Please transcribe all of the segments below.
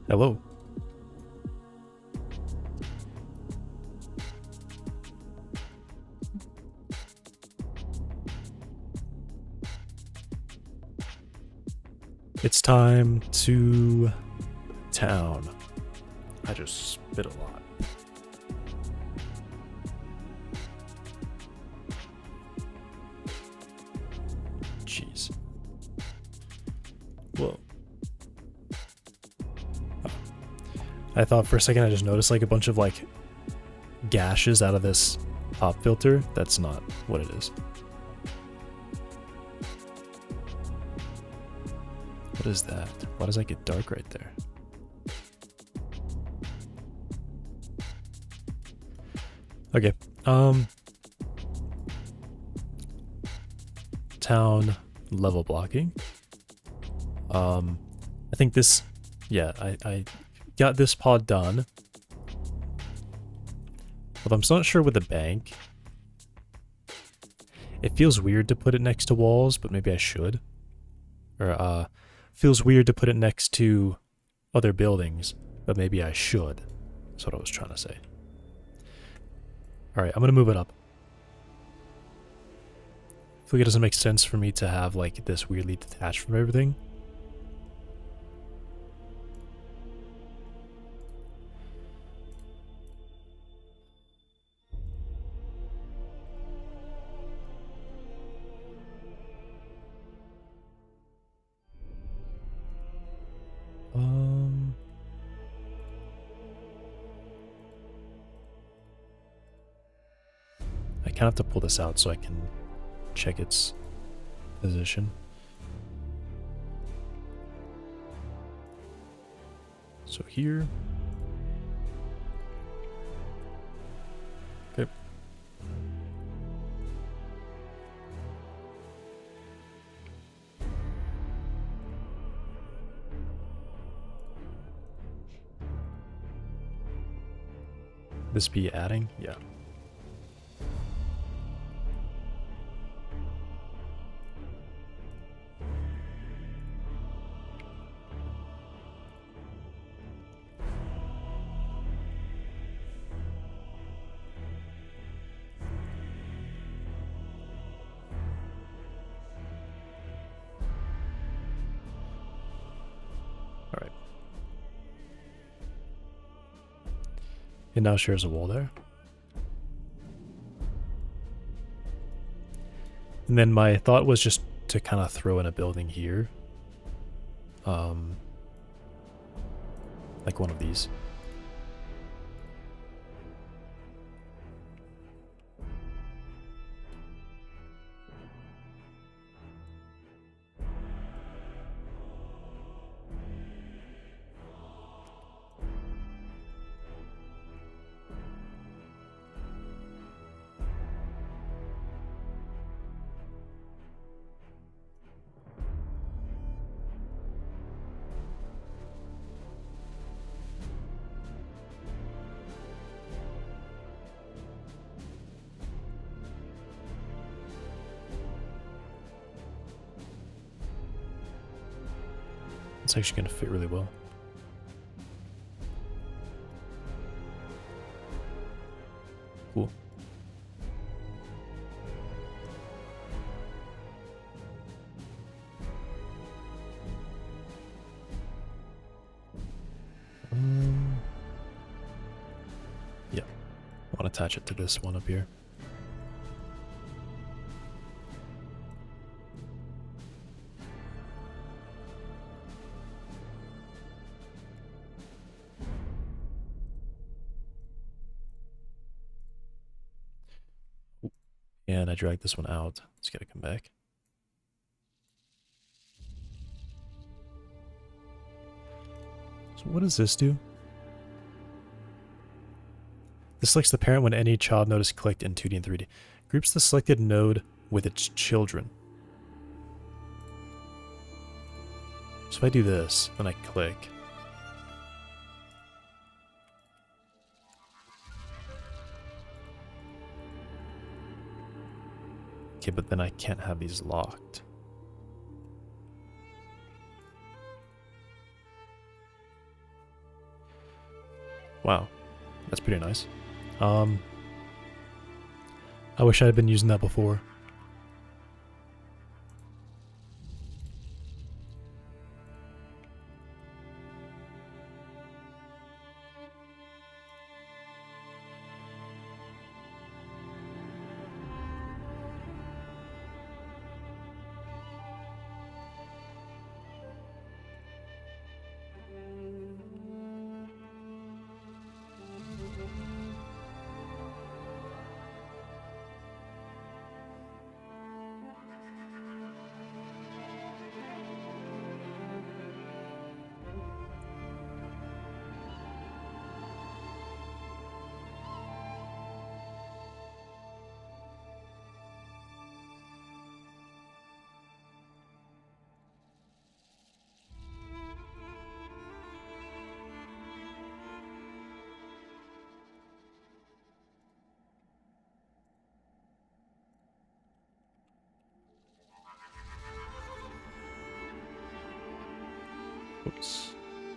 Hello. It's time to town. I just spit a lot. Jeez. Whoa. Oh. I thought for a second I just noticed like a bunch of like gashes out of this pop filter. That's not what it is. What is that? Why does that get dark right there? Okay. Town level blocking. I think this, yeah, I got this pod done. But I'm still not sure with the bank. It feels weird to put it next to walls, but maybe I should. Or, feels weird to put it next to other buildings, but maybe I should. That's what I was trying to say. Alright, I'm gonna move it up. I feel like it doesn't make sense for me to have like this weirdly detached from everything. I kind of have to pull this out so I can check its position. So here. Okay. This be adding? Yeah. Alright. It now shares a wall there. And then my thought was just to kind of throw in a building here. Like one of these. It's actually going to fit really well. Cool. Yeah. I want to attach it to this one up here. And I dragged this one out. It's got to come back. So what does this do? This selects the parent when any child node is clicked in 2D and 3D. Groups the selected node with its children. So if I do this, then I click. Okay, but then I can't have these locked. Wow, that's pretty nice. I wish I had been using that before. Oops,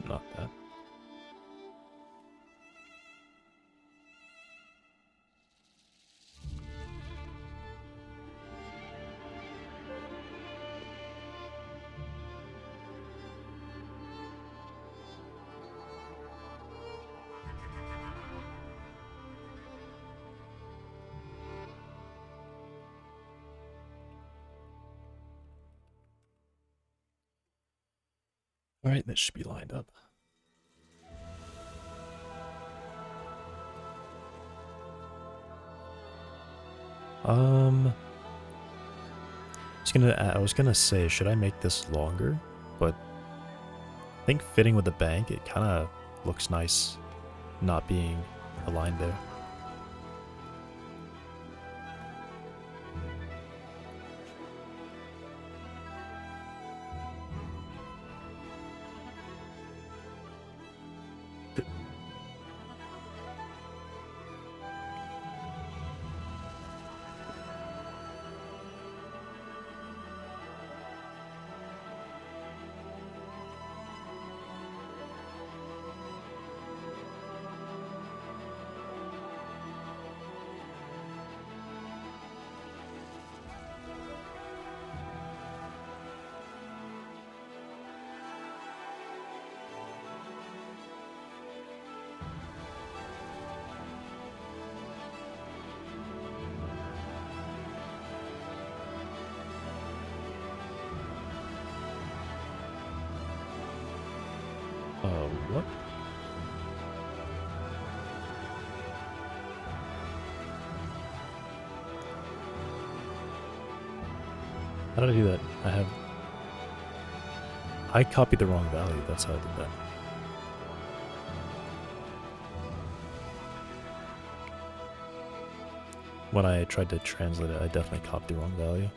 not that. Alright, that should be lined up. I was gonna say, should I make this longer? But I think fitting with the bank, it kind of looks nice not being aligned there. What? How did I do that? I copied the wrong value, that's how I did that. When I tried to translate it, I definitely copied the wrong value.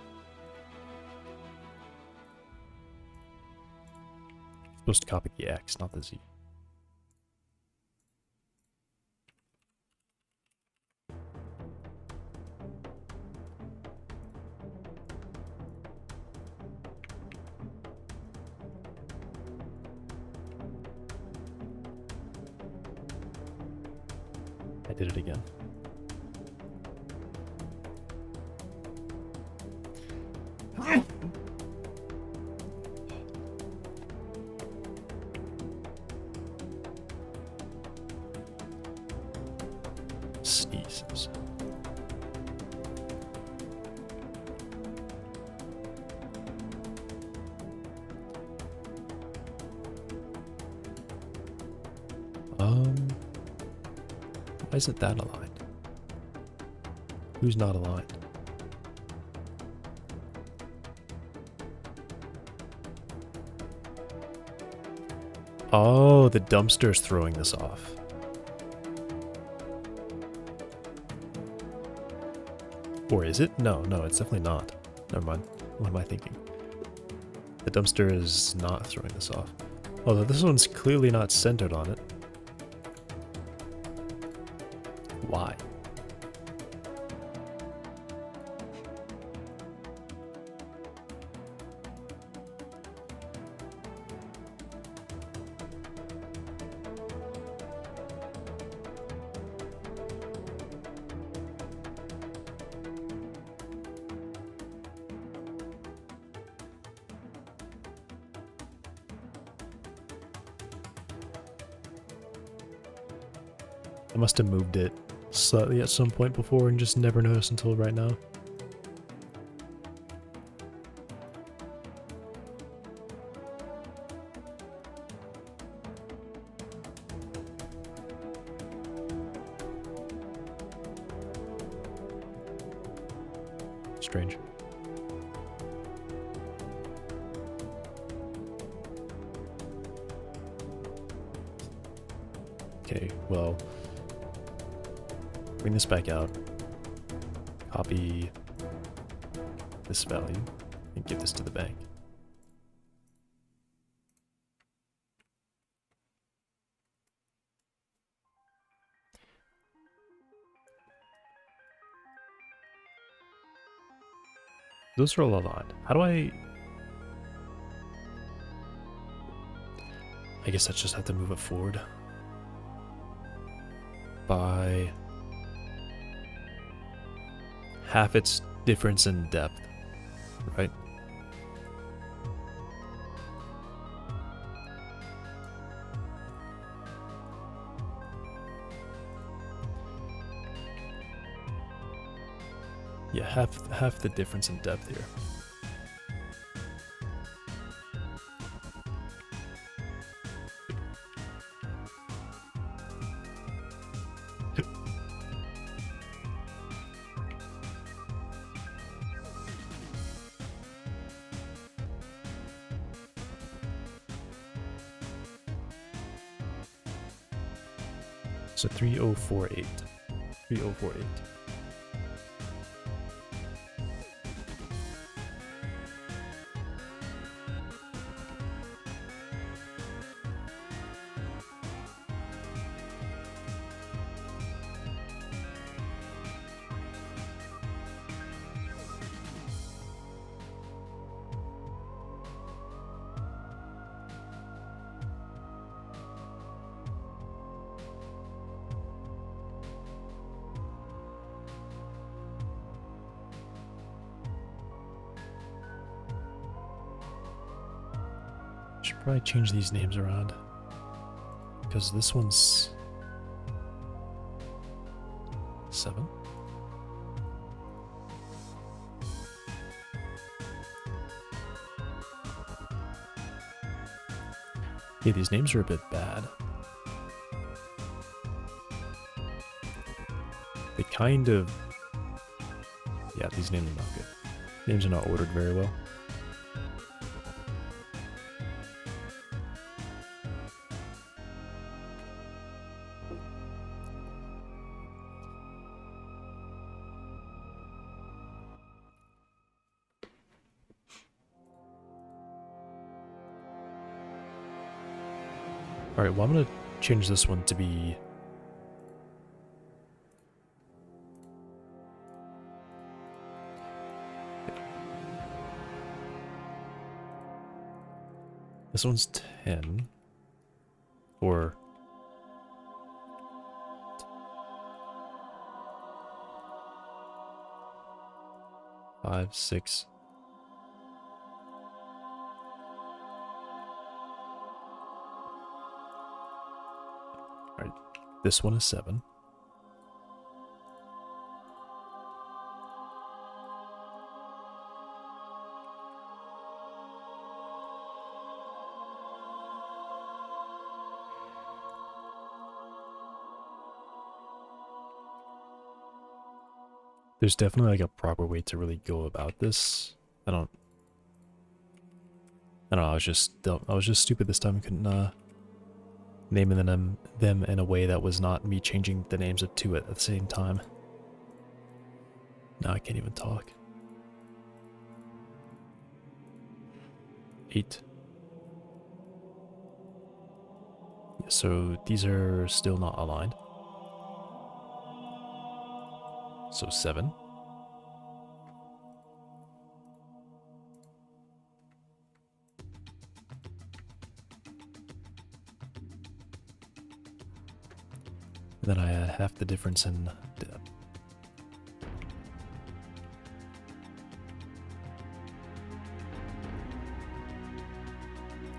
I'm supposed to copy the X, not the Z. I did it again. Sneezes. Why isn't that aligned? Who's not aligned? Oh, the dumpster's throwing this off. Or is it? No, it's definitely not. Never mind. What am I thinking? The dumpster is not throwing this off. Although this one's clearly not centered on it. Why? must have moved it slightly at some point before and just never noticed until right now. Strange. Okay, well, bring this back out, copy this value, and give this to the bank. Those are all aligned. How do I guess I just have to move it forward by half its difference in depth, right? Yeah, half the difference in depth here. So 3048. 3048. Should probably change these names around, because this one's 7. Yeah, these names are a bit bad. They kind of... Yeah, these names are not good. Names are not ordered very well. Alright, well I'm going to change this one to be... This one's 10. Or... 5, 6... Alright, this one is 7. There's definitely like a proper way to really go about this. I don't know, I was just stupid this time. I couldn't name them in a way that was not me changing the names of 2 at the same time. Now I can't even talk. 8. Yeah, so these are still not aligned. So 7. And then I add half the difference in depth.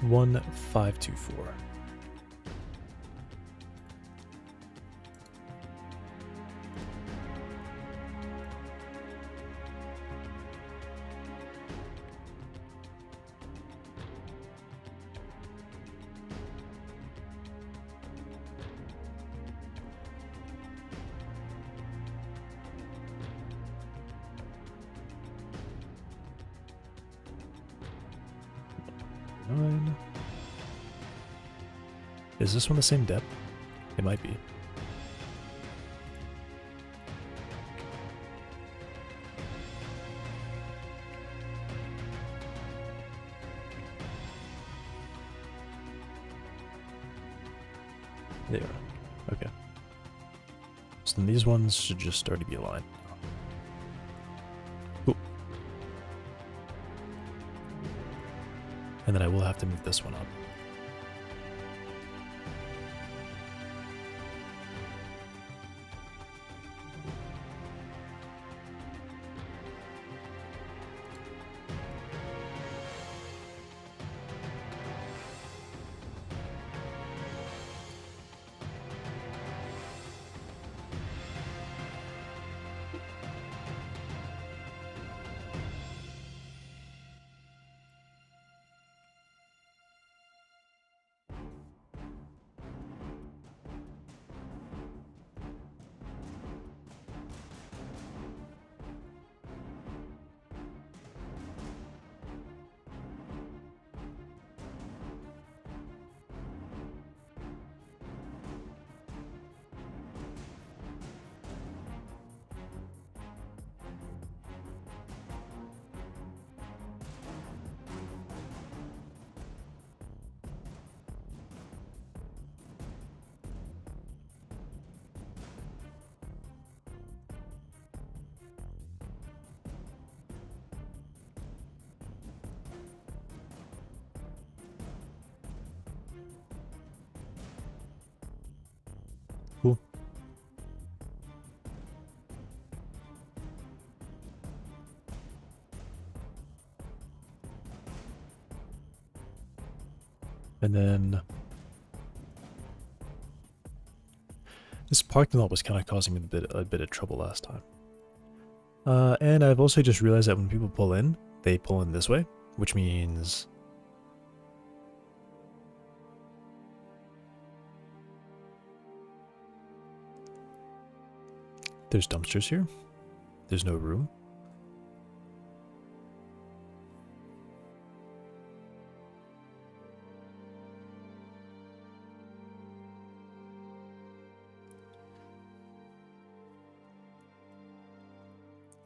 $1,524. 9. Is this one the same depth? It might be. They are. Okay. So then these ones should just already be aligned. Cool. And then I will have to move this one up. Cool. And then this parking lot was kind of causing me a bit of trouble last time. And I've also just realized that when people pull in, they pull in this way, which means there's dumpsters here. There's no room.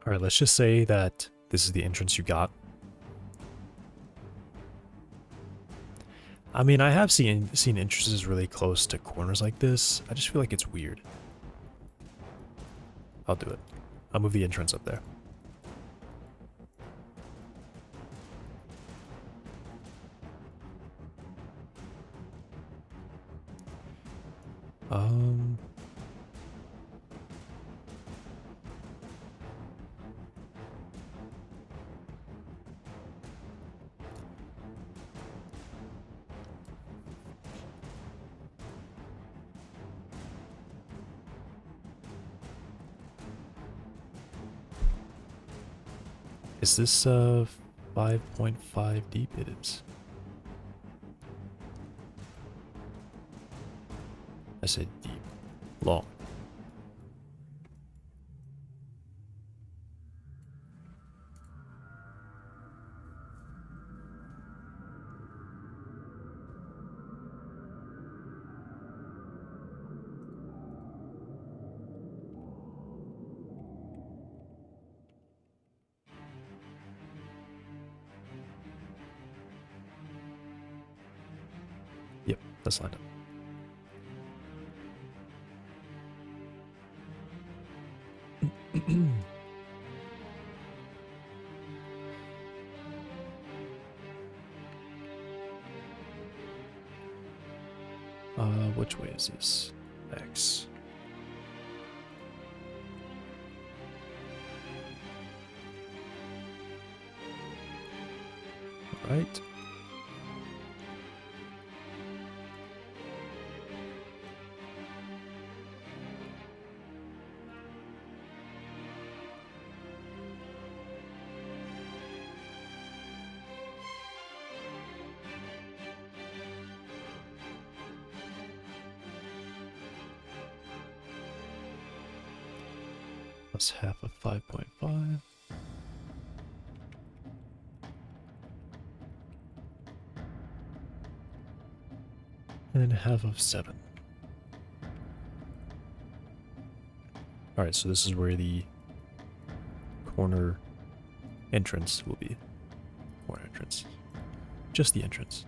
All right, let's just say that this is the entrance you got. I mean, I have seen entrances really close to corners like this. I just feel like it's weird. I'll do it. I'll move the entrance up there. Is this 5.5 deep? It is. I said deep. Long. Yep, that's lined up. Which way is this? X. Right. Plus half of 5.5. And then half of 7. Alright, so this is where the corner entrance will be. Corner entrance. Just the entrance.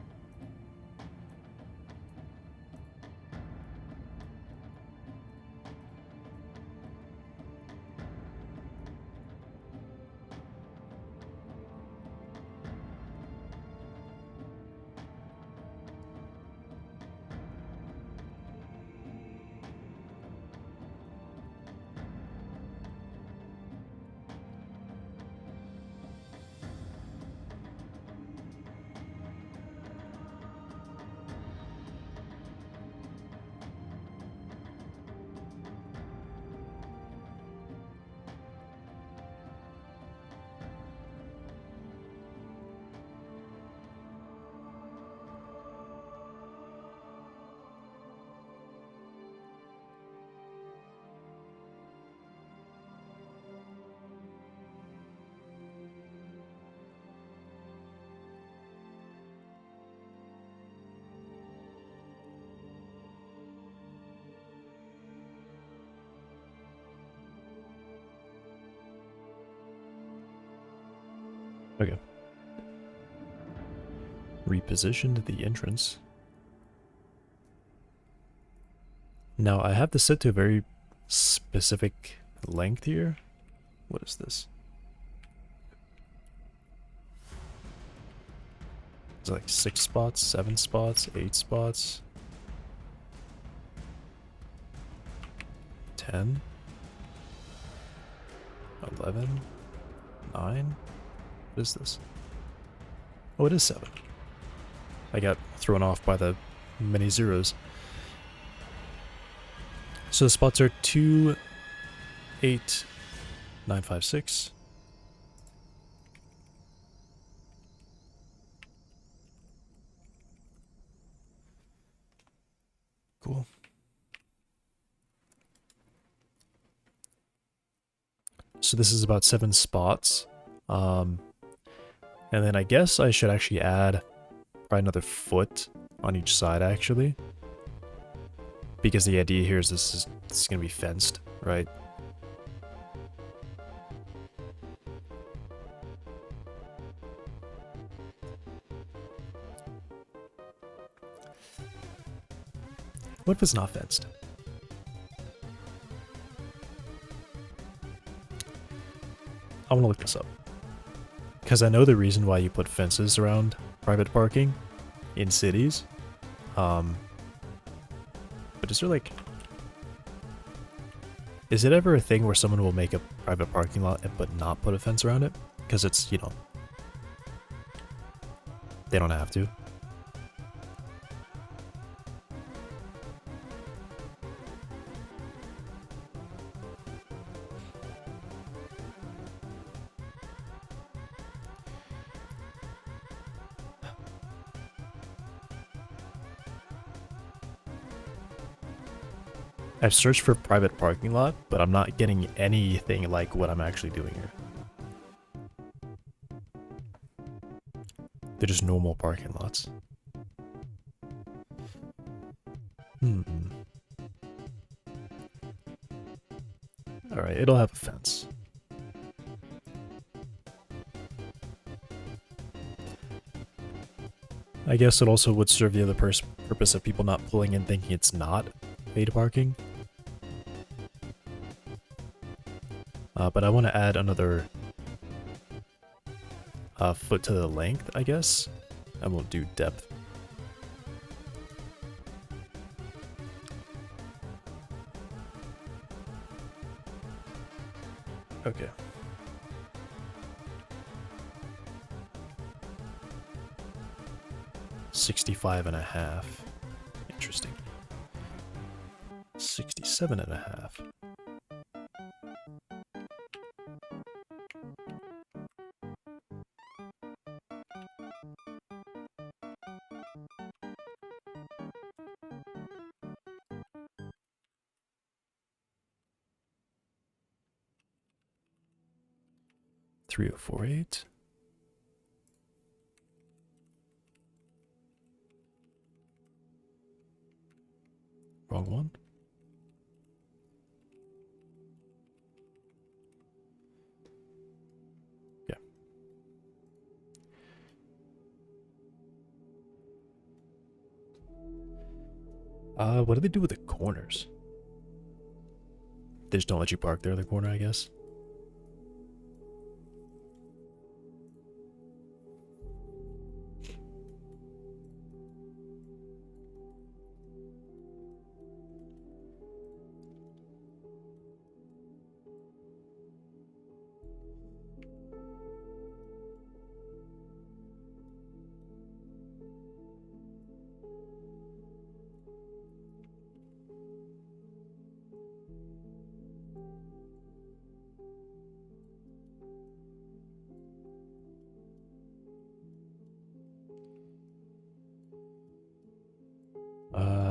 Okay. Repositioned the entrance. Now I have this set to a very specific length here. What is this? Is it like 6 spots, 7 spots, 8 spots? 10? 11? 9? What is this? Oh, it is 7. I got thrown off by the many zeros. So the spots are 2, 8, 9, 5, 6. Cool. So this is about 7 spots. And then I guess I should actually add probably another foot on each side, actually. Because the idea here is this is going to be fenced, right? What if it's not fenced? I want to look this up. Because I know the reason why you put fences around private parking in cities. But is there like... Is it ever a thing where someone will make a private parking lot but not put a fence around it? Because it's, you know... They don't have to. I've searched for private parking lot, but I'm not getting anything like what I'm actually doing here. They're just normal parking lots. Alright, it'll have a fence. I guess it also would serve the other purpose of people not pulling in thinking it's not paid parking. But I want to add another foot to the length, I guess. I won't do depth. Okay. $65.5. Interesting. 67.5. $3,048. Wrong one. Yeah. What do they do with the corners? They just don't let you park there in the corner, I guess.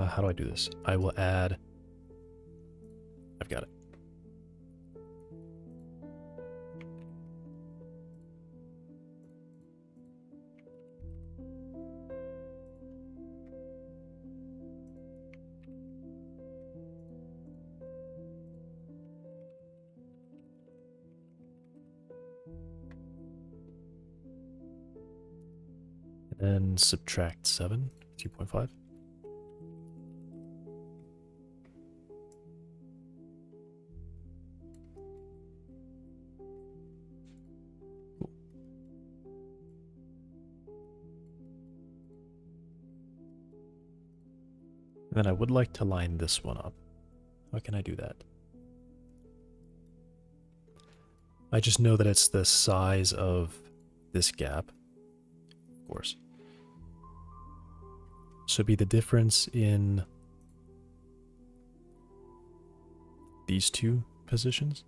How do I do this? I will add... I've got it. And then subtract 7, 2.5. And then I would like to line this one up. How can I do that? I just know that it's the size of this gap, of course. So it'd be the difference in these two positions.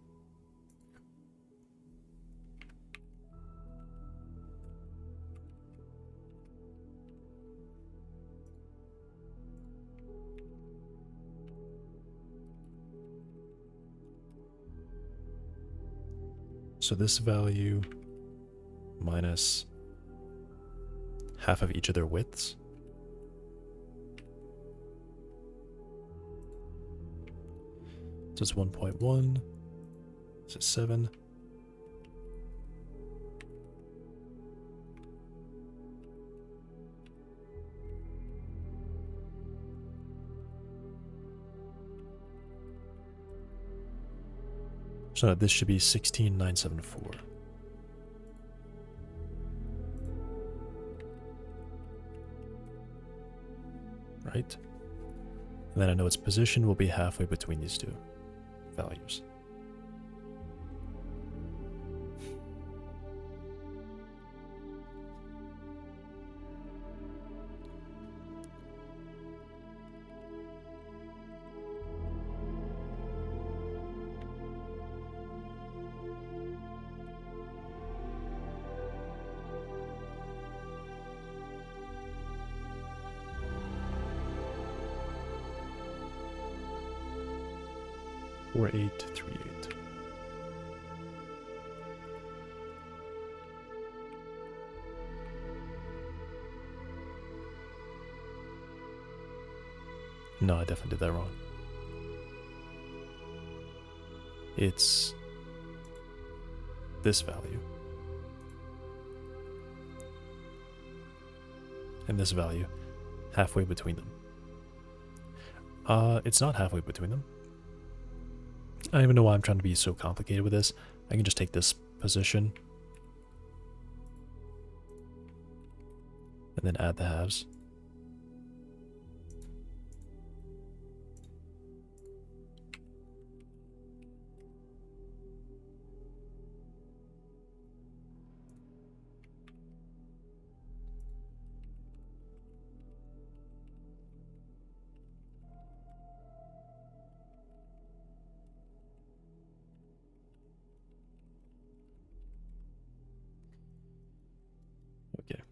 So this value minus half of each of their widths. So it's 1.1, this is 7. So this should be 16,974. Right? And then I know its position will be halfway between these two values. Or 838. No, I definitely did that wrong. It's this value. And this value. Halfway between them. It's not halfway between them. I don't even know why I'm trying to be so complicated with this. I can just take this position. And then add the halves. Okay.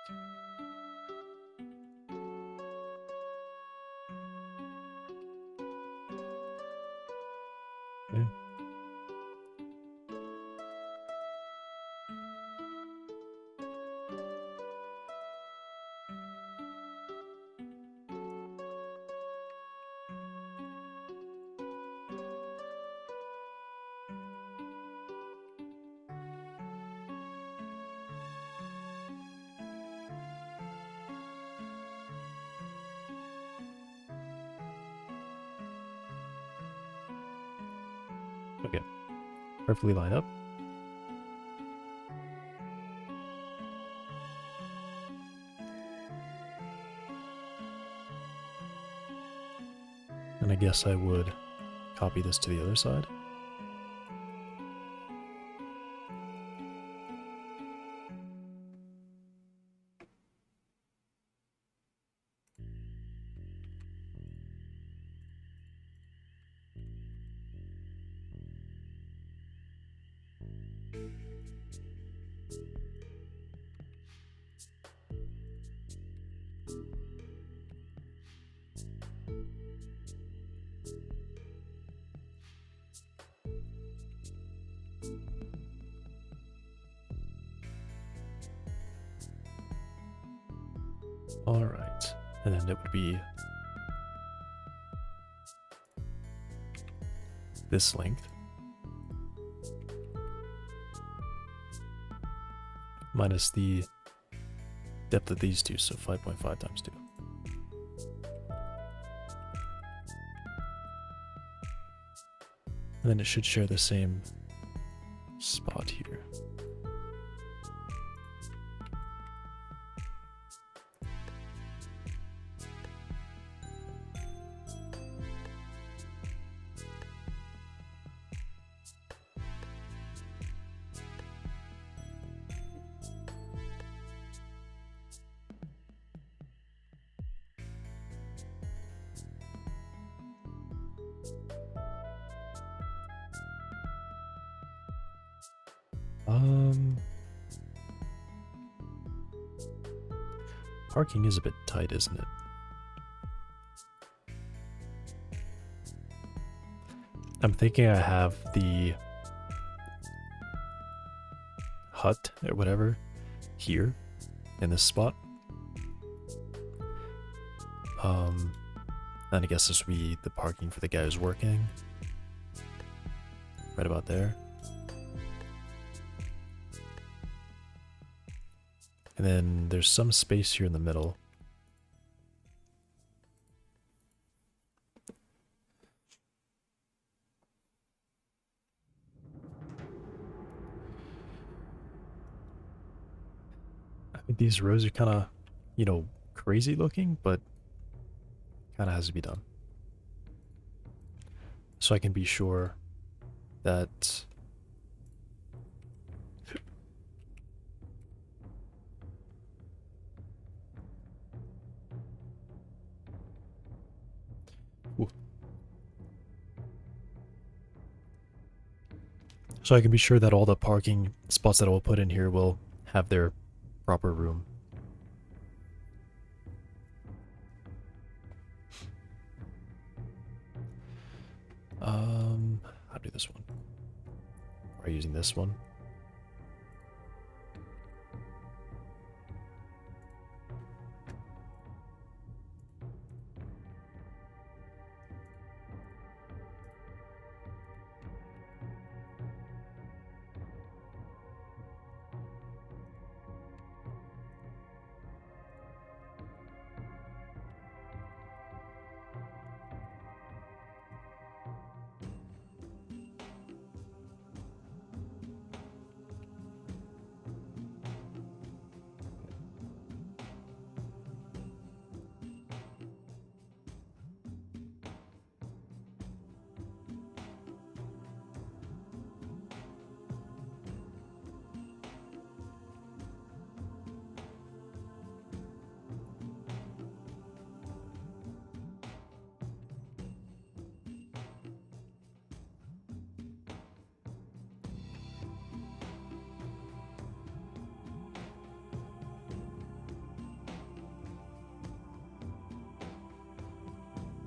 Okay. Okay. Perfectly line up. And I guess I would copy this to the other side. All right. And then it would be this length minus the depth of these two, so 5.5 times 2. And then it should share the same spot here. Parking is a bit tight, isn't it? I'm thinking I have the hut or whatever here in this spot. And I guess this would be the parking for the guy who's working. Right about there. And then there's some space here in the middle. I think these rows are kind of, you know, crazy looking, but kind of has to be done. So I can be sure that so I can be sure that all the parking spots that I will put in here will have their proper room. How do this one? Are you using this one?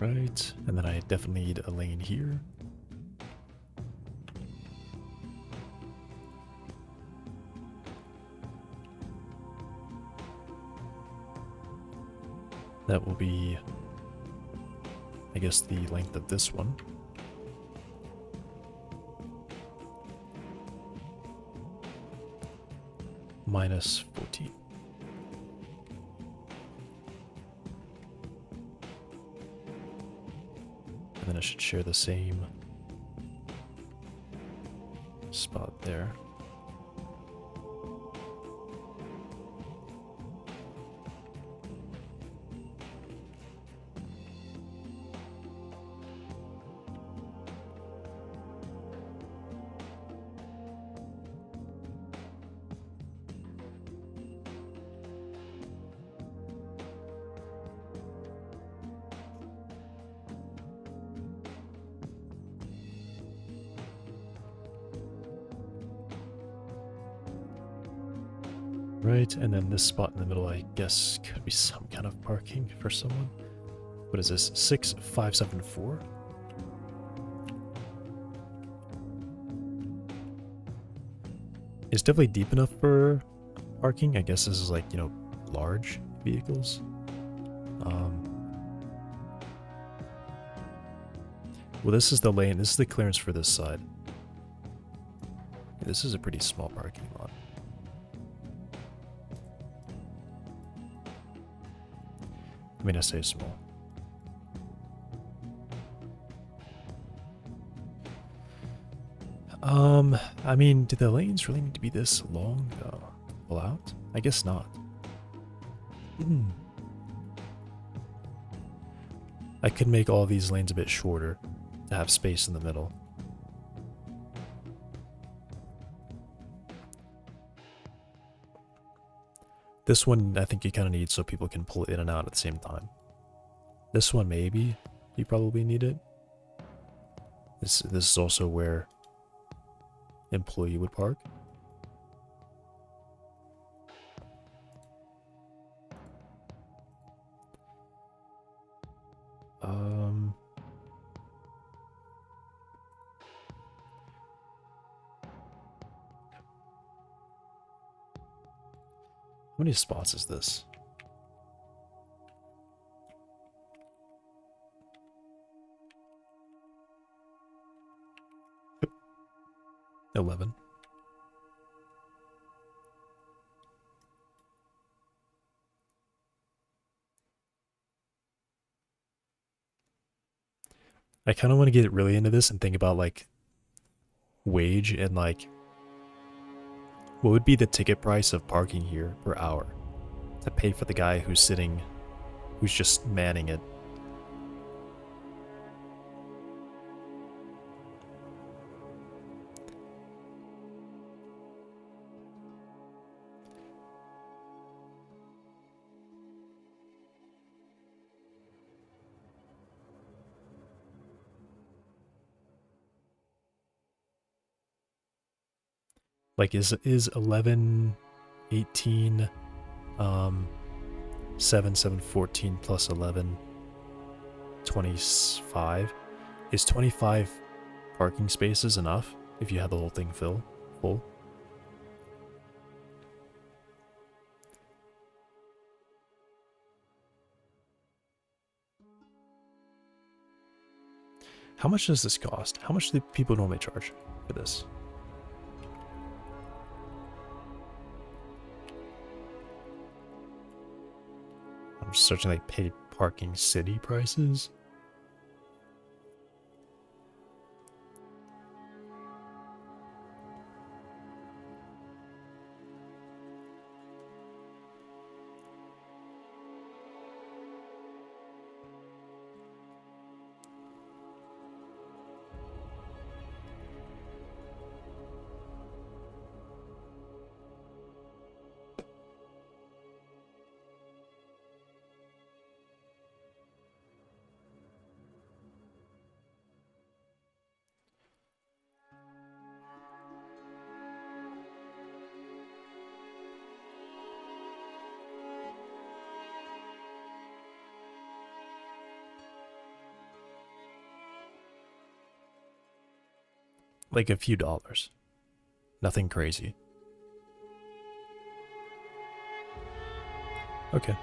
Right, and then I definitely need a lane here. That will be, I guess, the length of this one. Minus 14. And then I should share the same spot there. Right, and then this spot in the middle, I guess, could be some kind of parking for someone. What is this? 6574? It's definitely deep enough for parking. I guess this is like, you know, large vehicles. Well, this is the lane. This is the clearance for this side. This is a pretty small parking lot. I mean, I say small. I mean, do the lanes really need to be this long, though? Pull out? I guess not. I could make all these lanes a bit shorter to have space in the middle. This one, I think you kind of need so people can pull in and out at the same time. This one, maybe you probably need it. This is also where employee would park. How many spots is this? Yep. 11. I kind of want to get really into this and think about like wage and like what would be the ticket price of parking here per hour to pay for the guy who's sitting, who's just manning it. Like is 11, 18, 7, 7, 14 plus 11, 25? Is 25 parking spaces enough if you have the whole thing full? How much does this cost? How much do people normally charge for this? I'm just searching like paid parking city prices. Like a few dollars. Nothing crazy. Okay.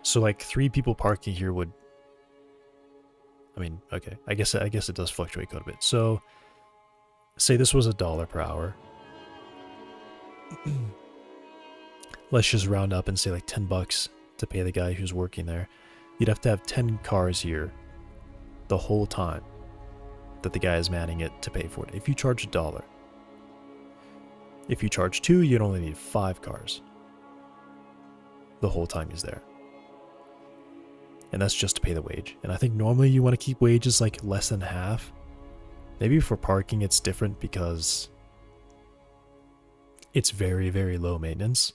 So like 3 people parking here would, I mean, okay. I guess it does fluctuate quite a bit. So say this was $1 per hour. Let's just round up and say like 10 bucks to pay the guy who's working there. You'd have to have 10 cars here the whole time that the guy is manning it to pay for it. If you charge $1. If you charge 2, you'd only need 5 cars the whole time he's there. And that's just to pay the wage. And I think normally you want to keep wages like less than half. Maybe for parking it's different because it's very, very low maintenance.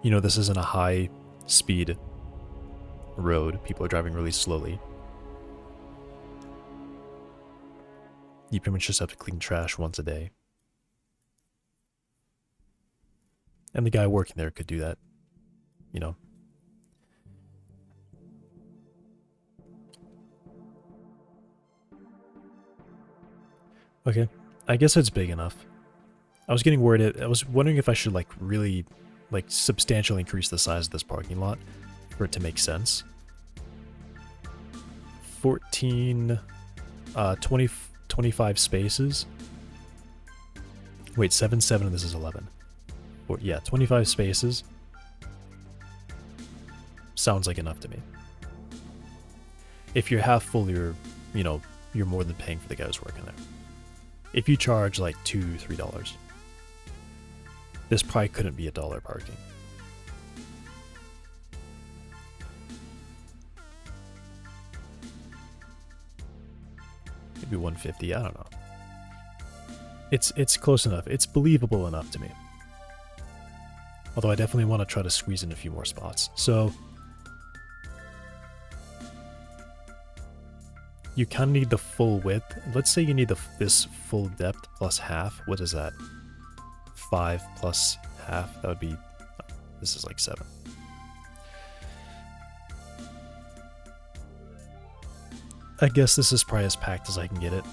You know, this isn't a high speed road. People are driving really slowly. You pretty much just have to clean trash once a day. And the guy working there could do that, you know. Okay, I guess it's big enough. I was getting worried. I was wondering if I should like really like substantially increase the size of this parking lot for it to make sense. 14, 20, 25 spaces. Wait, 7, 7, and this is 11. Or, yeah, 25 spaces. Sounds like enough to me. If you're half full, you're more than paying for the guy who's working there. If you charge like $2, $3, this probably couldn't be $1 parking. Maybe 150, I don't know. It's close enough. It's believable enough to me. Although I definitely want to try to squeeze in a few more spots. So you kind of need the full width. Let's say you need this full depth plus half. What is that? 5 plus half. That would be... This is like 7. I guess this is probably as packed as I can get it.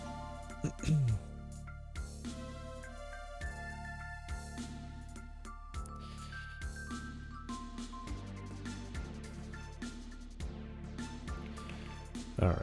All right.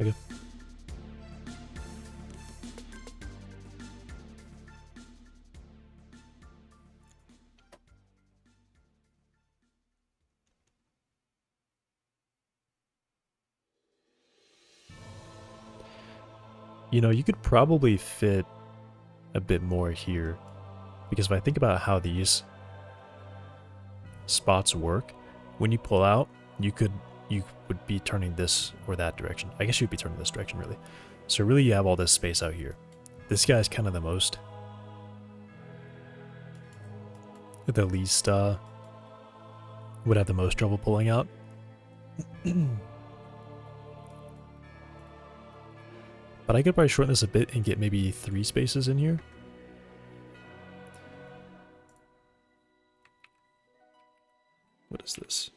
Okay. You know, you could probably fit a bit more here, because if I think about how these spots work, when you pull out, you would be turning this or that direction. I guess you'd be turning this direction, really. So really you have all this space out here. This guy's kind of the least would have the most trouble pulling out. But I could probably shorten this a bit and get maybe 3 spaces in here. What is this?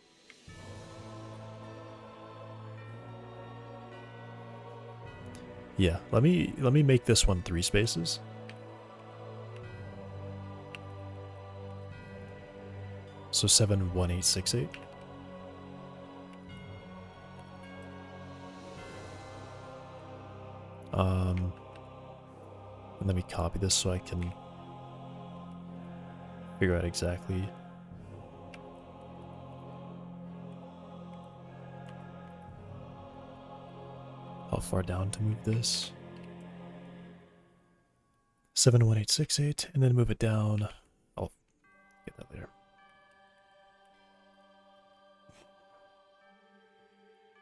Yeah, let me make this one 3 spaces. So 71868. And let me copy this so I can figure out exactly. How far down to move this? 71868, and then move it down. I'll get that later.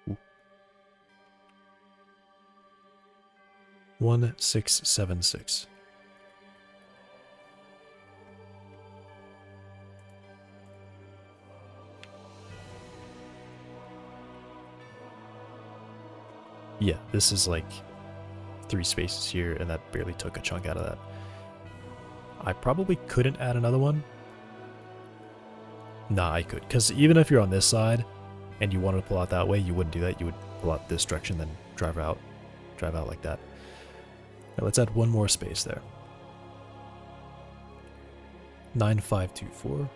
Ooh. 1676. Yeah, this is like 3 spaces here, and that barely took a chunk out of that. I probably couldn't add another one. Nah, I could, because even if you're on this side and you wanted to pull out that way, you wouldn't do that. You would pull out this direction, then drive out like that. Now let's add one more space there. 9524.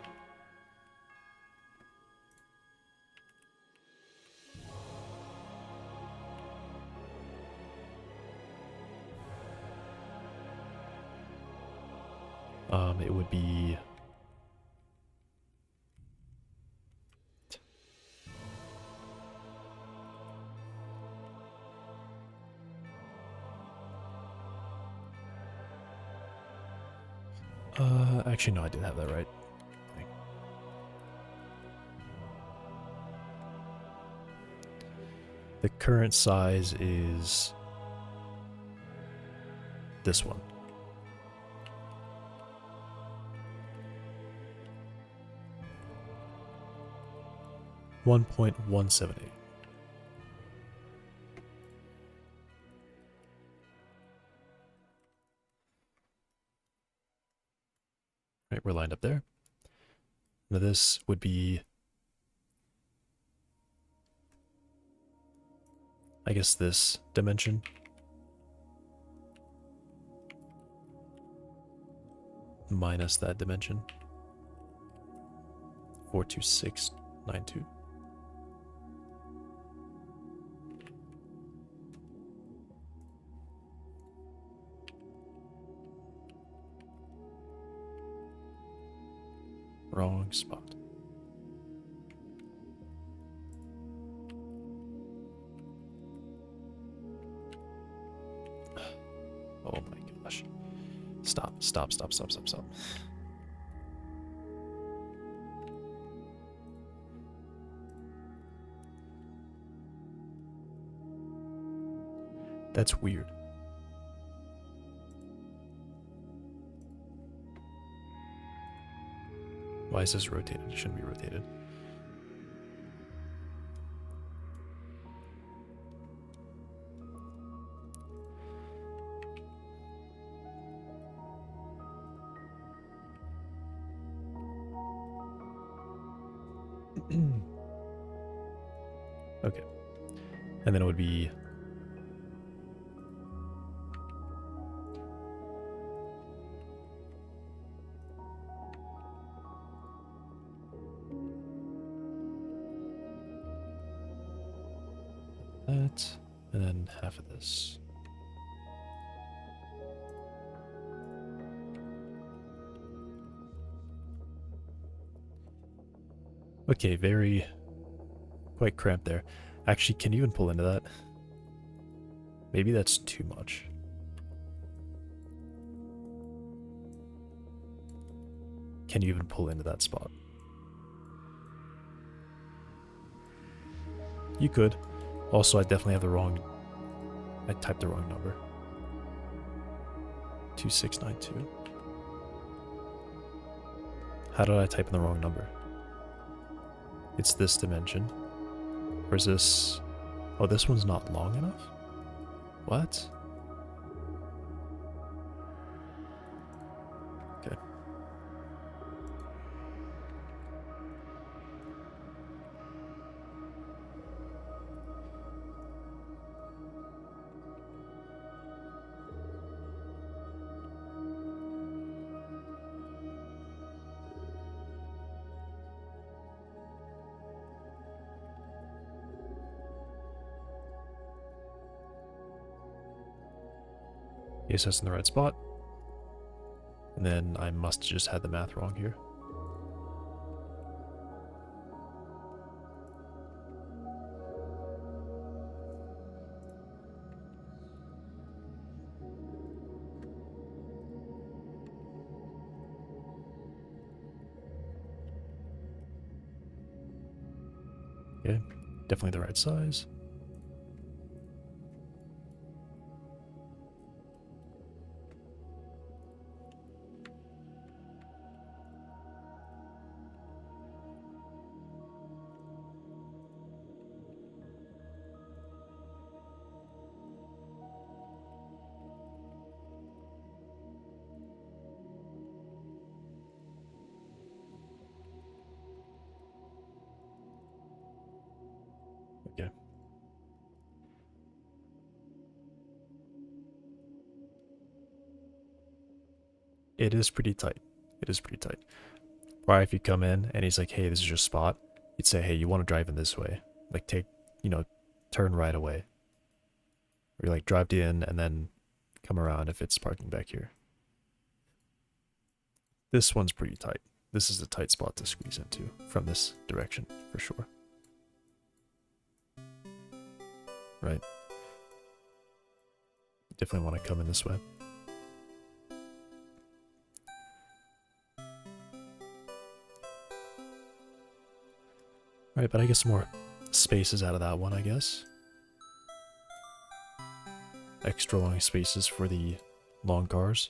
It would be actually no, I did have that right. The current size is this one. .178. Right, we're lined up there. Now this would be, I guess, this dimension. Minus that dimension. 42692. Wrong spot. Oh my gosh. Stop. That's weird. Why is this rotated? It shouldn't be rotated. Okay. And then it would be that, and then half of this. Okay, quite cramped there. Actually, can you even pull into that? Maybe that's too much. Can you even pull into that spot? You could. Also, I definitely have I typed the wrong number. 2692. How did I type in the wrong number? It's this dimension. Or is this... Oh, this one's not long enough? What? Okay. Yes, that's in the right spot. And then I must have just had the math wrong here. Okay, definitely the right size. Okay. It is pretty tight. It is pretty tight. Or if you come in and he's like, hey, this is your spot, you'd say, hey, you want to drive in this way. Like take, turn right away. Or you like drive in and then come around if it's parking back here. This one's pretty tight. This is a tight spot to squeeze into from this direction, for sure. Right. Definitely want to come in this way. Alright, but I get some more spaces out of that one, I guess. Extra long spaces for the long cars.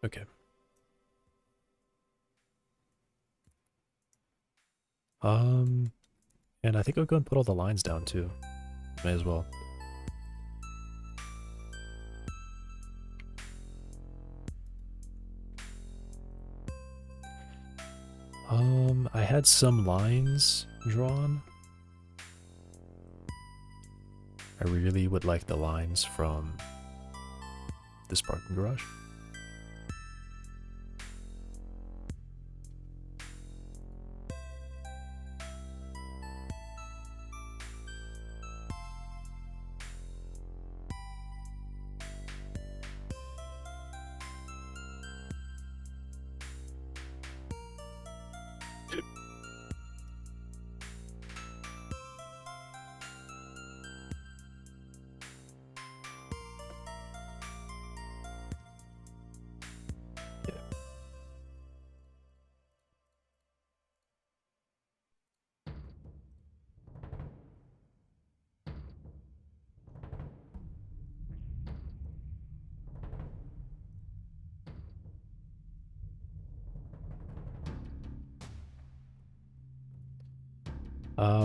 Okay. And I think I'll go and put all the lines down too. May as well. I had some lines drawn. I really would like the lines from this parking garage.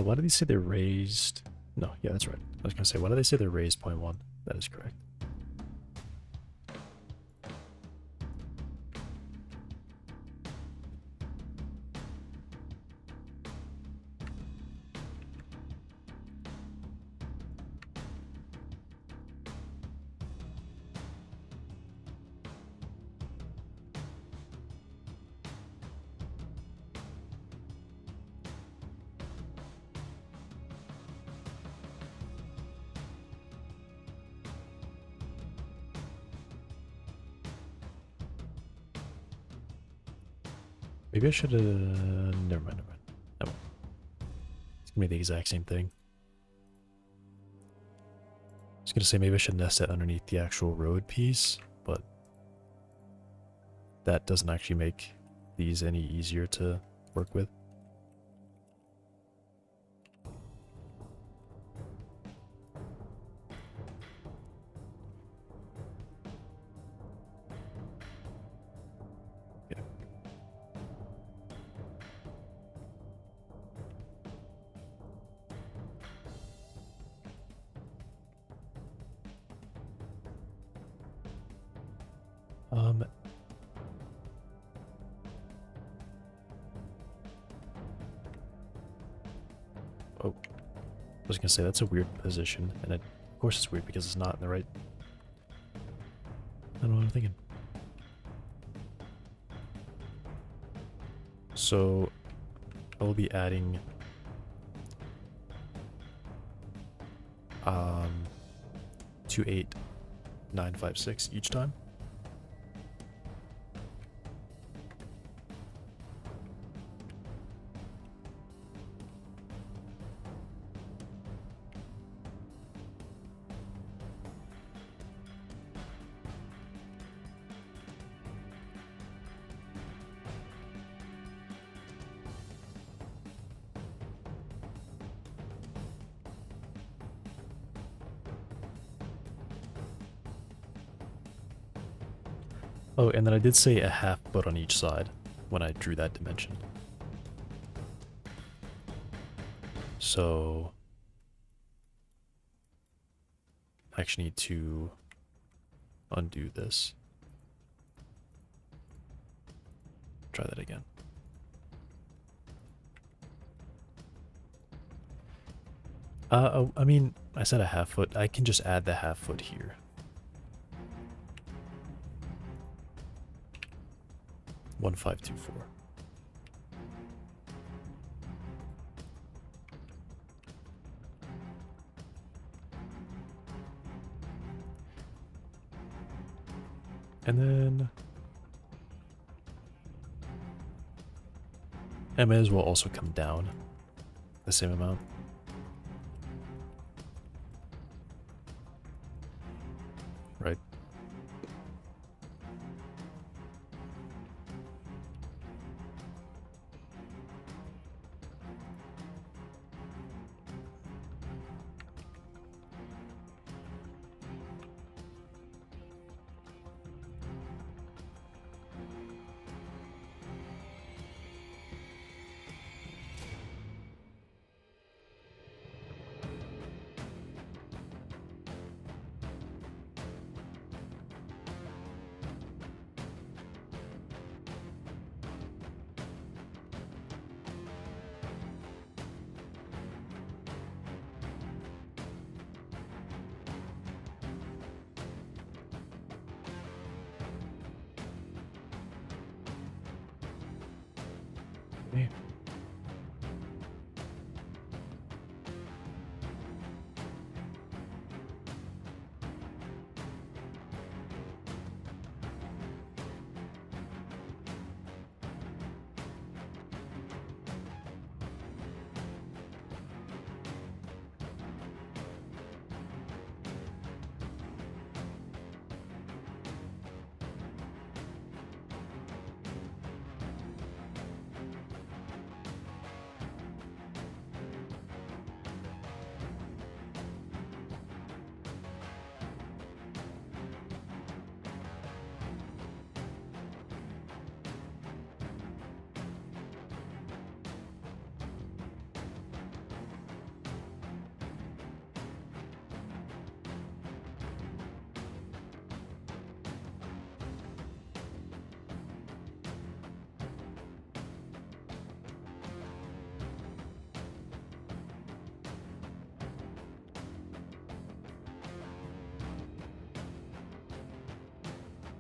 Why did they say they raised? No, yeah, that's right. I was gonna say, why did they say they raised 0.1? That is correct. Maybe I should have... Never mind, never mind. No. It's gonna be the exact same thing. I was gonna say maybe I should nest it underneath the actual road piece, but that doesn't actually make these any easier to work with. Okay. Oh, I was gonna say that's a weird position, and of course it's weird because it's not in the right. I don't know what I'm thinking. So I will be adding 28956 each time. Oh, and then I did say a half foot on each side when I drew that dimension. So I actually need to undo this. Try that again. Oh, I mean, I said a half foot. I can just add the half foot here. 1524. And then I may as well also come down the same amount. Right. Okay.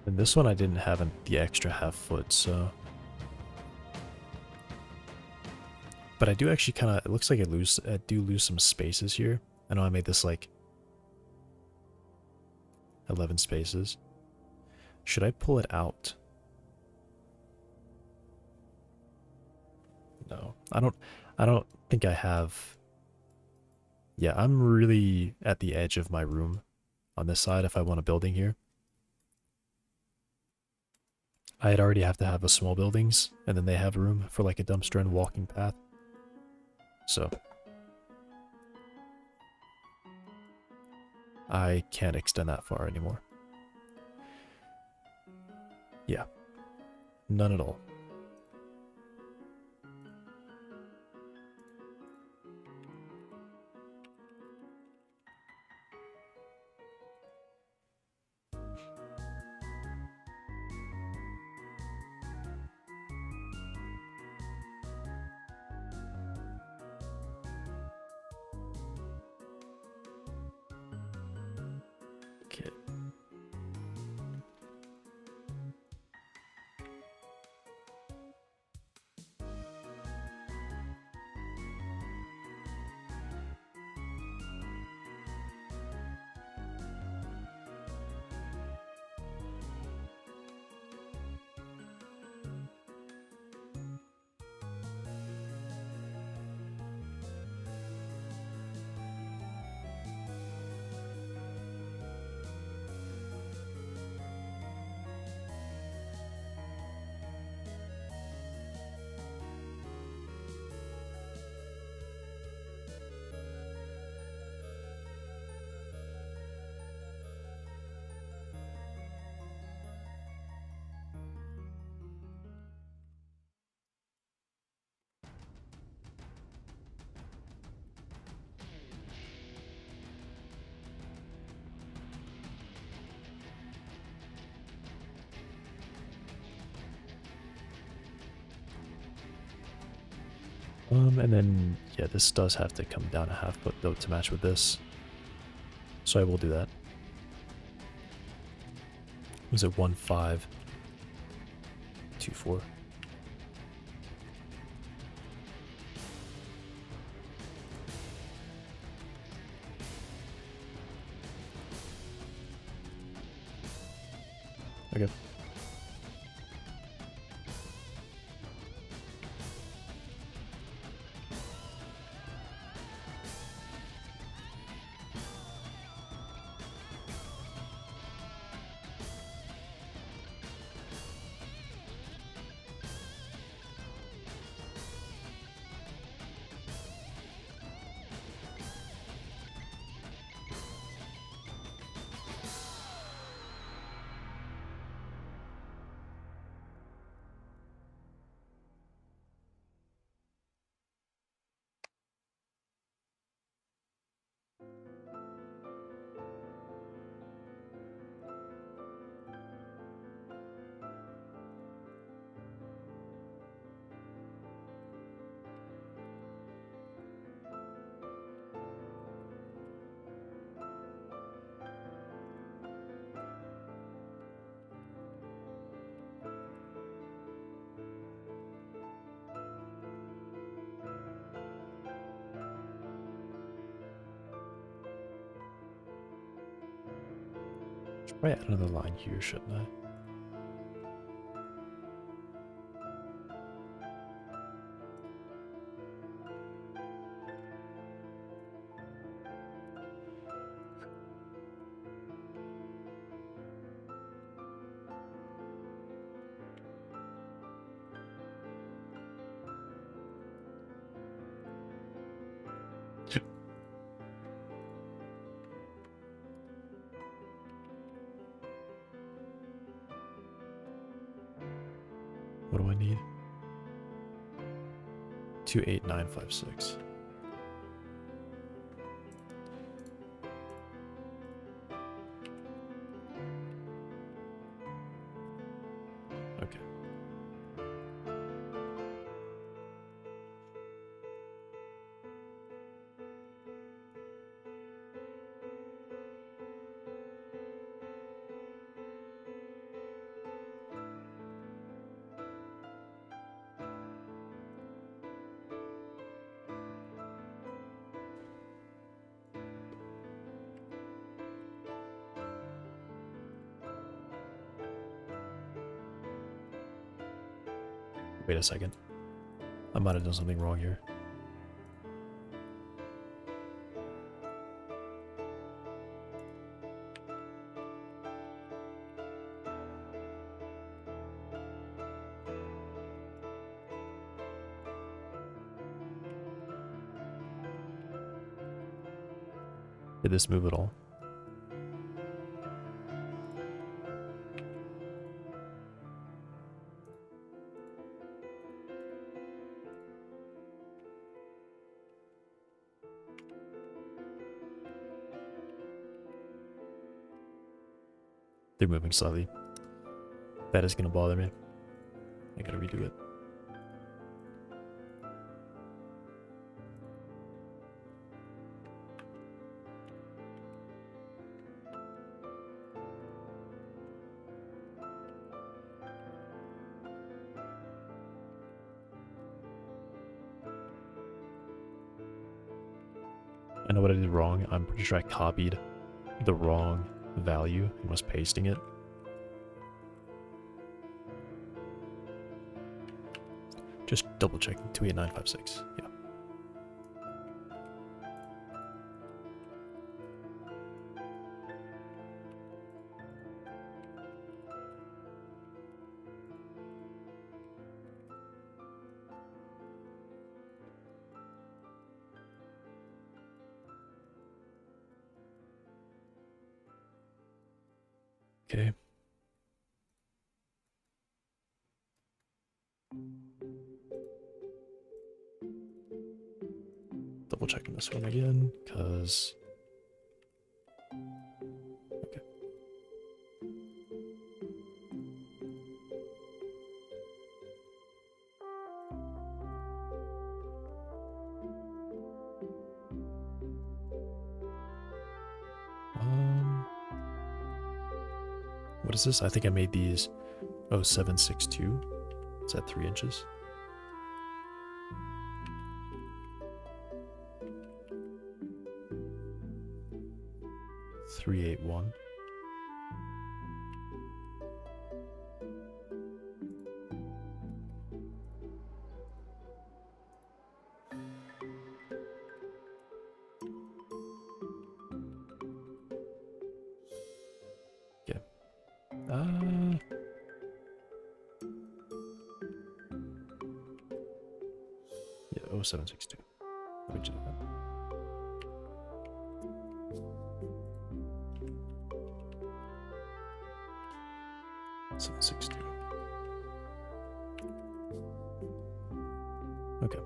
And this one I didn't have the extra half foot, so. But I do actually kind of, it looks like I do lose some spaces here. I know I made this like 11 spaces. Should I pull it out? No, I don't think I have. Yeah, I'm really at the edge of my room on this side if I want a building here. I'd already have to have a small buildings, and then they have room for like a dumpster and walking path. So I can't extend that far anymore. Yeah, none at all. Okay. And then, yeah, this does have to come down a half foot though to match with this. So I will do that. Was it 1.524? Okay. Should probably add another line here, shouldn't I? What do I need? 28956. Okay. Wait a second. I might have done something wrong here. Did this move at all? They're moving slightly. That is gonna bother me. I gotta redo it. I know what I did wrong. I'm pretty sure I copied the wrong value and was pasting it. Just double checking. 28956. Yeah. Okay. Double checking this one again, because... Okay. What is this? I think I made these 0762. Is that 3 inches? .381. Okay. Yeah, 0762. Let me do that. Seven six two. Okay.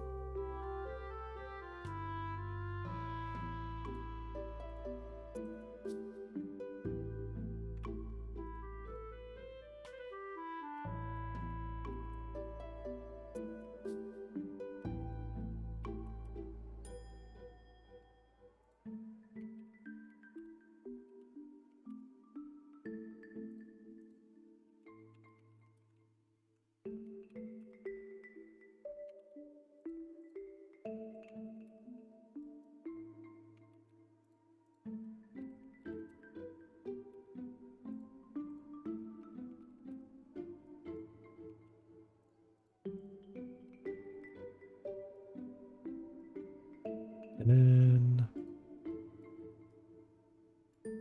And then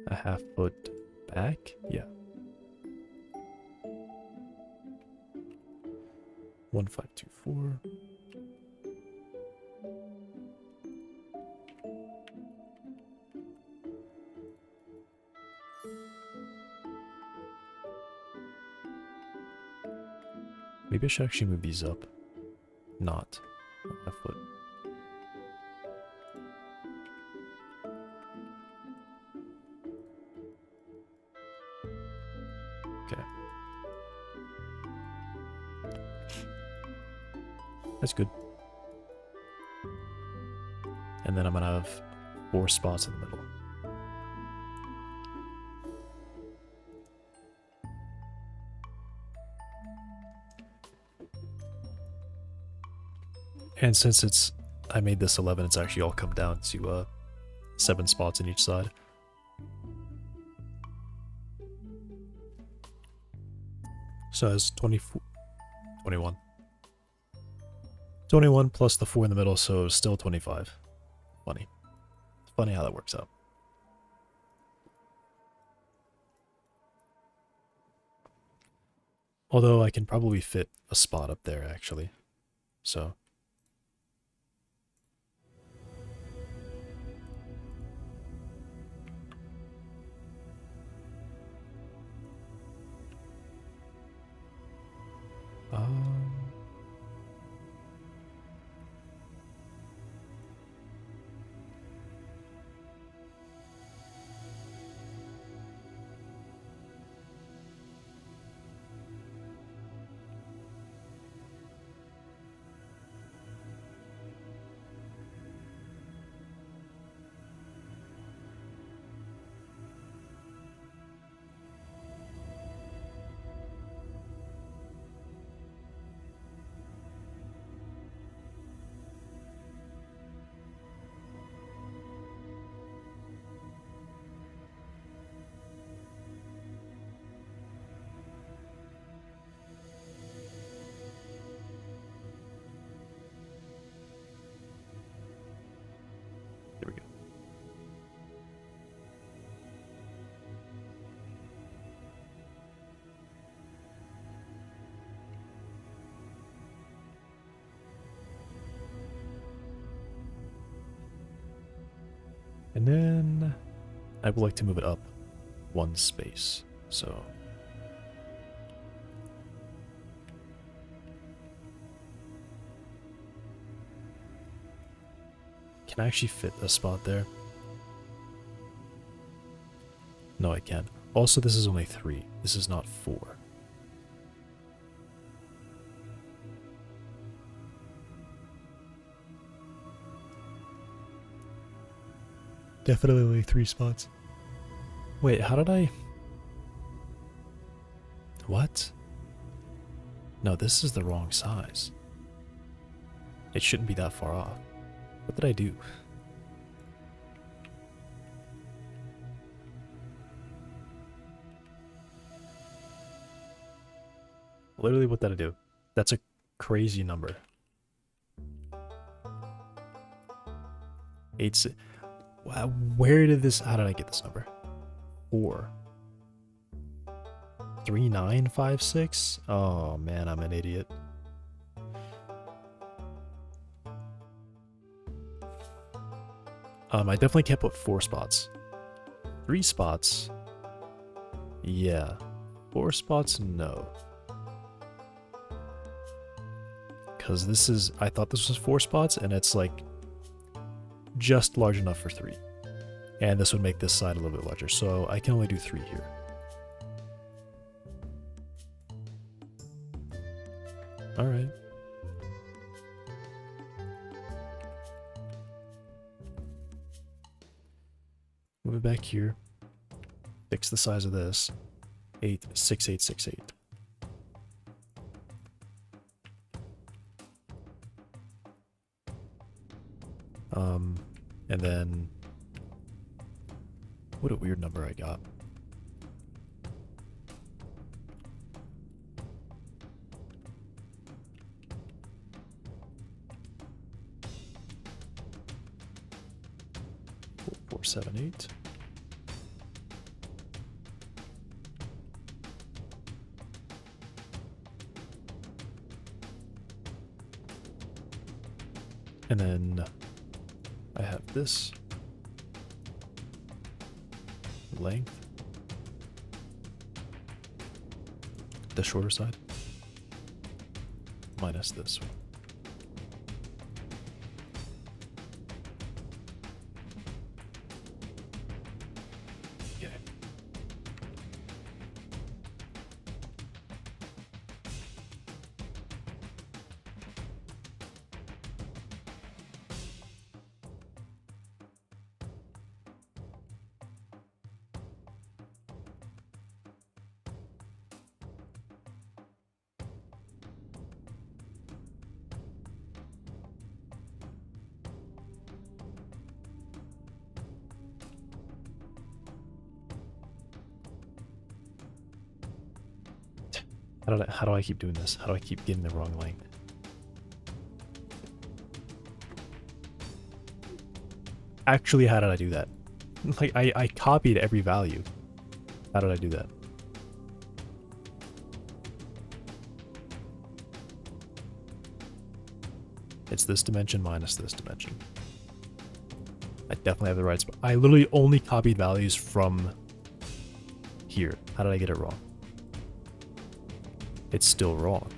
a half foot back. Yeah. 1524. Maybe I should actually move these up. Not a foot. Okay. That's good. And then I'm gonna have 4 spots in the middle. And since I made this 11, it's actually all come down to 7 spots in each side. So it's 24, 21. 21 plus the 4 in the middle, so still 25. Funny. Funny how that works out. Although I can probably fit a spot up there, actually. So... There we go. And then I would like to move it up 1 space. So can I actually fit a spot there? No, I can't. Also, this is only 3. This is not 4. Definitely only 3 spots. Wait, how did I... What? No, this is the wrong size. It shouldn't be that far off. What did I do? Literally, what did I do? That's a crazy number. 8. Wow, where did this? How did I get this number? 4. 3956. Oh man, I'm an idiot. I definitely can't put 4 spots. 3 spots. Yeah. 4 spots, no. Because this is, I thought this was 4 spots, and it's like just large enough for 3. And this would make this side a little bit larger, so I can only do 3 here. Alright. Move it back here. Fix the size of this. 8, 6, 8, 6, 8. And then, what a weird number I got. Four, 7, 8. And then I have this length, the shorter side, minus this one. Okay. How do I keep doing this? How do I keep getting the wrong length? Actually, how did I do that? Like, I copied every value. How did I do that? It's this dimension minus this dimension. I definitely have the right spot. I literally only copied values from here. How did I get it wrong? It's still wrong.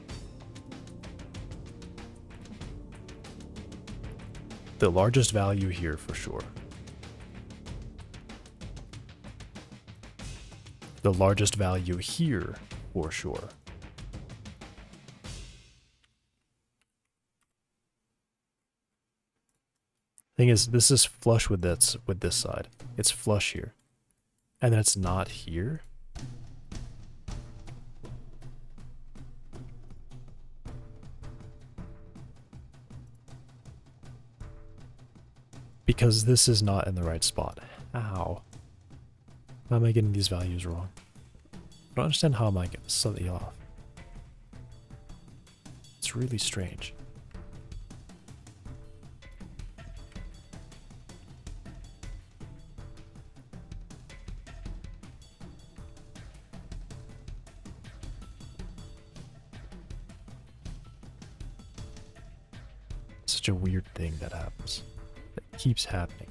The largest value here for sure. The largest value here for sure. Thing is, this is flush with this side. It's flush here. And then it's not here. Because this is not in the right spot. How? How am I getting these values wrong? I don't understand how am I getting slightly off. It's really strange. Such a weird thing that happens. That keeps happening.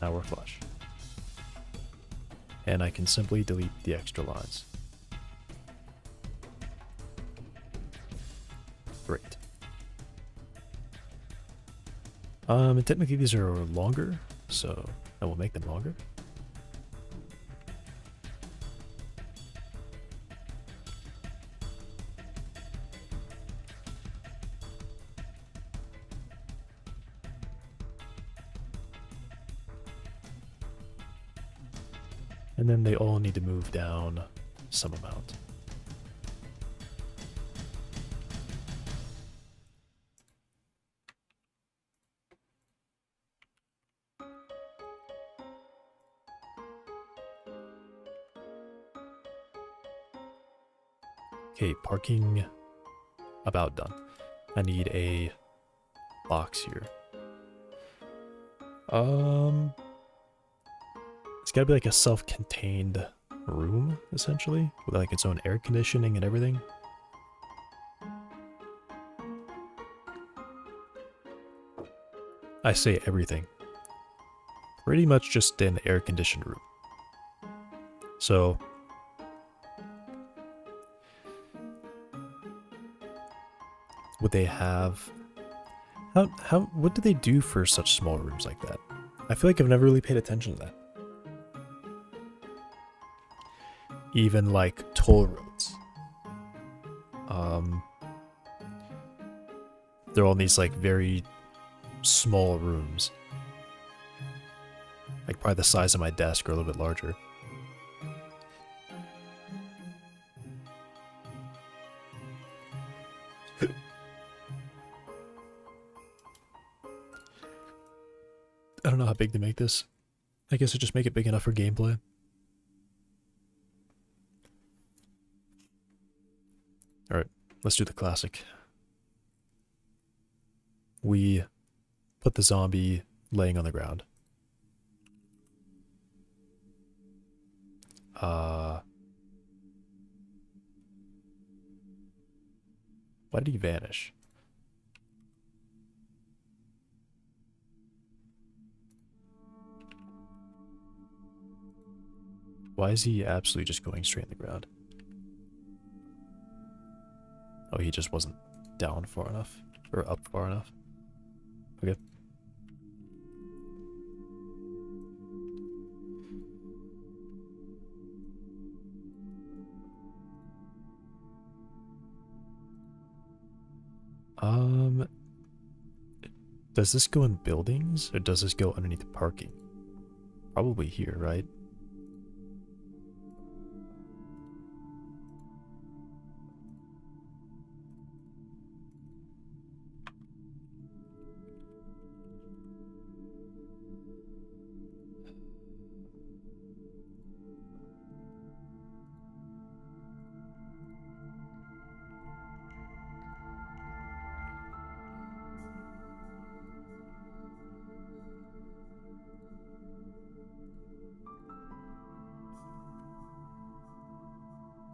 Now we're flush. And I can simply delete the extra lines. Great. And technically these are longer, so I will make them longer. And then they all need to move down some amount. Okay, parking about done. I need a box here. It's gotta be like a self-contained room, essentially, with like its own air conditioning and everything. I say everything. Pretty much just an air-conditioned room. So would they have... what do they do for such small rooms like that? I feel like I've never really paid attention to that. Even like toll roads. They're all in these like very small rooms. Like probably the size of my desk or a little bit larger. I don't know how big to make this. I guess I just make it big enough for gameplay. Alright, let's do the classic. We put the zombie laying on the ground. Why did he vanish? Why is he absolutely just going straight in the ground? Oh, he just wasn't down far enough. Or up far enough. Okay. Does this go in buildings or does this go underneath the parking? Probably here, right?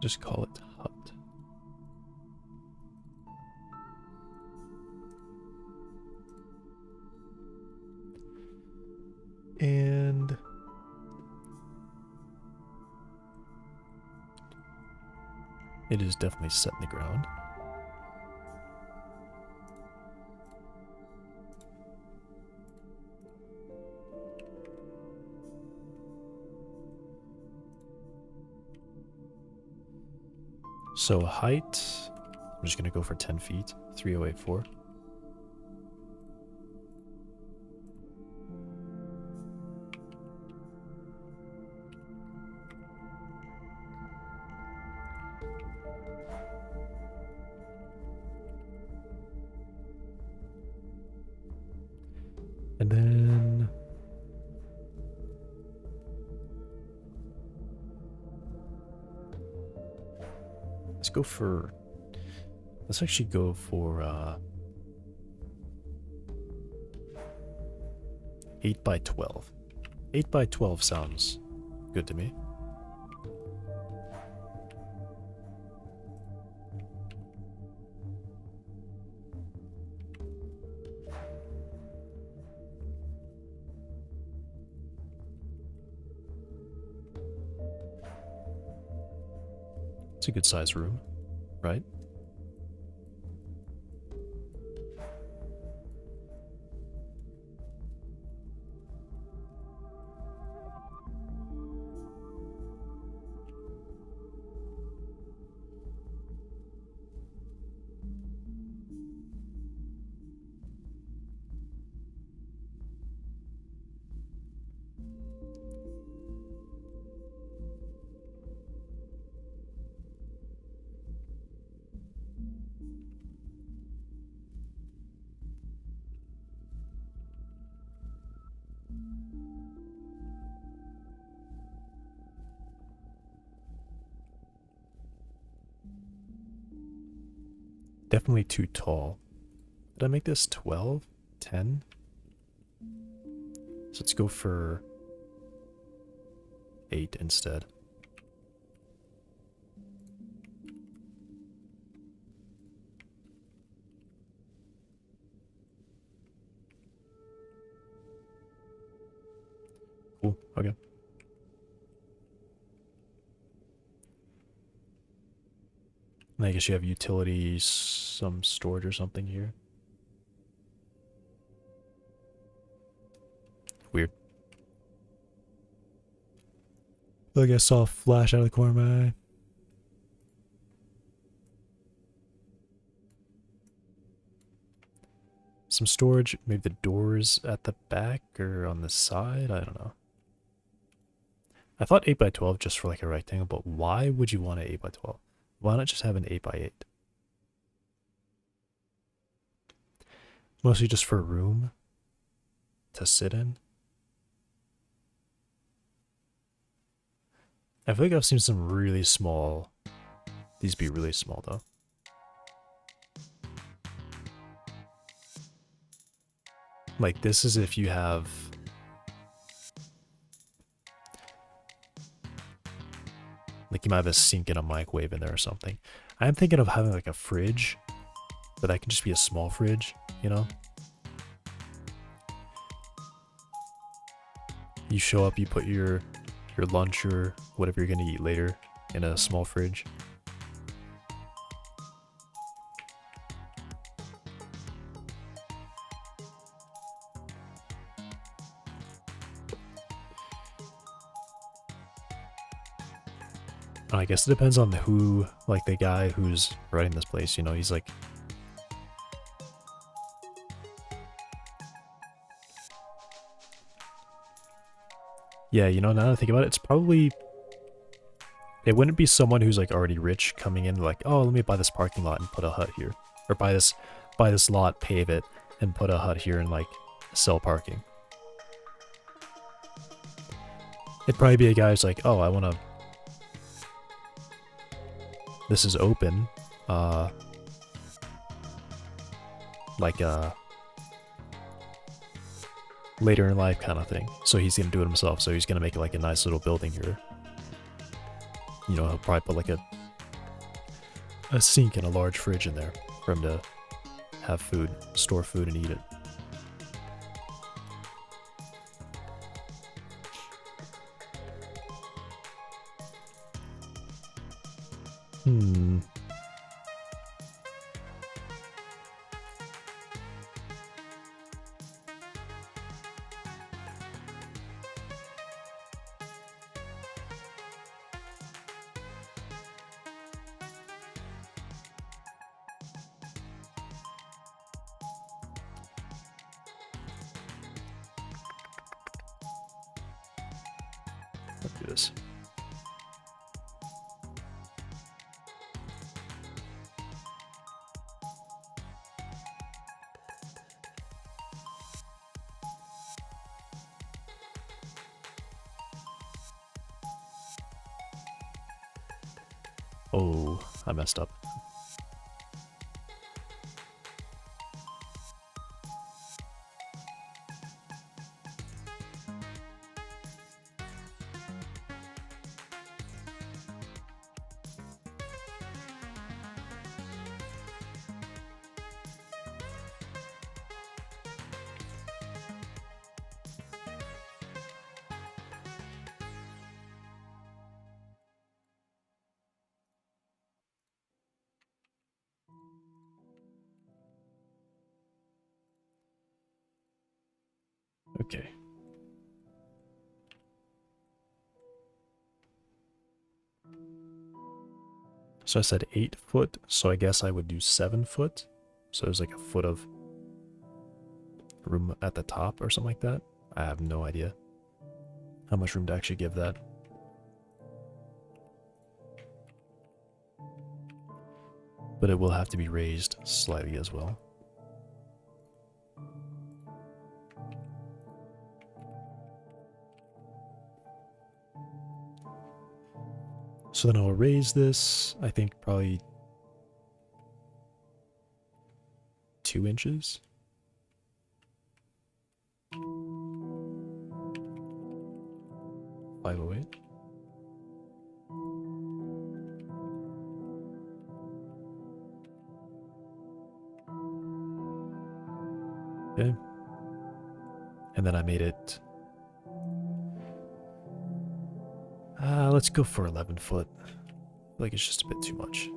Just call it hut. And it is definitely set in the ground. So height, I'm just gonna go for 10 feet, 3084. And then let's actually go for 8 by 12. 8 by 12 sounds good to me. It's a good sized room, right? Definitely too tall. Did I make this 12? 10? So let's go for 8 instead. Cool, okay. And I guess you have utilities, some storage or something here. Weird. Like I saw a flash out of the corner of my eye. Some storage, maybe the doors at the back or on the side, I don't know. I thought 8 by 12 just for like a rectangle, but why would you want an 8 by 12? Why not just have an 8 by 8? Mostly just for room to sit in. I feel like I've seen some really small. These be really small though. Like this is if you have like you might have a sink and a microwave in there or something. I'm thinking of having like a fridge, but that can just be a small fridge, you know? You show up, you put your lunch or whatever you're gonna eat later in a small fridge. I guess it depends on who, like the guy who's running this place, you know, he's like... Yeah, you know, now that I think about it, it's probably... It wouldn't be someone who's like already rich coming in like, oh, let me buy this parking lot and put a hut here. Or buy this lot, pave it, and put a hut here and like sell parking. It'd probably be a guy who's like, oh, I wanna... This is open. Like later in life kind of thing. So he's gonna do it himself. So he's gonna make it like a nice little building here. You know, he'll probably put like a sink and a large fridge in there for him to have food, store food and eat it. Hmm. Let's do this. Oh, I messed up. Okay. So I said 8 foot, so I guess I would do 7 foot. So there's like a foot of room at the top or something like that. I have no idea how much room to actually give that. But it will have to be raised slightly as well. So then I'll raise this, I think probably 2 inches. $508. Okay. And then I made it. Let's go for 11 foot. I feel like it's just a bit too much.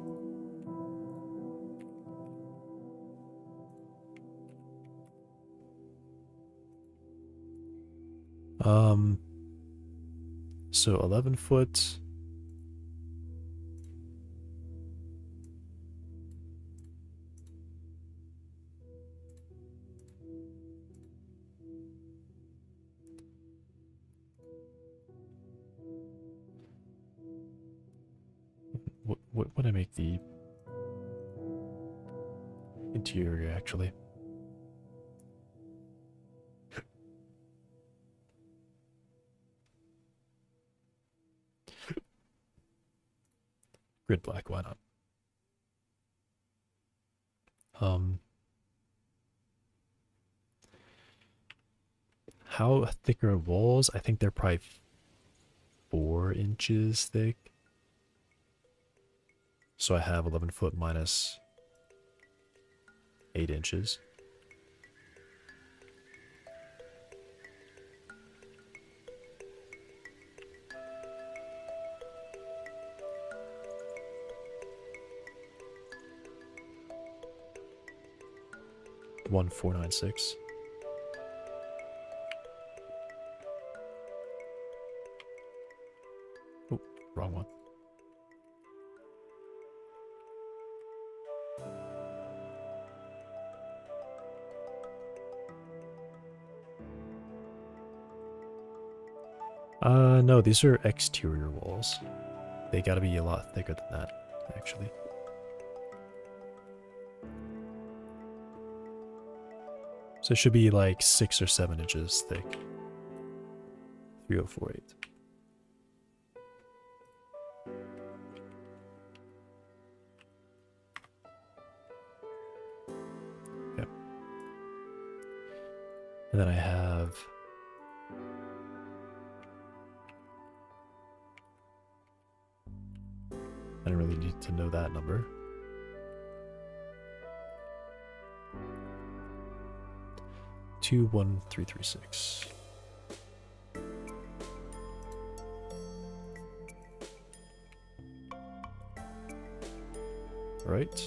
So 11 foot. What would I make the interior actually? Grid black, why not? How thick are walls? I think they're probably 4 inches thick. So I have 11 foot minus 8 inches. One 496. Oh, wrong one. No, these are exterior walls. They gotta be a lot thicker than that, actually. So it should be like 6 or 7 inches thick. 3048. Okay. And then I have I don't really need to know that number. Two 1336. Right.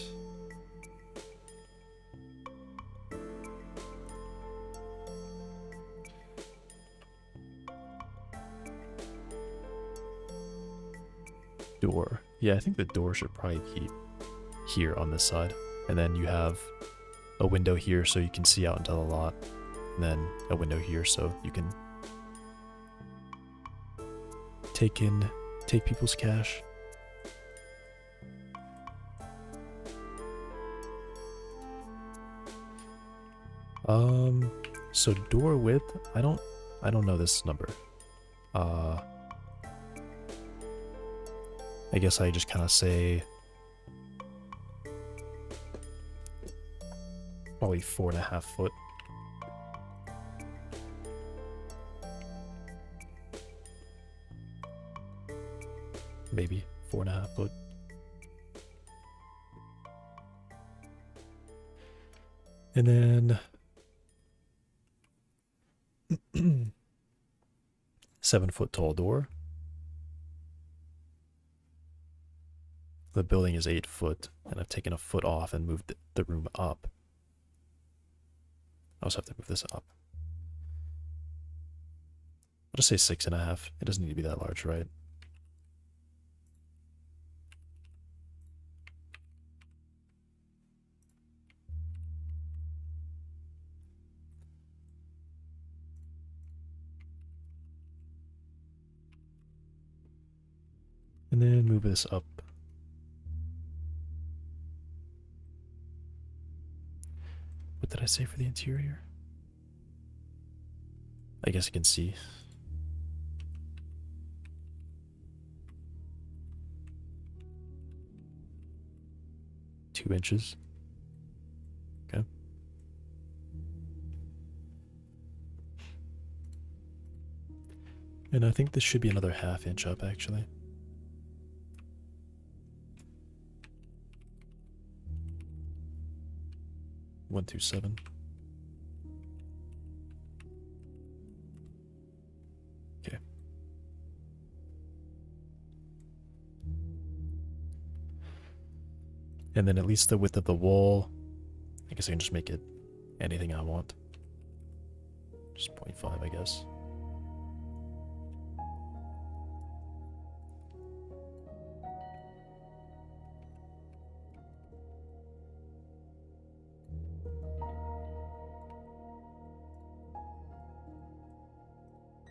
Door. Yeah, I think the door should probably be here on this side. And then you have a window here so you can see out into the lot. And then a window here so you can take people's cash. So door width, I don't know this number. I guess I just kind of say probably 4.5 foot. Maybe 4.5 foot. And then 7 foot tall door. The building is 8 foot, and I've taken a foot off and moved the room up. I also have to move this up. I'll just say 6.5. It doesn't need to be that large, right? And then move this up. What did I say for the interior? I guess you can see. $2 inches. Okay. And I think this should be another 1/2 inch up, actually. One, two, seven. Okay. And then at least the width of the wall, I guess I can just make it anything I want. Just 0.5, I guess.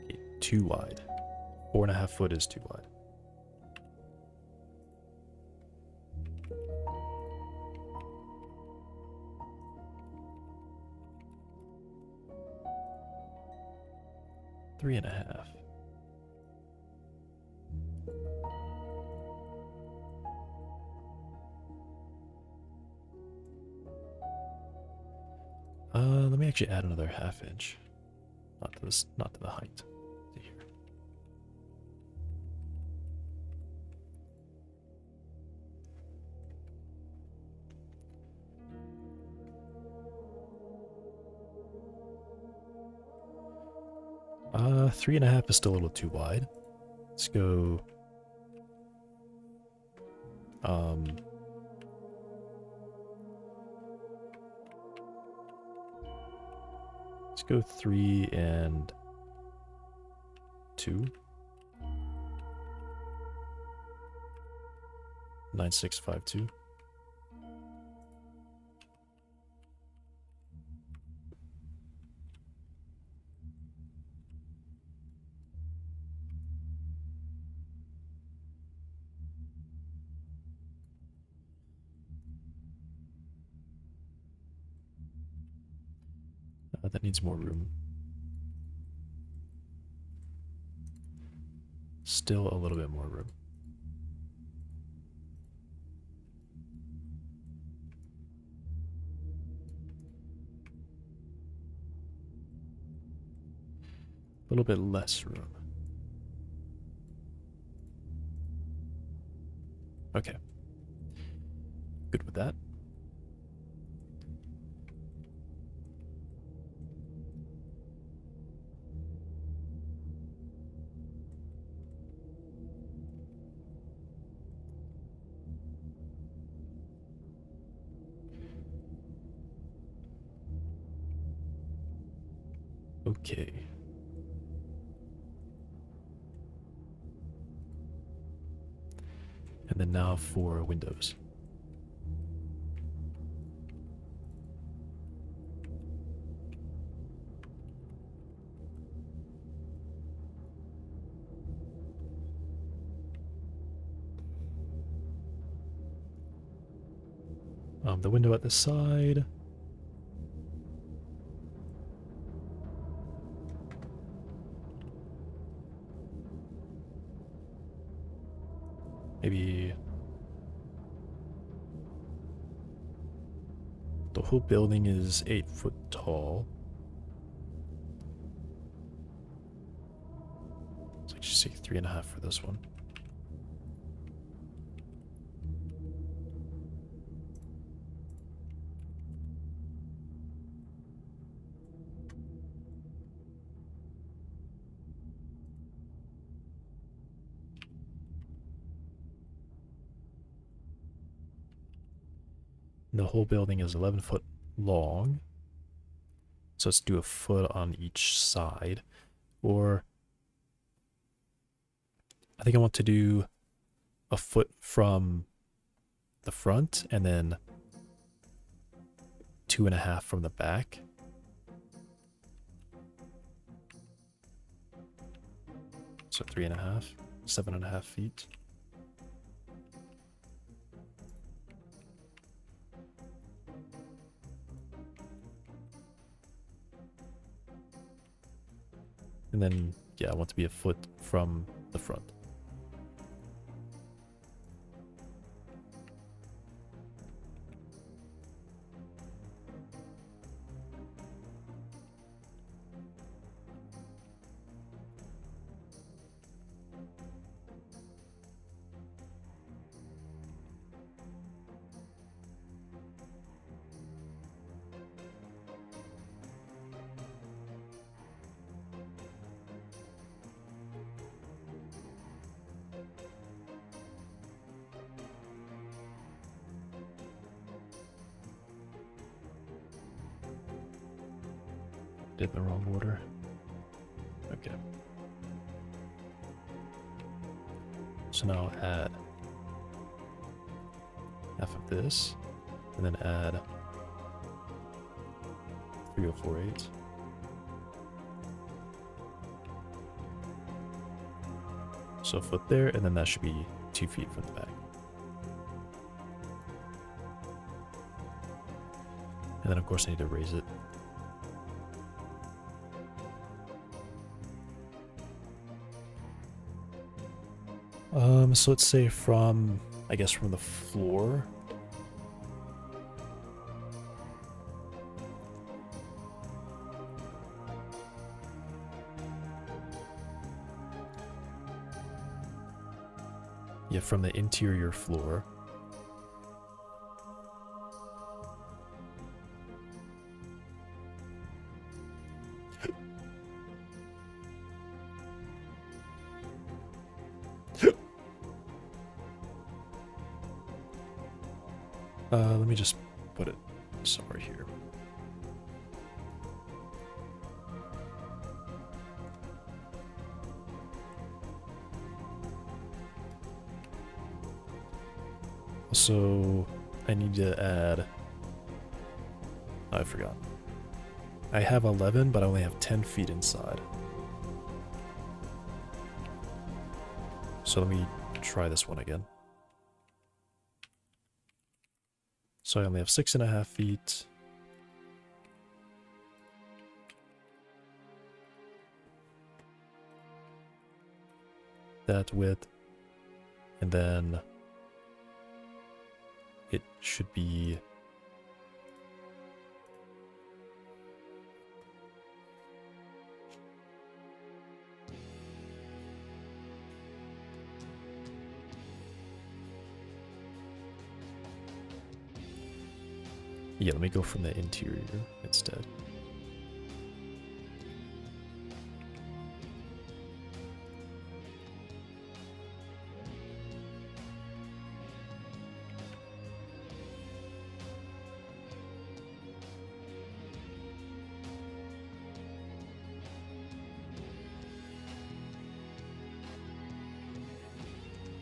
Okay, too wide. 4.5 foot is too wide. Three and a half. Let me actually add another 1/2 inch. Not to this, not to the height. Here. Three and a half is still a little too wide. Let's go. Let's go 3 and 2. 9652. That needs more room. Still a little bit more room. A little bit less room. Okay. Good with that. Okay. And then now for windows. The window at the side. Maybe the whole building is 8 foot tall. So I should say 3.5 for this one. The whole building is 11 foot long. So let's do a foot on each side. Or I think I want to do a foot from the front and then 2.5 from the back. So 3.5, 7.5 feet. And then, yeah, I want to be a foot from the front. Did the wrong order. Okay. So now add half of this, and then add 3048. So a foot there, and then that should be 2 feet from the back. And then of course I need to raise it. So let's say from, I guess from the floor. Yeah, from the interior floor. Let me just put it somewhere here. Also, I need to add... Oh, I forgot. I have 11, but I only have 10 feet inside. So let me try this one again. So I only have 6.5 feet. That width. And then it should be... Yeah, let me go from the interior instead.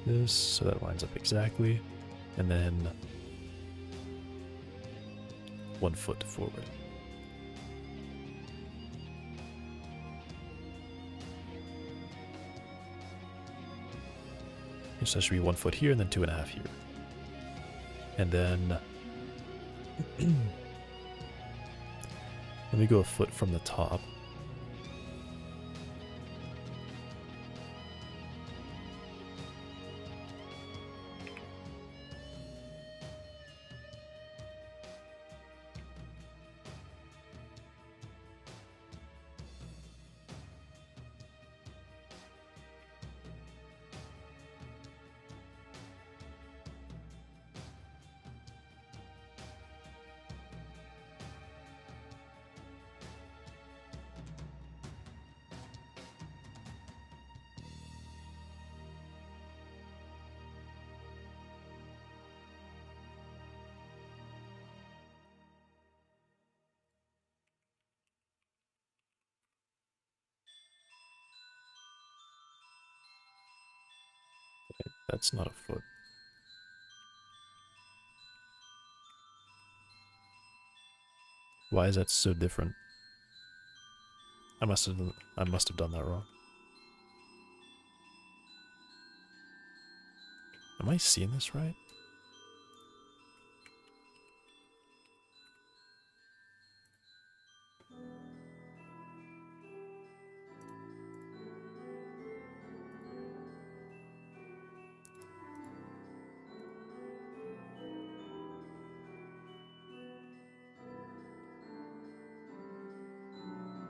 This, so that lines up exactly. And then 1 foot forward. So that should be 1 foot here and then 2.5 here. And then let me go a foot from the top. That's not a foot. Why is that so different? I must have done that wrong. Am I seeing this right?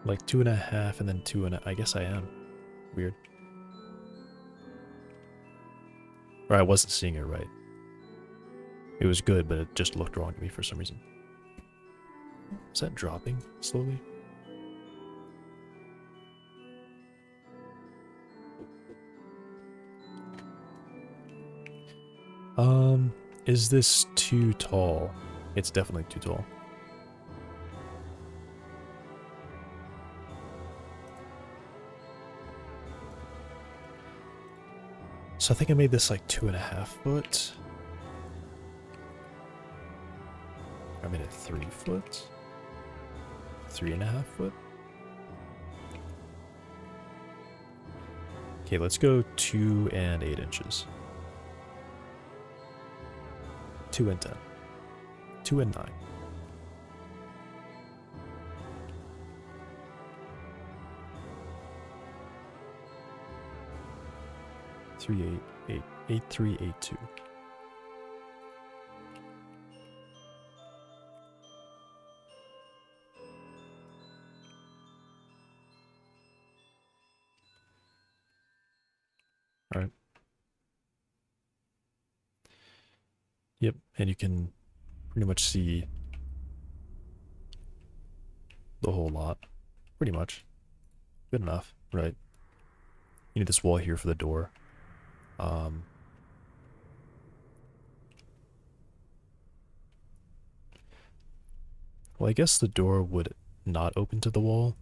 Like 2.5 and then I guess I am. Weird. Or I wasn't seeing it right. It was good, but it just looked wrong to me for some reason. Is that dropping slowly? Is this too tall? It's definitely too tall. So I think I made this like 2.5 foot. I made it 3 foot. 3.5 foot. Okay, let's go 2 and 8 inches. 2 and 10. 2 and 9. Three, 8, 8, 8, 3, 8, 2. All right. Yep, and you can pretty much see the whole lot. Pretty much. Good enough, right? You need this wall here for the door. Well, I guess the door would not open to the wall.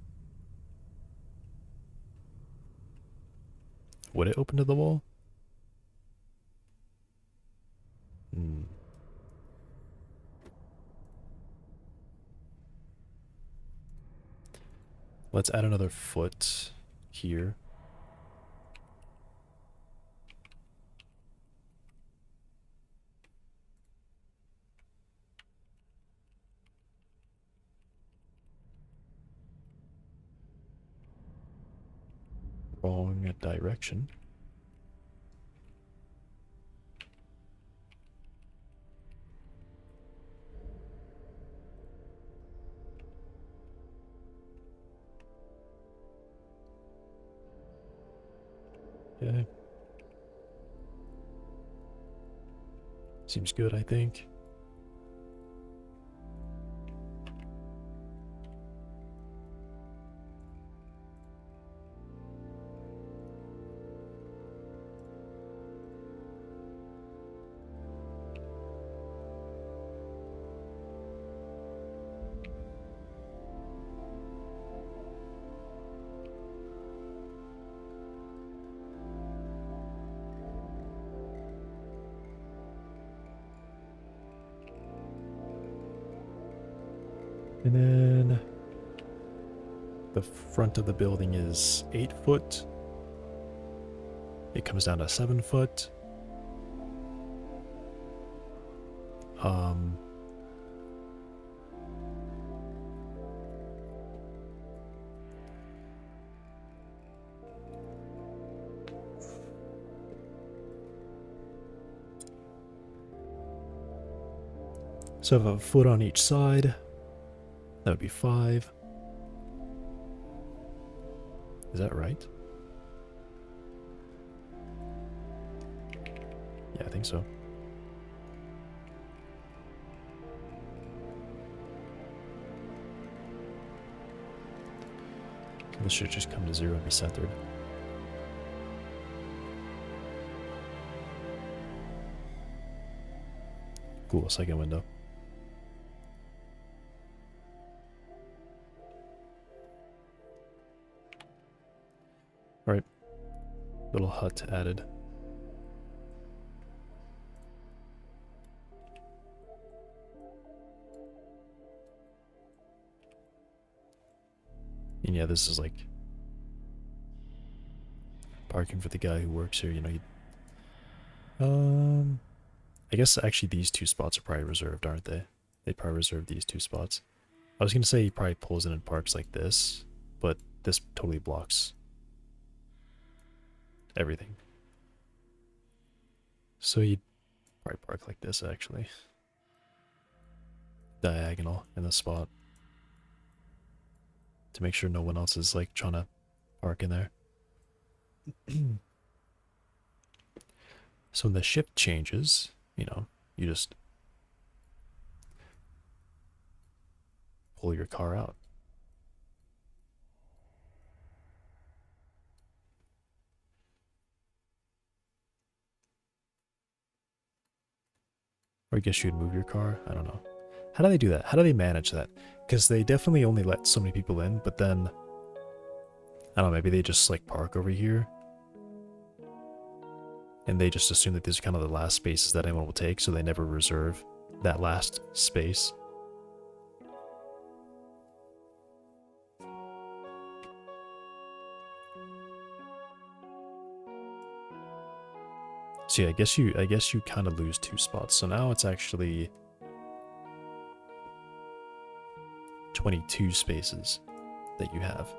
Would it open to the wall? Hmm. Let's add another foot here. Wrong direction. Okay. Seems good, I think. And then the front of the building is 8 foot. It comes down to 7 foot. So I have a foot on each side. That would be 5. Is that right? Yeah, I think so. This should just come to 0 and be centered. Cool, second window. Alright. Little hut added. And yeah, this is like parking for the guy who works here, you know. I guess actually these two spots are probably reserved, aren't they? They probably reserve these two spots. I was gonna say he probably pulls in and parks like this, but this totally blocks everything. So he'd probably park like this actually. Diagonal in the spot. To make sure no one else is like trying to park in there. So when the shift changes, you know, you just pull your car out. Or I guess you'd move your car. I don't know. How do they do that? How do they manage that? Because they definitely only let so many people in, but then, I don't know, maybe they just like park over here. And they just assume that these are kind of the last spaces that anyone will take, so they never reserve that last space. So yeah, I guess you kind of lose 2 spots. So now it's actually 22 spaces that you have.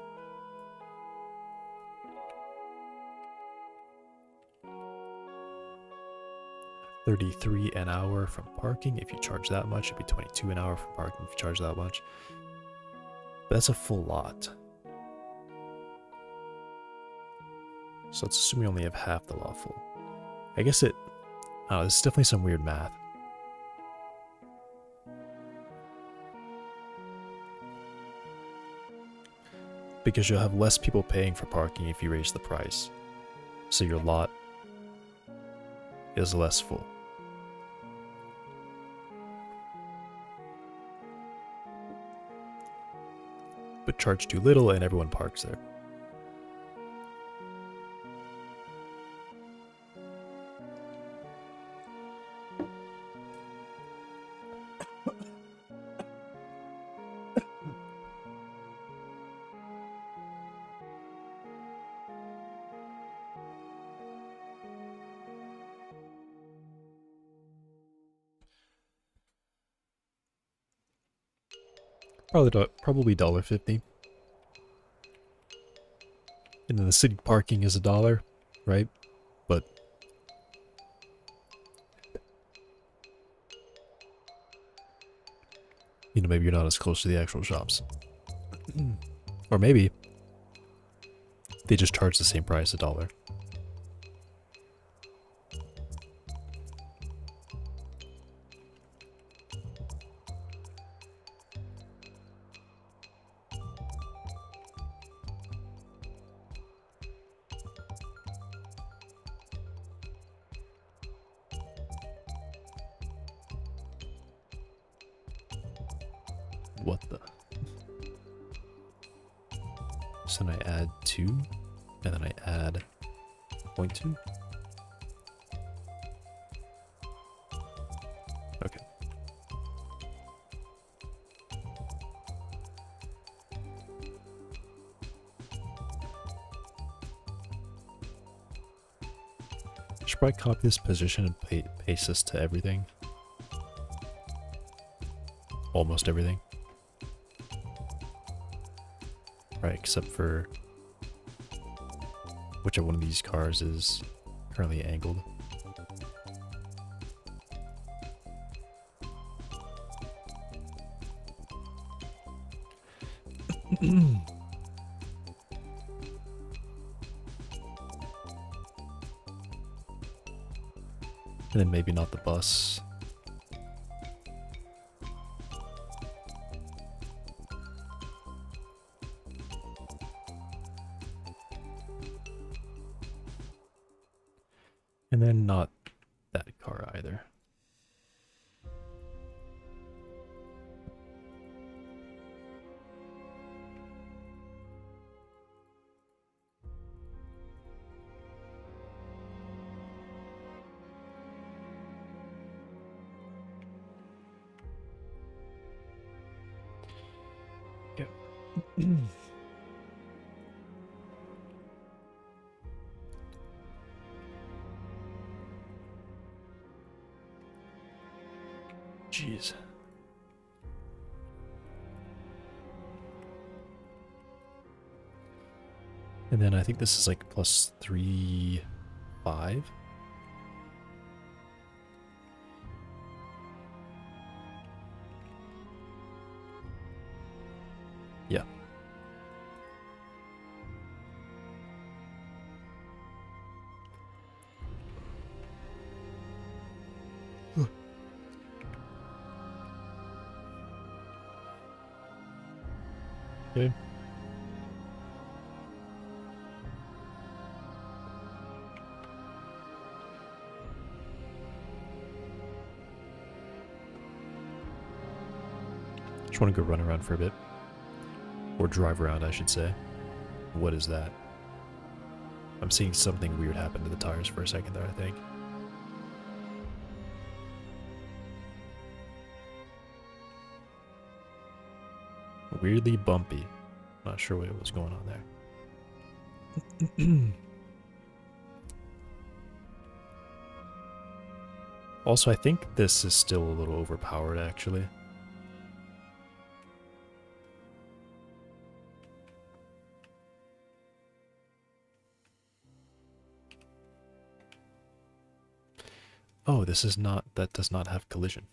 $33 an hour from parking. If you charge that much, it'd be $22 an hour from parking if you charge that much. But that's a full lot. So let's assume we only have half the lot full. I guess it... Oh, this is definitely some weird math. Because you'll have less people paying for parking if you raise the price. So your lot is less full. But charge too little and everyone parks there. Probably $1.50. And then the city parking is $1, right? But you know, maybe you're not as close to the actual shops. Or maybe they just charge the same price, $1. What the? So then I add 2, and then I add 0.2. Okay. I should probably copy this position and paste this to everything. Almost everything. Right, except for whichever one of these cars is currently angled. And then maybe not the bus. And then not that car either. Yep. jeez. And then I think this is like plus 3, 5. Yeah. Okay. Just want to go run around for a bit. Or drive around, I should say. What is that? I'm seeing something weird happen to the tires for a second there, I think. Weirdly bumpy. Not sure what was going on there. Also, I think this is still a little overpowered, actually. Oh, this is not, that does not have collision.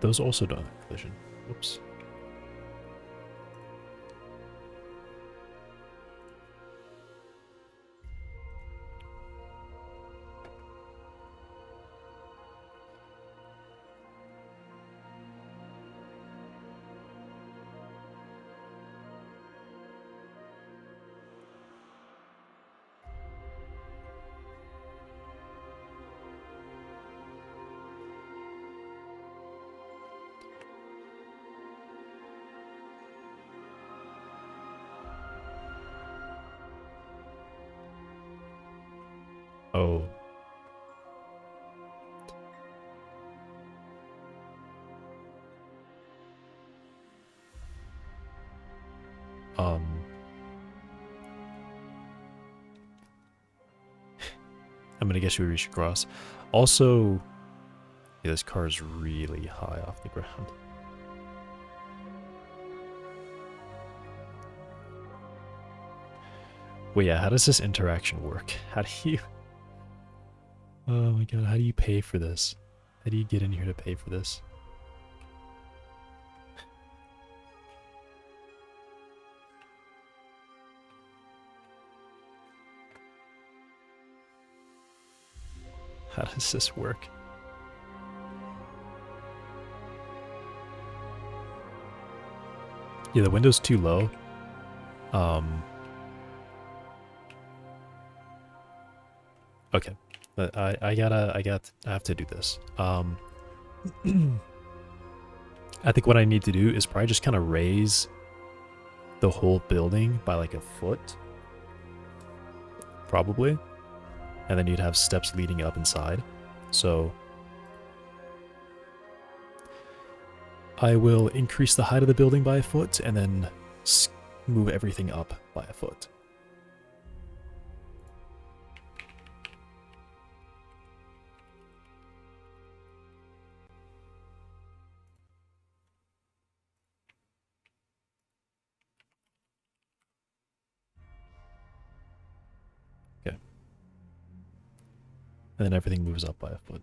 Those also don't have collision. Whoops. Oh. I'm gonna guess we reach across. Also, yeah, this car is really high off the ground. Well, yeah, how does this interaction work? How do you... Oh my god, how do you pay for this? How do you get in here to pay for this? How does this work? Yeah, the window's too low. Okay. But I have to do this. I think what I need to do is probably just kind of raise the whole building by like a foot. Probably. And then you'd have steps leading up inside. So I will increase the height of the building by a foot and then move everything up by a foot. Okay. And then everything moves up by a foot.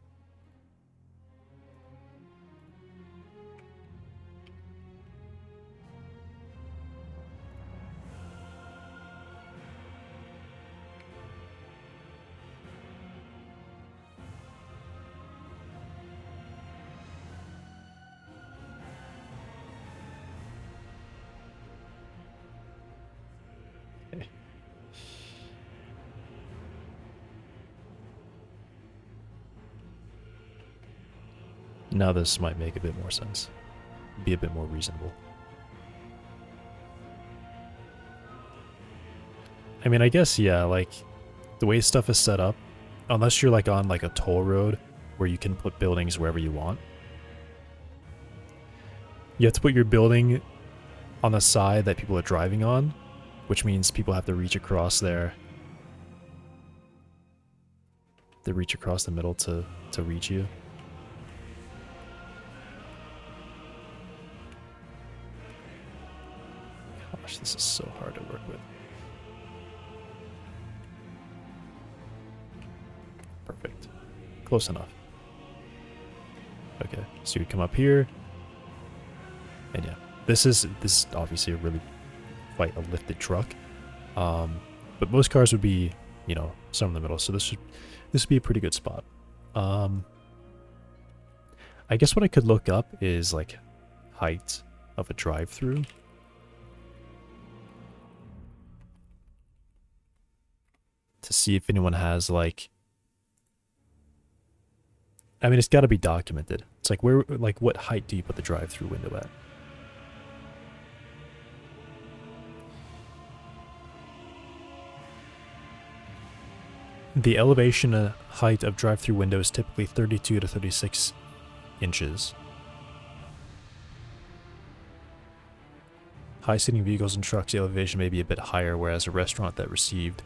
Now this might make a bit more sense. Be a bit more reasonable. I mean, I guess, yeah, like, the way stuff is set up, unless you're, like, on, like, a toll road where you can put buildings wherever you want, you have to put your building on the side that people are driving on, which means people have to reach across there. They reach across the middle to reach you. Gosh, this is so hard to work with. Perfect. Close enough. Okay, so you come up here. And yeah, this is obviously a really quite a lifted truck. But most cars would be, you know, some in the middle, so this would be a pretty good spot. I guess what I could look up is like height of a drive-through. To see if anyone has like, I mean, it's got to be documented. It's like what height do you put the drive-through window at? The elevation height of drive-through window is typically 32 to 36 inches. High-sitting vehicles and trucks, the elevation may be a bit higher, whereas a restaurant that received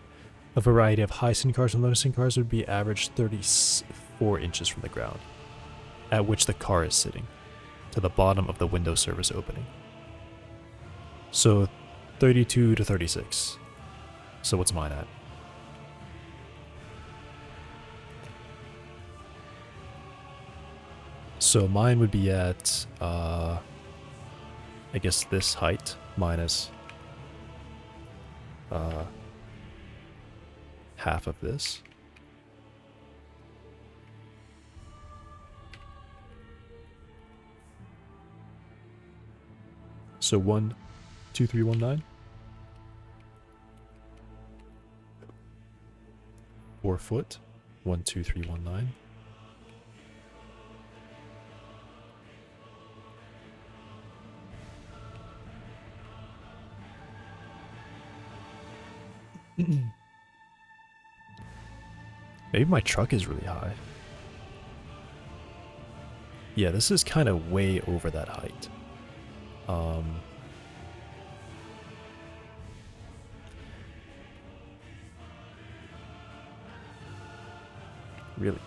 a variety of high-sitting cars and low-sitting cars would be average 34 inches from the ground, at which the car is sitting, to the bottom of the window service opening. So 32 to 36. So what's mine at? So mine would be at, I guess this height minus half of this. So 1, 2, 3, 1, 9. 4 foot. 1, 2, 3, 1, 9. Maybe my truck is really high. Yeah, this is kind of way over that height. Really?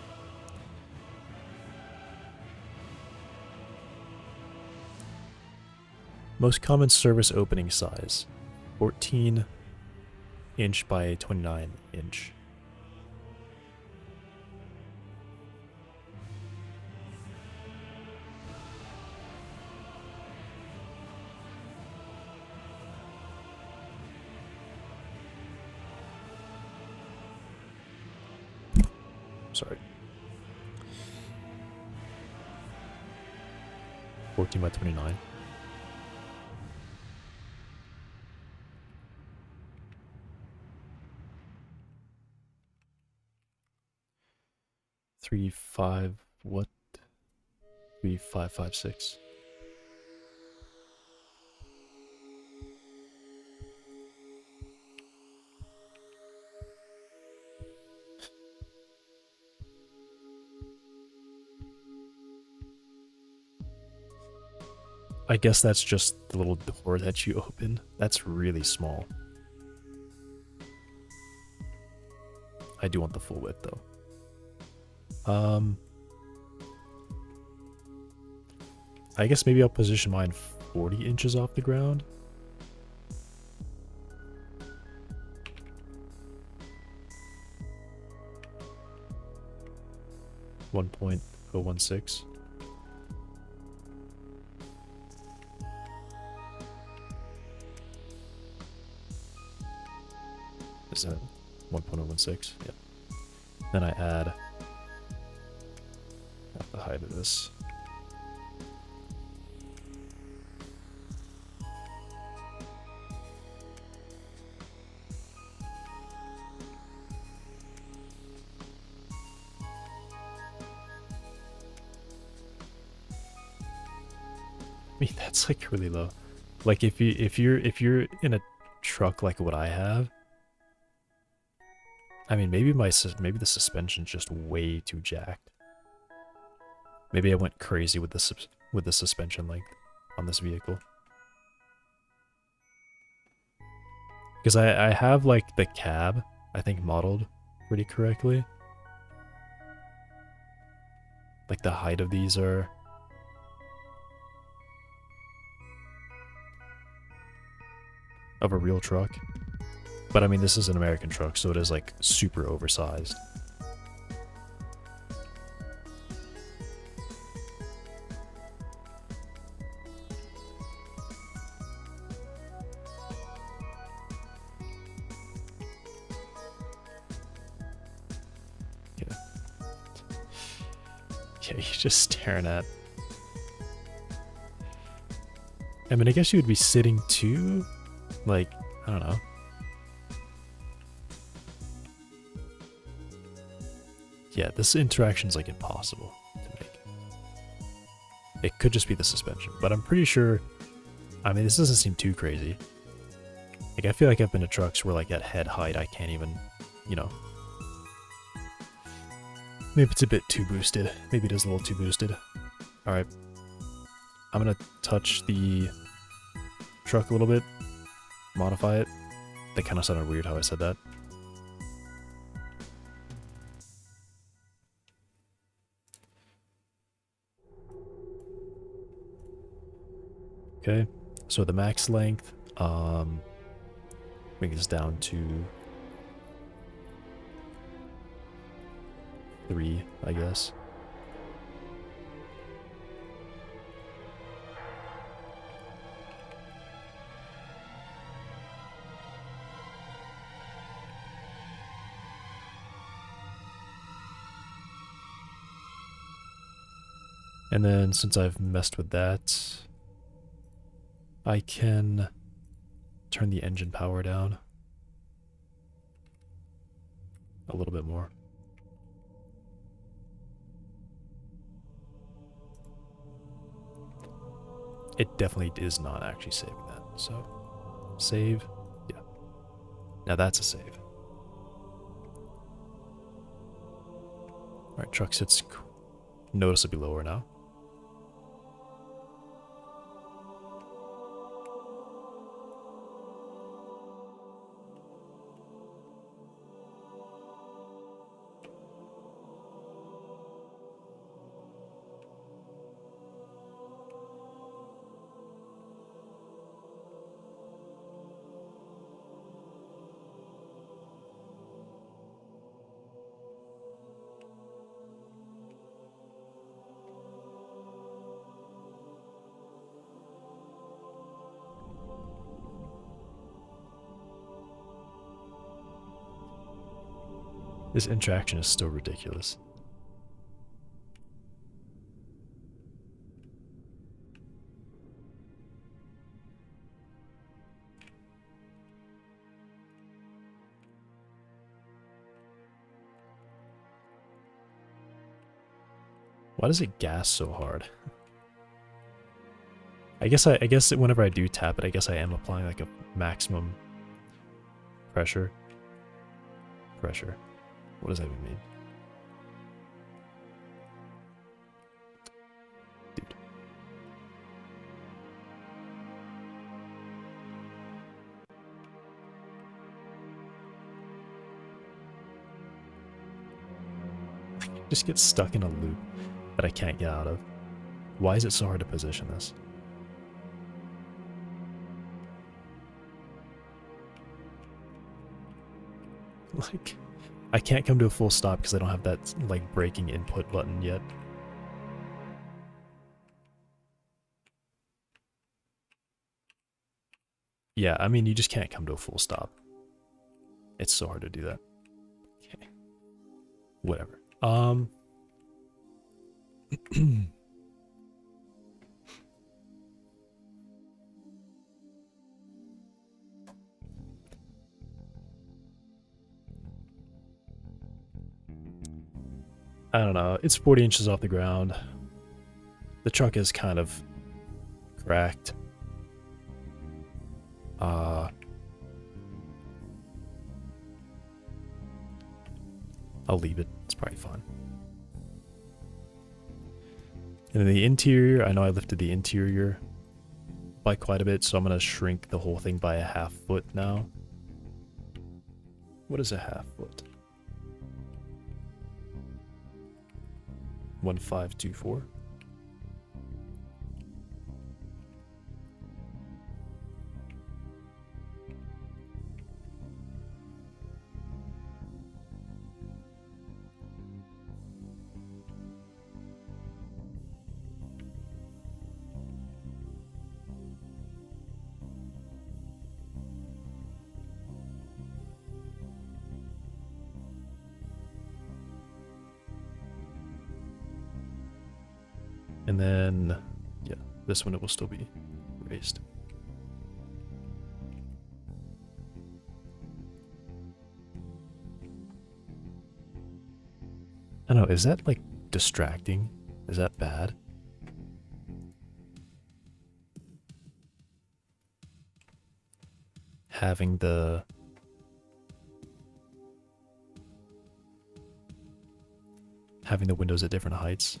Most common service opening size, 14 inch by 29 inch. Sorry. 14 by 29. Three, 5, what? 3, 5, 5, 6. I guess that's just the little door that you open. That's really small. I do want the full width though. I guess maybe I'll position mine 40 inches off the ground. .016. Is that 1.016? Yep. Then I add the height of this. I mean, that's like really low. Like if you're in a truck like what I have, I mean, maybe maybe the suspension's just way too jacked. Maybe I went crazy with the suspension length on this vehicle. Because I have like the cab, I think, modeled pretty correctly. Like the height of these are of a real truck. But I mean, this is an American truck, so it is like super oversized. Yeah, you're just staring at. I mean, I guess you would be sitting too. Like, I don't know. Yeah, this interaction's like impossible to make. It could just be the suspension, but I'm pretty sure. I mean, this doesn't seem too crazy. Like, I feel like I've been to trucks where, like, at head height, I can't even, you know. Maybe it's a bit too boosted. Maybe it is a little too boosted. Alright. I'm gonna touch the truck a little bit. Modify it. That kind of sounded weird how I said that. Okay. So the max length, bring this down to 3, I guess. And then since I've messed with that, I can turn the engine power down a little bit more. It definitely is not actually saving that. So, save. Yeah. Now that's a save. Alright, truck sits noticeably lower now. This interaction is still ridiculous. Why does it gas so hard? I guess whenever I do tap it, I guess I am applying like a maximum pressure. What does that even mean? Dude. Just get stuck in a loop that I can't get out of. Why is it so hard to position this? Like, I can't come to a full stop because I don't have that, like, braking input button yet. Yeah, I mean, you just can't come to a full stop. It's so hard to do that. Okay. Whatever. I don't know. It's 40 inches off the ground. The truck is kind of cracked. I'll leave it. It's probably fine. And then the interior, I know I lifted the interior by quite a bit, so I'm going to shrink the whole thing by a half foot now. What is a half foot? 1524. And then, yeah, this one it will still be raised. I don't know, is that like distracting? Is that bad? Having the windows at different heights.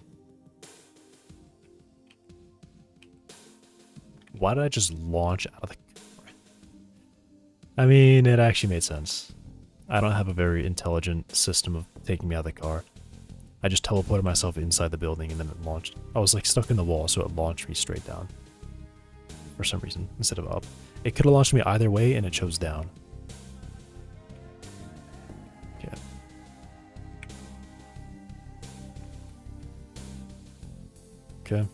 Why did I just launch out of the car? I mean, it actually made sense. I don't have a very intelligent system of taking me out of the car. I just teleported myself inside the building and then it launched. I was like stuck in the wall, so it launched me straight down. For some reason, instead of up. It could have launched me either way and it chose down. Okay. Okay.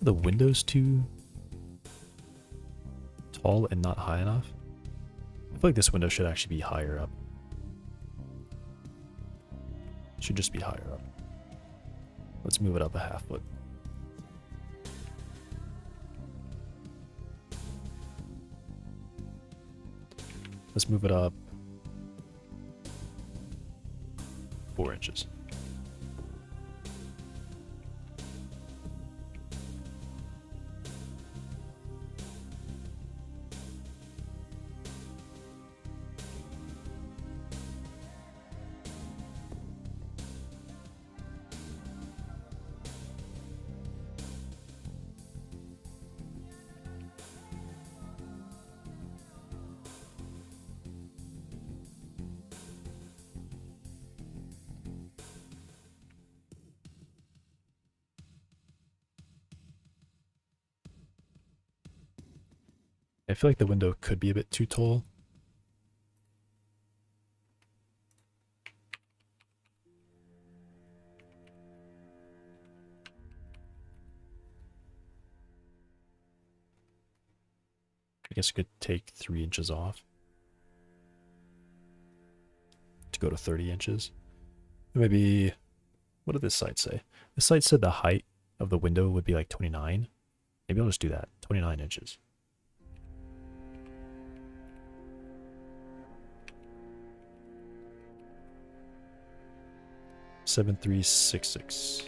Are the windows too tall and not high enough? I feel like this window should actually be higher up. It should just be higher up. Let's move it up a half foot. Let's move it up 4 inches. I feel like the window could be a bit too tall. I guess I could take 3 inches off to go to 30 inches. Maybe, what did this site say? This site said the height of the window would be like 29. Maybe I'll just do that, 29 inches. Seven, 3, 6, 6.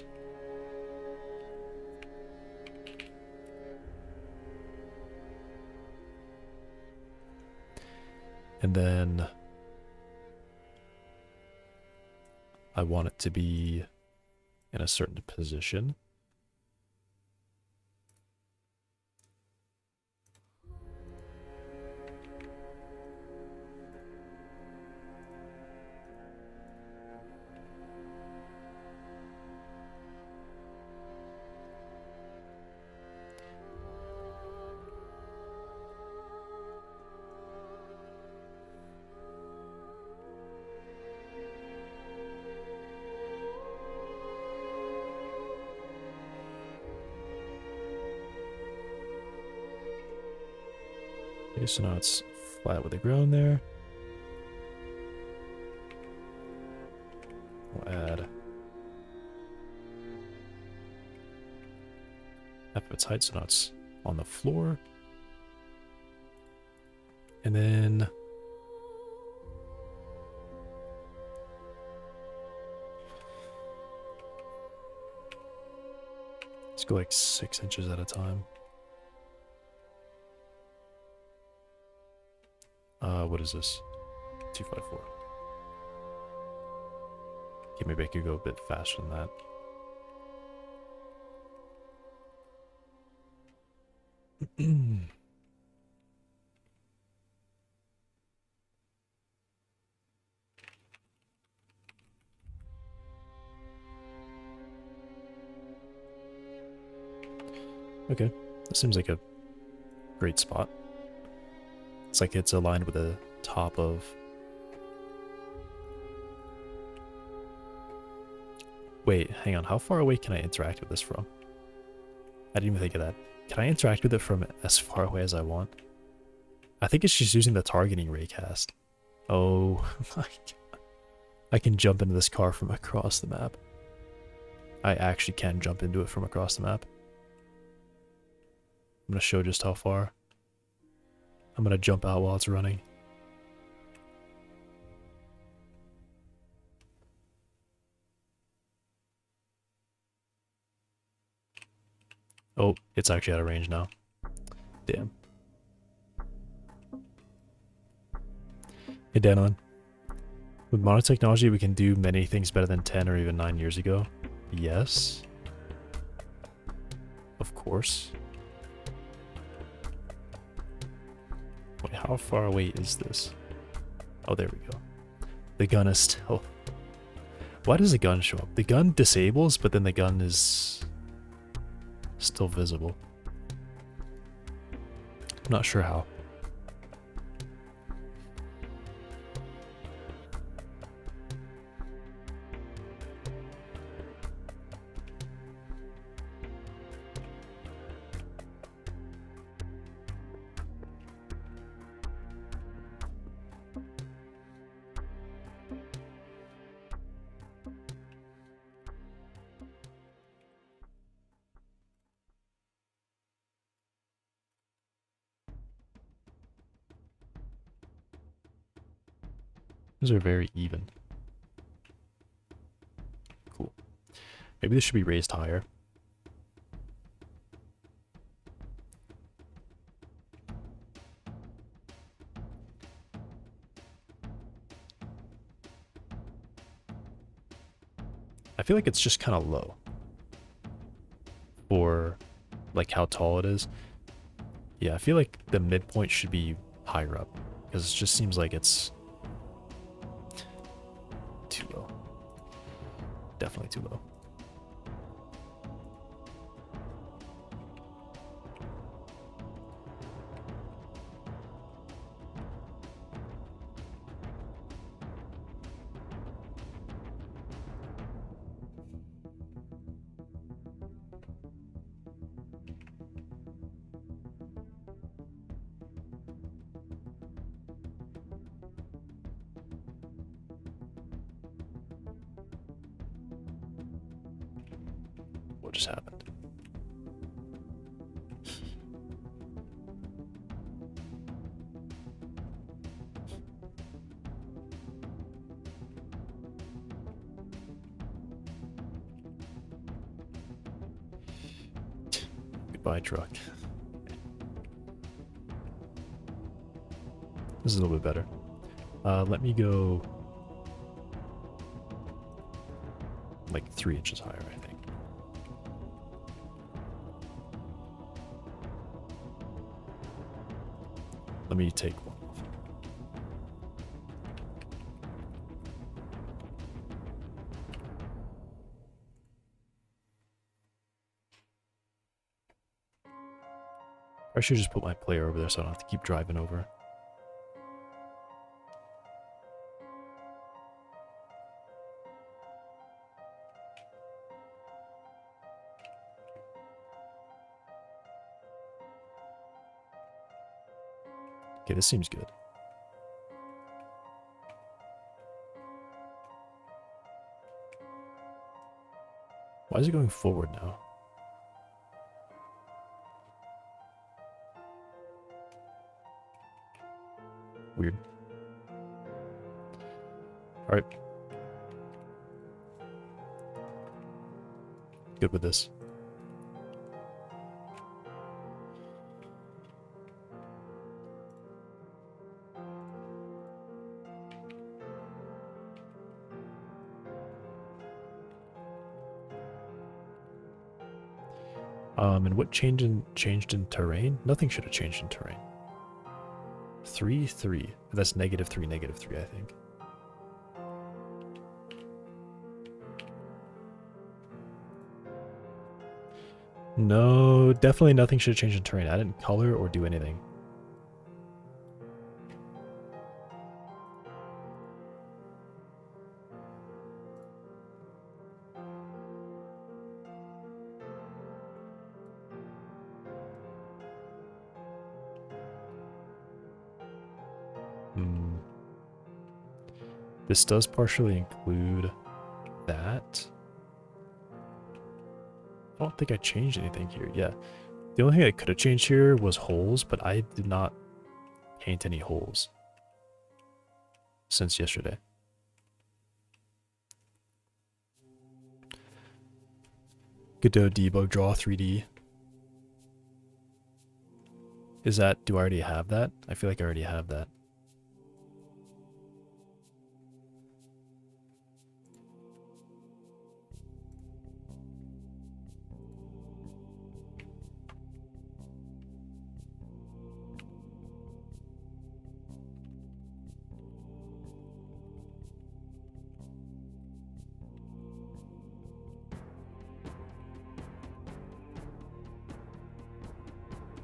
And then I want it to be in a certain position. Okay, so now it's flat with the ground there. We'll add half of its height, so now it's on the floor. And then let's go like 6 inches at a time. What is this? 254. Okay, maybe I could go a bit faster than that. Okay, that seems like a great spot. It's like it's aligned with the top of... Wait, hang on. How far away can I interact with this from? I didn't even think of that. Can I interact with it from as far away as I want? I think it's just using the targeting raycast. Oh my god. I can jump into this car from across the map. I actually can jump into it from across the map. I'm going to show just how far. I'm going to jump out while it's running. Oh, it's actually out of range now. Damn. Hey, Danilin. With modern technology, we can do many things better than 10 or even 9 years ago. Yes. Of course. Wait, how far away is this? Oh, there we go. The gun is still... Why does the gun show up? The gun disables, but then the gun is still visible. I'm not sure how. These are very even. Cool. Maybe this should be raised higher. I feel like it's just kind of low for like how tall it is. Yeah, I feel like the midpoint should be higher up because it just seems like it's too low. Definitely too low. What just happened? Goodbye, truck. This is a little bit better. Let me go like 3 inches higher, I think. Let me take one off. I should just put my player over there so I don't have to keep driving over. Okay, this seems good. Why is it going forward now? Weird. Alright. Good with this. And what changed in terrain? Nothing should have changed in terrain. 3, 3. That's -3, -3, I think. No, definitely nothing should have changed in terrain. I didn't color or do anything. This does partially include that. I don't think I changed anything here. Yeah. The only thing I could have changed here was holes, but I did not paint any holes since yesterday. Godot debug draw 3D. Is that, do I already have that? I feel like I already have that.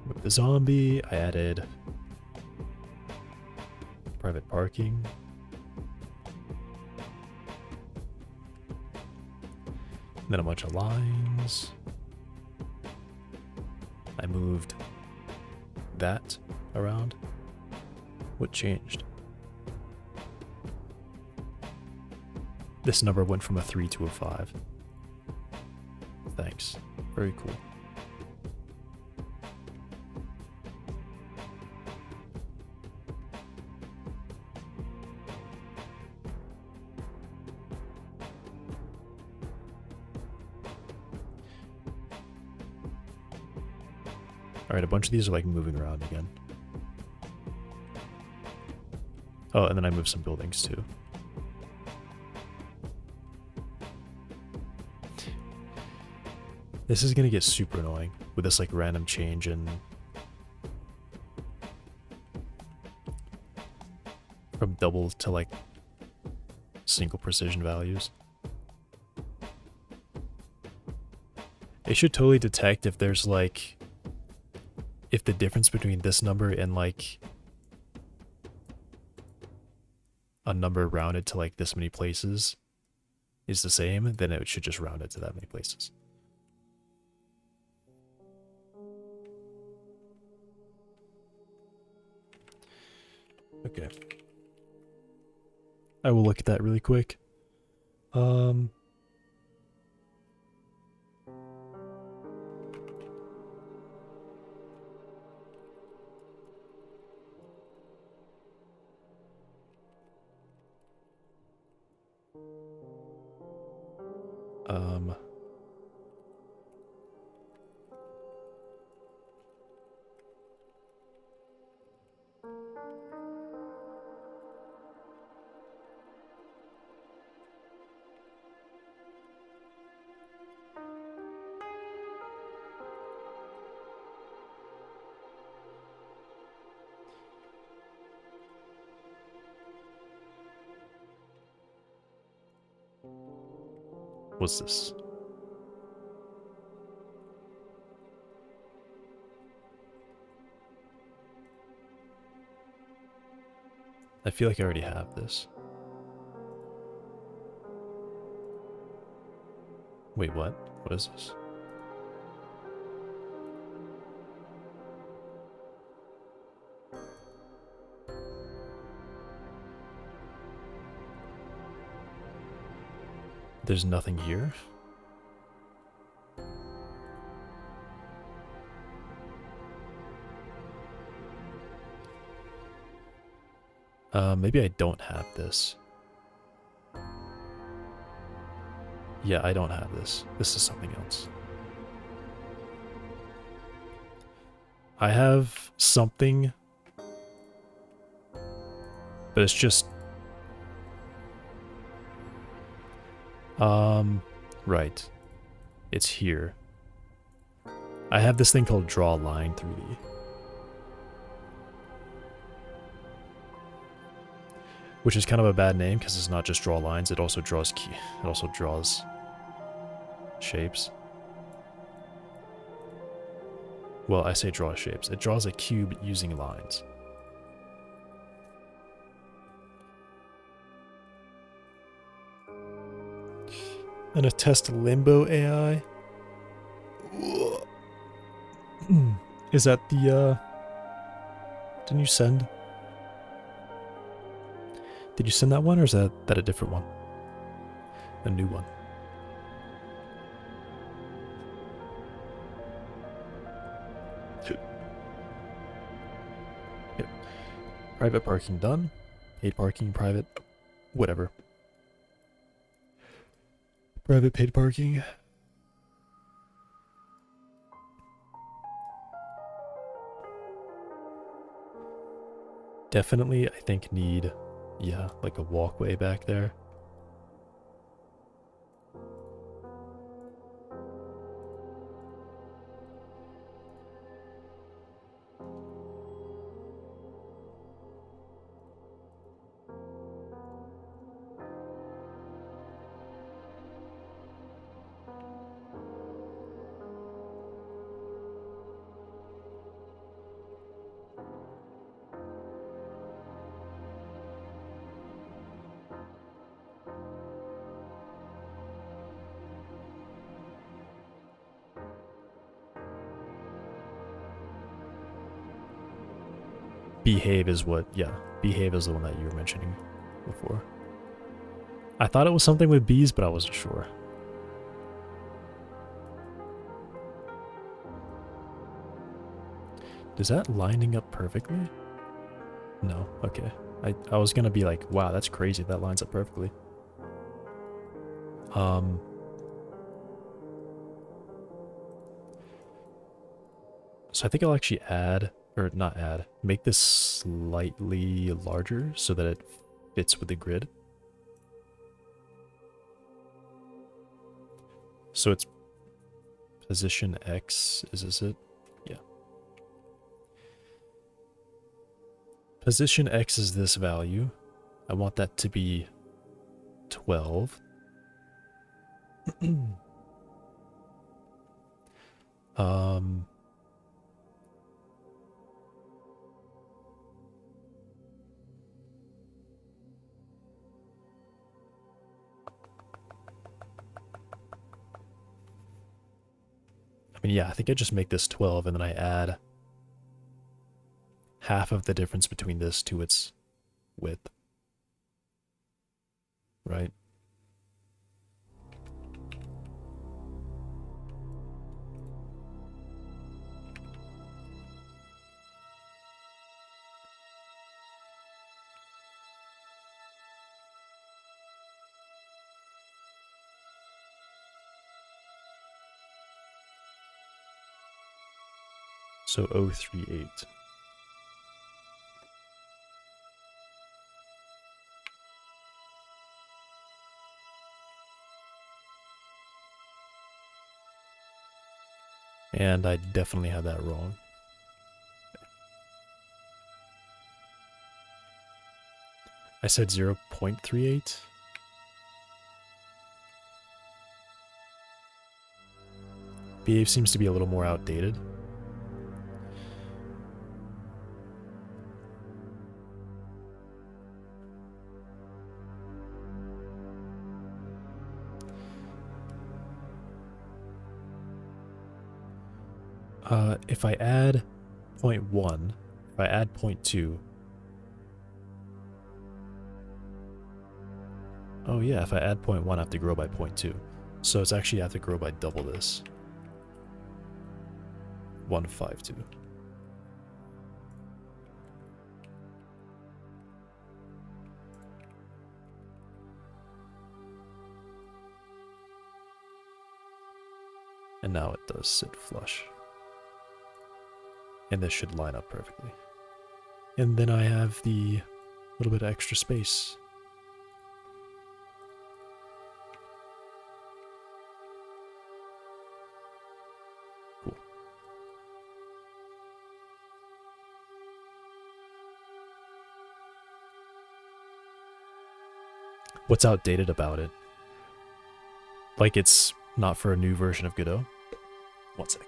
With the zombie, I added private parking. And then a bunch of lines. I moved that around. What changed? This number went from a 3 to a 5. Thanks. Very cool. Alright, a bunch of these are like moving around again. Oh, and then I moved some buildings too. This is gonna get super annoying with this like random change in from double to like single precision values. It should totally detect if there's like if the difference between this number and like a number rounded to like this many places is the same, then it should just round it to that many places. Okay. I will look at that really quick. What's this? I feel like I already have this. Wait, what? What is this? There's nothing here? Maybe I don't have this. Yeah, I don't have this. This is something else. I have something, but it's just... right. It's here. I have this thing called Draw Line 3D. Which is kind of a bad name because it's not just draw lines, it also draws shapes. Well, I say draw shapes. It draws a cube using lines. And a test Limbo AI. Is that the, didn't you send? Did you send that one, or is that a different one? A new one. Yep. Private parking done. Paid parking, private, whatever. Private paid parking. Definitely, I think, need, yeah, like a walkway back there. Behave is what, yeah, behave is the one that you were mentioning before. I thought it was something with bees, but I wasn't sure. Is that lining up perfectly? No, okay. I was gonna be like, wow, that's crazy, that lines up perfectly. So I think I'll actually add, or not add, make this slightly larger so that it fits with the grid. So it's position X, is this it? Yeah. Position X is this value. I want that to be 12. I mean, yeah, I think I just make this 12 and then I add half of the difference between this to its width. Right? So 038. And I definitely had that wrong. I said 0.38. Behave seems to be a little more outdated. If I add 0.1, if I add 0.2, oh yeah, if I add 0.1, I have to grow by 0.2. So it's actually I have to grow by double this. 152. And now it does sit flush. And this should line up perfectly. And then I have the little bit of extra space. Cool. What's outdated about it? Like it's not for a new version of Godot? One sec.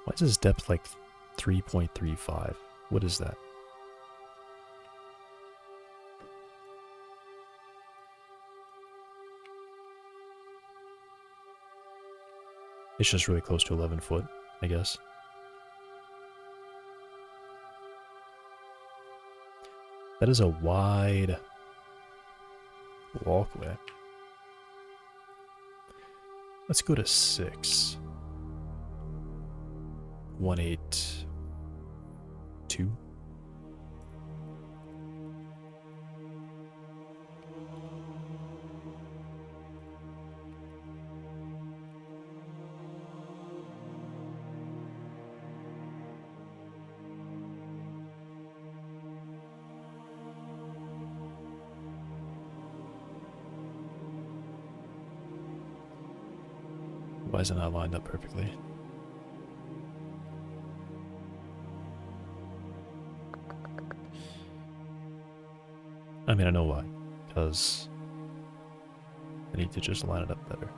Why is his depth like 3.35? What is that? It's just really close to 11 foot, I guess. That is a wide walkway. Let's go to 6. 182. Why is it not lined up perfectly? I mean, I know why. Because I need to just line it up better.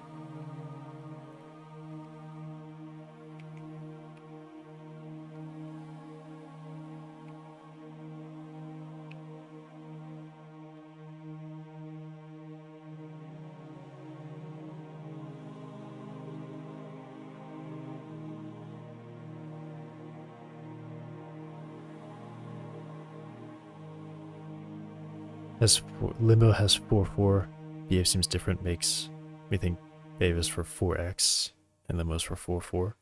Limbo has 4-4. Behave seems different, makes me think Behave is for 4x and Limbo's for 4-4.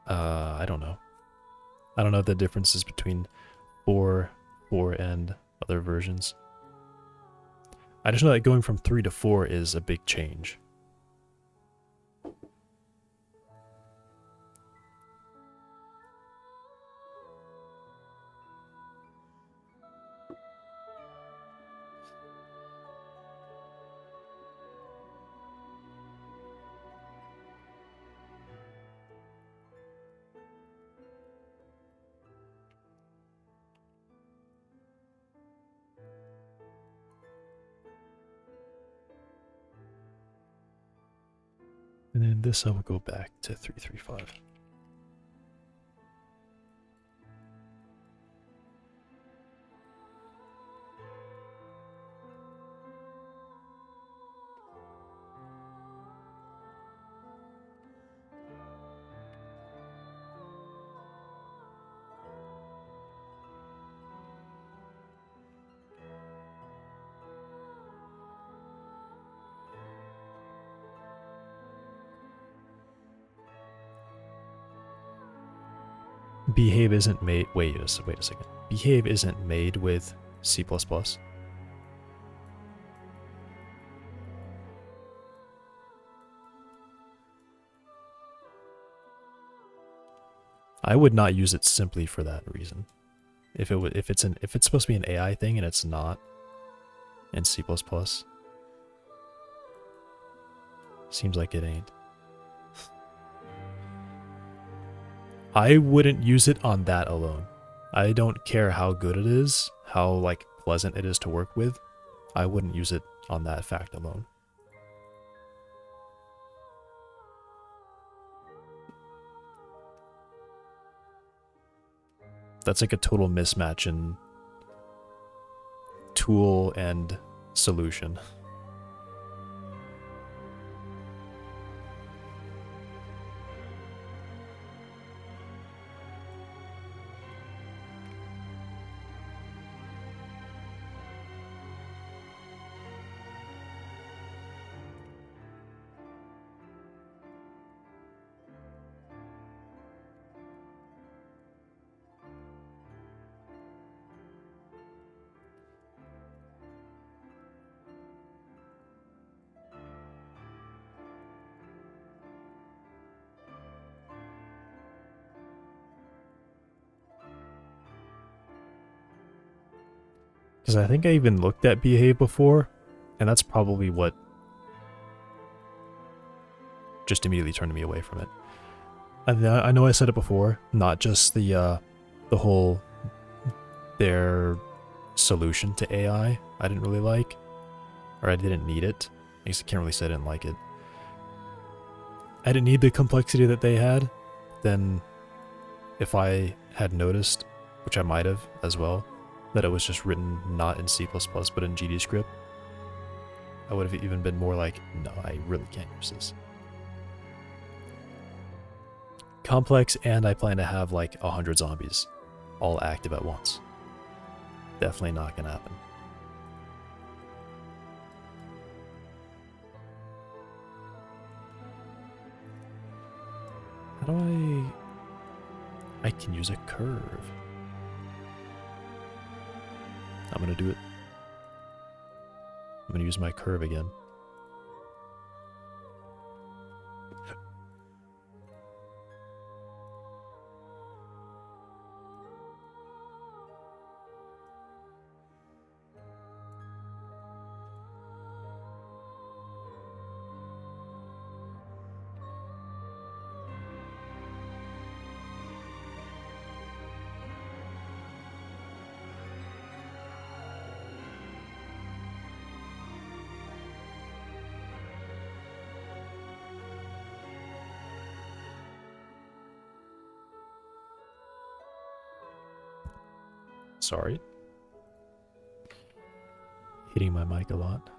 I don't know. I don't know the differences between 4, 4, and other versions. I just know that going from 3 to 4 is a big change. And then this I will go back to 335. Behave isn't made. Wait a second. Behave isn't made with C++. I would not use it simply for that reason. If it's supposed to be an AI thing and it's not in C++, seems like it ain't. I wouldn't use it on that alone. I don't care how good it is, how like pleasant it is to work with. I wouldn't use it on that fact alone. That's like a total mismatch in tool and solution. Because I think I even looked at Behave before, and that's probably what just immediately turned me away from it. I know I said it before, not just the whole their solution to AI I didn't really like, or I didn't need it. I guess I can't really say I didn't like it. I didn't need the complexity that they had. Then if I had noticed, which I might have as well, that it was just written not in C++ but in GDScript, I would have even been more like, no, I really can't use this. Complex, and I plan to have like 100 zombies all active at once. Definitely not gonna happen. How do I can use a curve. I'm gonna do it. I'm gonna use my curve again. Sorry. Hitting my mic a lot.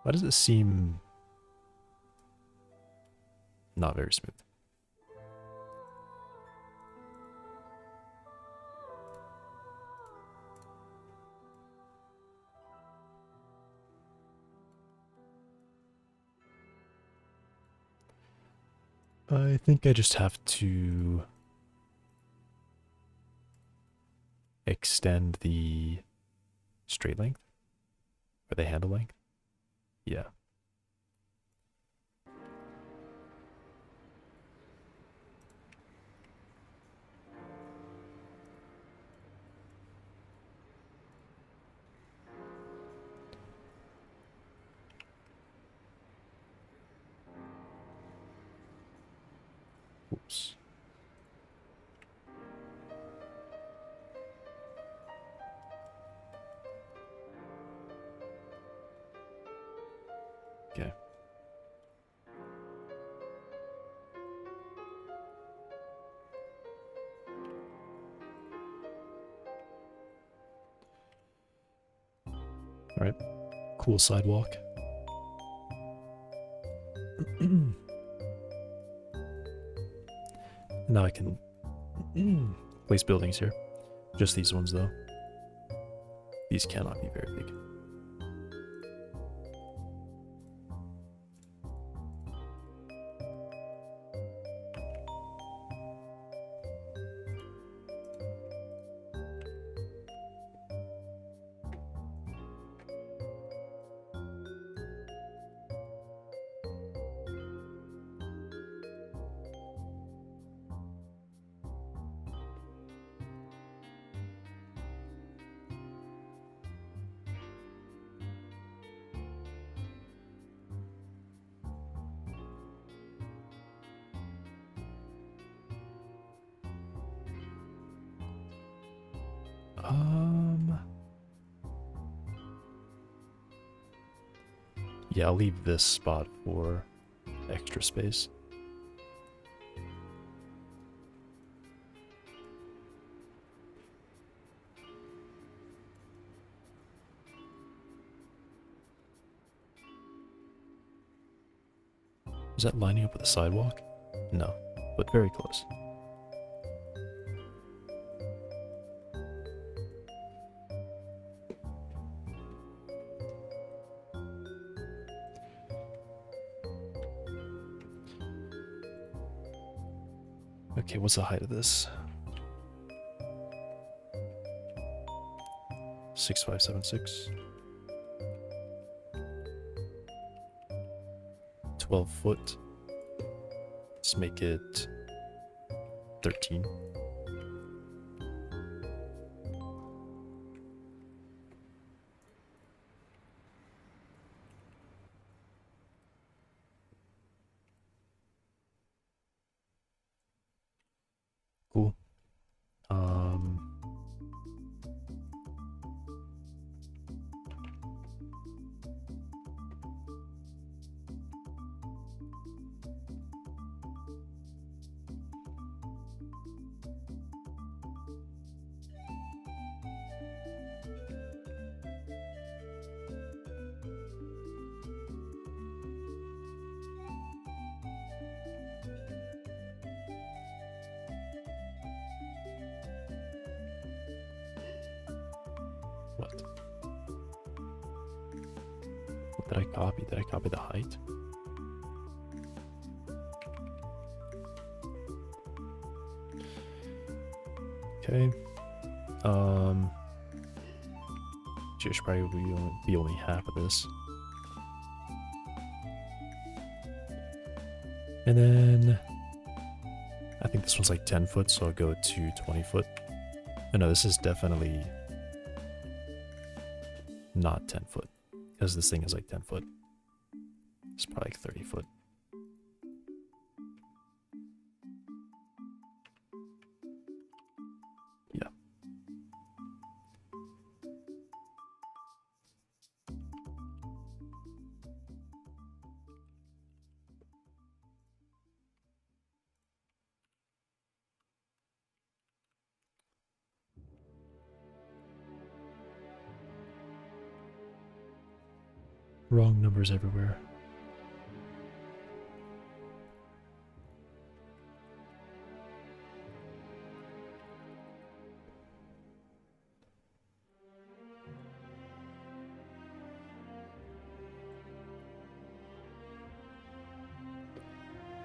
Why does it seem not very smooth? I think I just have to extend the straight length or the handle length. Yeah. Oops. Okay. All right. Cool sidewalk. Now I can place buildings here. Just these ones, though. These cannot be very big. Yeah, I'll leave this spot for extra space. Is that lining up with the sidewalk? No, but very close. Okay, what's the height of this? 6576. 12 foot. Let's make it 13. Cool. What? What did I copy? Did I copy the height? Okay. Should probably be only half of this. And then I think this one's like 10 foot, so I'll go to 20 foot. Oh, no, this is definitely not 10 foot, because this thing is like 10 foot. It's probably like 30 foot. Yeah. Wrong numbers everywhere.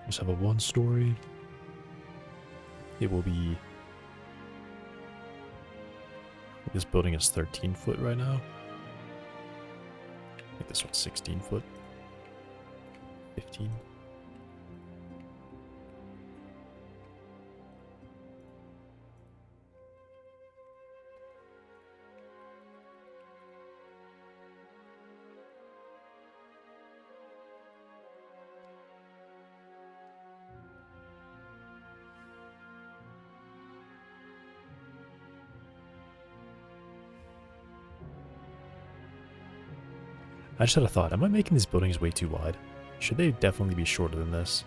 Just have a 1-story. It will be... This building is 13 foot right now. I think this one's 16 foot. 15. I just had a thought. Am I making these buildings way too wide? Should they definitely be shorter than this?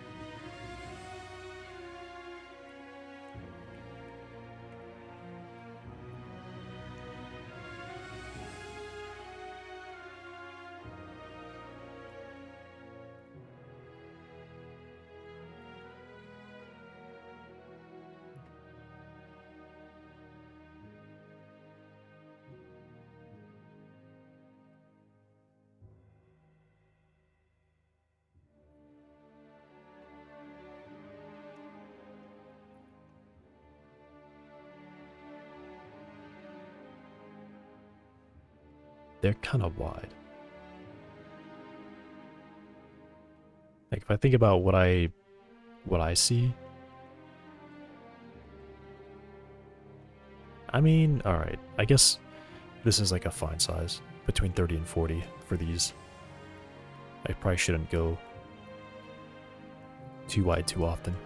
They're kind of wide. Like if I think about what I see, I mean, all right. I guess this is like a fine size, between 30 and 40 for these. I probably shouldn't go too wide too often.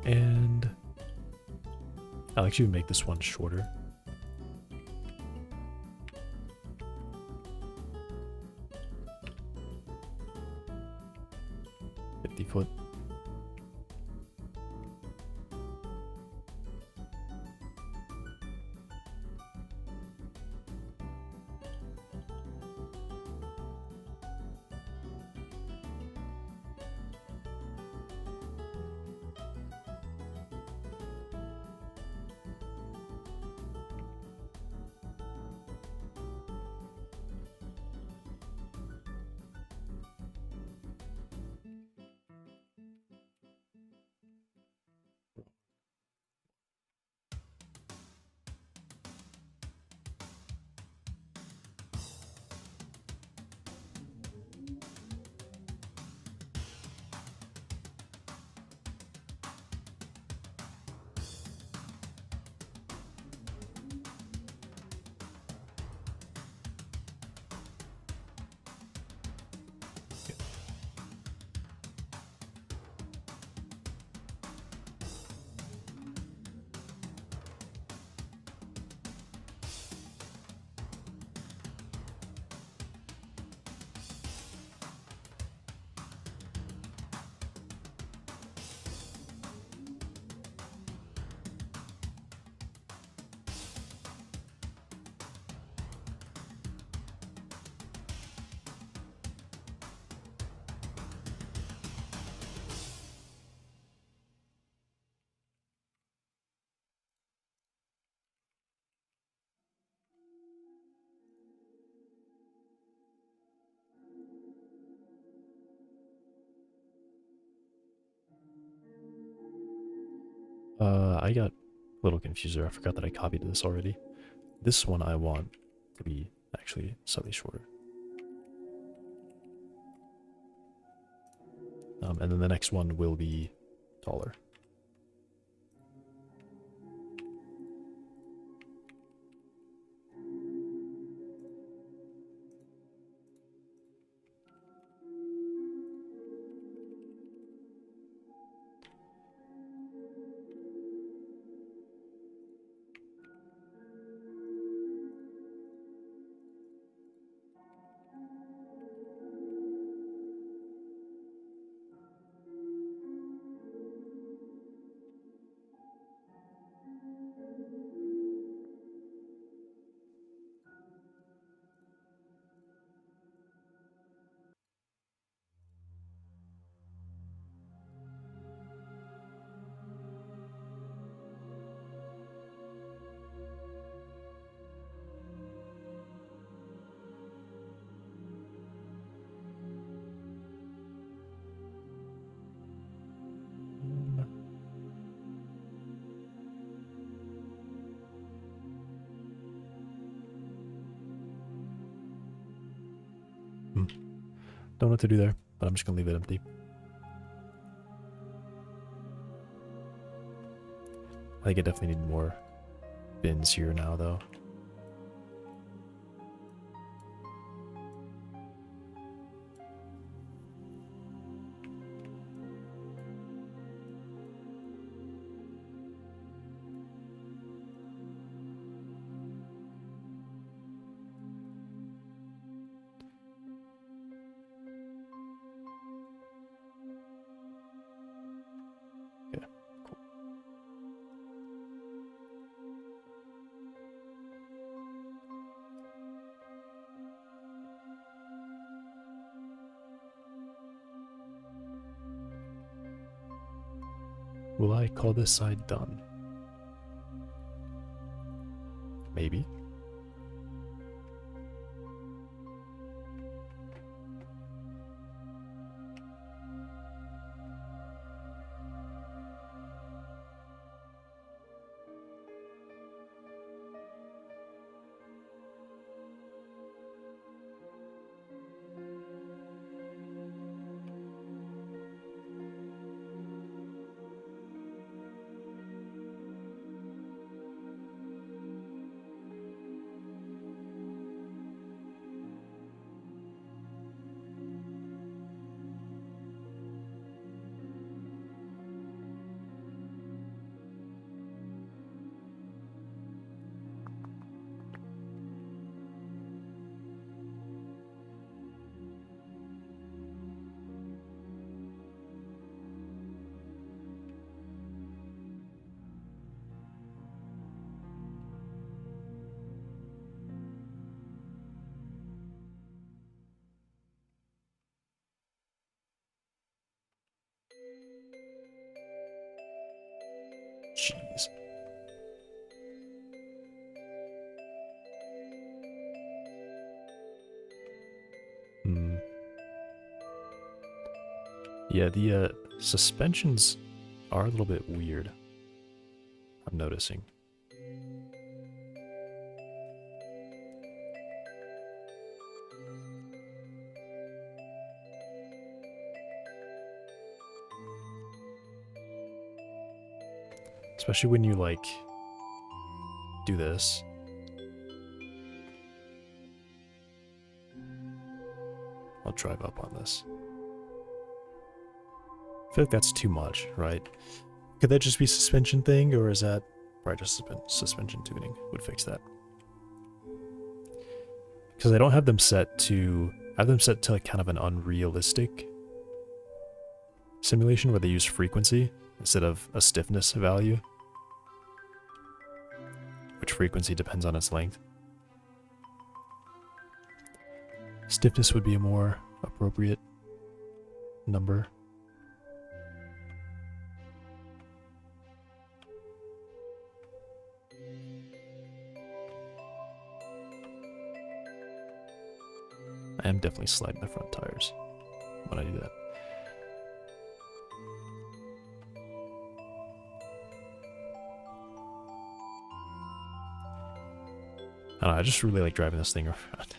And I'll actually make this one shorter. Foot. I got a little confused there. I forgot that I copied this already. This one I want to be actually slightly shorter. And then the next one will be taller. Don't know what to do there, but I'm just gonna leave it empty. I think I definitely need more bins here now, though. Yeah, cool. Will I call this side done? Yeah, the suspensions are a little bit weird. I'm noticing. Especially when you, like, do this. I'll drive up on this. I feel like that's too much, right? Could that just be a suspension thing, or is that probably just suspension tuning would fix that? Because I don't have them set to... I have them set to like kind of an unrealistic simulation where they use frequency instead of a stiffness value, which frequency depends on its length. Stiffness would be a more appropriate number. I am definitely sliding the front tires when I do that. I don't know, I just really like driving this thing around.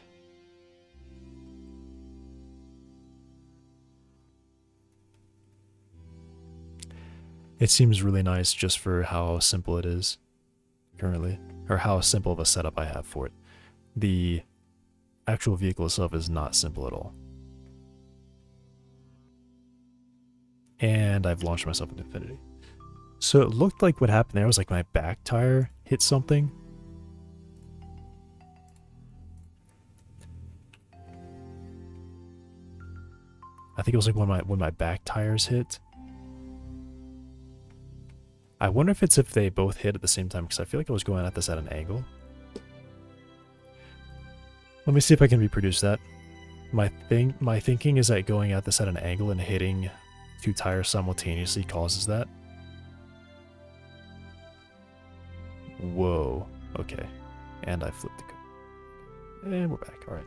It seems really nice just for how simple it is currently, or how simple of a setup I have for it. The actual vehicle itself is not simple at all. And I've launched myself into infinity. So it looked like what happened there was like my back tire hit something. I think it was like when my back tires hit. I wonder if it's if they both hit at the same time, because I feel like I was going at this at an angle. Let me see if I can reproduce that. My thinking is that going at this at an angle and hitting two tires simultaneously causes that. Whoa. Okay. And I flipped the car. And we're back. Alright.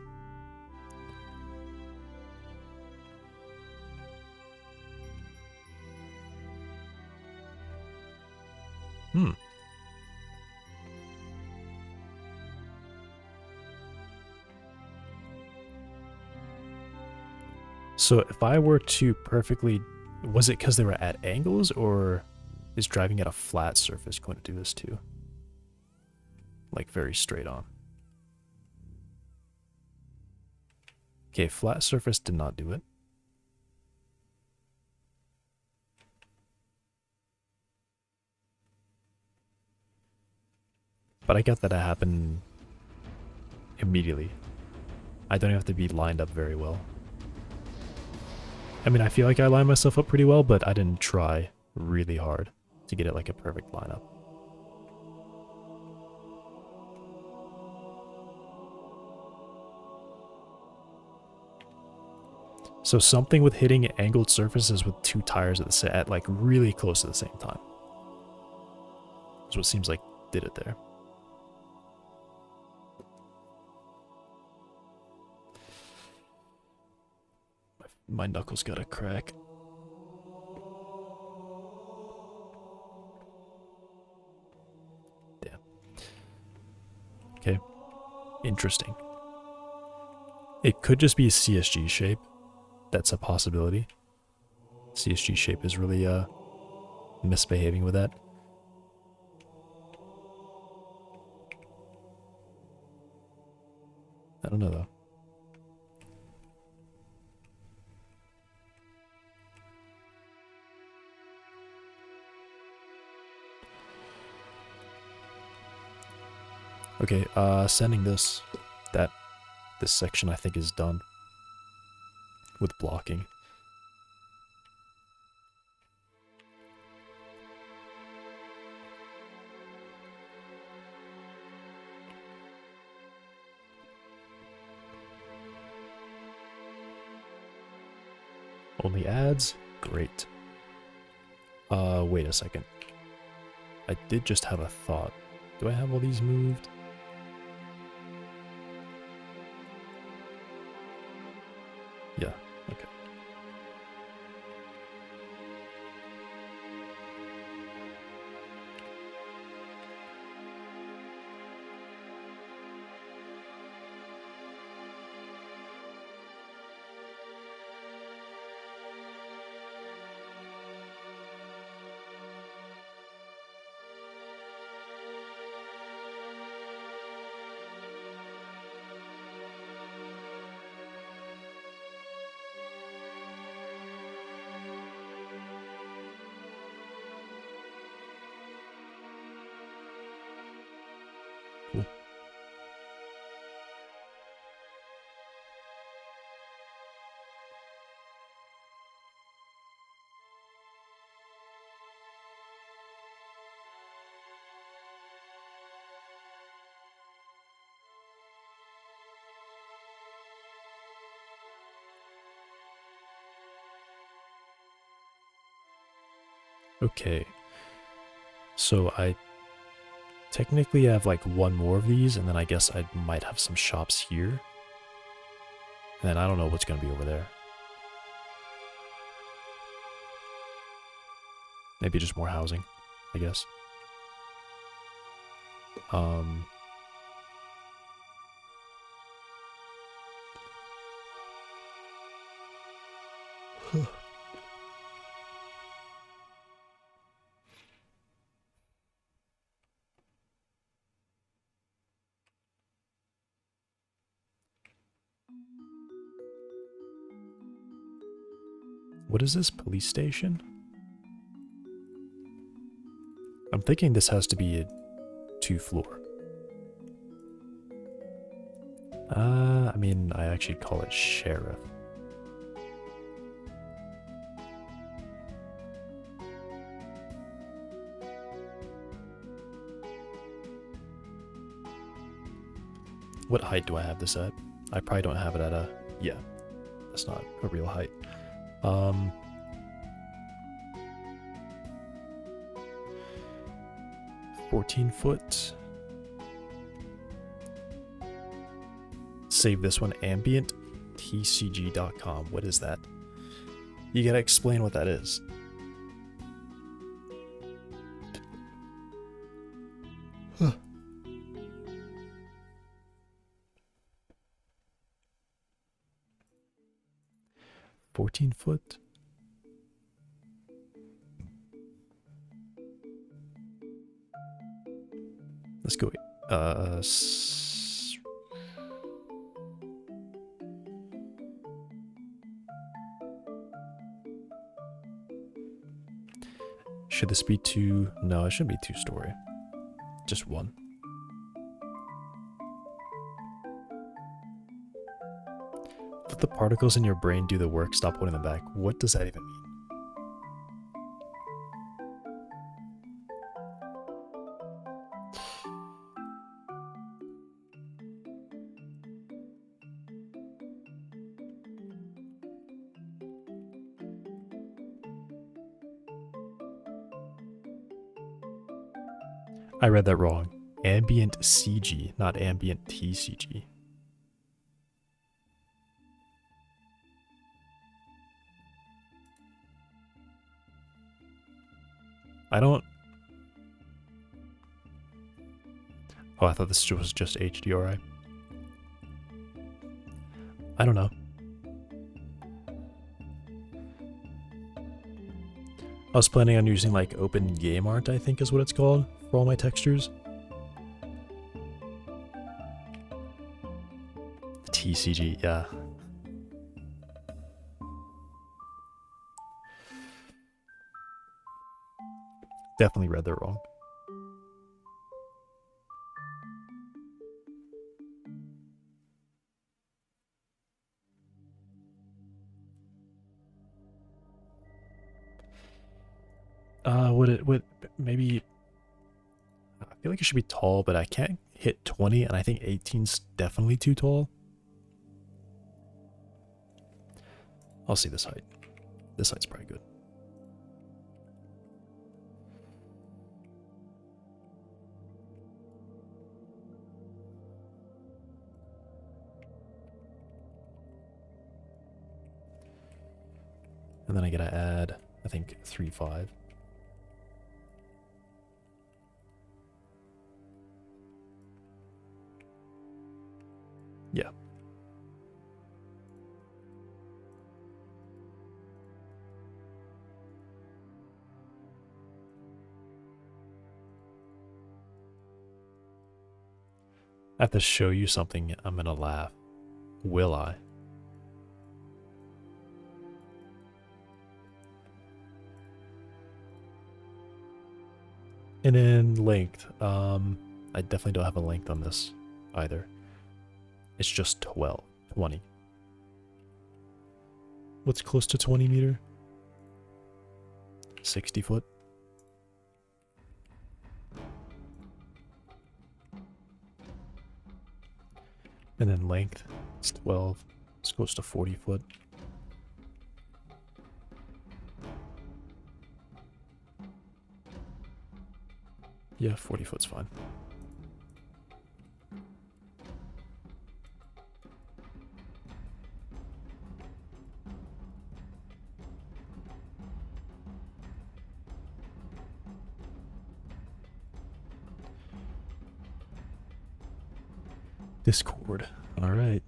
So if I were to perfectly... Was it because they were at angles, or is driving at a flat surface going to do this too? Like very straight on. Okay, flat surface did not do it. But I got that it happened immediately. I don't have to be lined up very well. I mean, I feel like I lined myself up pretty well, but I didn't try really hard to get it like a perfect lineup. So something with hitting angled surfaces with two tires at like really close to the same time. That's what seems like did it there. My knuckles got a crack. Damn. Okay. Interesting. It could just be a CSG shape. That's a possibility. CSG shape is really misbehaving with that. I don't know though. Okay, sending this section I think is done with blocking. Only ads? Great. Wait a second. I did just have a thought. Do I have all these moved? Yeah, okay. Okay, so I technically have like one more of these, and then I guess I might have some shops here. And then I don't know what's going to be over there. Maybe just more housing, I guess. What is this police station? I'm thinking this has to be a 2-floor. I mean, I actually call it sheriff. What height do I have this at? I probably don't have it at a... Yeah, that's not a real height. 14 foot. Save this one, ambienttcg.com. What is that? You gotta explain what that is. Huh. $14 foot. Let's go. Should this be 2? No, it shouldn't be 2-story. Just 1. Let the particles in your brain do the work. Stop holding them back. What does that even mean? I read that wrong. Ambient CG, not ambient TCG. I don't... Oh, I thought this was just HDRI. I don't know. I was planning on using like open game art, I think is what it's called, for all my textures. TCG, yeah. Definitely read that wrong. Would maybe... I feel like it should be tall, but I can't hit 20, and I think 18's definitely too tall. I'll see this height. This height's probably good. And then I gotta add, I think, 3.5. Yeah. I have to show you something. I'm gonna laugh. Will I? And then length. I definitely don't have a length on this either. It's just 20. What's close to 20 meter? 60 foot. And then length, it's 12. It's close to 40 foot. Yeah, 40 foot's fine. Discord. All right.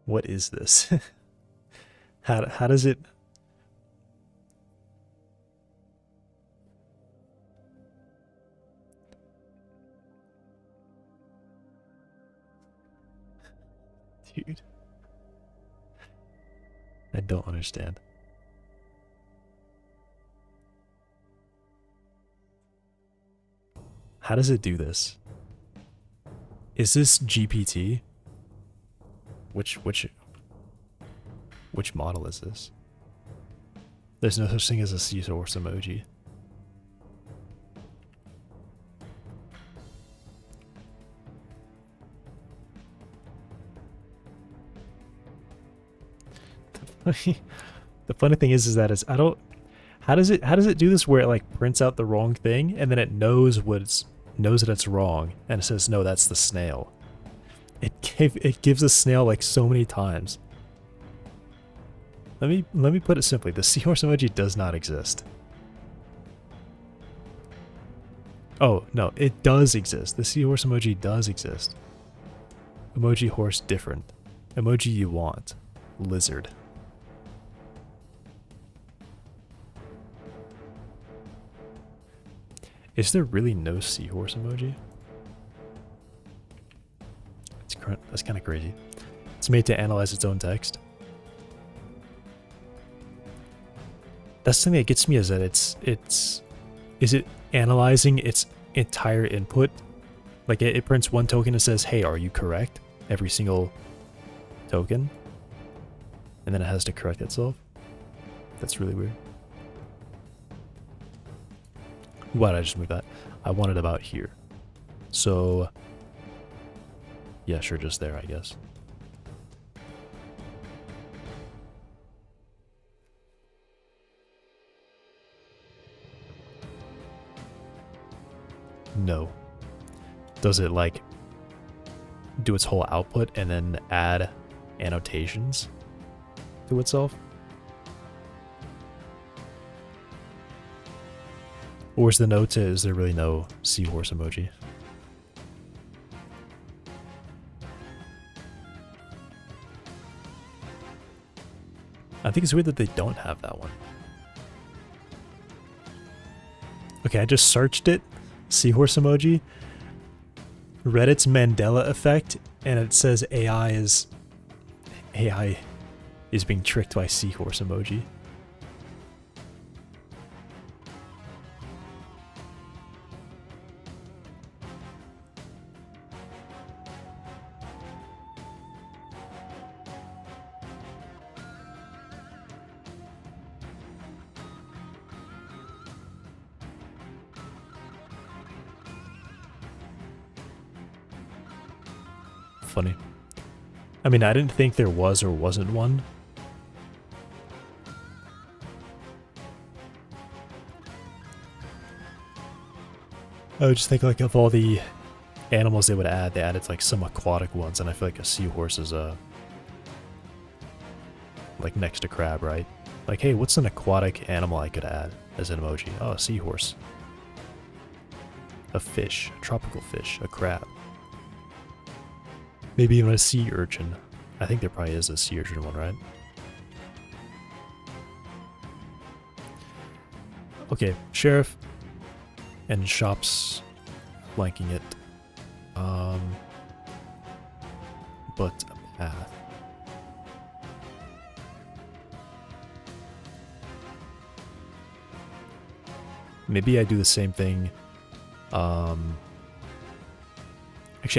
What is this? How does it? Dude. I don't understand. How does it do this? Is this GPT? Which model is this? There's no such thing as a seahorse emoji. The funny thing is that I don't. How does it do this where it like prints out the wrong thing and then it knows knows that it's wrong and it says no, that's the snail. It gives the snail like so many times. Let me put it simply. The seahorse emoji does not exist. Oh, no, it does exist. The seahorse emoji does exist. Emoji horse different. Emoji you want. Lizard. Is there really no seahorse emoji? That's kind of crazy. It's made to analyze its own text. That's the thing that gets me is that is it analyzing its entire input? Like it prints one token and says, hey, are you correct? Every single token. And then it has to correct itself. That's really weird. Why did I just move that? I want it about here. So, yeah, sure, just there, I guess. No. Does it, like, do its whole output and then add annotations to itself? Or is the note to, is there really no seahorse emoji? I think it's weird that they don't have that one. Okay, I just searched it, seahorse emoji, read its Mandela effect, and it says AI is being tricked by seahorse emoji. Funny. I mean, I didn't think there was or wasn't one. I would just think like of all the animals they would add, they added like some aquatic ones, and I feel like a seahorse is like next to crab, right? Like, hey, what's an aquatic animal I could add as an emoji? Oh, a seahorse. A fish, a tropical fish, a crab. Maybe even a sea urchin. I think there probably is a sea urchin one, right? Okay, sheriff and shops flanking it. But a path. Maybe I do the same thing. Actually,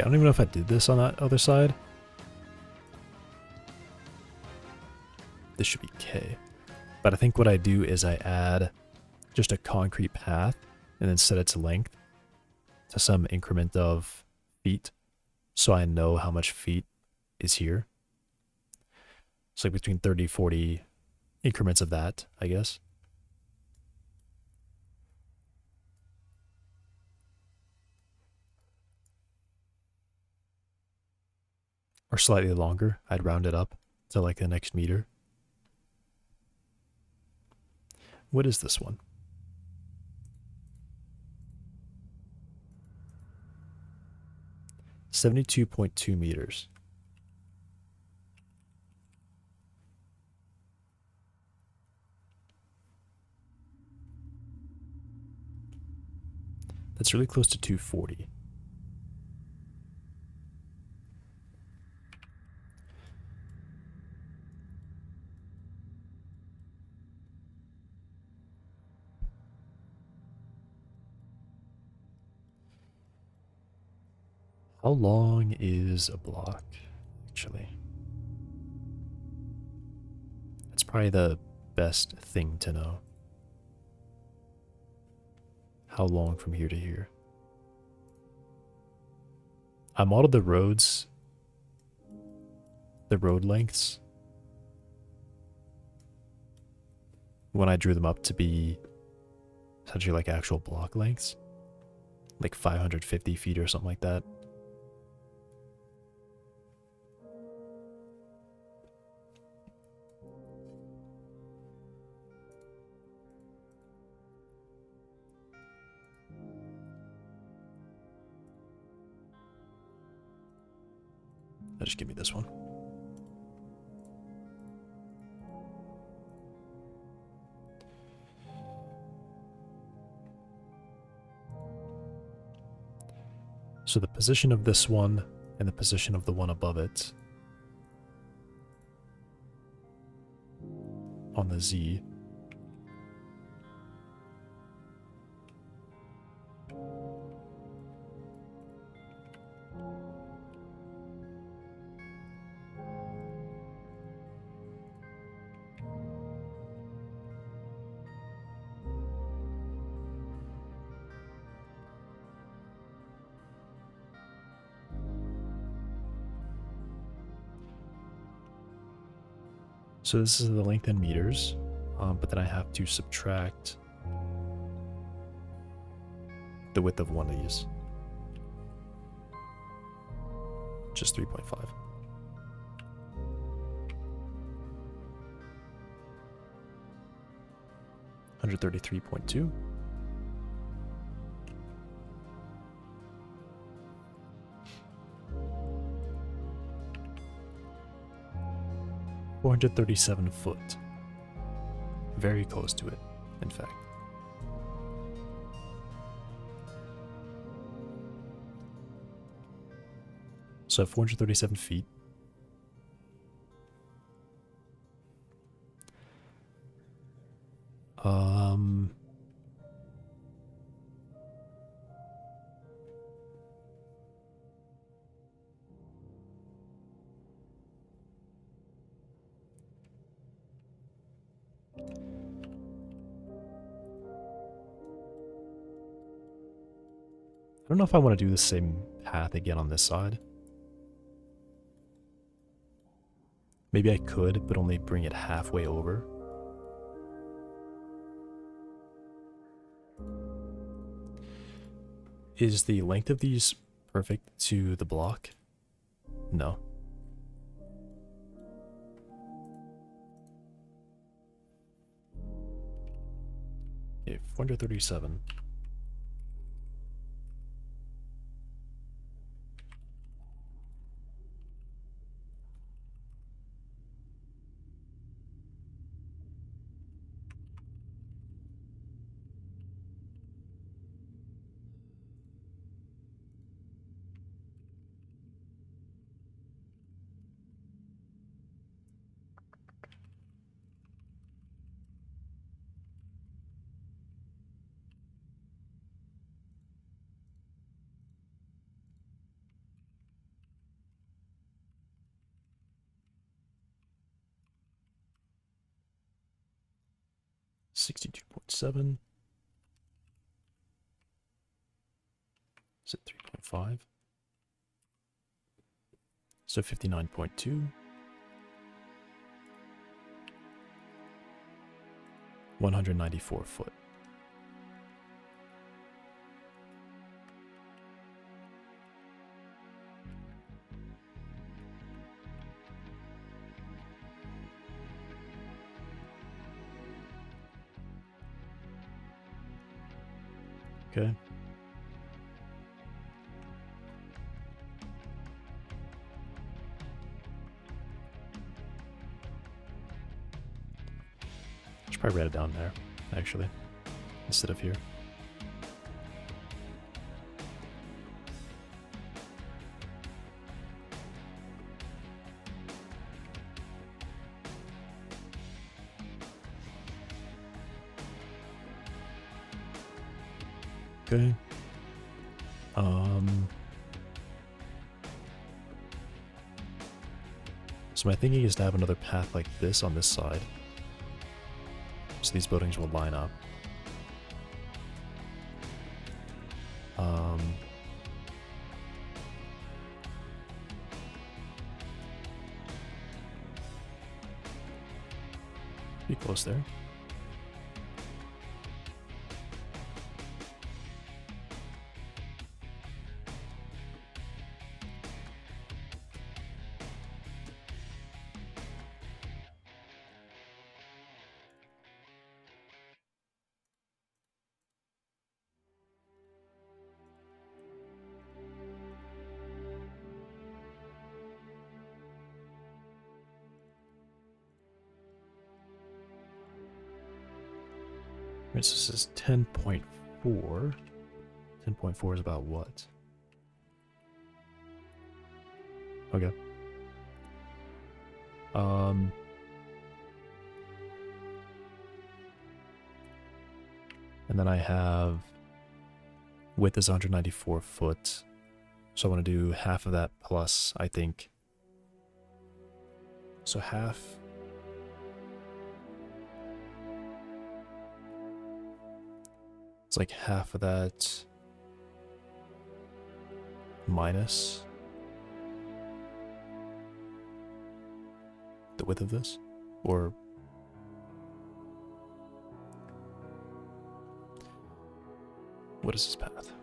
I don't even know if I did this on that other side. This should be K. But I think what I do is I add just a concrete path and then set its length to some increment of feet, so I know how much feet is here. So like between 30, 40 increments of that, I guess. Or slightly longer. I'd round it up to like the next meter. What is this one? 72.2 meters. That's really close to 240. How long is a block, actually? That's probably the best thing to know. How long from here to here? I modeled the roads, the road lengths, when I drew them up to be essentially like actual block lengths, like 550 feet or something like that. Just give me this one. So the position of this one and the position of the one above it on the Z. So this is the length in meters, but then I have to subtract the width of one of these, which is 3.5. $133.2. $437 Very close to it, in fact. So 437 feet. I don't know if I want to do the same path again on this side. Maybe I could, but only bring it halfway over. Is the length of these perfect to the block? No. Okay, 437. 62.7. Is it 3.5? So 59.2. 194 foot. Okay. Should probably write it down there, actually, instead of here. Okay. So my thinking is to have another path like this on this side. So these buildings will line up. Be close there. Right, so this is 10.4. 10.4 is about what? Okay. And then I have width is 194 foot. So I want to do half of that plus, I think. So half. It's like half of that minus the width of this, or what is this path?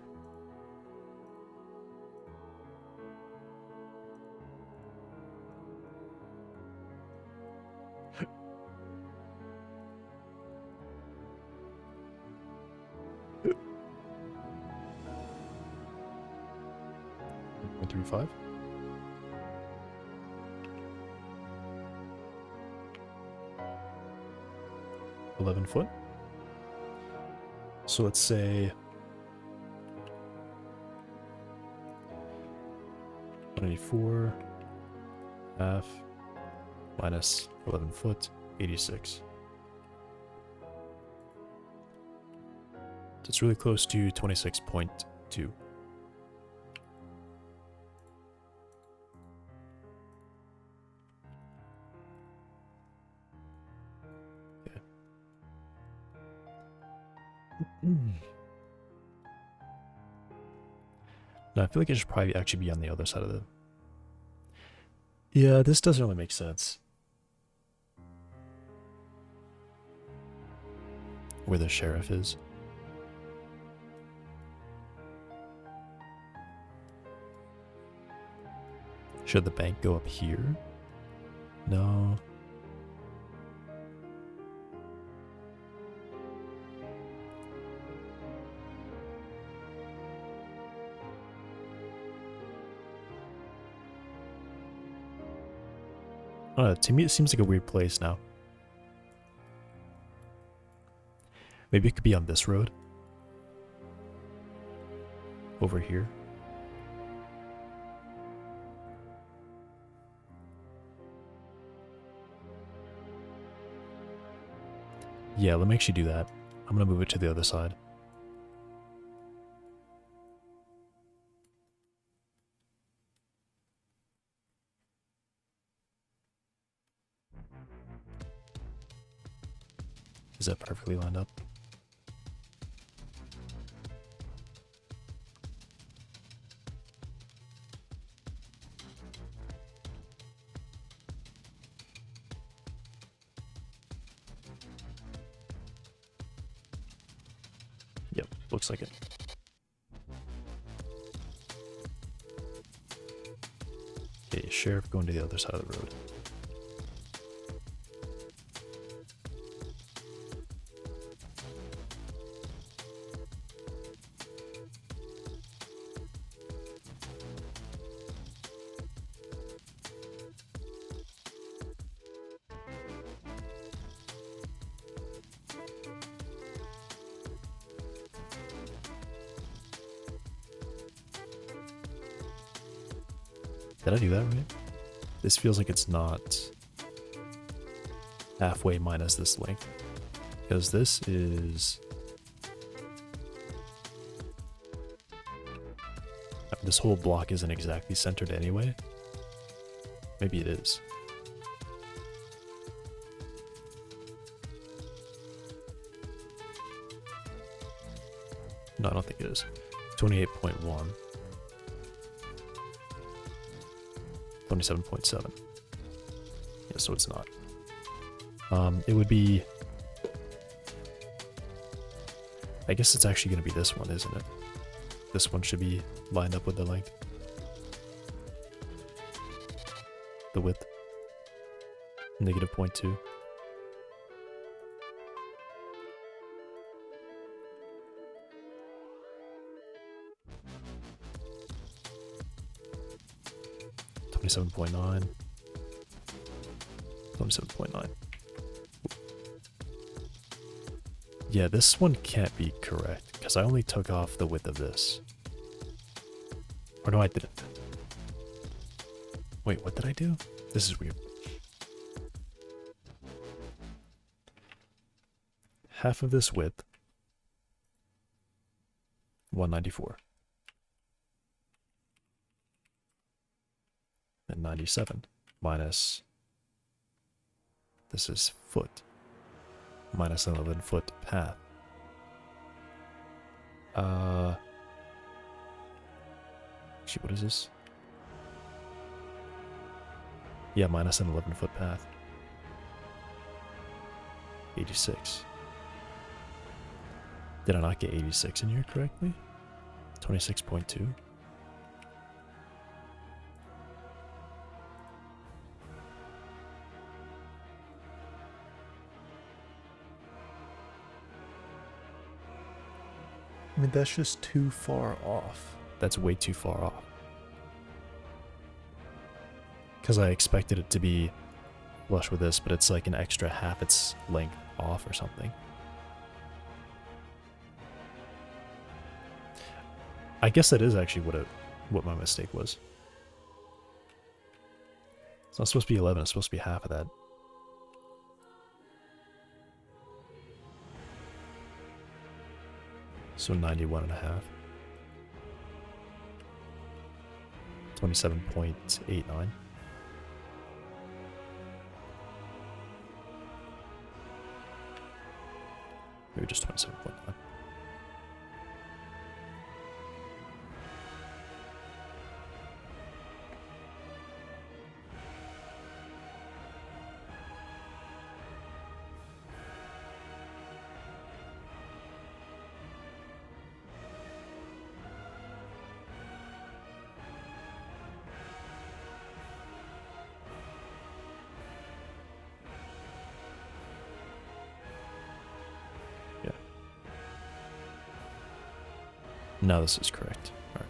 Three five. $11 So let's say 184 half minus 11 foot, 86. So it's really close to 26.2. No, I feel like it should probably actually be on the other side of the... Yeah, this doesn't really make sense. Where the sheriff is. Should the bank go up here? No. To me it seems like a weird place now. Maybe it could be on this road. Over here. Yeah, let me actually do that. I'm gonna move it to the other side. Is that perfectly lined up? Yep, looks like it. Okay, sheriff going to the other side of the road. Did I do that right? This feels like it's not halfway minus this length. Because this is... This whole block isn't exactly centered anyway. Maybe it is. No, I don't think it is. 28.1. 27.7. Yeah, so it's not. It would be... I guess it's actually going to be this one, isn't it? This one should be lined up with the length. The width. Negative 0.2. Twenty-seven point nine. 27.9. Yeah, this one can't be correct, because I only took off the width of this. Or no, I didn't. Wait, what did I do? This is weird. Half of this width. 194. And 97 minus... This is foot. Minus an 11-foot path. Actually, what is this? Yeah, minus an 11-foot path. 86. Did I not get 86 in here correctly? 26.2. I mean, that's just too far off. That's way too far off. Because I expected it to be flush with this, but it's like an extra half its length off or something. I guess that is actually what my mistake was. It's not supposed to be 11, it's supposed to be half of that. So 91.5. 27.89. Maybe just 27.9. Now this is correct. All right.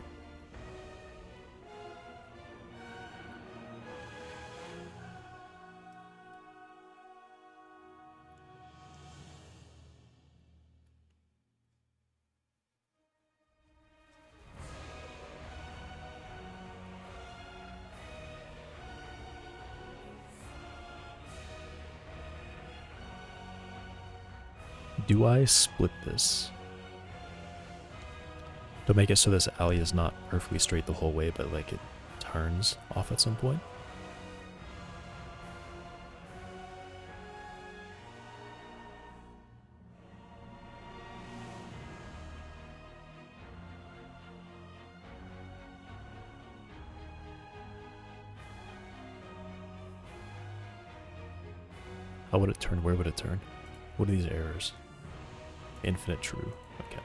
Do I split this? To make it so this alley is not perfectly straight the whole way, but like it turns off at some point. How would it turn? Where would it turn? What are these errors? Infinite true. Okay.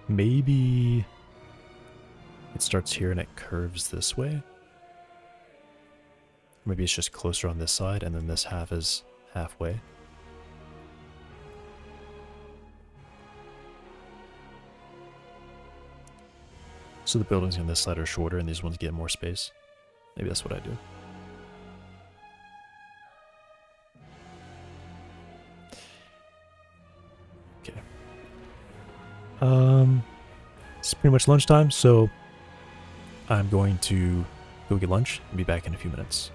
Maybe it starts here and it curves this way. Maybe it's just closer on this side and then this half is halfway. So the buildings on this side are shorter and these ones get more space. Maybe that's what I do. Okay. It's pretty much lunchtime, so I'm going to go get lunch and be back in a few minutes.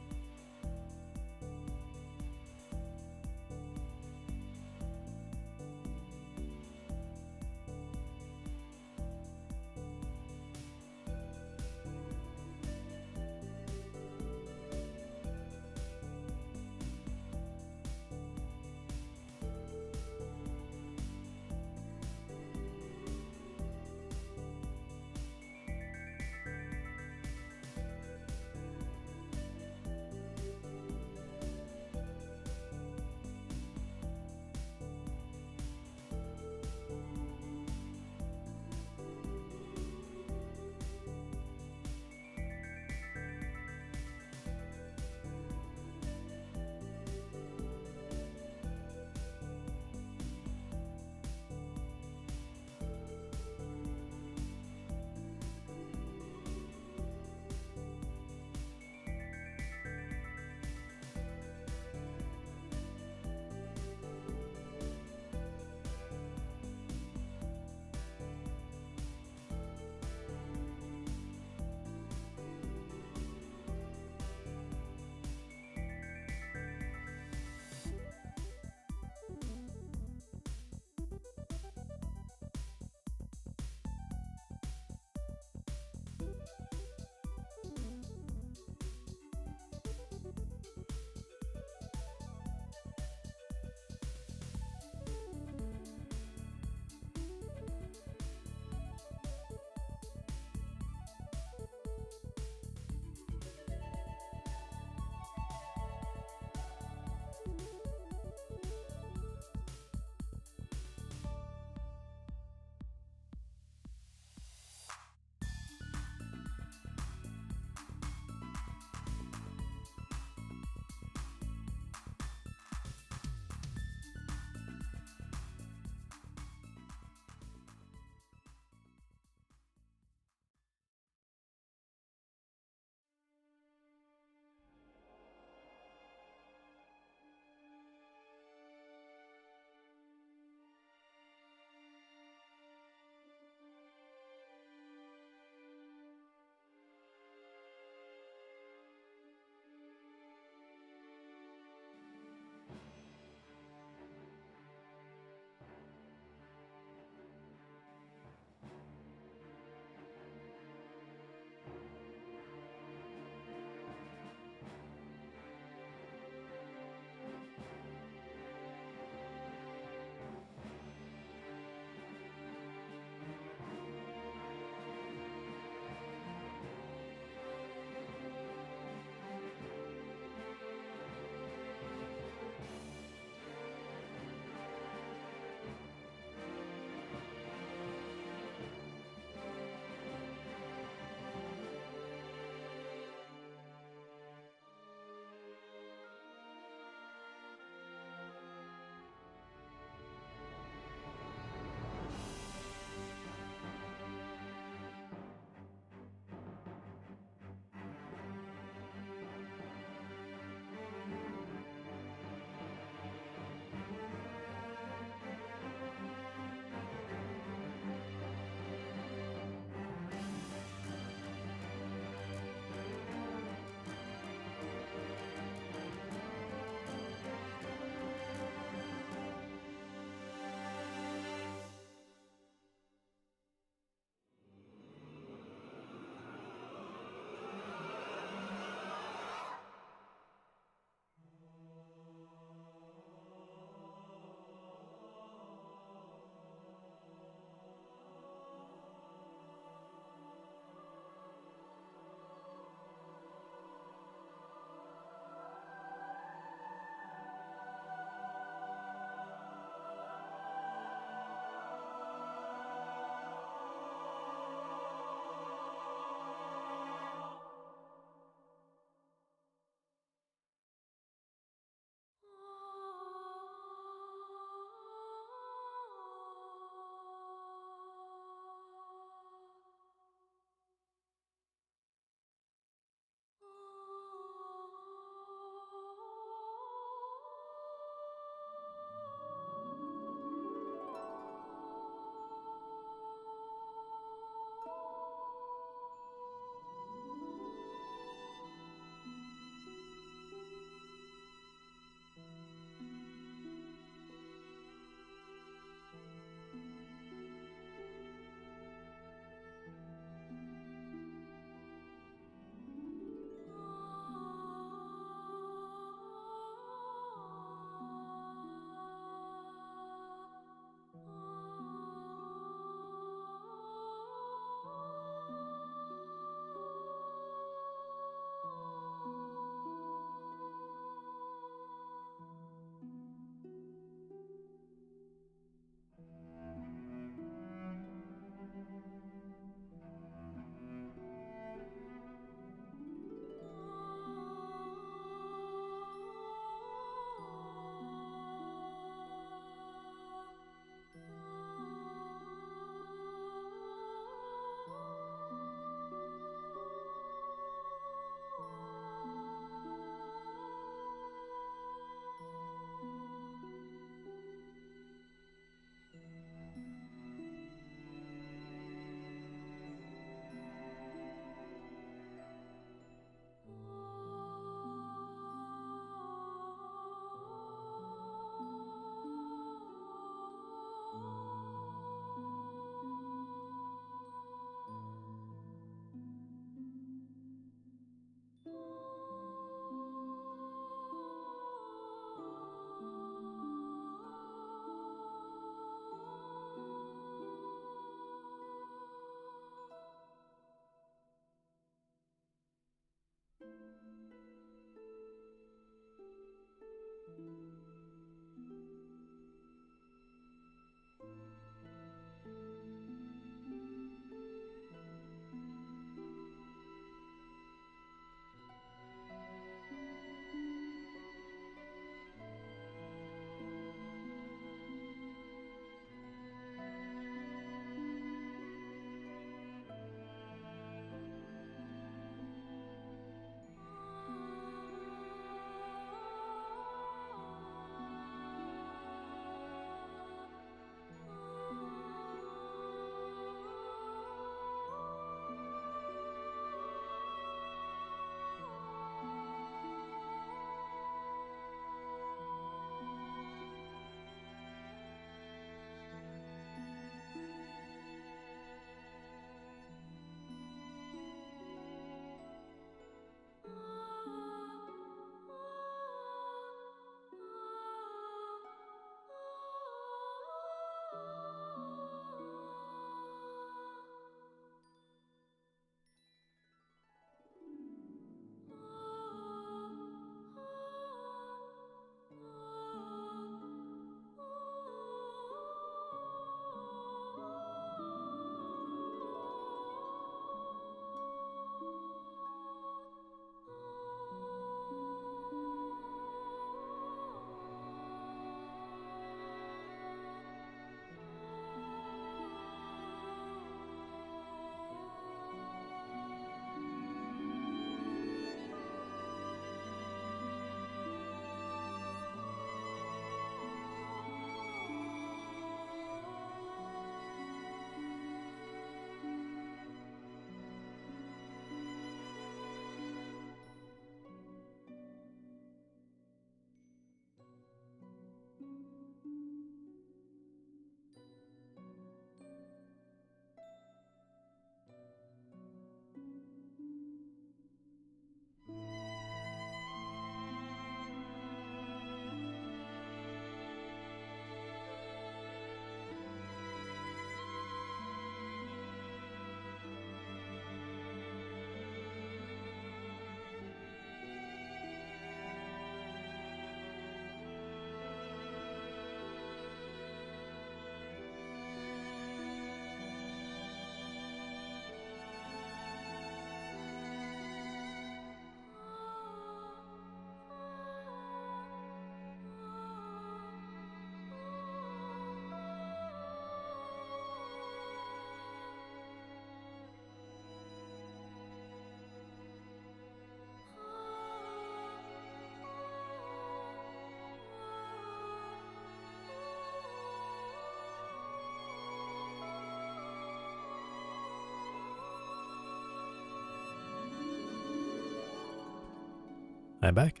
I'm back.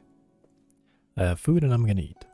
I have food and I'm gonna eat.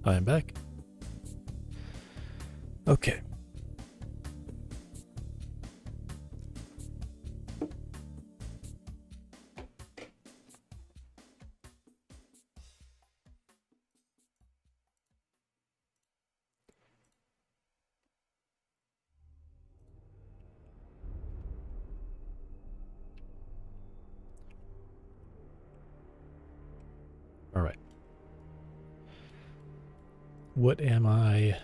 I am back. Okay. All right. What am I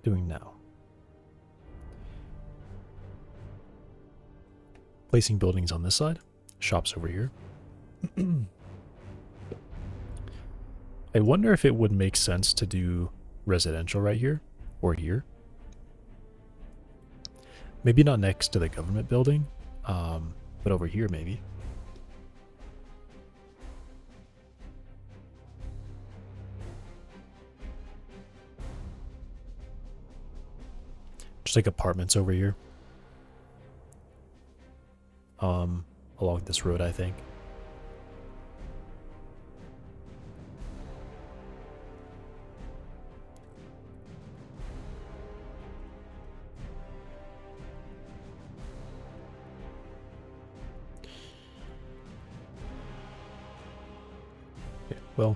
doing now? Placing buildings on this side, shops over here. I wonder if it would make sense to do residential right here or here. Maybe not next to the government building, but over here maybe. Just like apartments over here. Along this road, I think. Okay, well.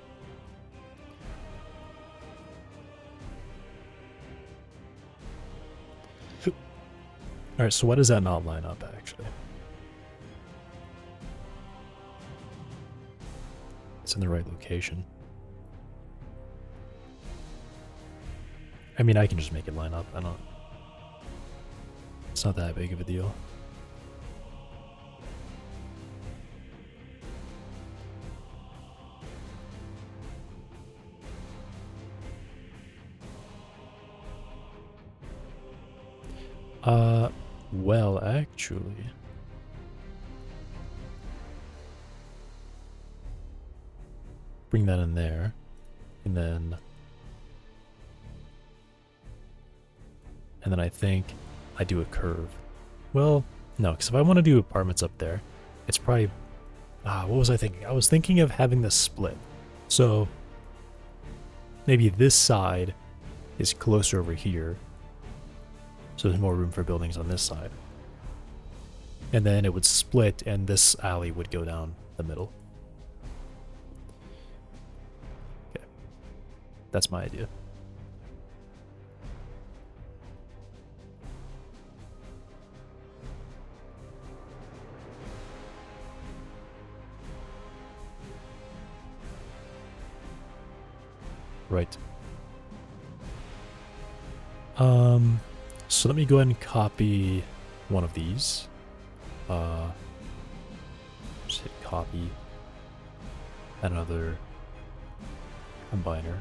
Alright, so why does that not line up, actually? It's in the right location. I mean, I can just make it line up. I don't... It's not that big of a deal. Well, actually... Bring that in there. And then I think I do a curve. Well, no, because if I want to do apartments up there, it's probably... what was I thinking? I was thinking of having this split. So maybe this side is closer over here. So there's more room for buildings on this side. And then it would split and this alley would go down the middle. Okay. That's my idea. Right. So let me go ahead and copy one of these. Just hit copy. Another combiner.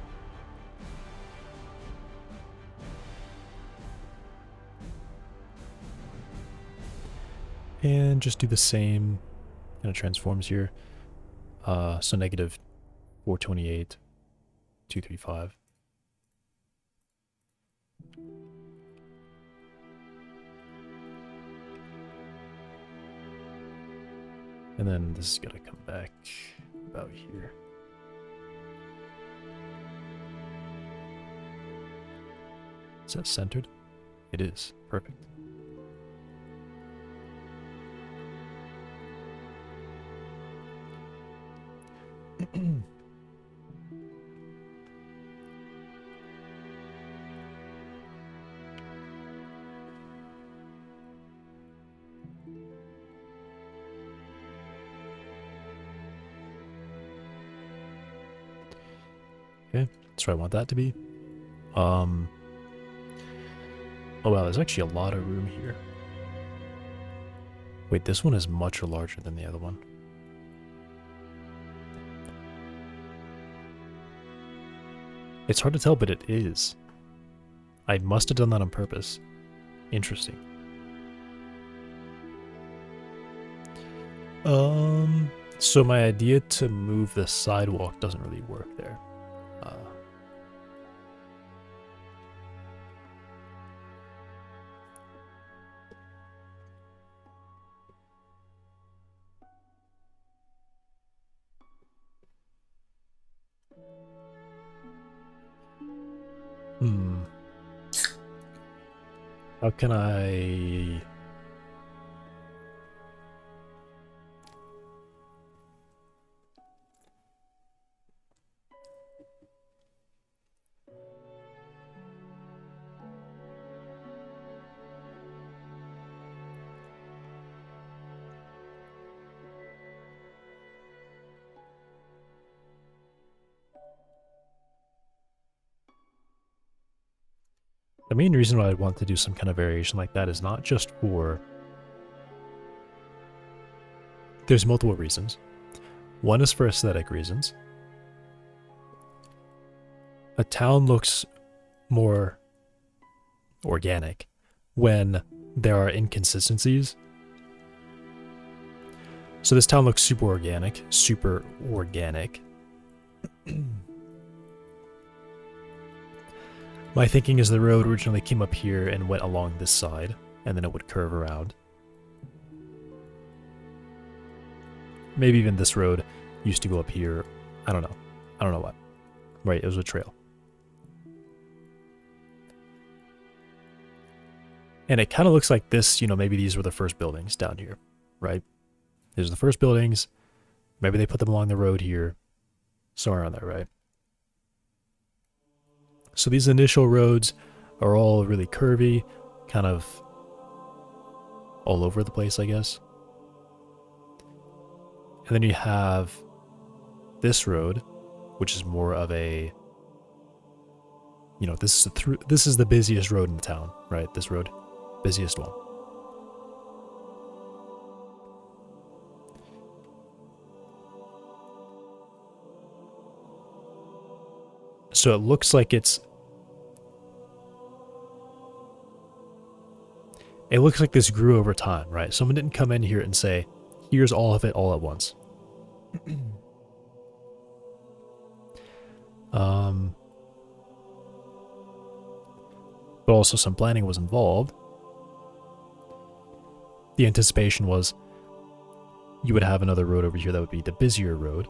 And just do the same kind of transforms here. So negative 428, 235. And then this is gonna come back about here. Is that centered? It is. Perfect. Okay, that's where I want that to be. Oh wow, there's actually a lot of room here. Wait, this one is much larger than the other one. It's hard to tell, but it is. I must have done that on purpose. Interesting. So my idea to move the sidewalk doesn't really work there. Hmm. How can I... The main reason why I'd want to do some kind of variation like that is not just for... There's multiple reasons. One is for aesthetic reasons. A town looks more organic when there are inconsistencies. So this town looks super organic, super organic. My thinking is the road originally came up here and went along this side, and then it would curve around. Maybe even this road used to go up here. I don't know. I don't know what. Right, it was a trail. And it kind of looks like this, you know, maybe these were the first buildings down here, right? These are the first buildings. Maybe they put them along the road here. Somewhere around there, right? So these initial roads are all really curvy, kind of all over the place, I guess. And then you have this road, which is more of a, you know, this is the busiest road in the town, right? This road, busiest one. So it looks like this grew over time, right? Someone didn't come in here and say, here's all of it all at once. But also some planning was involved. The anticipation was you would have another road over here that would be the busier road.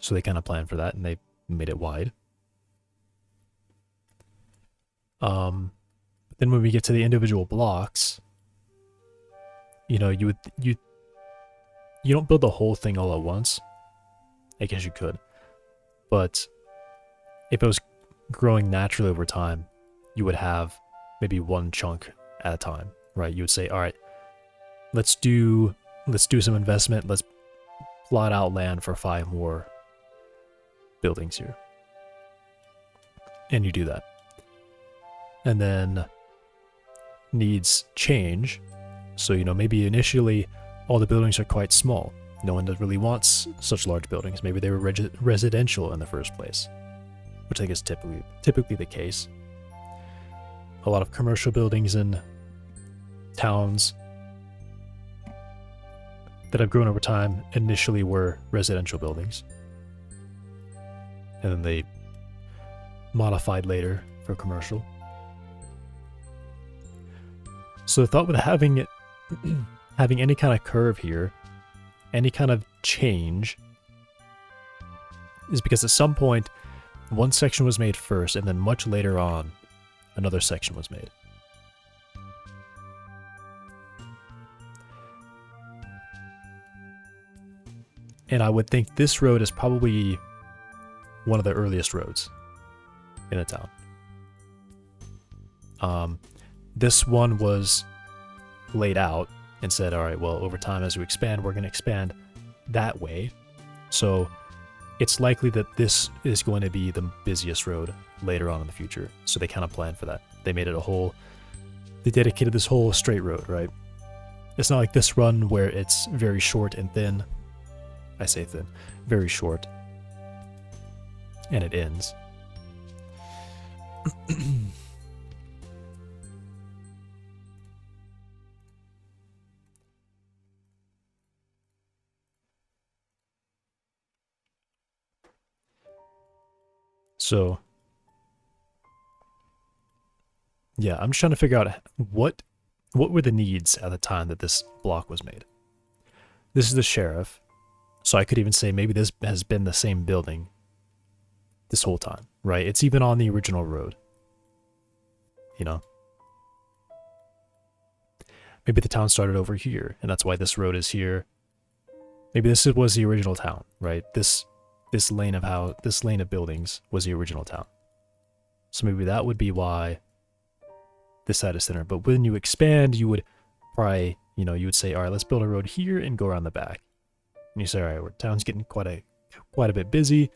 So they kind of planned for that and they made it wide. Then when we get to the individual blocks, you know, you don't build the whole thing all at once. I guess you could. But if it was growing naturally over time, you would have maybe one chunk at a time, right? You would say, all right, let's do some investment. Let's plot out land for 5 more buildings here. And you do that. And then needs change. So, you know, maybe initially all the buildings are quite small. No one really wants such large buildings. Maybe they were residential in the first place, which I guess typically the case. A lot of commercial buildings in towns that have grown over time initially were residential buildings. And then they modified later for commercial. So the thought with having it, having any kind of curve here, any kind of change, is because at some point, one section was made first, and then much later on, another section was made. And I would think this road is probably one of the earliest roads in a town. This one was laid out and said, all right, well, over time as we expand, we're going to expand that way. So it's likely that this is going to be the busiest road later on in the future. So they kind of planned for that. They made it they dedicated this whole straight road, right? It's not like this run where it's very short and thin. I say thin, very short. And it ends. So, yeah, I'm just trying to figure out what were the needs at the time that this block was made. This is the sheriff, so I could even say maybe this has been the same building this whole time. right? It's even on the original road. You know? Maybe the town started over here, and that's why this road is here. Maybe this was the original town, right? This lane of buildings was the original town. So maybe that would be why this side is thinner. But when you expand, you would probably, you would say, all right, let's build a road here and go around the back. And you say, all right, our town's getting quite a bit busy.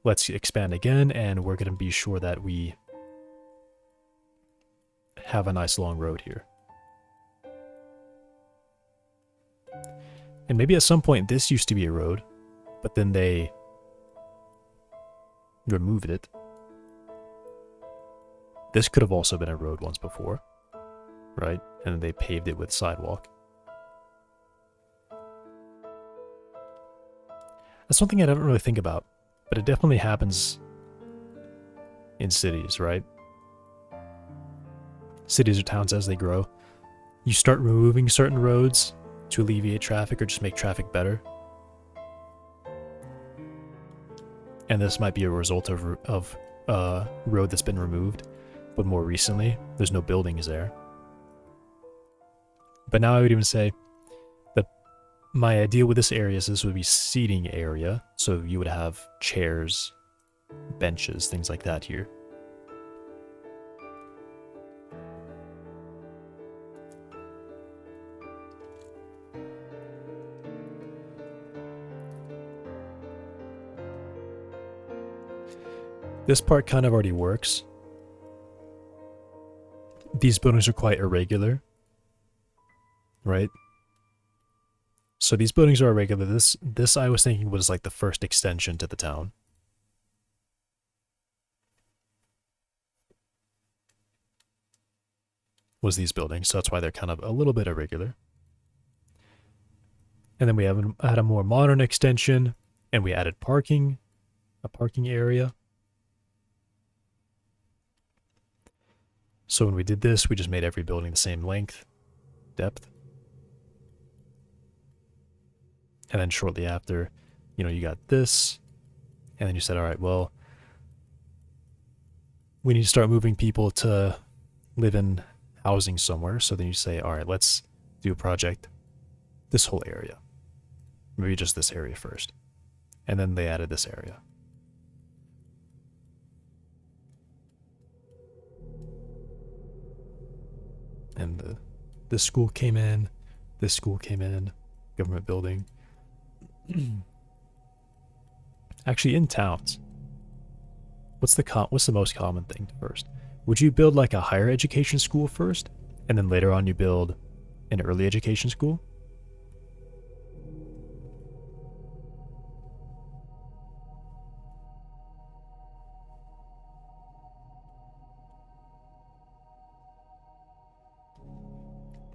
Let's expand again, and we're going to be sure that we have a nice long road here. And maybe at some point this used to be a road, but then they removed it. This could have also been a road once before, right? And then they paved it with sidewalk. That's something I don't really think about, but it definitely happens in cities, right? Cities or towns as they grow. You start removing certain roads to alleviate traffic or just make traffic better. And this might be a result of a road that's been removed, but more recently, there's no buildings there. But now I would even say that my idea with this area is this would be seating area, so you would have chairs, benches, things like that here. This part kind of already works. These buildings are quite irregular, right? So these buildings are irregular. This I was thinking was like the first extension to the town. Was these buildings, so that's why they're kind of a little bit irregular. And then we had a more modern extension, and we added parking, a parking area. So when we did this, we just made every building the same length, depth. And then shortly after, you got this. And then you said, all right, well, we need to start moving people to live in housing somewhere. So then you say, all right, let's do a project, this whole area. Maybe just this area first. And then they added this area. And this school came in, this school came in, government building. Actually, in towns, what's the most common thing first? Would you build like a higher education school first, and then later on you build an early education school?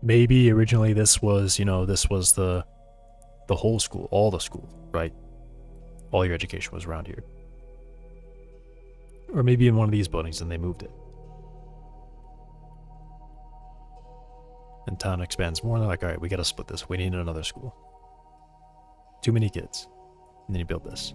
Maybe originally this was, the whole school, all the school, right? All your education was around here. Or maybe in one of these buildings and they moved it. And town expands more and they're like, all right, we gotta split this. We need another school. Too many kids. And then you build this.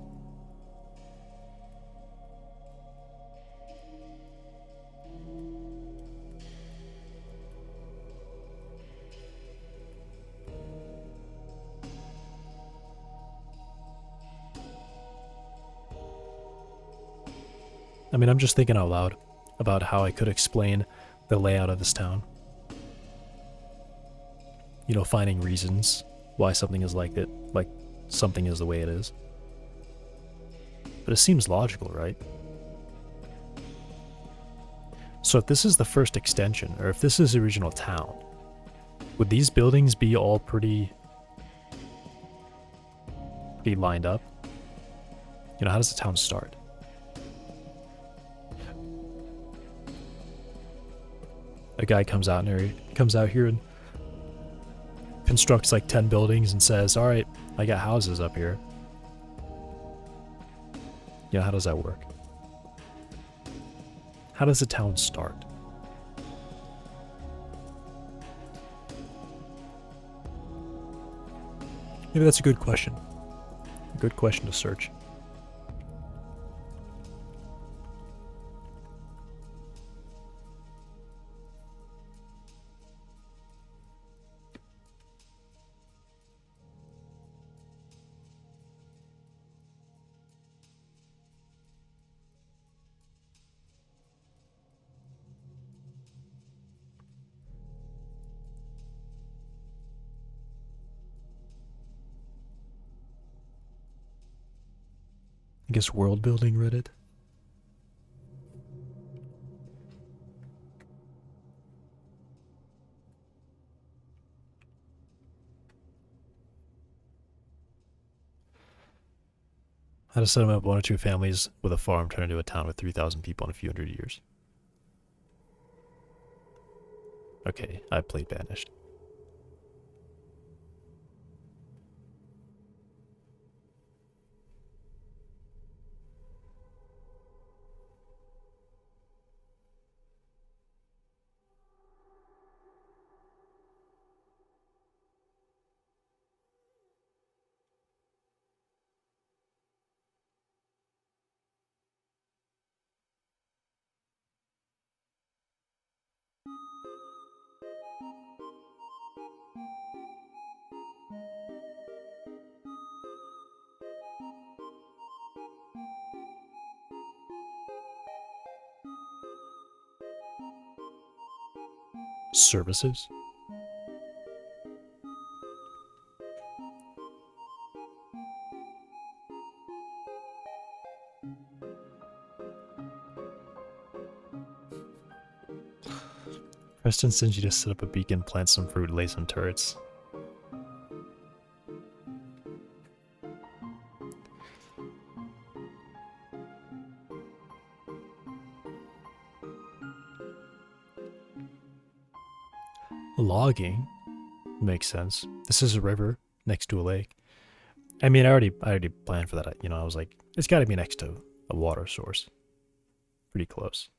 I mean, I'm just thinking out loud about how I could explain the layout of this town. Finding reasons why something is like something is the way it is. But it seems logical, right? So if this is the first extension, or if this is the original town, would these buildings be all pretty lined up? How does the town start? A guy comes out here and constructs like 10 buildings and says, all right, I got houses up here. How does that work? How does a town start? Maybe that's a good question. A good question to search. guess world building Reddit. How to set up 1 or 2 families with a farm turn into a town with 3,000 people in a few hundred years. Okay, I played Banished. Services? Preston sends you to set up a beacon, plant some fruit, lay some turrets. Logging makes sense. This is a river next to a lake. I mean, I already planned for that. You know, I was like, it's got to be next to a water source. Pretty close.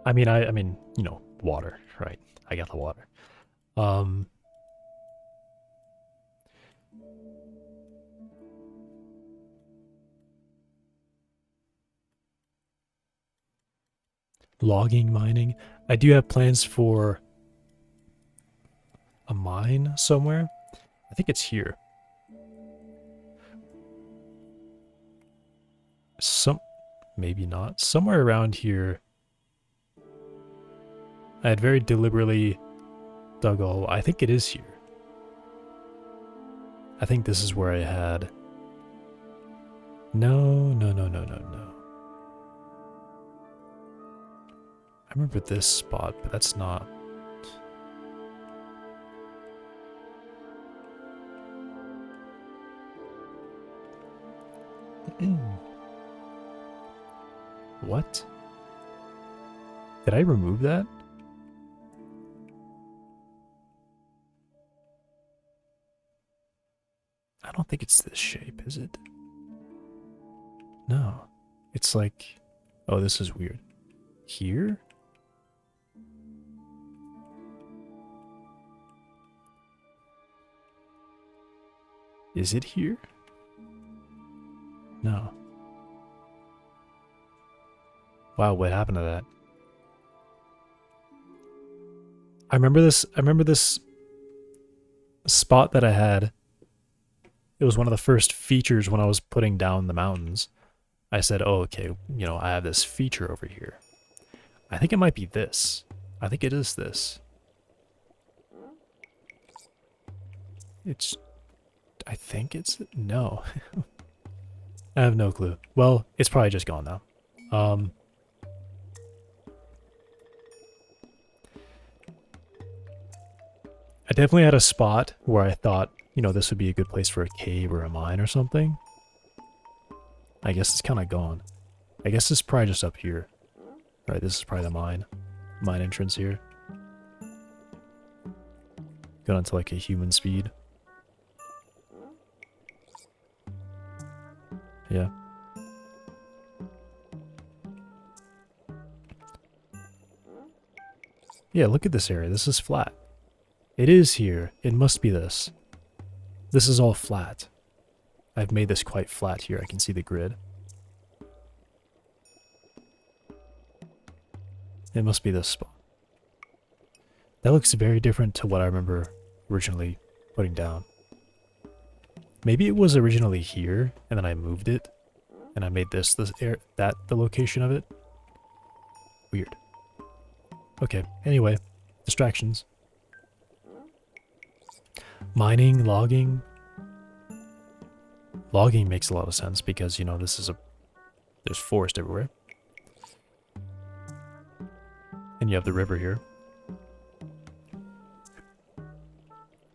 I mean, you know, water, right? I got the water. Logging, mining. I do have plans for a mine somewhere. I think it's here. Maybe not. Somewhere around here. I had very deliberately dug a hole. I think it is here. I think this is where I had... No. I remember this spot, but that's not... What? Did I remove that? I don't think it's this shape, is it? No. It's like... Oh, this is weird. Here? Is it here? No. Wow, what happened to that? I remember this spot that I had. It was one of the first features when I was putting down the mountains. I said, oh, okay, you know, I have this feature over here. I think it might be this. I think it is this. I think it's... No. I have no clue. Well, it's probably just gone now. I definitely had a spot where I thought, you know, this would be a good place for a cave or a mine or something. I guess it's kind of gone. I guess it's probably just up here. Right, this is probably the mine. mine entrance here. Go down to like a human speed. Yeah. Yeah, look at this area. This is flat. It is here. It must be this. This is all flat. I've made this quite flat here. I can see the grid. It must be this spot. That looks very different to what I remember originally putting down. Maybe it was originally here, and then I moved it, and I made this the location of it. Weird. Okay, anyway, distractions. Mining, logging. Logging makes a lot of sense because, you know, there's forest everywhere. And you have the river here.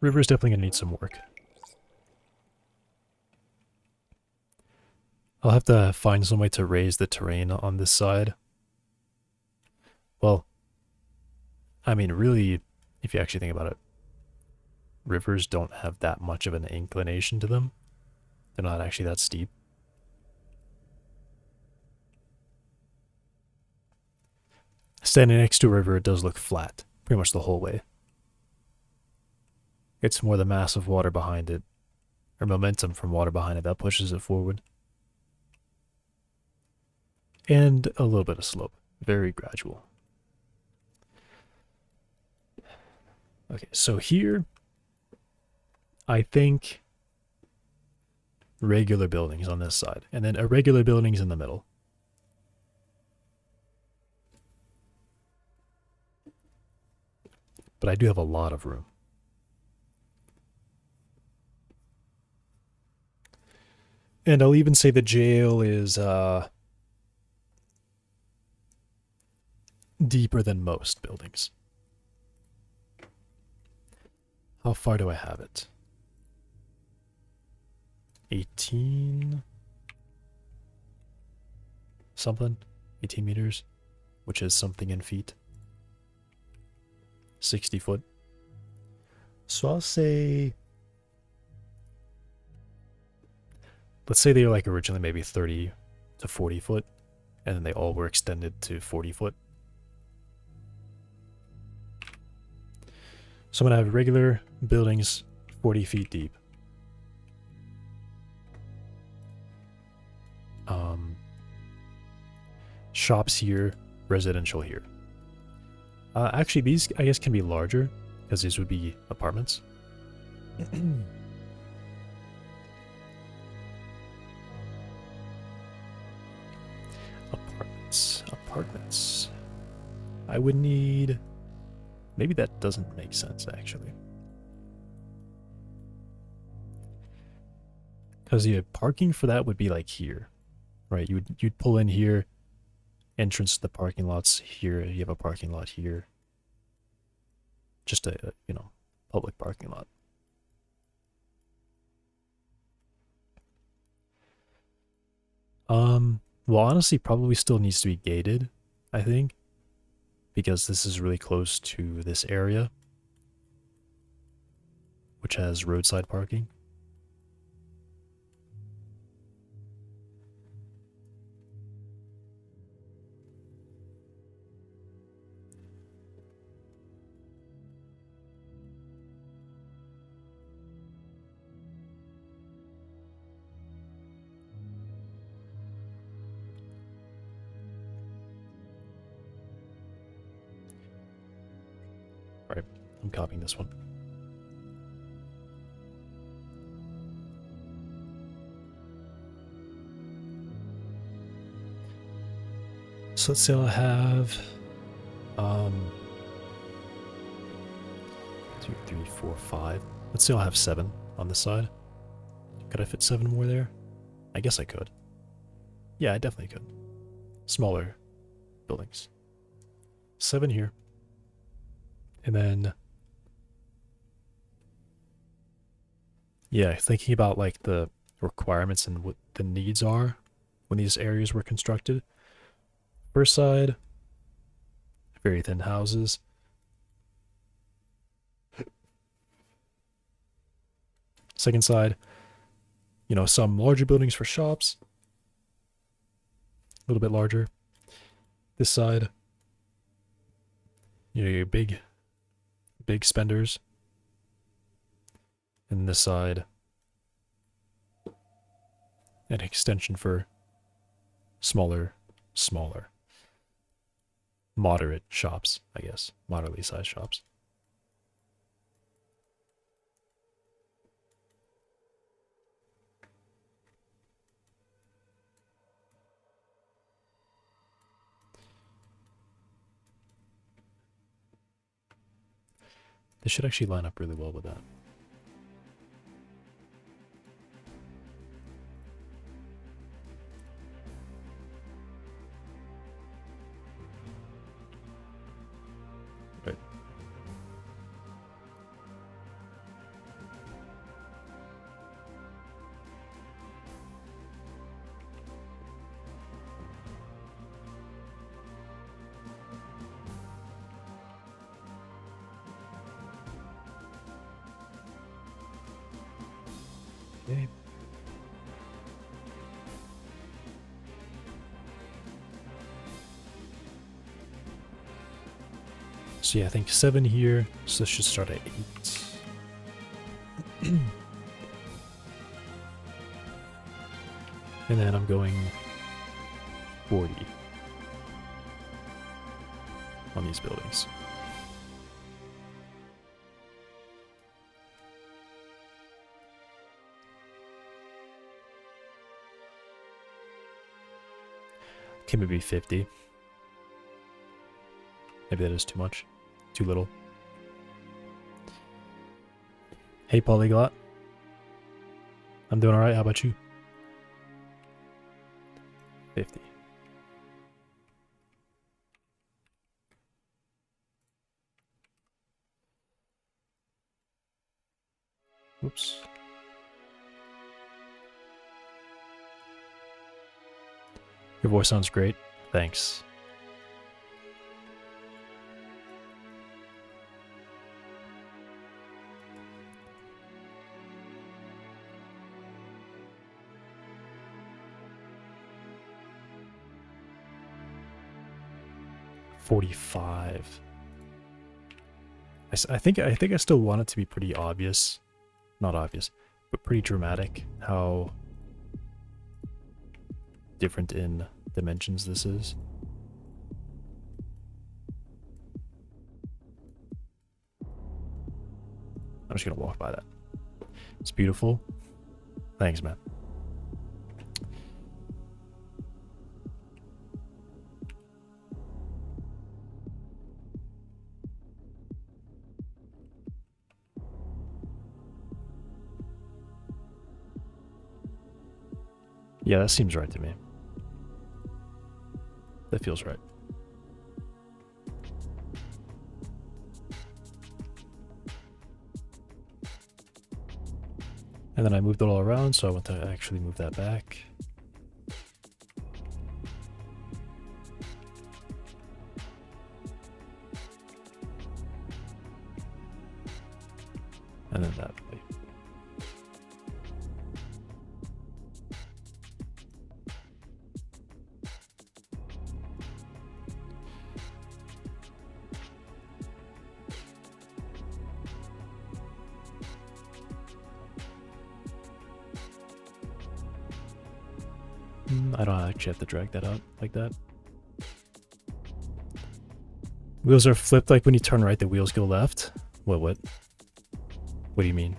River's definitely gonna need some work. I'll have to find some way to raise the terrain on this side. Well, I mean, really, if you actually think about it, rivers don't have that much of an inclination to them. They're not actually that steep. Standing next to a river, it does look flat, pretty much the whole way. It's more the mass of water behind it, or momentum from water behind it, that pushes it forward. And a little bit of slope, very gradual. Okay, so here, I think regular buildings on this side, and then irregular buildings in the middle. But I do have a lot of room. And I'll even say the jail is deeper than most buildings. How far do I have it? 18 something? 18 meters, which is something in feet. 60 foot. So I'll say, let's say they were like originally maybe 30 to 40 foot, and then they all were extended to 40 foot. So I'm going to have regular buildings 40 feet deep. Shops here, residential here. Actually, these, I guess, can be larger, because these would be apartments. Apartments. I would need... Maybe that doesn't make sense, actually. Because yeah, parking for that would be like here, right? You'd pull in here, entrance to the parking lots here. You have a parking lot here. Just a you know, public parking lot. Well, honestly, probably still needs to be gated, I think, because this is really close to this area, which has roadside parking. Alright, I'm copying this one. So let's say I'll have 2, 3, 4, 5. Let's say I'll have 7 on this side. Could I fit 7 more there? I guess I could. Yeah, I definitely could. Smaller buildings. 7 here. And then, yeah, thinking about like the requirements and what the needs are when these areas were constructed. First side, very thin houses. Second side, you know, some larger buildings for shops. A little bit larger. This side, you know, your big spenders. And this side, an extension for smaller, moderate shops, I guess. Moderately sized shops. This should actually line up really well with that. Right. Okay. So yeah, I think 7 here, so this should start at 8. And then I'm going 40 on these buildings. Okay, maybe 50. Maybe that is too much. Too little. Hey, Polyglot. I'm doing alright. How about you? 50. Oops. Your voice sounds great. Thanks. $45. I think I still want it to be pretty obvious. Not obvious, but pretty dramatic how different in dimensions this is. I'm just gonna walk by that. It's beautiful. Thanks, man. Yeah, that seems right to me. That feels right. And then I moved it all around, so I want to actually move that back. And then that way. I don't actually have to drag that out like that. Wheels are flipped like when you turn right, the wheels go left? What? What do you mean?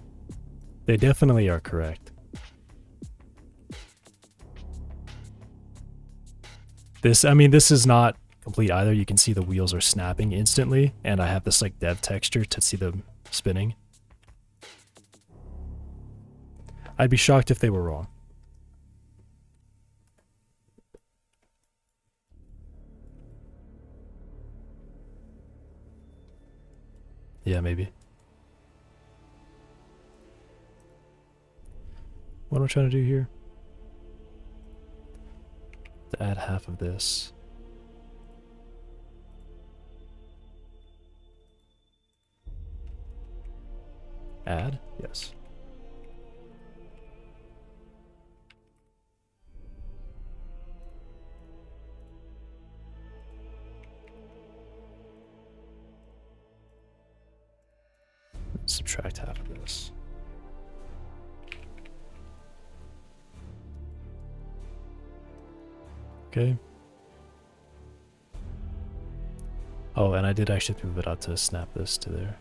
They definitely are correct. This is not complete either. You can see the wheels are snapping instantly, and I have this like dev texture to see them spinning. I'd be shocked if they were wrong. Yeah, maybe. What am I trying to do here? To add half of this. Add? Yes. Subtract half of this. Okay. Oh, and I did actually move it out to snap this to there.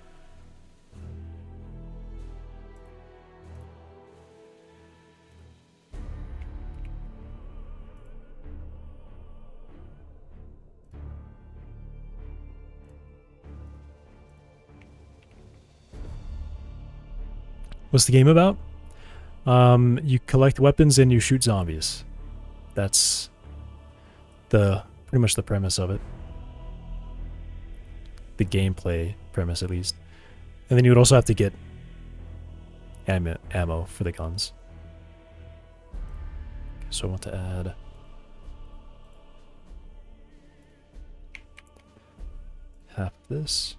What's the game about? You collect weapons and you shoot zombies. That's pretty much the premise of it. The gameplay premise, at least. And then you would also have to get ammo for the guns. So I want to add half this.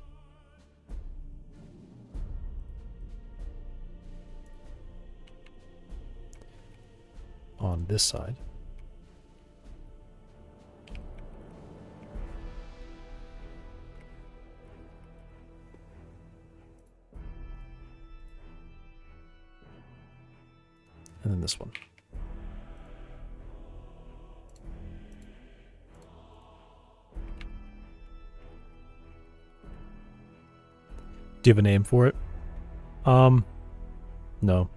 On this side. And then this one. Do you have a name for it? No.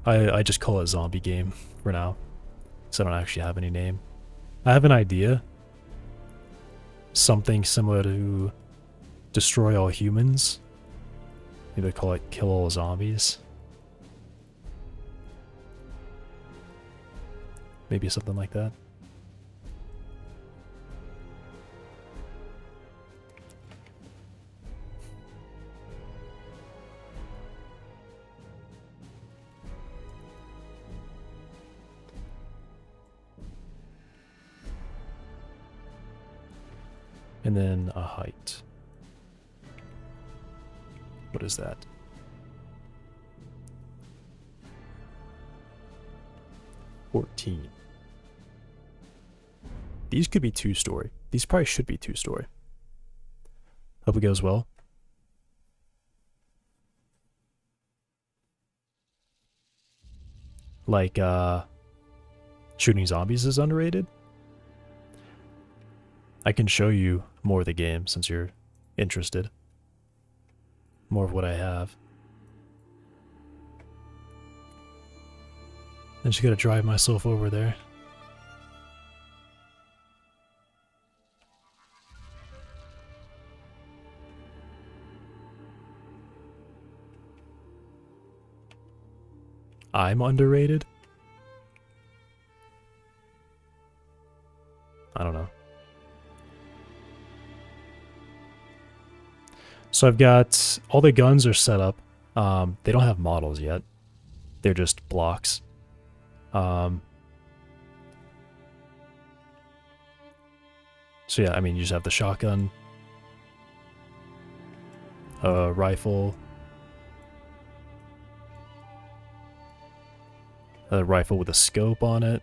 I just call it zombie game for now. So I don't actually have any name. I have an idea. Something similar to Destroy All Humans. Maybe I call it Kill All Zombies. Maybe something like that. And then a height. What is that? 14. These could be 2-story. These probably should be 2-story. Hope it goes well. Like, shooting zombies is underrated? I can show you more of the game since you're interested. More of what I have. I just gotta drive myself over there. I'm underrated? I don't know. So I've got all the guns are set up. They don't have models yet. They're just blocks. So yeah, I mean, you just have the shotgun, a rifle, with a scope on it,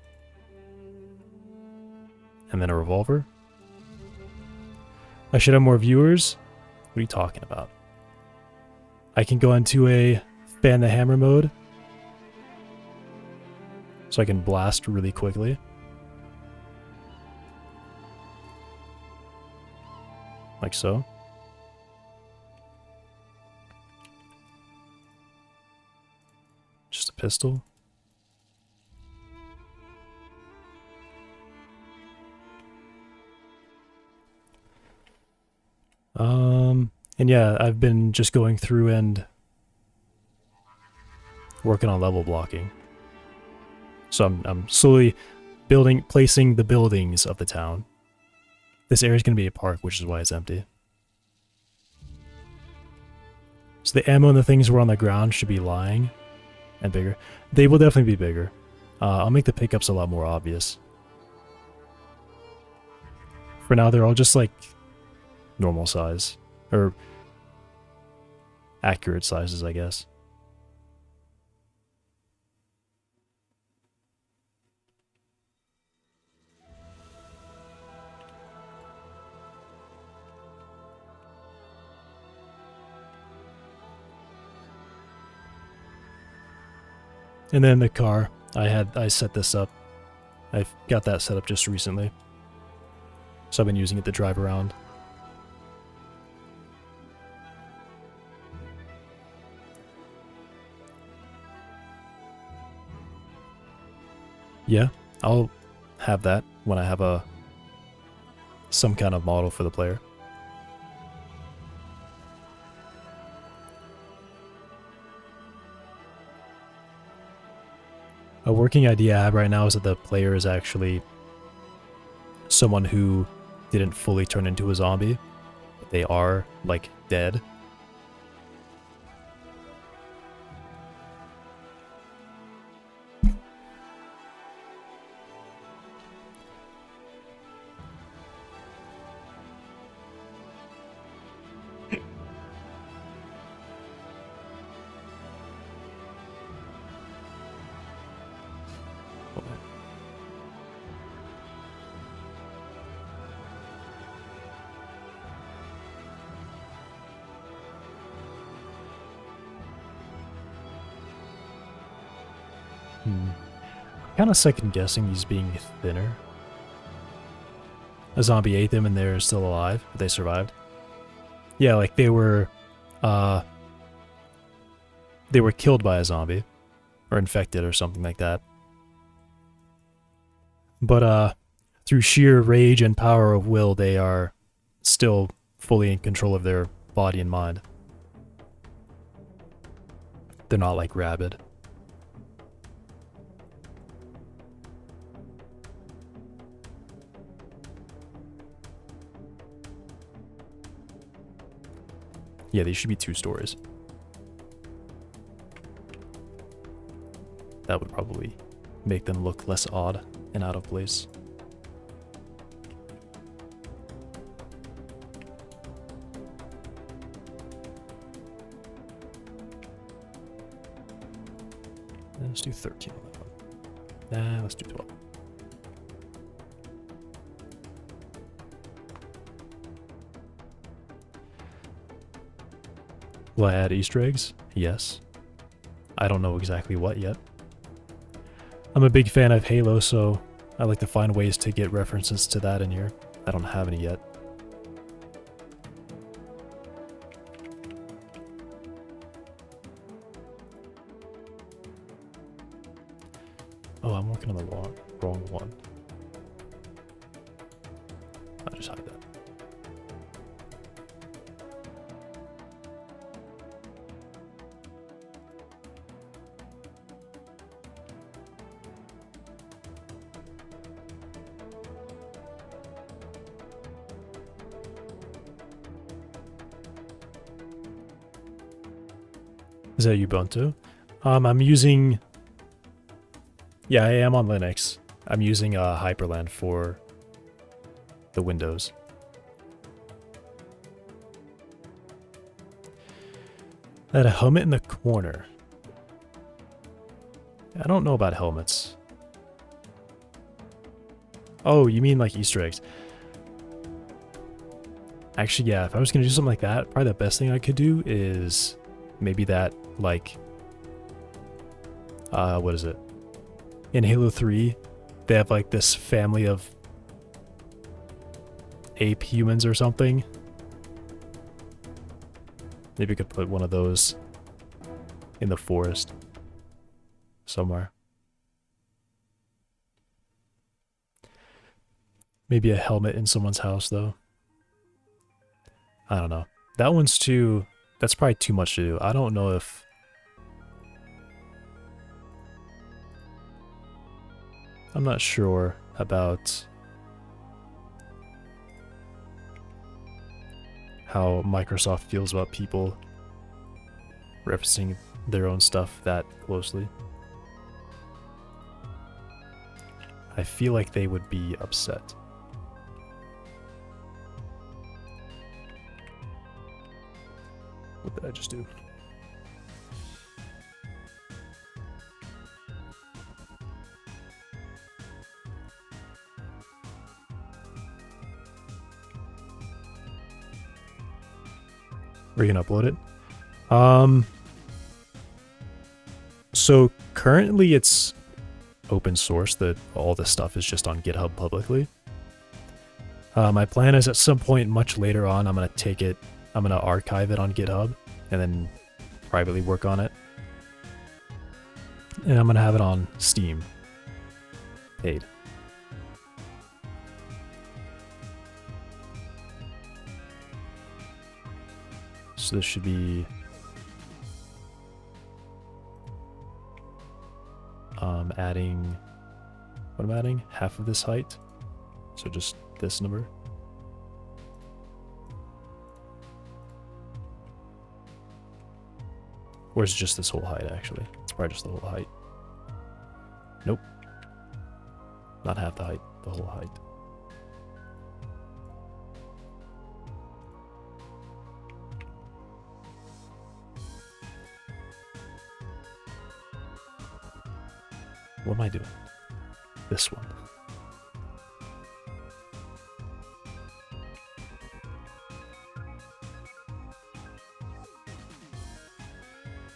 and then a revolver. I should have more viewers. What are you talking about? I can go into a fan the hammer mode, so I can blast really quickly. Like so. Just a pistol. And yeah, I've been just going through and working on level blocking. So I'm slowly placing the buildings of the town. This area is going to be a park, which is why it's empty. So the ammo and the things were on the ground should be lying and bigger. They will definitely be bigger. I'll make the pickups a lot more obvious. For now, they're all just like normal size. Or accurate sizes, I guess. And then the car, I set this up. I've got that set up just recently. So I've been using it to drive around. Yeah, I'll have that when I have some kind of model for the player. A working idea I have right now is that the player is actually someone who didn't fully turn into a zombie. But they are, like, dead. Kind of second guessing these being thinner. A zombie ate them and they're still alive, but they survived. Yeah, like they were killed by a zombie or infected or something like that. But through sheer rage and power of will, they are still fully in control of their body and mind. They're not like rabid. Yeah, these should be 2 stories. That would probably make them look less odd and out of place. Let's do 13 on that one. Nah, let's do 12. Will I add Easter eggs? Yes. I don't know exactly what yet. I'm a big fan of Halo, so I like to find ways to get references to that in here. I don't have any yet. Oh, I'm working on the wrong one. I'll just hide that. Is that Ubuntu? I'm using... Yeah, I am on Linux. I'm using Hyperland for the Windows. That a helmet in the corner. I don't know about helmets. Oh, you mean like Easter eggs. Actually, yeah, if I was going to do something like that, probably the best thing I could do is maybe that, like... what is it? In Halo 3, they have like this family of ape humans or something. Maybe we could put one of those in the forest somewhere. Maybe a helmet in someone's house, though. I don't know. That one's too... That's probably too much to do. I don't know if... I'm not sure about how Microsoft feels about people referencing their own stuff that closely. I feel like they would be upset. What did I just do? Or you can upload it. So currently it's open source, that all this stuff is just on GitHub publicly. My plan is at some point much later on, I'm going to archive it on GitHub and then privately work on it. And I'm going to have it on Steam. Paid. So this should be adding, what am I adding? Half of this height. So just this number. Or is it just this whole height, actually? It's probably just the whole height. Nope. Not half the height, the whole height. What am I doing? This one.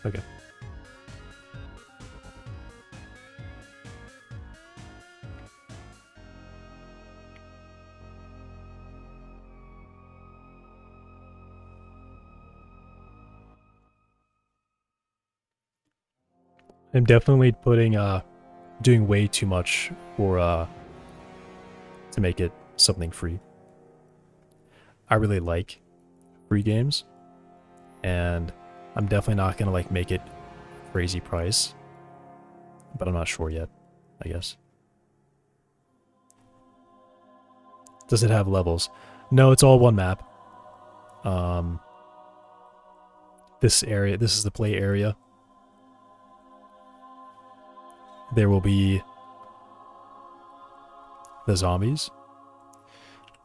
Okay. I'm definitely doing way too much to make it something free. I really like free games, and I'm definitely not gonna like make it crazy price, but I'm not sure yet, I guess. Does it have levels? No, it's all one map. This is the play area. There will be the zombies.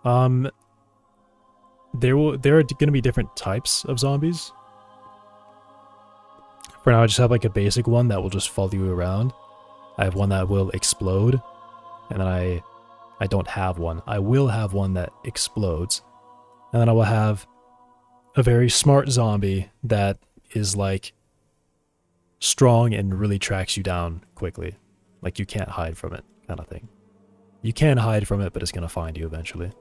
There are going to be different types of zombies. For now, I just have like a basic one that will just follow you around. I have one that will explode, and then I don't have one. I will have one that explodes, and then I will have a very smart zombie that is like strong and really tracks you down quickly. Like you can't hide from it, kind of thing. You can hide from it, but it's going to find you eventually.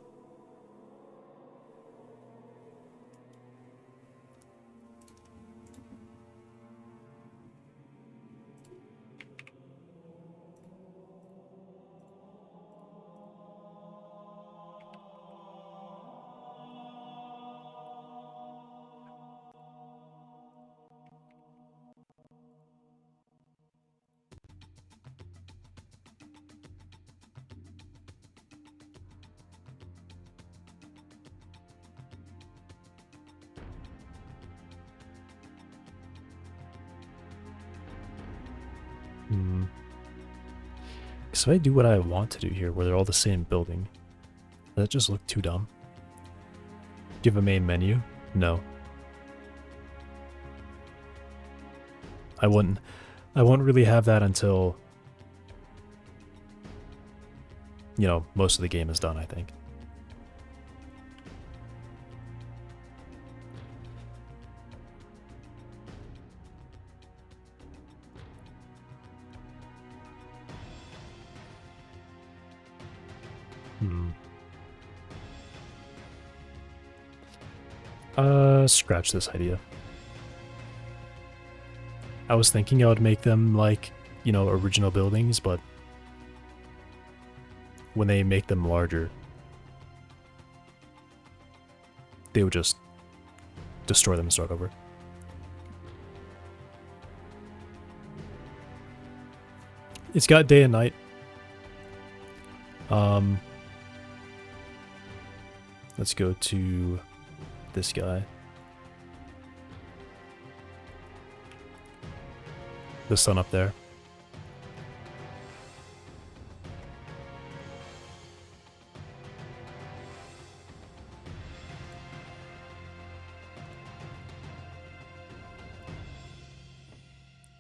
So if I do what I want to do here, where they're all the same building, does that just look too dumb? Do you have a main menu? No. I won't really have that until, you know, most of the game is done, I think. Scratch this idea. I was thinking I would make them like, you know, original buildings, but when they make them larger, they would just destroy them and start over. It's got day and night. Let's go to this guy. The sun up there.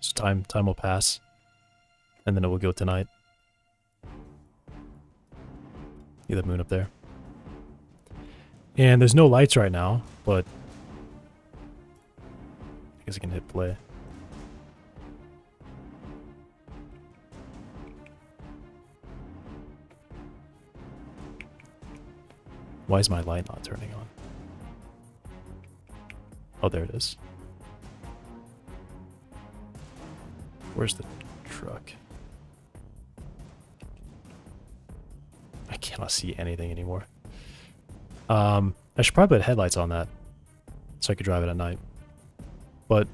So time will pass, and then it will go to night. See the moon up there. And there's no lights right now, but guess I can hit play. Why is my light not turning on? Oh, there it is. Where's the truck? I cannot see anything anymore. I should probably put headlights on that so I could drive it at night. But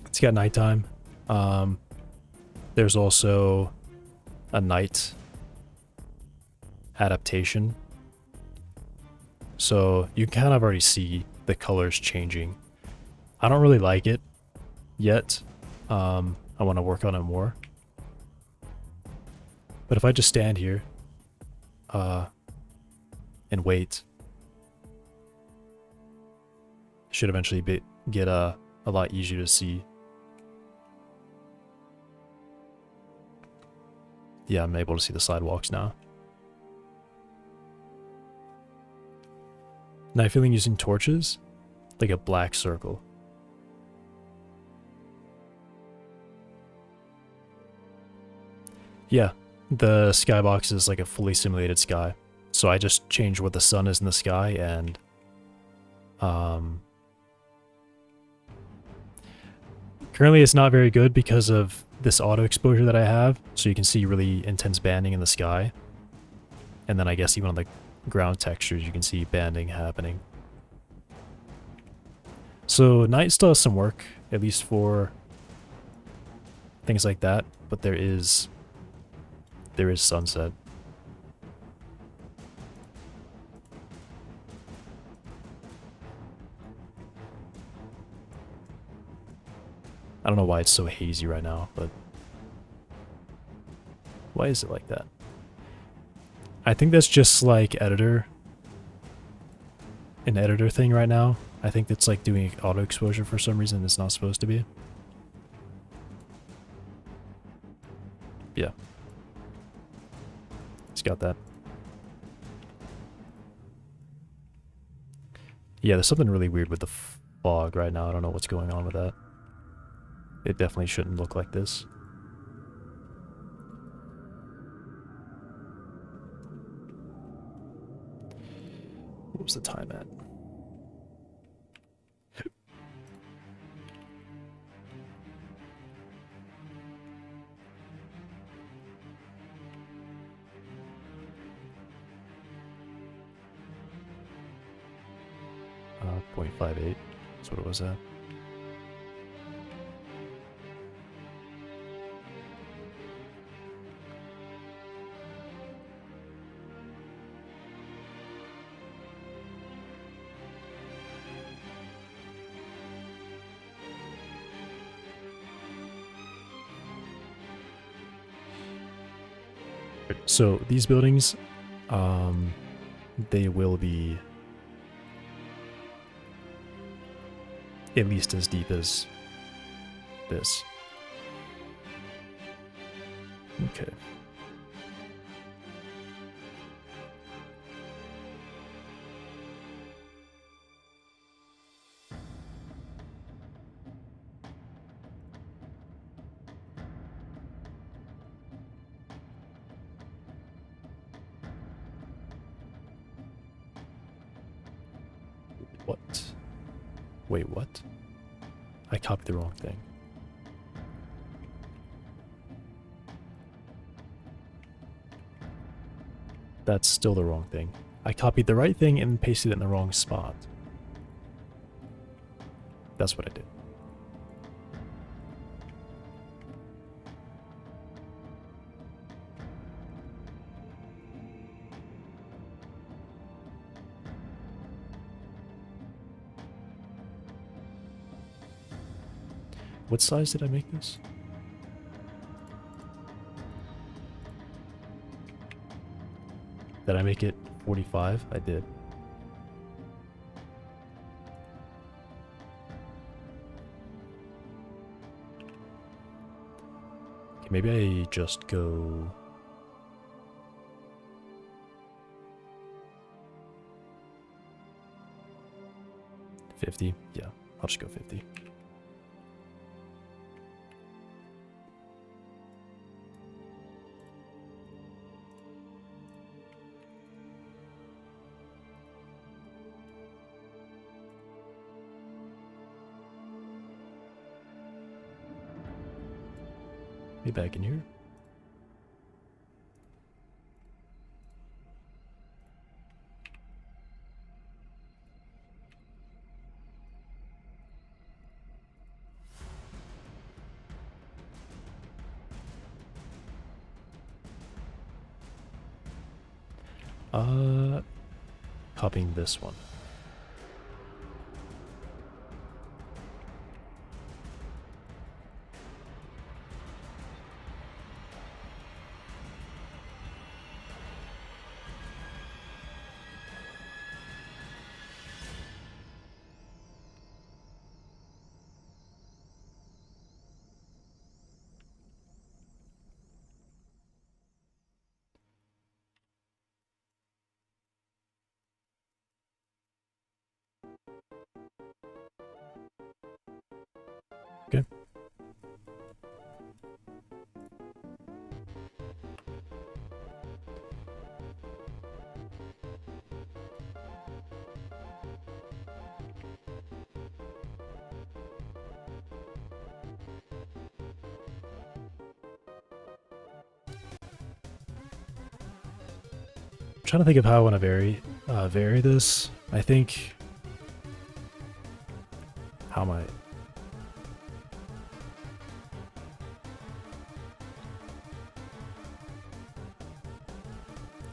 it's got nighttime. There's also a night adaptation. So you can kind of already see the colors changing. I don't really like it yet. I want to work on it more. But if I just stand here and wait, it should eventually get a lot easier to see. Yeah, I'm able to see the sidewalks now. Night feeling using torches, like a black circle. Yeah, the skybox is like a fully simulated sky. So I just change what the sun is in the sky and currently it's not very good because of this auto exposure that I have. So you can see really intense banding in the sky. And then I guess even on the ground textures you can see banding happening. So night still has some work, at least for things like that, but there is sunset. I don't know why it's so hazy right now, but why is it like that? I think that's just like an editor thing right now. I think it's like doing auto exposure for some reason it's not supposed to be. Yeah. It's got that. Yeah, there's something really weird with the fog right now. I don't know what's going on with that. It definitely shouldn't look like this. What was the time at? Uh, 0.58. That's what it was at. So these buildings, they will be at least as deep as this. Okay. What? Wait, what? I copied the wrong thing. That's still the wrong thing. I copied the right thing and pasted it in the wrong spot. That's what I did. What size did I make this? Did I make it 45? I did. Okay, maybe I just go... $50? Yeah, I'll just go 50. Be back in here. Copying this one. Okay. I'm trying to think of how I want to vary this. I think. How am I?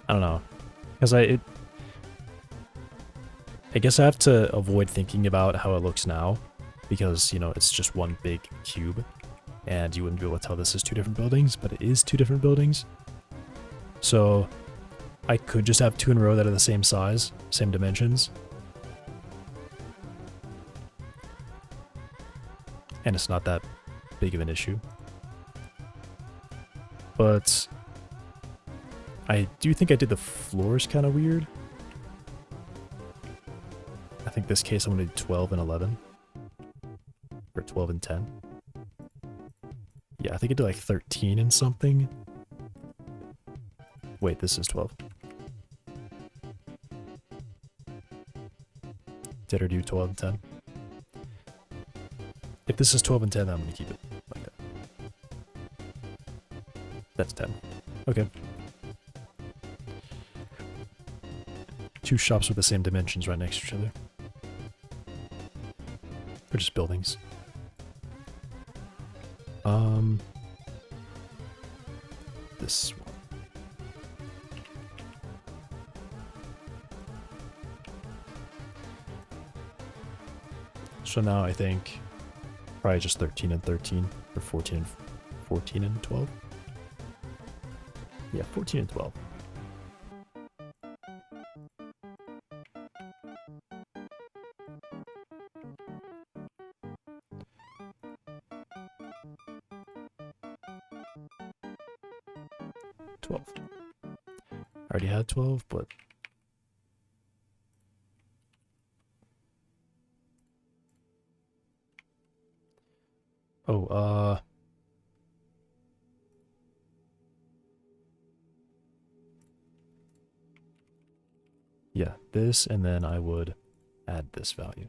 I don't know, because I guess I have to avoid thinking about how it looks now, because, you know, it's just one big cube, and you wouldn't be able to tell this is two different buildings, but it is two different buildings. So I could just have two in a row that are the same size, same dimensions. And it's not that big of an issue. But I do think I did the floors kind of weird. I think this case I'm going to do 12 and 11. Or 12 and 10. Yeah, I think I did like 13 and something. Wait, this is 12. Did I do 12 and 10? If this is 12 and 10, I'm going to keep it like that. That's 10. Okay. Two shops with the same dimensions right next to each other. Or just buildings. This one. So now I think probably just 13 and 13, or 14 and 12. Yeah, 14 and 12. I already had 12, but oh, yeah, this, and then I would add this value.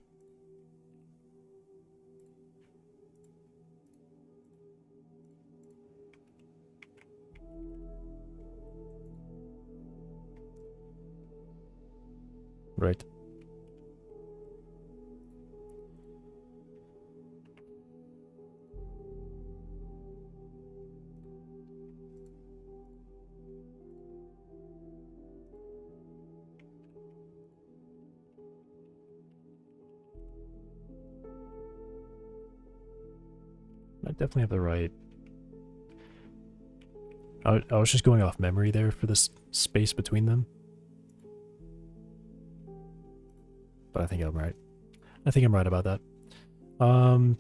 Right. I definitely have the right. I was just going off memory there for this space between them. But I think I'm right. I think I'm right about that.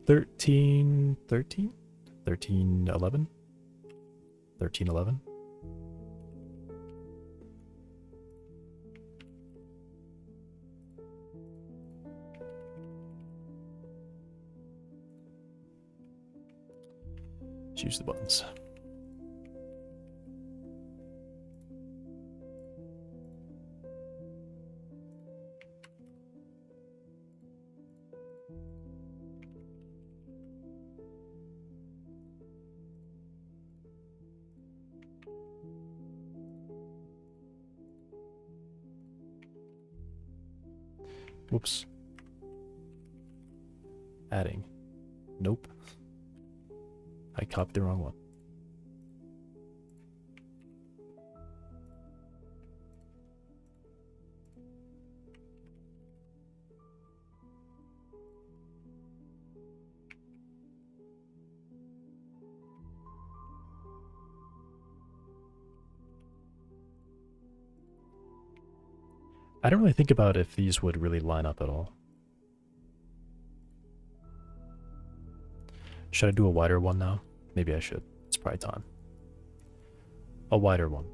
13, 13? 13, 11? 13, 11? Choose the buttons. Whoops. Adding. Nope. I copied the wrong one. I don't really think about if these would really line up at all. Should I do a wider one now? Maybe I should. It's probably time. A wider one.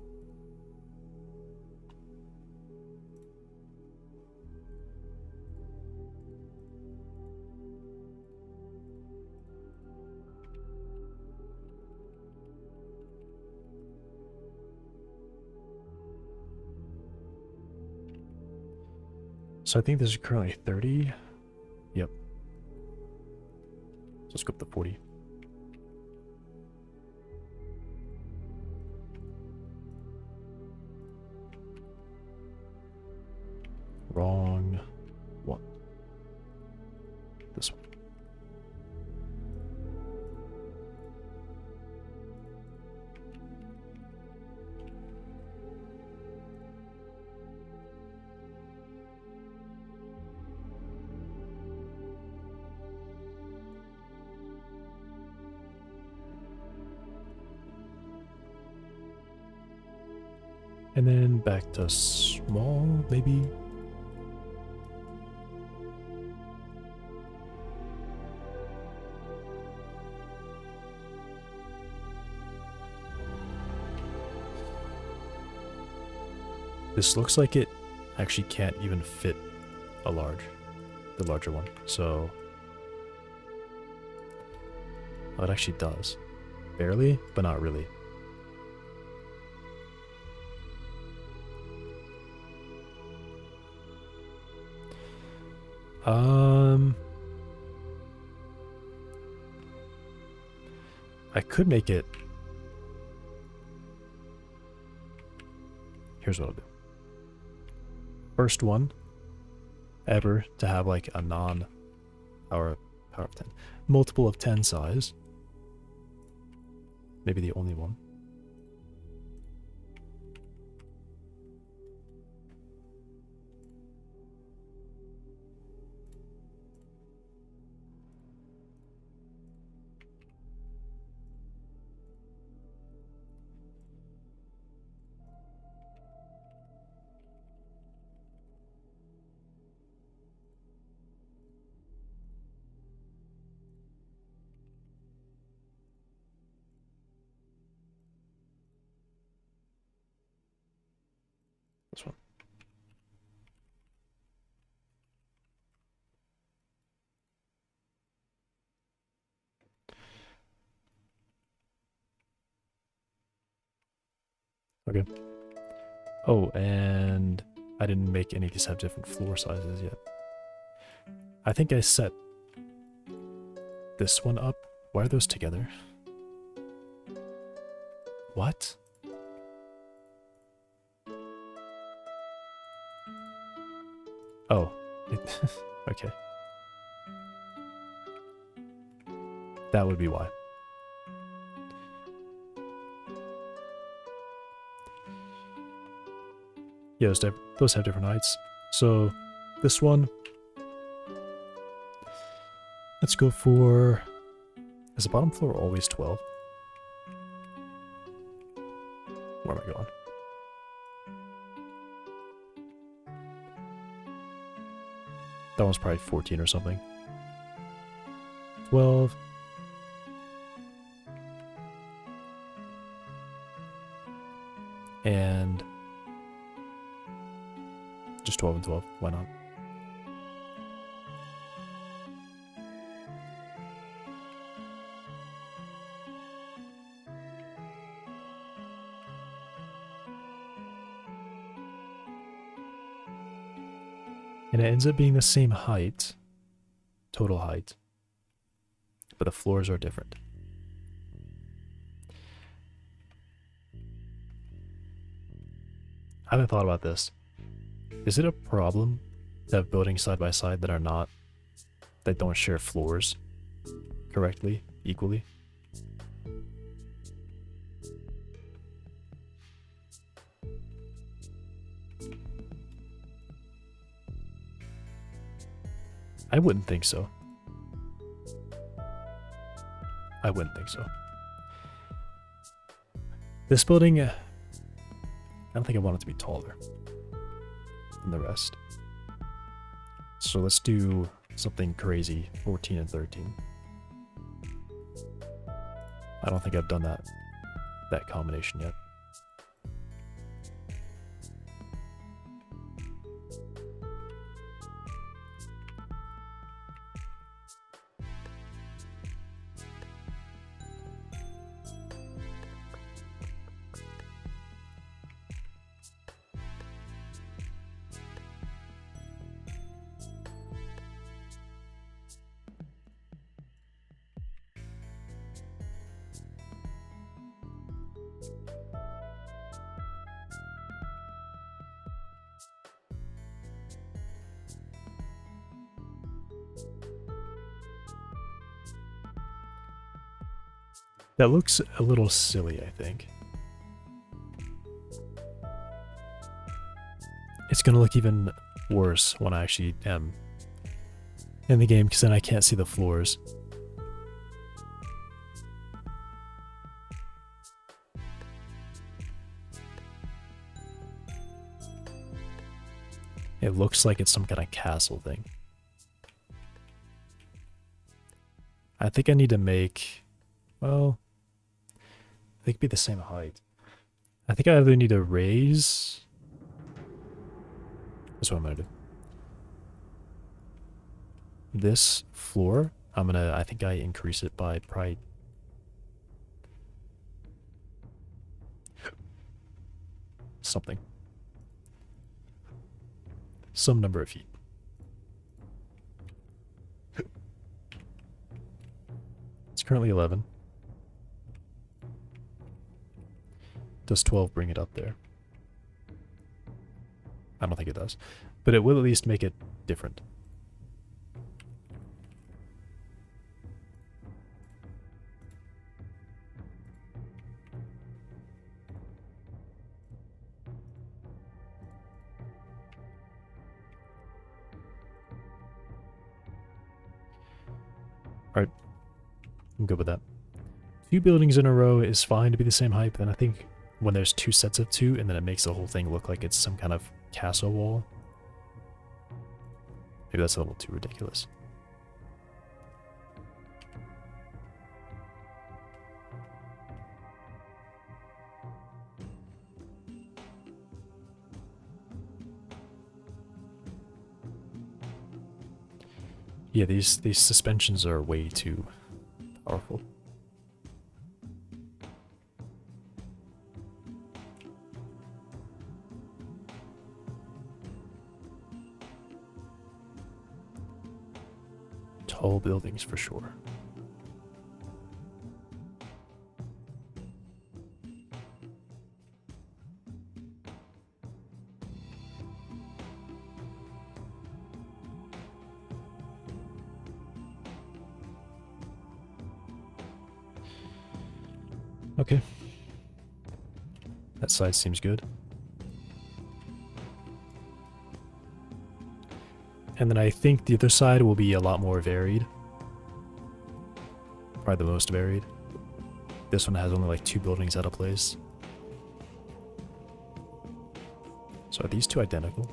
So I think this is currently 30. Yep. So let's go up to 40. Wrong one. This one. And then back to small, maybe. This looks like it actually can't even fit the larger one. So, oh, it actually does. Barely, but not really. I could make it. Here's what I'll do. First one ever to have like a power of 10. Multiple of 10 size. Maybe the only one. This one. Okay. Oh, and I didn't make any of these have different floor sizes yet. I think I set this one up. Why are those together? What? Oh. Okay. That would be why. Yeah, those have different heights. So, this one, let's go for... Is the bottom floor always 12? Where am I going? That one's probably 14 or something. 12. And just 12 and 12. Why not? And it ends up being the same height, total height, but the floors are different. I haven't thought about this. Is it a problem to have buildings side by side that don't share floors correctly, equally? I wouldn't think so. I wouldn't think so. This building, I don't think I want it to be taller than the rest. So let's do something crazy, 14 and 13. I don't think I've done that combination yet. That looks a little silly, I think. It's gonna look even worse when I actually am in the game, because then I can't see the floors. It looks like it's some kind of castle thing. I think I need to make, well, they could be the same height. I think I either need to raise. That's what I'm gonna do. This floor, I think I increase it by probably something. Some number of feet. It's currently 11. Does 12 bring it up there? I don't think it does. But it will at least make it different. Alright. I'm good with that. 2 buildings in a row is fine to be the same height, but then I think when there's 2 sets of 2, and then it makes the whole thing look like it's some kind of castle wall. Maybe that's a little too ridiculous. Yeah, these suspensions are way too powerful. Tall buildings for sure. Okay. That side seems good. And then I think the other side will be a lot more varied. Probably the most varied. This one has only like 2 buildings at a place. So are these 2 identical?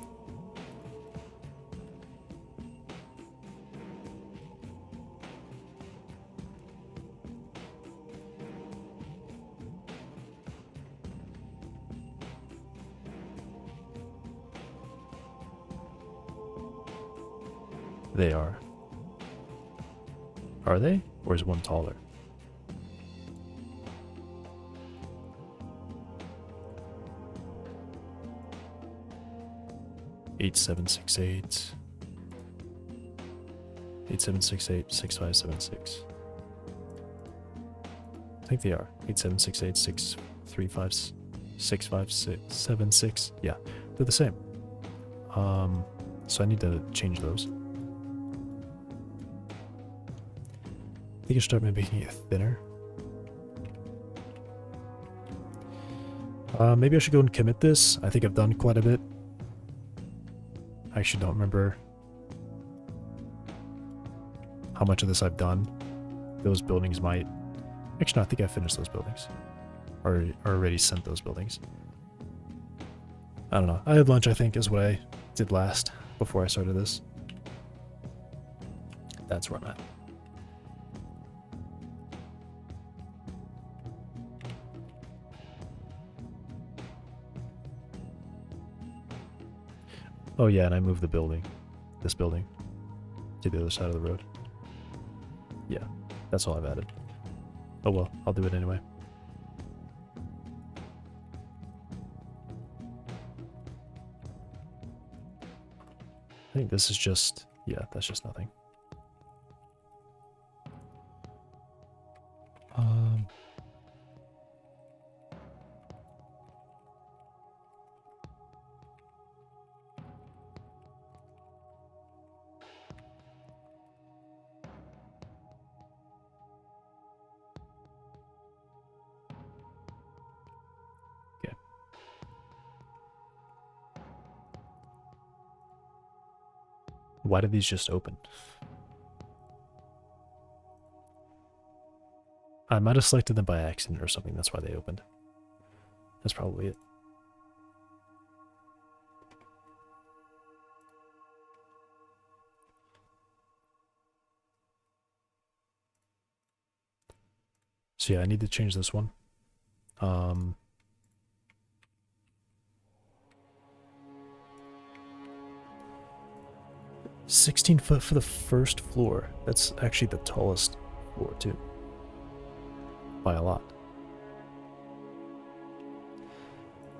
They are. Are they? Or is one taller? Eight, 7, 6, 8. 8768 6576. I think they are 8768 635 65676. Yeah, they're the same. So I need to change those. I think I should start making it thinner. Maybe I should go and commit this. I think I've done quite a bit. I actually don't remember how much of this I've done. Those buildings might... Actually, no, I think I finished those buildings. Or already sent those buildings. I don't know. I had lunch, I think, is what I did last before I started this. That's where I'm at. Oh yeah, and I moved the building. This building. To the other side of the road. Yeah, that's all I've added. Oh well, I'll do it anyway. I think this is just... Yeah, that's just nothing. Okay. Why did these just open? I might have selected them by accident or something. That's why they opened. That's probably it. So yeah, I need to change this one. 16 foot for the first floor. That's actually the tallest floor too. By a lot.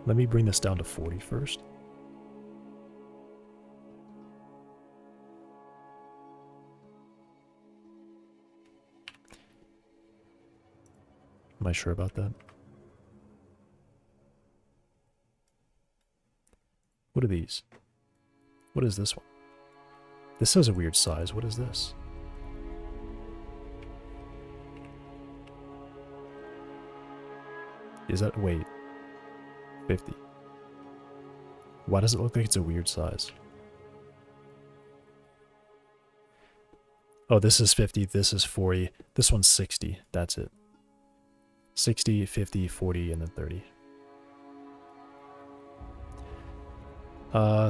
Let me bring this down to 40 first. Am I sure about that? What are these? What is this one? This has a weird size. What is this? Is that... Wait. 50. Why does it look like it's a weird size? Oh, this is 50. This is 40. This one's 60. That's it. 60, 50, 40, and then 30.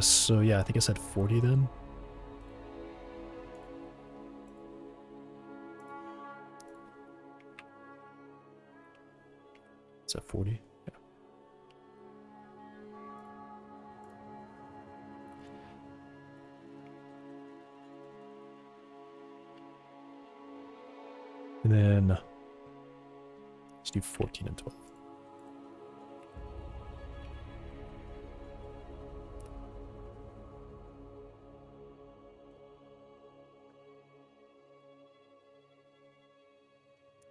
So yeah, I think I said 40 then. Is that 40? Yeah. And then let's do 14 and 12.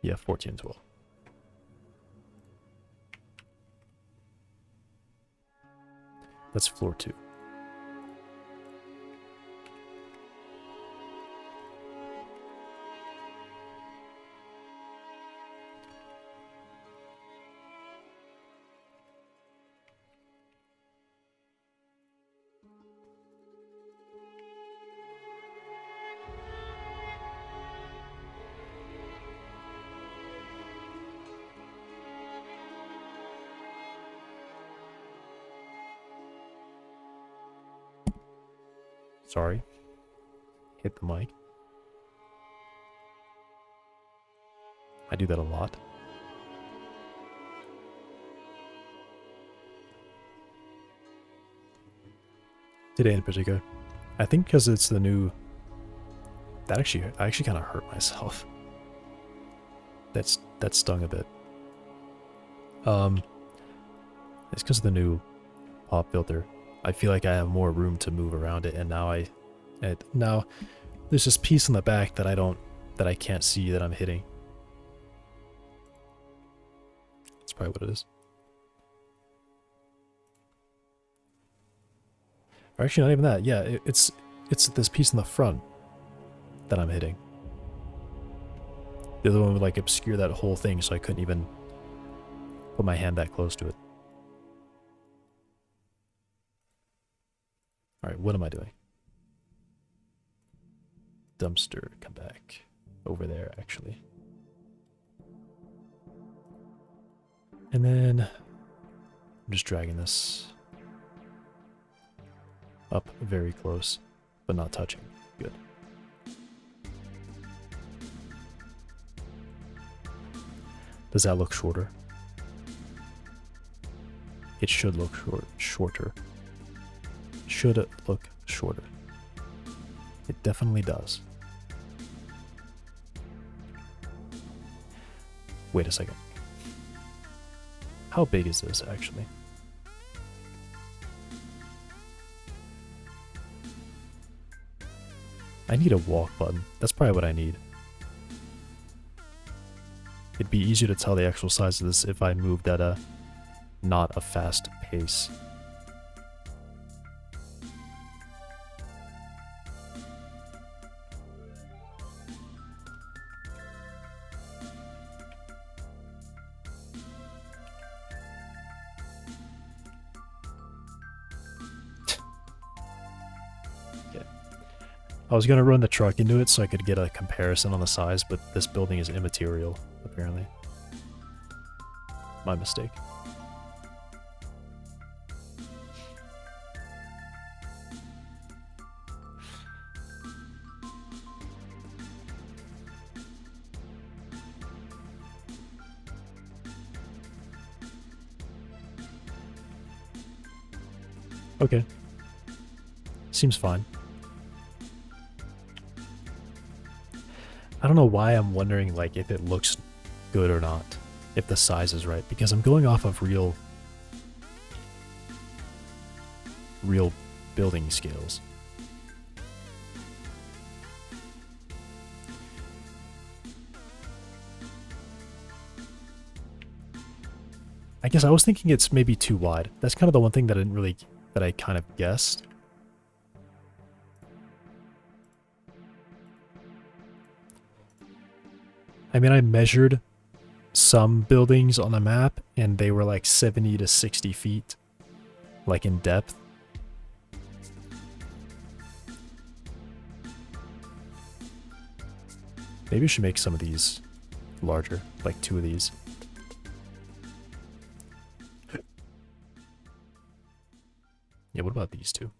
Yeah, 14 and 12. That's floor 2. Sorry. Hit the mic. I do that a lot. Today in particular. I think because it's the new... I actually kind of hurt myself. That stung a bit. It's because of the new pop filter. I feel like I have more room to move around it, and now There's this piece in the back that I can't see that I'm hitting. That's probably what it is. Or actually, not even that. Yeah, it's this piece in the front that I'm hitting. The other one would like obscure that whole thing, so I couldn't even put my hand that close to it. Alright, what am I doing? Dumpster, come back. Over there, actually. And then I'm just dragging this up very close, but not touching. Good. Does that look shorter? It should look shorter. Should it look shorter? It definitely does. Wait a second. How big is this, actually? I need a walk button. That's probably what I need. It'd be easier to tell the actual size of this if I moved at a not a fast pace. I was going to run the truck into it so I could get a comparison on the size, but this building is immaterial, apparently. My mistake. Okay. Seems fine. I don't know why I'm wondering, like, if it looks good or not. If the size is right. Because I'm going off of real building scales. I guess I was thinking it's maybe too wide. That's kind of the one thing that I kind of guessed. I mean, I measured some buildings on the map, and they were like 70 to 60 feet, like in depth. Maybe I should make some of these larger, like 2 of these. Yeah, what about these 2?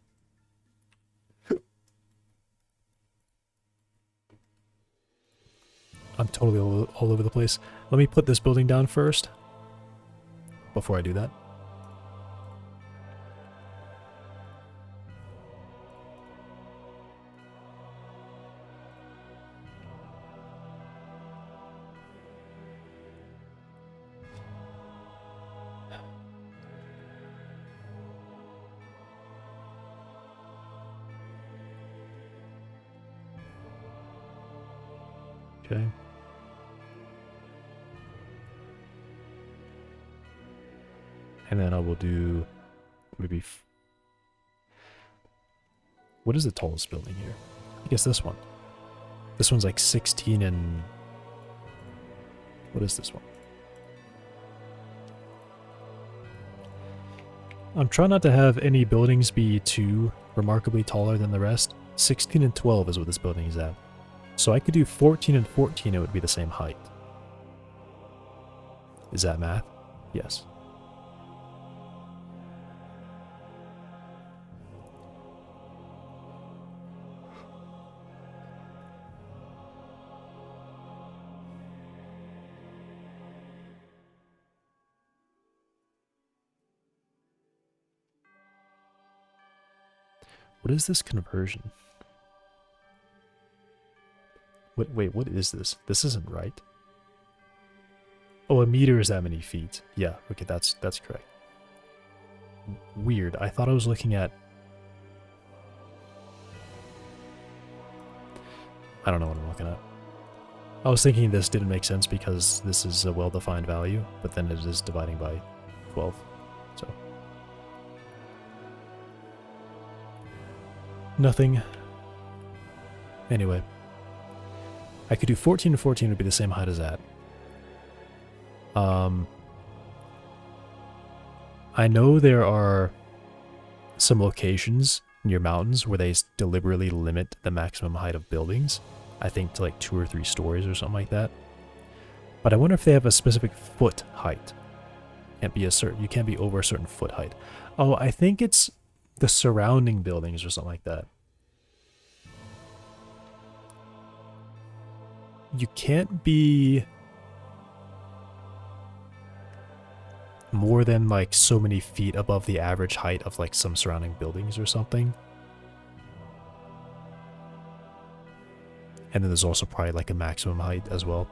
I'm totally all over the place. Let me put this building down first before I do that. Okay. And then I will do maybe... What is the tallest building here? I guess this one. This one's like 16 and... What is this one? I'm trying not to have any buildings be too remarkably taller than the rest. 16 and 12 is what this building is at. So I could do 14 and 14, it would be the same height. Is that math? Yes. What is this conversion? Wait, what is this? This isn't right. Oh, a meter is that many feet. Yeah, okay, that's correct. Weird. I thought I was looking at... I don't know what I'm looking at. I was thinking this didn't make sense because this is a well-defined value, but then it is dividing by 12. So nothing. Anyway, I could do 14 and 14 would be the same height as that. I know there are some locations near mountains where they deliberately limit the maximum height of buildings. I think to like 2 or 3 stories or something like that. But I wonder if they have a specific foot height. You can't be over a certain foot height. Oh, I think it's the surrounding buildings or something like that. You can't be more than like so many feet above the average height of like some surrounding buildings or something. And then there's also probably like a maximum height as well.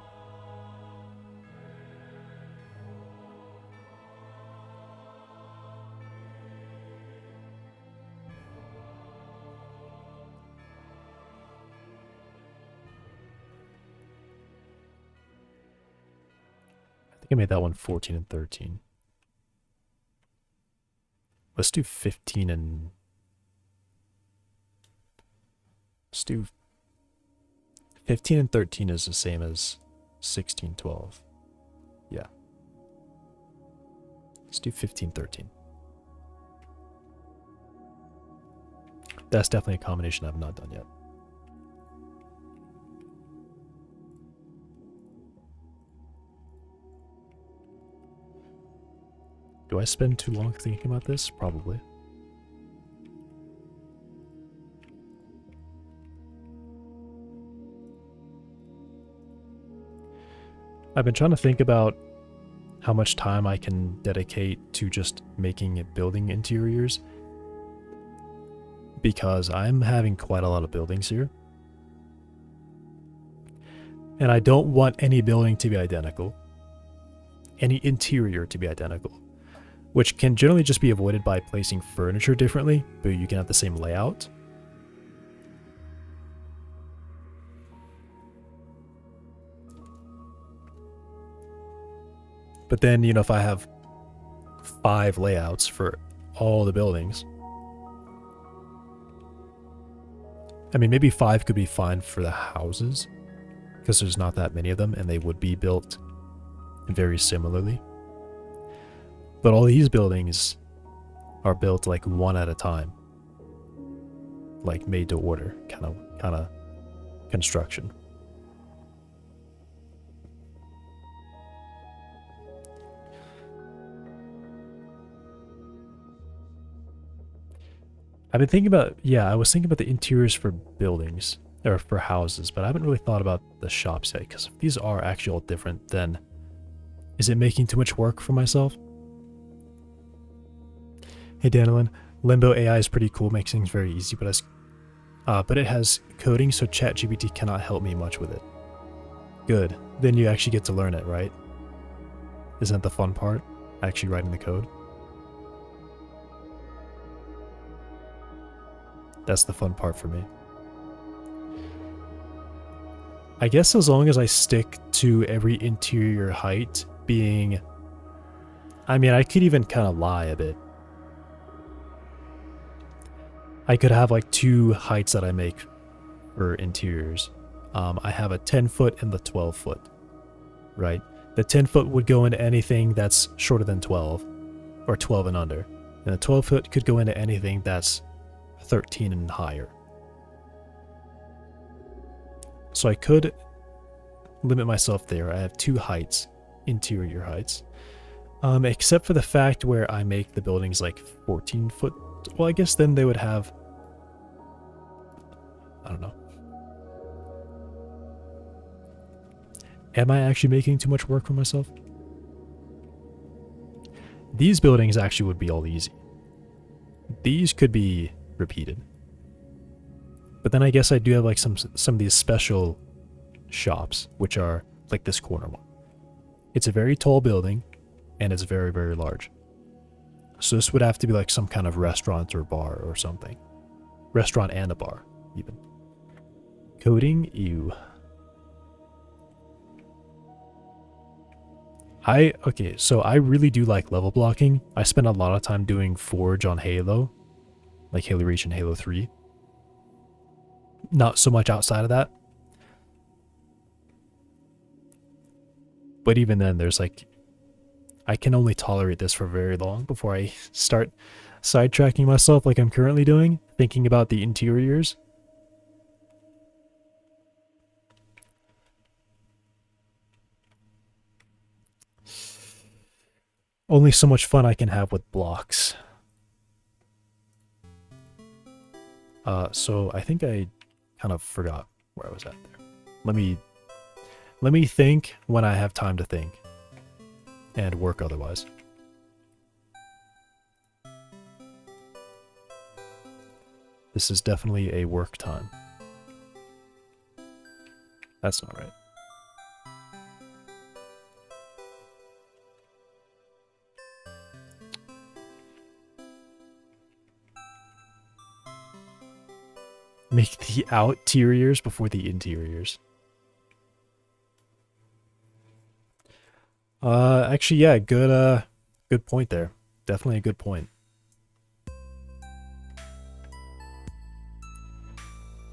I think I made that one 14 and 13. Let's do 15 and... Let's do... 15 and 13 is the same as 16, 12. Yeah. Let's do 15, 13. That's definitely a combination I've not done yet. Do I spend too long thinking about this? Probably. I've been trying to think about how much time I can dedicate to just making building interiors, because I'm having quite a lot of buildings here. And I don't want any building to be identical. Any interior to be identical. Which can generally just be avoided by placing furniture differently, but you can have the same layout. But then, you know, if I have 5 layouts for all the buildings, I mean, maybe 5 could be fine for the houses, because there's not that many of them, and they would be built very similarly. But all these buildings are built like one at a time, like made to order kind of construction. I've been thinking about, I was thinking about the interiors for buildings, or for houses, but I haven't really thought about the shops yet, because if these are actually all different, then is it making too much work for myself? Hey Danilin, Limbo AI is pretty cool, makes things very easy, but it has coding, so ChatGPT cannot help me much with it. Good, then you actually get to learn it, right? Isn't that the fun part? Actually writing the code? That's the fun part for me. I guess as long as I stick to every interior height being... I mean, I could even kind of lie a bit. I could have like 2 heights that I make for interiors. I have a 10 foot and the 12 foot, right? The 10 foot would go into anything that's shorter than 12, or 12 and under. And the 12 foot could go into anything that's 13 and higher. So I could limit myself there. I have 2 heights, interior heights. Except for the fact where I make the buildings like 14 foot. Well, I guess then they would have... I don't know. Am I actually making too much work for myself? These buildings actually would be all easy. These could be repeated. But then I guess I do have like some of these special shops, which are like this corner one. It's a very tall building, and it's very, very large. So this would have to be like some kind of restaurant or bar or something. Restaurant and a bar, even. Coding? Ew. Okay, so I really do like level blocking. I spend a lot of time doing Forge on Halo, like Halo Reach and Halo 3. Not so much outside of that. But even then, there's like, I can only tolerate this for very long before I start sidetracking myself like I'm currently doing, thinking about the interiors. Only so much fun I can have with blocks. So I think I kind of forgot where I was at there. Let me think when I have time to think and work otherwise. This is definitely a work time. That's not right. Make the outeriors before the interiors. Actually, yeah, good point there. Definitely a good point.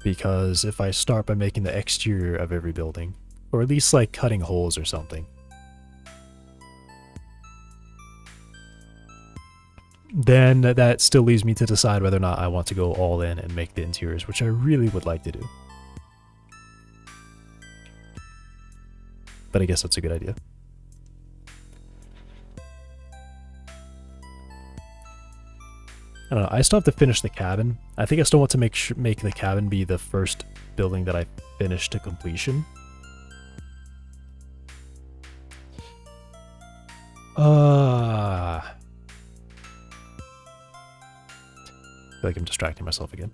Because if I start by making the exterior of every building, or at least like cutting holes or something, then that still leaves me to decide whether or not I want to go all in and make the interiors, which I really would like to do. But I guess that's a good idea. I don't know, I still have to finish the cabin. I think I still want to make the cabin be the first building that I finish to completion. I feel like I'm distracting myself again.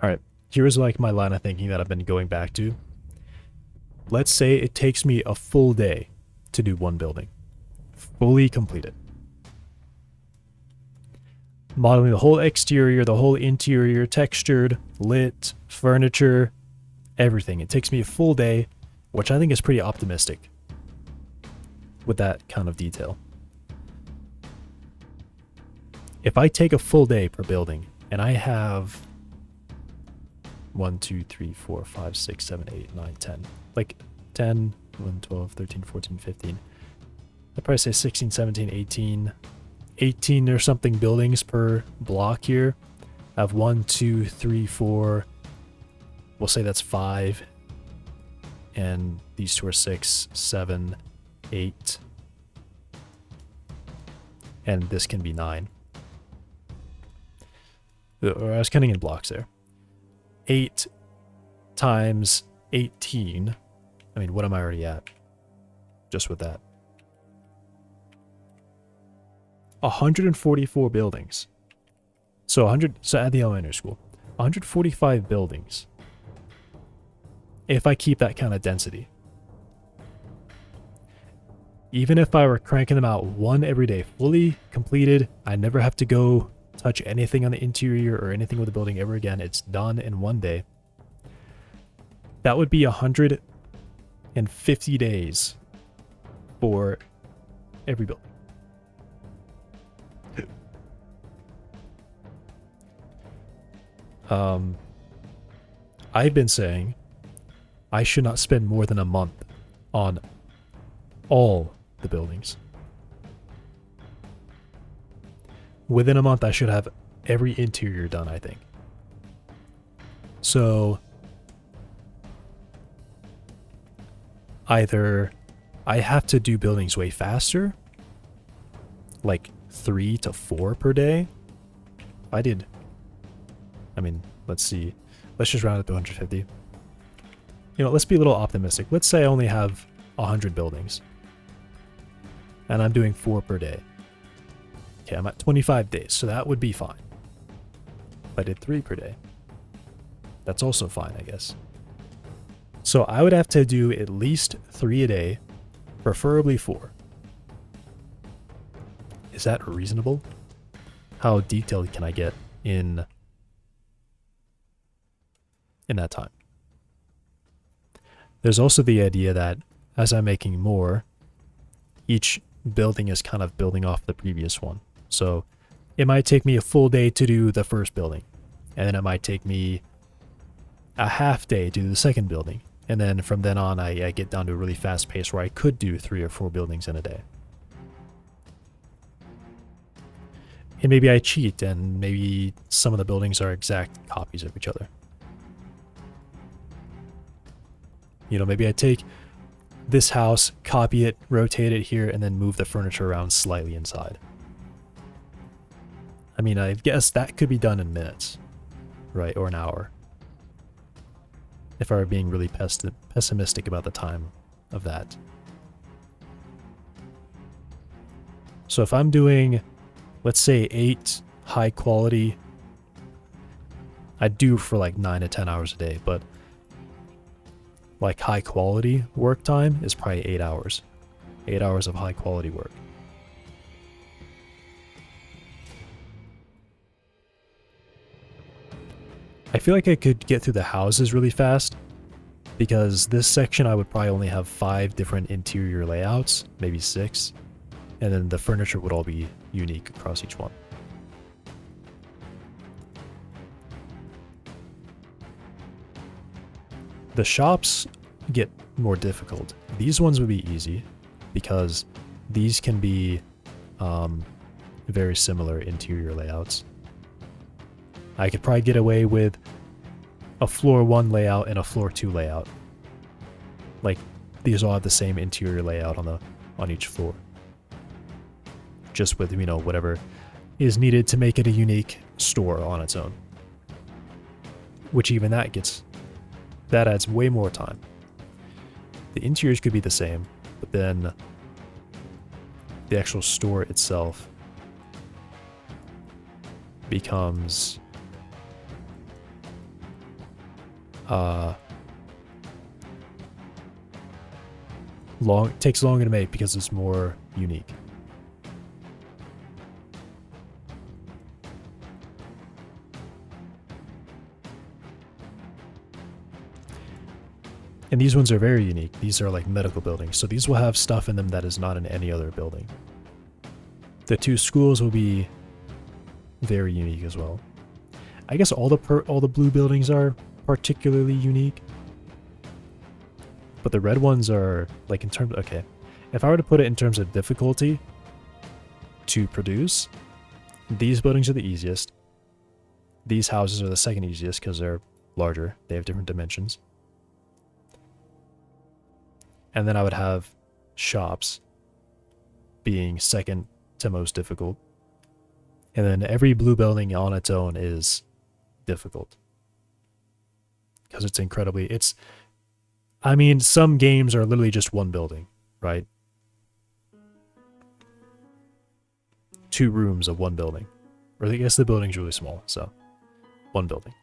Alright, here's like my line of thinking that I've been going back to. Let's say it takes me a full day to do one building. Fully completed. Modeling the whole exterior, the whole interior, textured, lit, furniture, everything. It takes me a full day, which I think is pretty optimistic with that kind of detail. If I take a full day per building, and I have 1, 2, 3, 4, 5, 6, 7, 8, 9, 10. Like 10, 11, 12, 13, 14, 15. I'd probably say 16, 17, 18. 18 or something buildings per block here. I have 1, 2, 3, 4. We'll say that's 5. And these two are 6, 7, 8. And this can be 9. Or I was counting in blocks there. 8 times 18. I mean, what am I already at? Just with that. 144 buildings. So at the elementary school. 145 buildings. If I keep that kind of density. Even if I were cranking them out one every day, fully completed, I never have to go touch anything on the interior or anything with the building ever again. It's done in one day. That would be 150 days for every building. I've been saying I should not spend more than a month on all the buildings. Within a month, I should have every interior done, I think. So, either I have to do buildings way faster, like 3 to 4 per day. I mean, let's see. Let's just round it to 150. You know, let's be a little optimistic. Let's say I only have 100 buildings. And I'm doing 4 per day. Okay, I'm at 25 days, so that would be fine. If I did 3 per day, that's also fine, I guess. So I would have to do at least 3 a day, preferably 4. Is that reasonable? How detailed can I get in that time? There's also the idea that as I'm making more, each building is kind of building off the previous one. So it might take me a full day to do the first building, and then it might take me a half day to do the second building. And then from then on, I get down to a really fast pace where I could do 3 or 4 buildings in a day. And maybe I cheat, and maybe some of the buildings are exact copies of each other. You know, maybe I take this house, copy it, rotate it here, and then move the furniture around slightly inside. I mean, I guess that could be done in minutes, right? Or an hour. If I were being really pessimistic about the time of that. So if I'm doing, let's say 8 high quality, I'd do for like 9 to 10 hours a day, but like high quality work time is probably 8 hours. 8 hours of high quality work. I feel like I could get through the houses really fast, because this section I would probably only have 5 different interior layouts, maybe 6, and then the furniture would all be unique across each one. The shops get more difficult. These ones would be easy, because these can be very similar interior layouts. I could probably get away with a floor 1 layout and a floor 2 layout. Like, these all have the same interior layout on each floor. Just with, you know, whatever is needed to make it a unique store on its own. Which even that adds way more time. The interiors could be the same, but then the actual store itself becomes takes longer to make because it's more unique. And these ones are very unique. These are like medical buildings, so these will have stuff in them that is not in any other building. The 2 schools will be very unique as well. I guess all the blue buildings are particularly unique, but the red ones are like in terms of, okay, if I were to put it in terms of difficulty to produce, these buildings are the easiest. These houses are the second easiest because they're larger. They have different dimensions. And then I would have shops being second to most difficult. And then every blue building on its own is difficult. Because it's incredibly, I mean, some games are literally just one building, right? 2 rooms of one building. Or I guess the building's really small, so one building.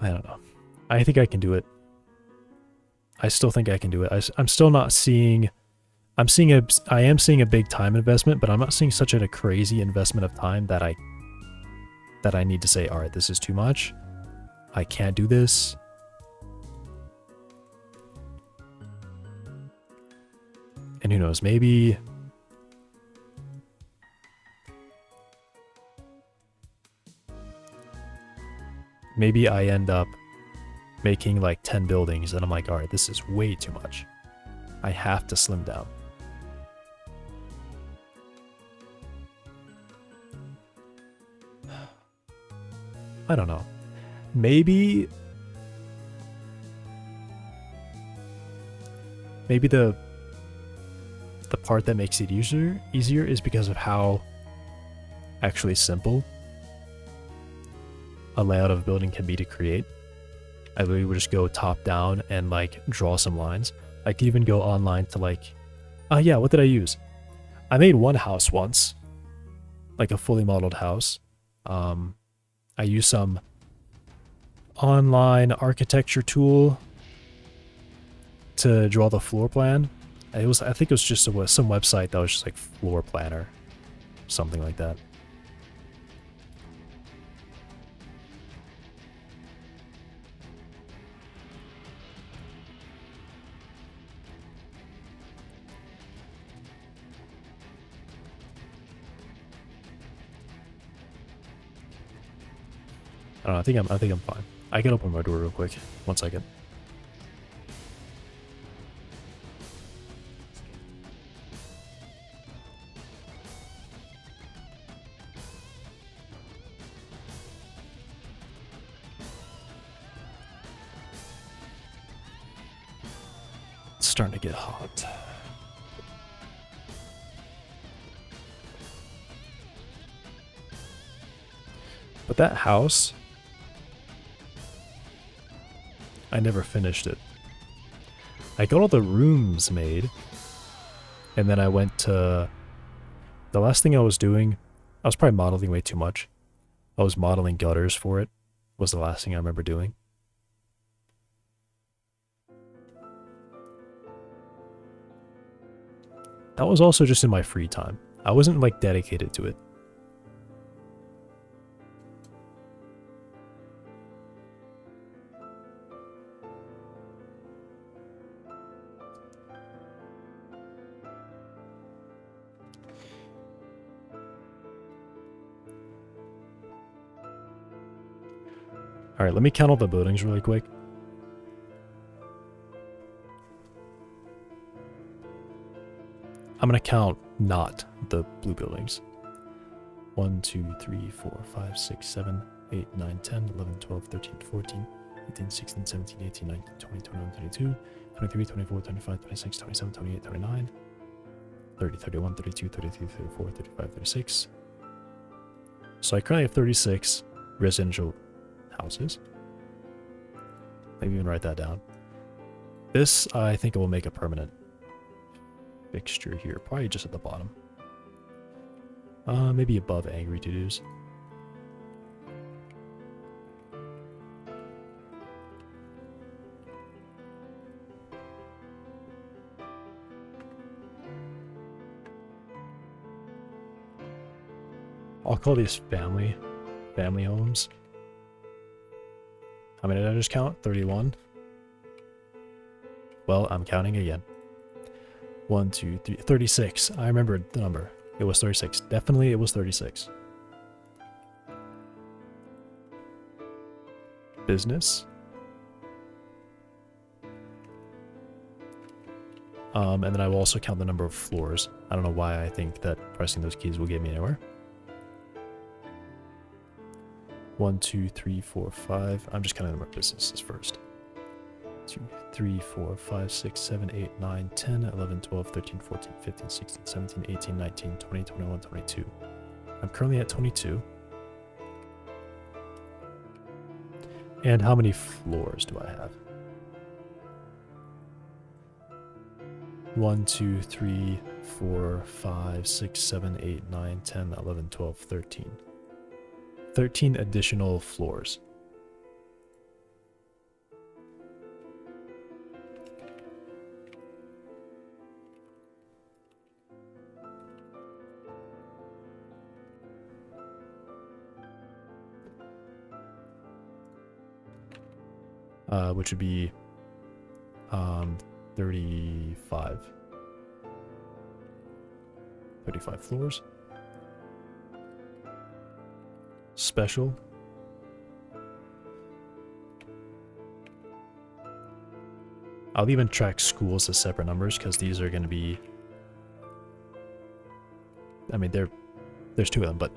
I don't know. I think I can do it. I still think I can do it. I'm still not seeing... I am seeing a big time investment, but I'm not seeing such a crazy investment of time that I need to say, all right, this is too much. I can't do this. And who knows, maybe I end up making like 10 buildings and I'm like, all right, this is way too much. I have to slim down. I don't know. Maybe the part that makes it easier is because of how actually simple a layout of a building can be to create. I literally would just go top down and like draw some lines. I could even go online to like Yeah, what did I use? I made one house once, like a fully modeled house. I used some online architecture tool to draw the floor plan. I think it was just some website that was just like floor planner, something like that. I don't know. I think I'm fine. I can open my door real quick. 1 second. It's starting to get hot. But that house, I never finished it. I got all the rooms made, and then I went to... The last thing I was doing, I was probably modeling way too much. I was modeling gutters for it, was the last thing I remember doing. That was also just in my free time. I wasn't like dedicated to it. Alright, let me count all the buildings really quick. I'm gonna count not the blue buildings. 1, 2, 3, 4, 5, 6, 7, 8, 9, 10, 11, 12, 13, 14, 15, 16, 17, 18, 19, 20, 21, 22, 23, 24, 25, 26, 27, 28, 29, 30, 31, 32, 33, 34, 35, 36. So I currently have 36 residential houses. Maybe even write that down. This, I think I will make a permanent fixture here, probably just at the bottom. Maybe above angry to-dos. I'll call these family homes. How many did I just count? 31. Well, I'm counting again. 1, 2, 3, 36. I remembered the number. It was 36. Definitely it was 36. Business. And then I will also count the number of floors. I don't know why I think that pressing those keys will get me anywhere. 1, 2, 3, 4, 5. I'm just counting the number of businesses first. 2, 3, 4, 5, 6, 7, 8, 9, 10, 11, 12, 13, 14, 15, 16, 17, 18, 19, 20, 21, 22. I'm currently at 22. And how many floors do I have? 1, 2, 3, 4, 5, 6, 7, 8, 9, 10, 11, 12, 13. 13 additional floors. Which would be 35. 35 floors. Special. I'll even track schools as separate numbers because these are going to be... I mean, there's two of them, but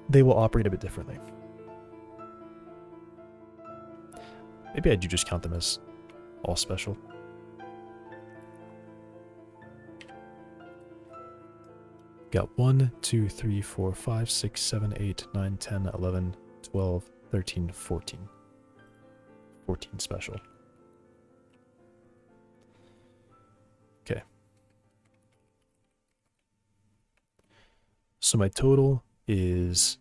they will operate a bit differently. Maybe I do just count them as all special. Got 1, 2, 3, 4, 5, 6, 7, 8, 9, 10, 11, 12, 13, 14. 14 special. Okay. So my total is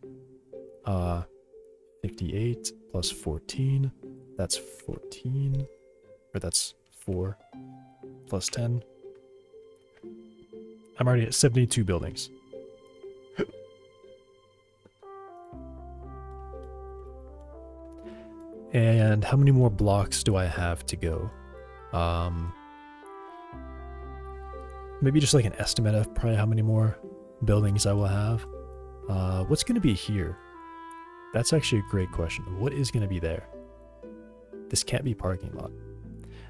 58 plus 14. That's 14. Or that's 4 plus 10. I'm already at 72 buildings. And how many more blocks do I have to go? Maybe just like an estimate of probably how many more buildings I will have. What's going to be here? That's actually a great question. What is going to be there? This can't be parking lot.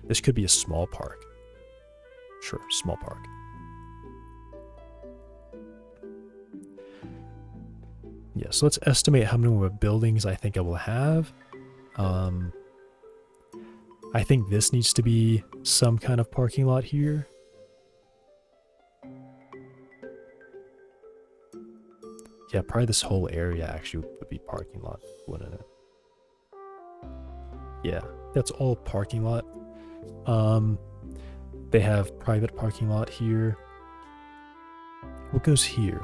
This could be a small park. Sure, small park. Yeah, so let's estimate how many more buildings I think I will have. I think this needs to be some kind of parking lot here. Yeah, probably this whole area actually would be parking lot, wouldn't it? Yeah, that's all parking lot. They have private parking lot here. What goes here?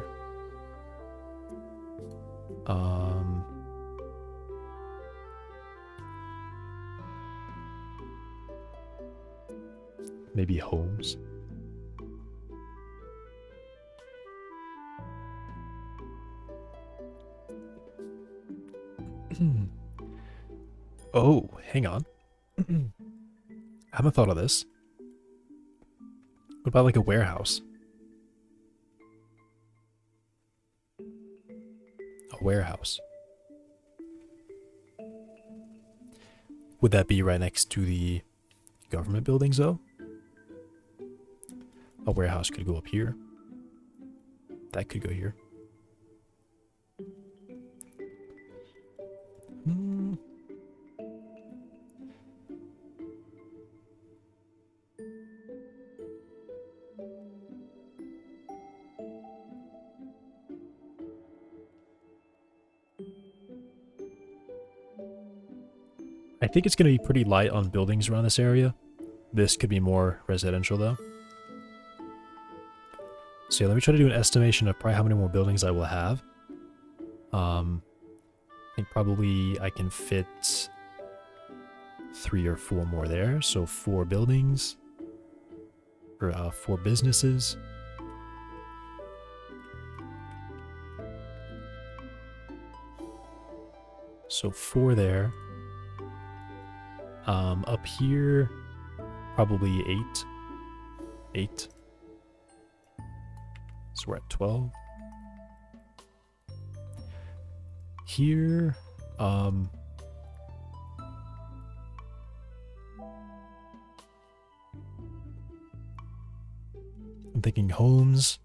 Maybe homes. Oh, hang on. I haven't thought of this. What about like a warehouse? A warehouse. Would that be right next to the government buildings though? A warehouse could go up here. That could go here. I think it's going to be pretty light on buildings around this area. This could be more residential though. So yeah, let me try to do an estimation of probably how many more buildings I will have. I think probably I can fit 3 or 4 more there. So 4 buildings, or 4 businesses. So 4 there. Up here, probably 8. 8. So we're at 12. Here, I'm thinking homes.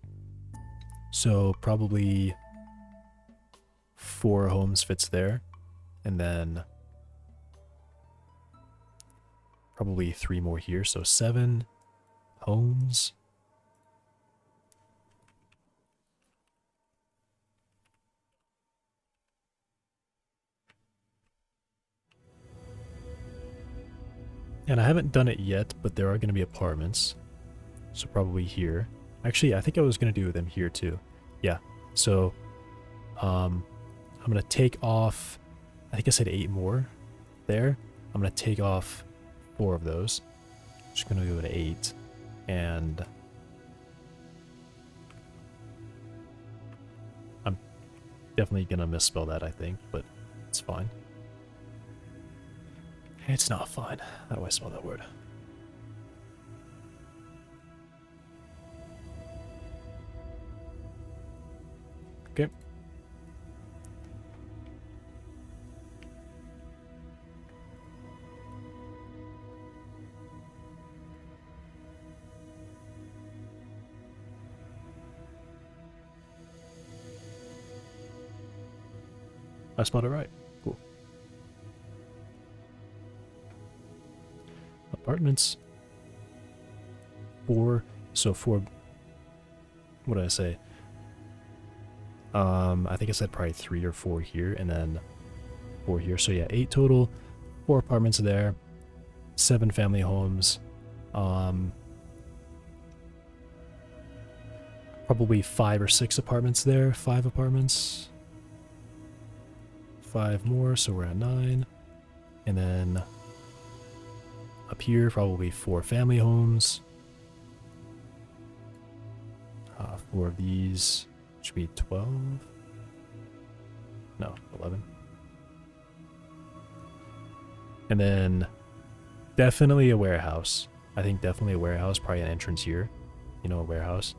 So probably 4 homes fits there. And then probably 3 more here. So 7 homes. And I haven't done it yet, but there are going to be apartments. So probably here. Actually, I think I was going to do them here too. Yeah. So I'm going to take off, I think I said 8 more there. I'm going to take off 4 of those. Just going to go to 8. And I'm definitely going to misspell that, I think, but it's fine. It's not fine. How do I spell that word? Okay. I spelled it right. Cool. Apartments. 4. So 4. What did I say? I think I said probably 3 or 4 here, and then 4 here. So yeah, 8 total. 4 apartments there. 7 family homes. Probably 5 or 6 apartments there. 5 apartments. 5 more, so we're at 9. And then up here, probably 4 family homes. 4 of these should be 12. No, 11. And then definitely a warehouse. I think definitely a warehouse, probably an entrance here. You know, a warehouse.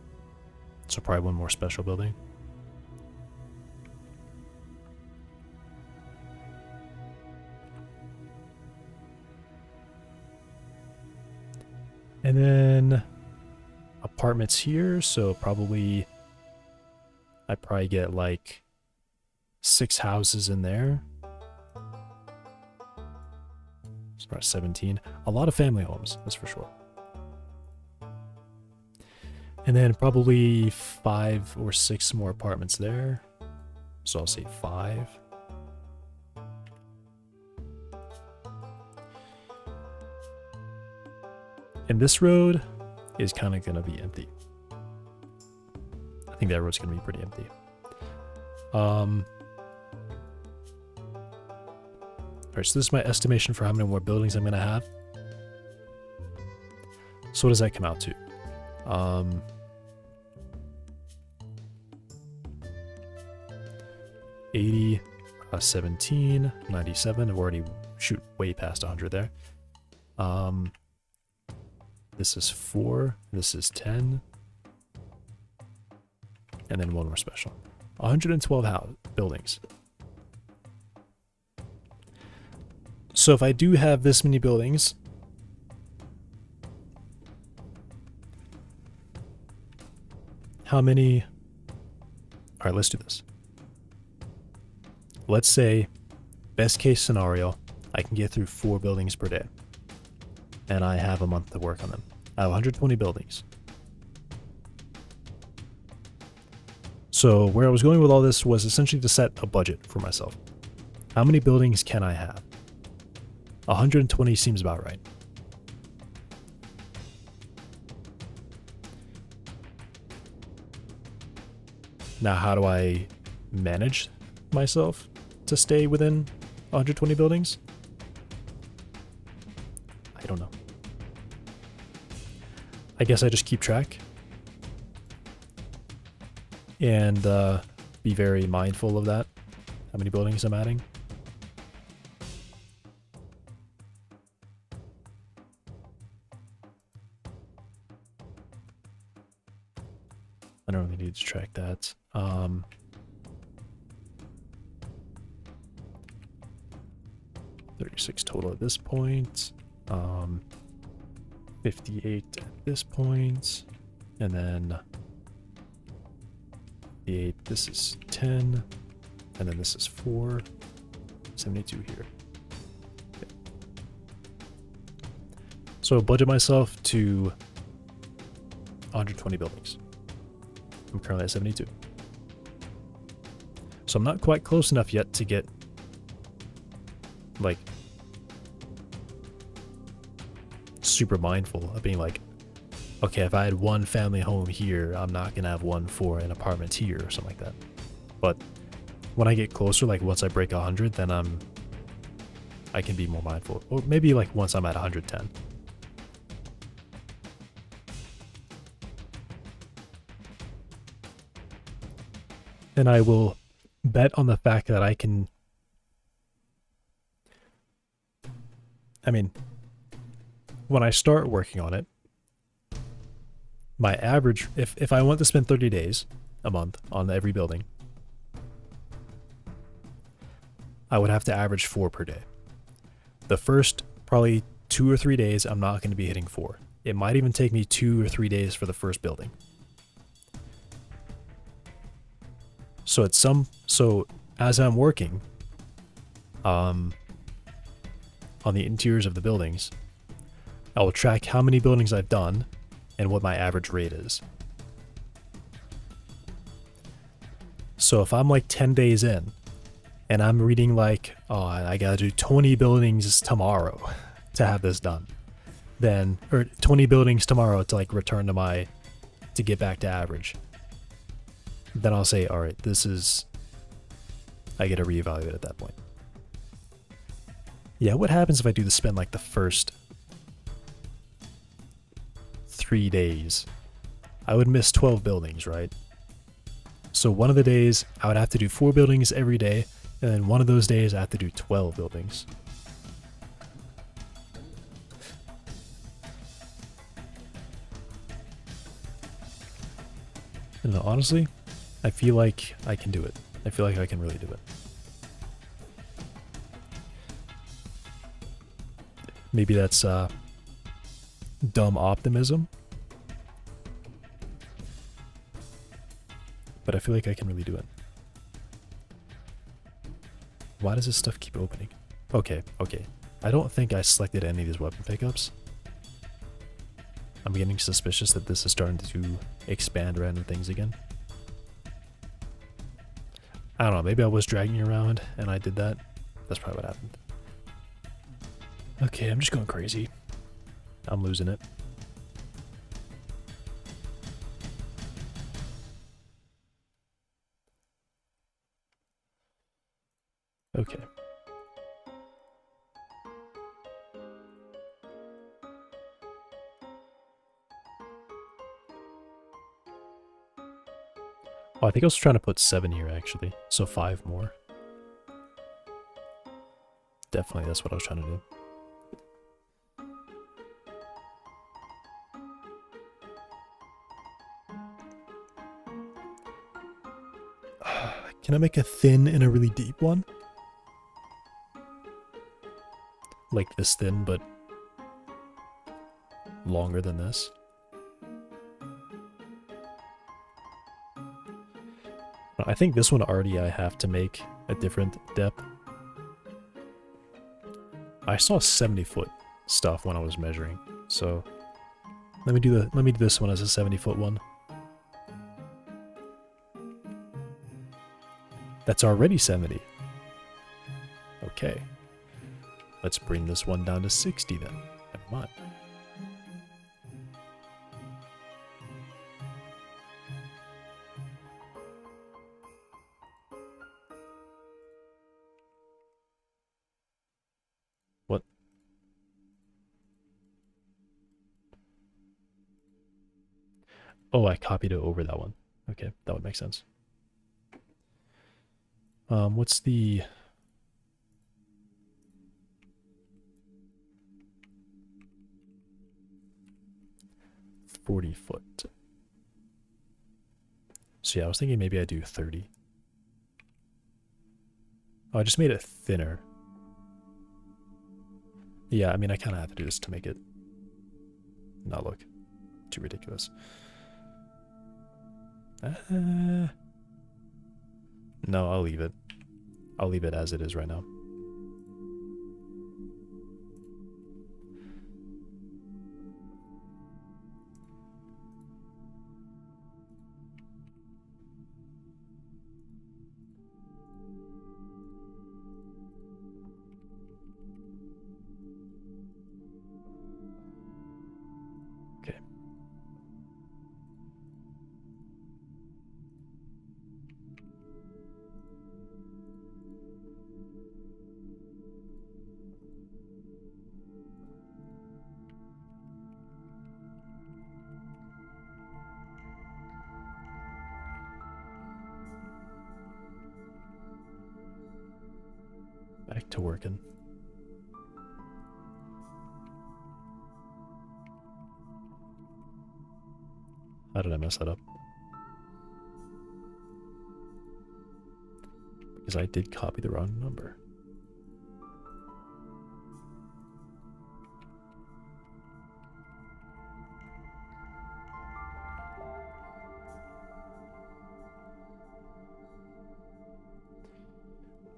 So probably one more special building. And then apartments here, so probably I probably get like 6 houses in there. It's about 17. A lot of family homes, that's for sure. And then probably 5 or 6 more apartments there. So I'll say 5. And this road is kind of going to be empty. I think that road's going to be pretty empty. Alright, so this is my estimation for how many more buildings I'm going to have. So what does that come out to? 80, 17, 97. I've already shoot way past 100 there. This is 4. This is 10. And then one more special. 112 buildings. So if I do have this many buildings, how many... Alright, let's do this. Let's say, best case scenario, I can get through 4 buildings per day. And I have a month to work on them. I have 120 buildings. So where I was going with all this was essentially to set a budget for myself. How many buildings can I have? 120 seems about right. Now, how do I manage myself to stay within 120 buildings? I don't know. I guess I just keep track and be very mindful of that, how many buildings I'm adding. I don't really need to track that. 36 total at this point. 58 at this point. And then 58, this is 10. And then this is 4. 72 here. Okay. So budget myself to 120 buildings. I'm currently at 72. So I'm not quite close enough yet to get, like, super mindful of being like, okay, if I had one family home here, I'm not gonna have one for an apartment here or something like that. But when I get closer, like once I break 100, then I can be more mindful. Or maybe like once I'm at 110. Then I will bet on the fact that I can... I mean, when I start working on it, my average, if I want to spend 30 days a month on every building, I would have to average 4 per day. The first probably 2 or 3 days, I'm not going to be hitting 4. It might even take me 2 or 3 days for the first building. So as I'm working on the interiors of the buildings, I will track how many buildings I've done and what my average rate is. So if I'm like 10 days in and I'm reading like, oh, I gotta do 20 buildings tomorrow to have this done, then, or 20 buildings tomorrow to like return to to get back to average, then I'll say, all right, this is, I get to reevaluate at that point. Yeah, what happens if I do the spend like the first 3 days? I would miss 12 buildings, right? So one of the days I would have to do 4 buildings every day, and then one of those days I have to do 12 buildings. And honestly, I feel like I can do it. I feel like I can really do it. Maybe that's dumb optimism. But I feel like I can really do it. Why does this stuff keep opening? Okay, okay. I don't think I selected any of these weapon pickups. I'm getting suspicious that this is starting to expand random things again. I don't know, maybe I was dragging you around and I did that. That's probably what happened. Okay, I'm just going crazy. I'm losing it. Okay. Oh, I think I was trying to put 7 here actually, so 5 more. Definitely, that's what I was trying to do. Can I make a thin and a really deep one? Like this thin, but longer than this. I think this one already I have to make a different depth. I saw 70-foot stuff when I was measuring, so let me do this one as a 70-foot one. That's already 70. Okay. Let's bring this one down to 60 then. Never mind. What? Oh, I copied it over that one. Okay, that would make sense. What's the... ...40-foot. So yeah, I was thinking maybe I do 30. Oh, I just made it thinner. Yeah, I mean, I kind of have to do this to make it not look too ridiculous. No, I'll leave it. I'll leave it as it is right now. Okay. Back to working. How did I mess that up? Because I did copy the wrong number.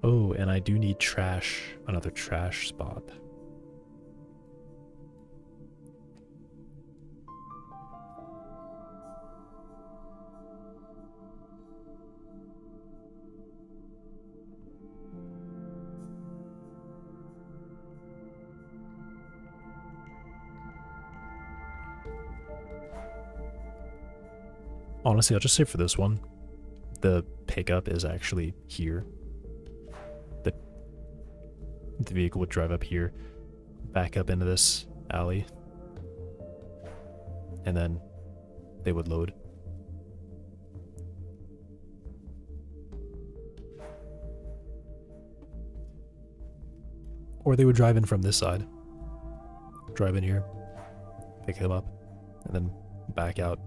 Oh, and I do need trash, another trash spot. Honestly, I'll just say for this one, the pickup is actually here. The vehicle would drive up here, back up into this alley, and then they would load. Or they would drive in from this side. Drive in here, pick them up, and then back out.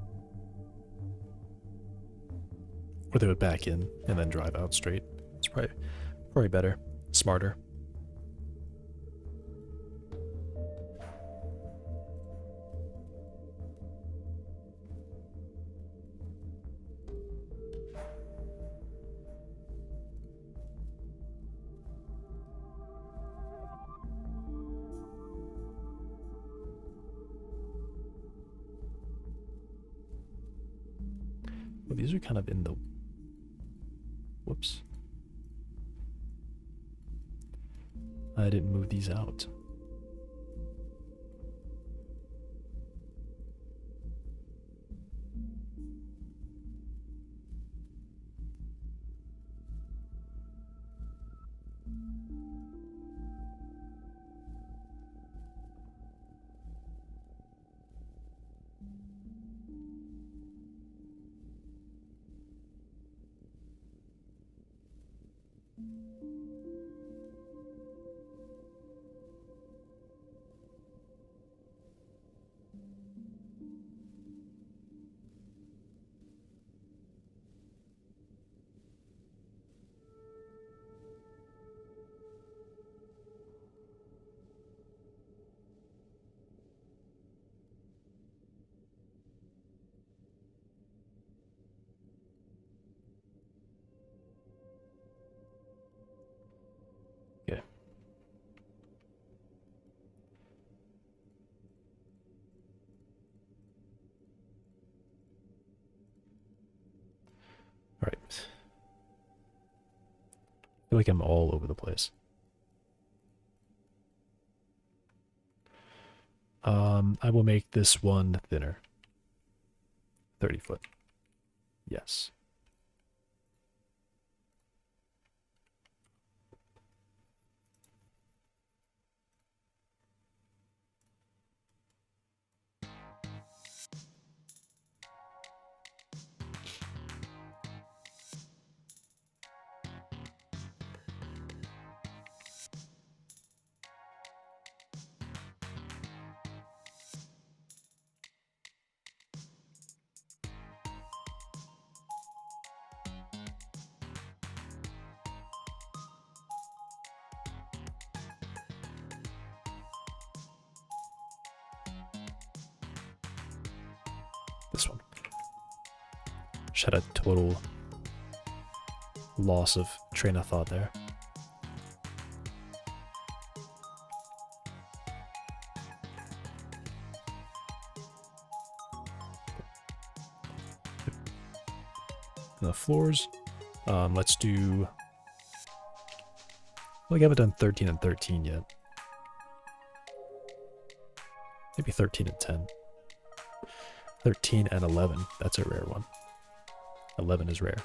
Or they would back in and then drive out straight. It's probably better, smarter. Well, these are kind of in the... Whoops. I didn't move these out. Okay. All right. I feel like I'm all over the place. I will make this one thinner. 30 foot. Yes. This one. Just had a total loss of train of thought there. And the floors. Let's do... Well, I haven't done 13 and 13 yet. Maybe 13 and 10. 13 and 11. That's a rare one. 11 is rare.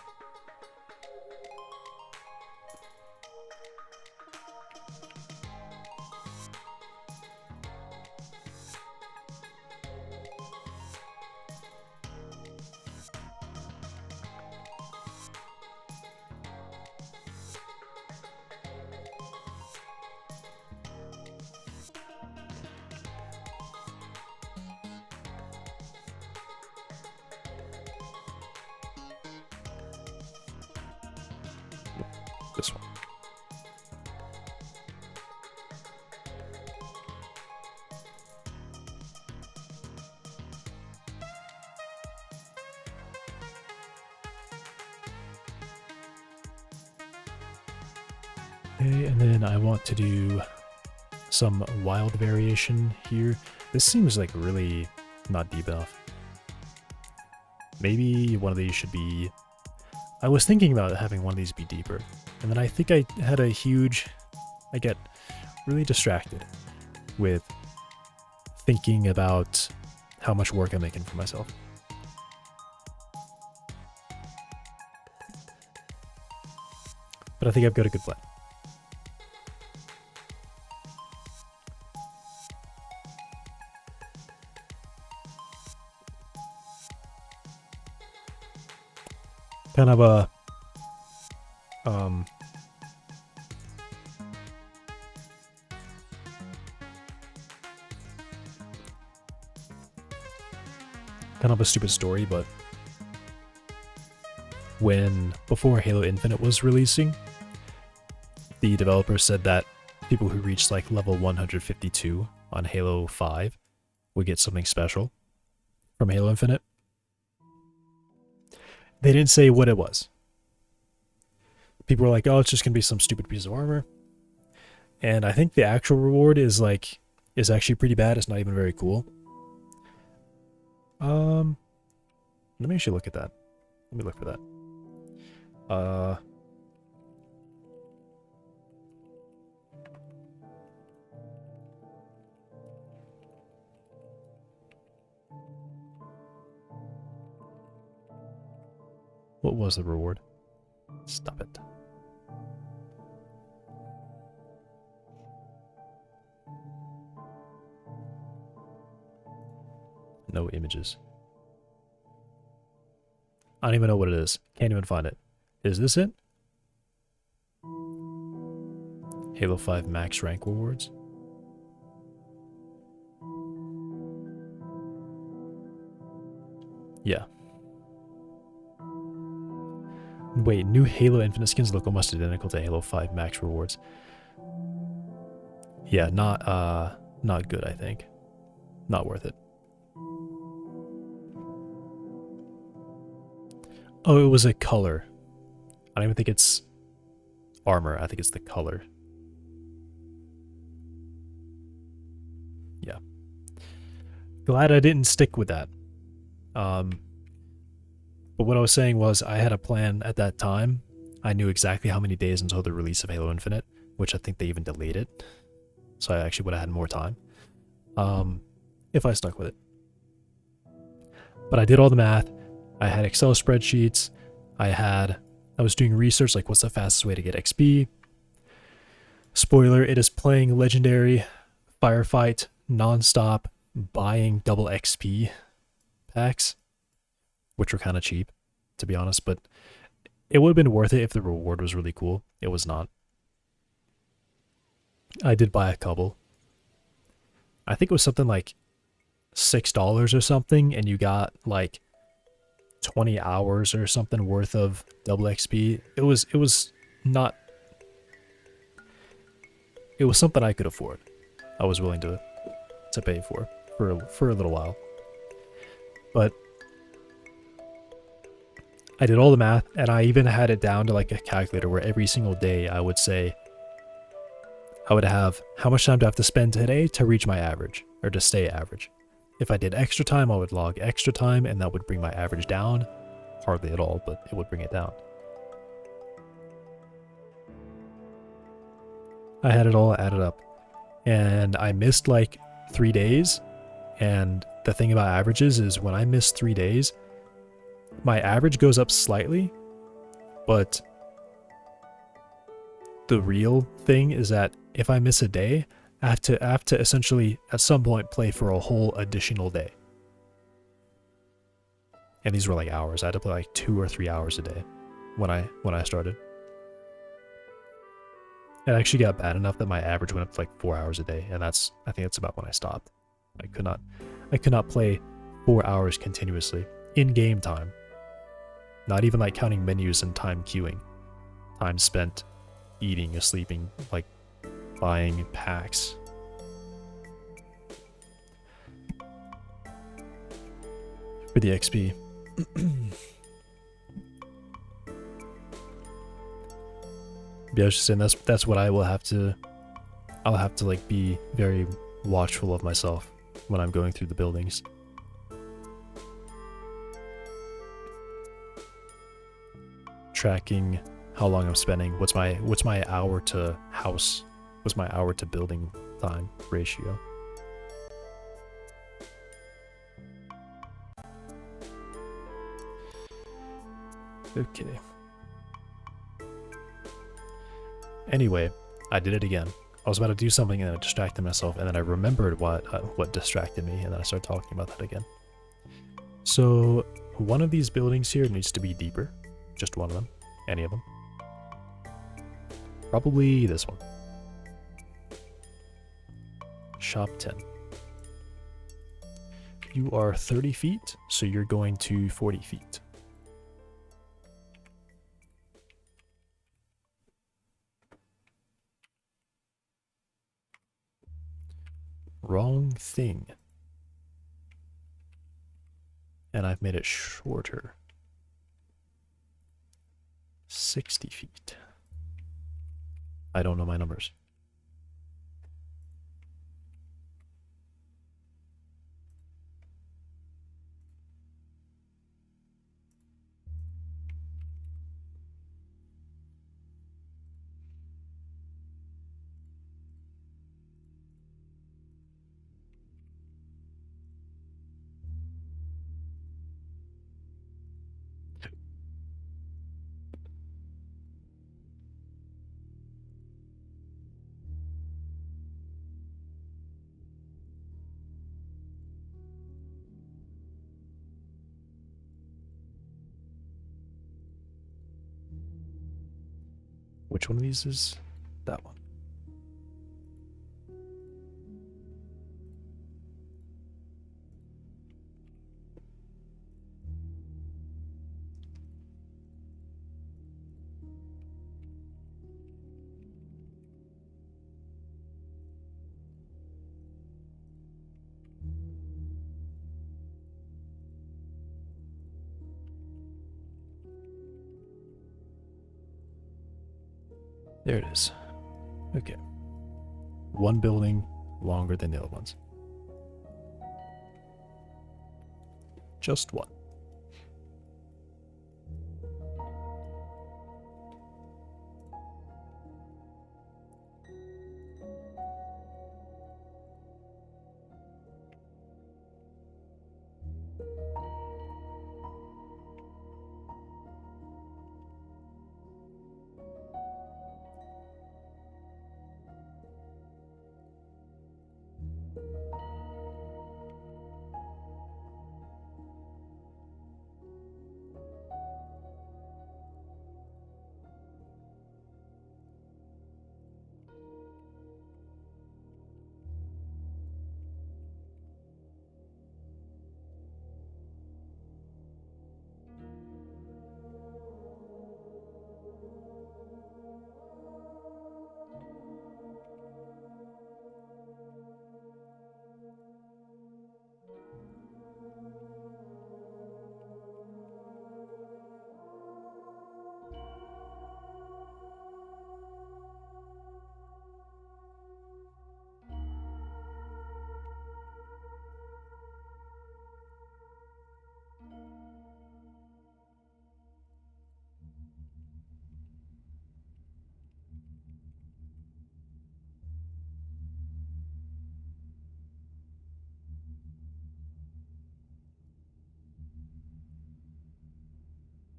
This one. Okay, and then I want to do some wild variation here. This seems like really not deep enough. Maybe one of these should be... I was thinking about having one of these be deeper. And then I think I had a huge... I get really distracted with thinking about how much work I'm making for myself. But I think I've got a good plan. Kind of a kind of a stupid story, but before Halo Infinite was releasing, the developer said that people who reached like level 152 on Halo 5 would get something special from Halo Infinite. They didn't say what it was. People were like, oh, it's just gonna be some stupid piece of armor. And I think the actual reward is actually pretty bad. It's not even very cool. Let me actually look at that. Let me look for that. What was the reward? Stop it. No images. I don't even know what it is. Can't even find it. Is this it? Halo 5 max rank rewards. Yeah. Wait, new Halo Infinite skins look almost identical to Halo 5 max rewards. Yeah, not good, I think. Not worth it. Oh, it was a color. I don't even think it's armor. I think it's the color. Yeah. Glad I didn't stick with that. But what I was saying was I had a plan at that time. I knew exactly how many days until the release of Halo Infinite, which I think they even delayed it. So I actually would have had more time. If I stuck with it. But I did all the math. I had Excel spreadsheets. I was doing research, like what's the fastest way to get XP. Spoiler, it is playing Legendary, Firefight, nonstop, buying double XP packs, which were kind of cheap, to be honest, but it would have been worth it if the reward was really cool. It was not. I did buy a couple. I think it was something like $6 or something, and you got like 20 hours or something worth of double XP. It was something I could afford. I was willing to pay for a little while. But I did all the math, and I even had it down to like a calculator where every single day I would say I would have how much time do I have to spend today to reach my average or to stay average. If I did extra time, I would log extra time, and that would bring my average down. Hardly at all, but it would bring it down. I had it all added up, and I missed like 3 days. And the thing about averages is when I miss 3 days, my average goes up slightly, but the real thing is that if I miss a day, I have to essentially at some point play for a whole additional day. And these were like hours. I had to play like 2 or 3 hours a day when I started. It actually got bad enough that my average went up to like 4 hours a day, and I think that's about when I stopped. I could not play 4 hours continuously in game time. Not even like counting menus and time queuing. Time spent eating or sleeping, like buying packs. For the XP. Yeah, I was just saying that's what I'll have to like be very watchful of myself when I'm going through the buildings. Tracking how long I'm spending, what's my hour to house, what's my hour to building time ratio. Okay. Anyway, I did it again. I was about to do something and I distracted myself, and then I remembered what distracted me, and then I started talking about that again. So one of these buildings here needs to be deeper. Just one of them. Any of them. Probably this one. Shop 10. You are 30 feet, so you're going to 40 feet. Wrong thing. And I've made it shorter. 60 feet. I don't know my numbers. Which one of these is that one? There it is. Okay. One building longer than the other ones. Just one.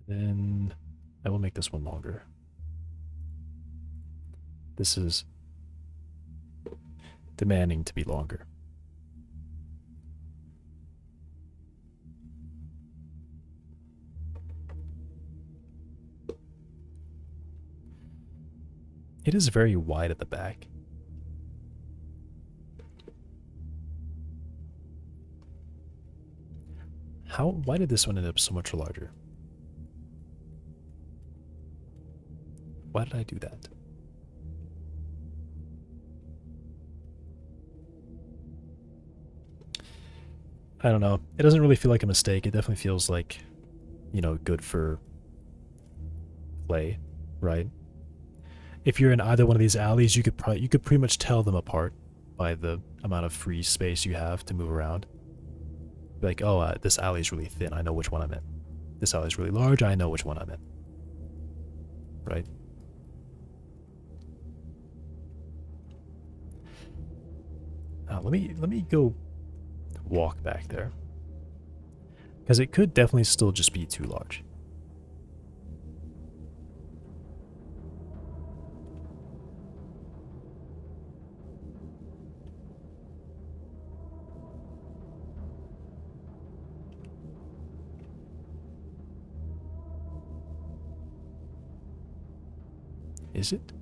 Then I will make this one longer. This is demanding to be longer. It is very wide at the back. Why did this one end up so much larger? Why did I do that? I don't know. It doesn't really feel like a mistake. It definitely feels like, you know, good for play, right? If you're in either one of these alleys, you could pretty much tell them apart by the amount of free space you have to move around. Like, oh, this alley is really thin. I know which one I'm in. This alley is really large. I know which one I'm in. Right? Let me go walk back there, because it could definitely still just be too large. Is it?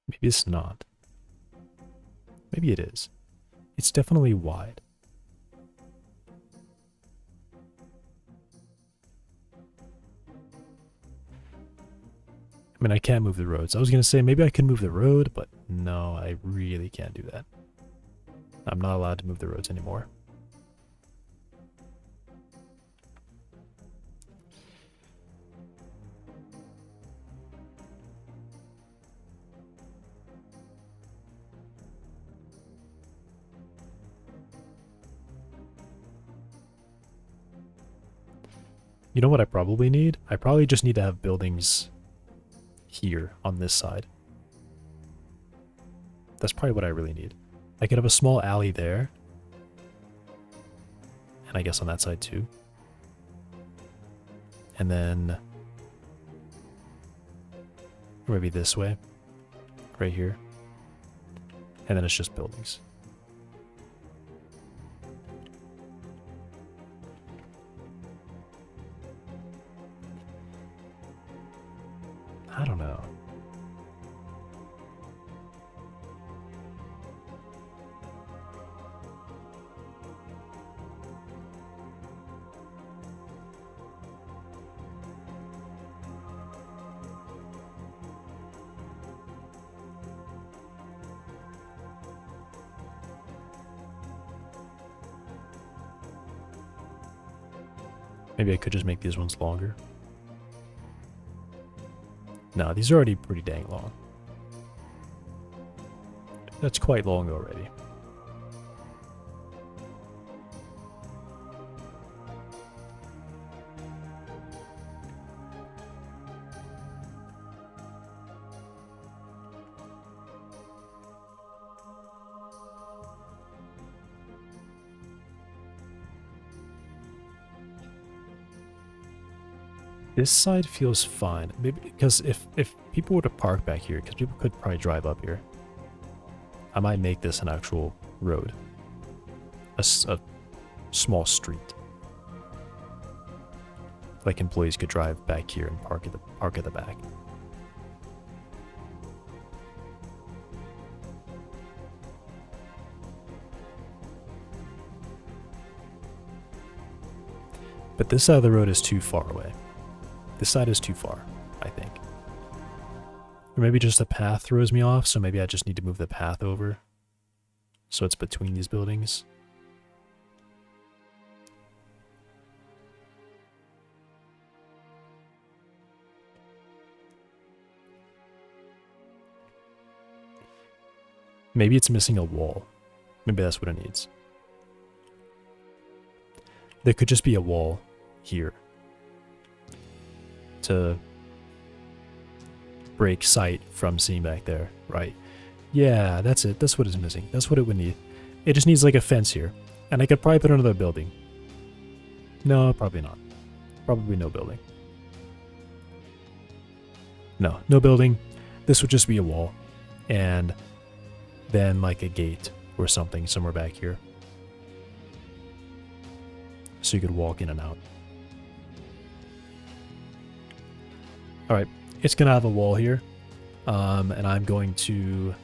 Maybe it's not. Maybe it is. It's definitely wide. I mean, I can't move the roads. I was going to say maybe I can move the road, but no, I really can't do that. I'm not allowed to move the roads anymore. You know what I probably need? I probably just need to have buildings here on this side. That's probably what I really need. I could have a small alley there. And I guess on that side too. And then maybe this way. Right here. And then it's just buildings. I don't know. Maybe I could just make these ones longer. No, these are already pretty dang long. That's quite long already. This side feels fine. Maybe because if people were to park back here, because people could probably drive up here, I might make this an actual road, a small street. Like employees could drive back here and park at the back. But this side of the road is too far away. This side is too far, I think. Or maybe just the path throws me off, so maybe I just need to move the path over. So it's between these buildings. Maybe it's missing a wall. Maybe that's what it needs. There could just be a wall here to break sight from seeing back there, right? Yeah, that's it. That's what it's missing. That's what it would need. It just needs like a fence here. And I could probably put another building. No, probably not. Probably no building. No, no building. This would just be a wall. And then like a gate or something somewhere back here. So you could walk in and out. Alright, it's going to have a wall here. And I'm going to...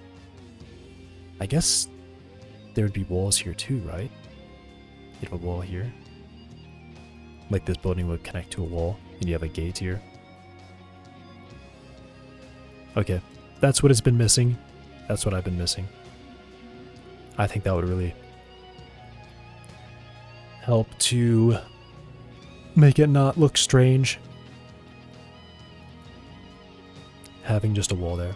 I guess there would be walls here too, right? You have a wall here. Like this building would connect to a wall. And you have a gate here. Okay, that's what it's been missing. That's what I've been missing. I think that would really help to make it not look strange. Having just a wall there.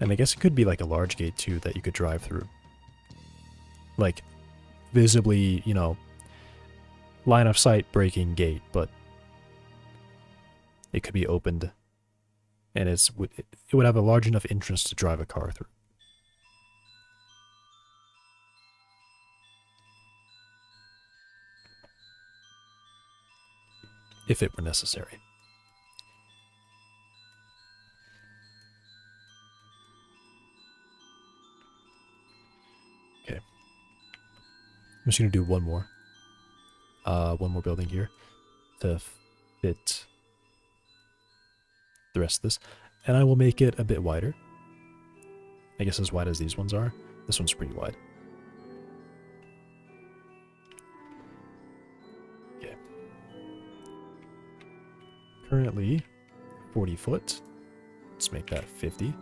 And I guess it could be like a large gate too that you could drive through. Like, visibly, you know, line of sight breaking gate, but it could be opened and it would have a large enough entrance to drive a car through. If it were necessary. Okay. I'm just going to do one more building here to fit the rest of this. And I will make it a bit wider. I guess as wide as these ones are. This one's pretty wide. Okay. Currently 40 foot. Let's make that 50.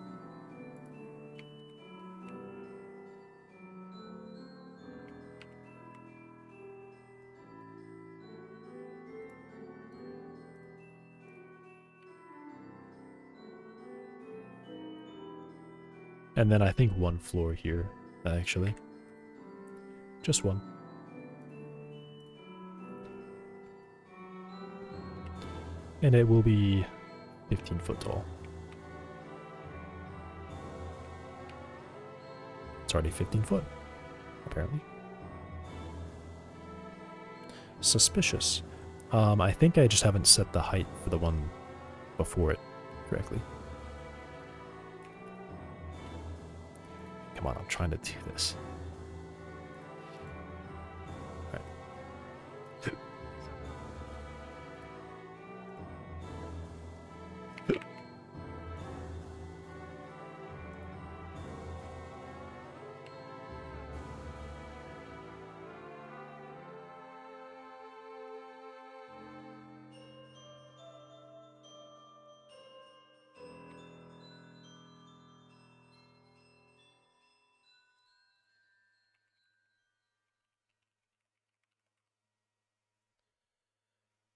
And then I think one floor here, actually. Just one. And it will be 15 foot tall. It's already 15 foot, apparently. Suspicious. I think I just haven't set the height for the one before it correctly. Come on, I'm trying to do this. All right.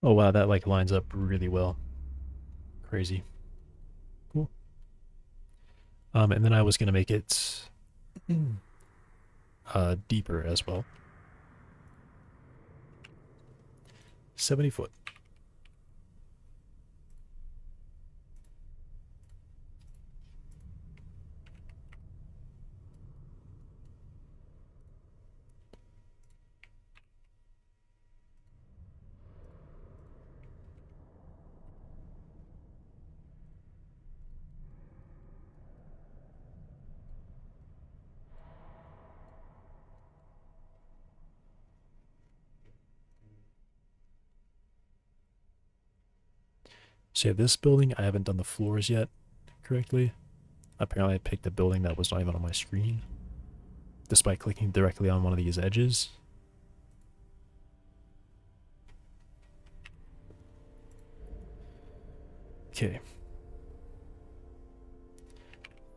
Oh wow, that like lines up really well. Crazy. Cool. And then I was gonna make it deeper as well. 70 foot. So yeah, this building, I haven't done the floors yet correctly. Apparently I picked a building that was not even on my screen, despite clicking directly on one of these edges. Okay.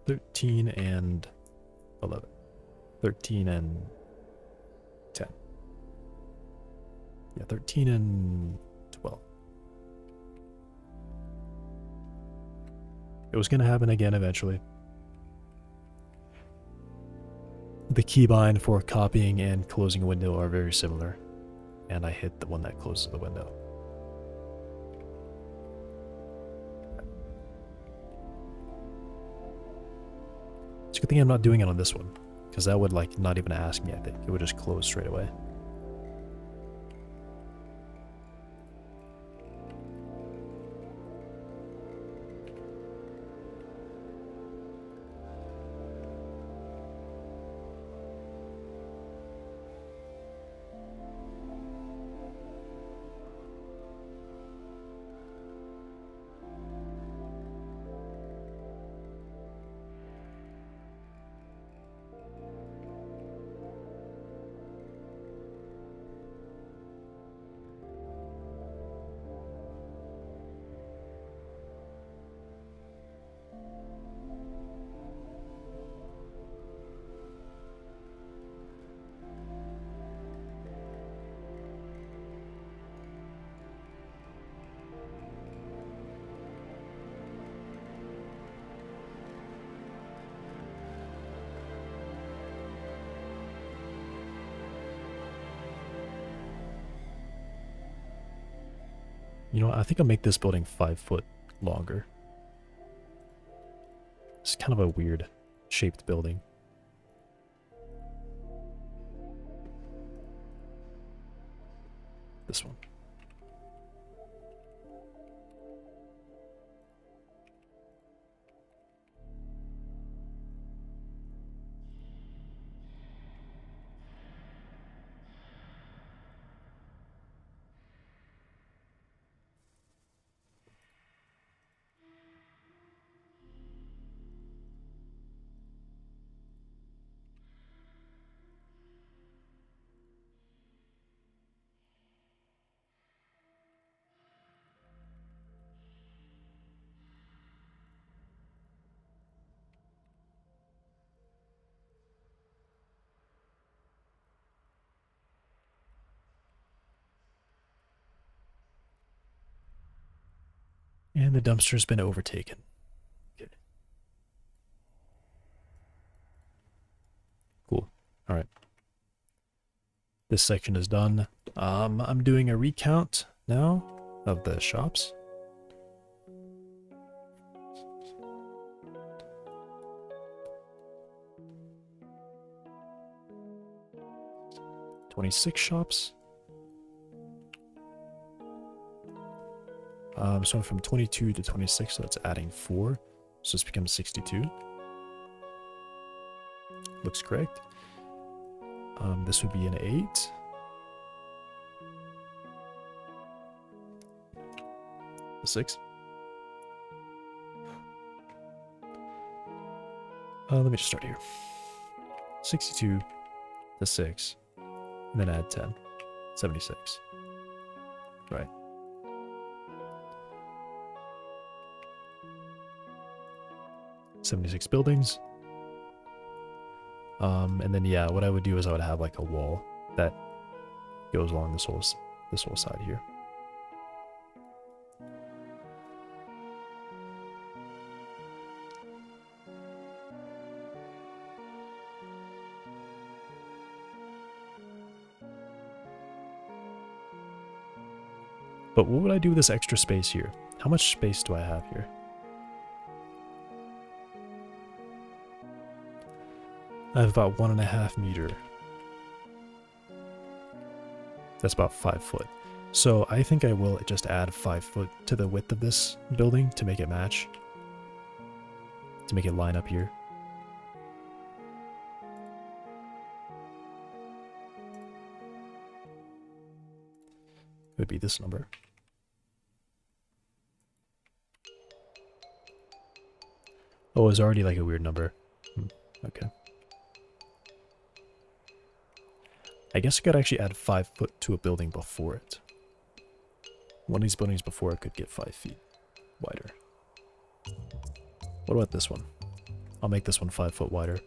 13 and 11. 13 and 10. Yeah, 13 and 12. It was going to happen again eventually. The keybind for copying and closing a window are very similar, and I hit the one that closes the window. It's a good thing I'm not doing it on this one, because that would like not even ask me, I think. It would just close straight away. You know what? I think I'll make this building 5 foot longer. It's kind of a weird shaped building. This one. And the dumpster's been overtaken. Okay. Cool. All right. This section is done. I'm doing a recount now of the shops. "26 shops. So from 22 to 26, so that's adding 4. So this becomes 62. Looks correct. This would be an 8. A 6. Let me just start here. 62 to 6. And then add 10. 76. Right. "76 buildings. And then yeah, what I would do is I would have like a wall that goes along this whole side here. But what would I do with this extra space here? How much space do I have here? I have about 1.5 meter. That's about 5 foot. So I think I will just add 5 foot to the width of this building to make it match. To make it line up here. It would be this number. Oh, it's already like a weird number. Okay. I guess I could actually add 5 foot to a building before it. One of these buildings before it could get 5 feet wider. What about this one? I'll make this one 5 foot wider.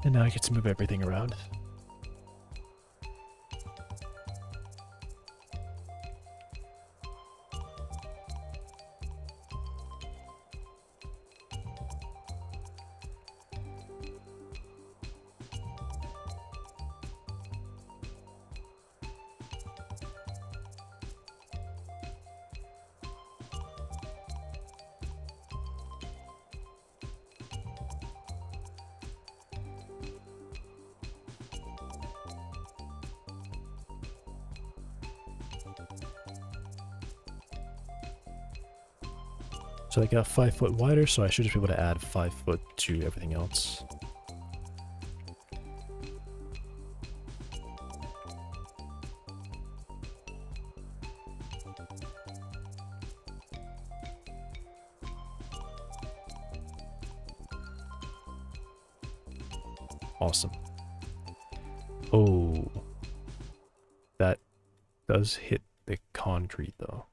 And now I get to move everything around. So I got 5 foot wider, so I should just be able to add 5 foot to everything else. Awesome. Oh, that does hit the concrete though.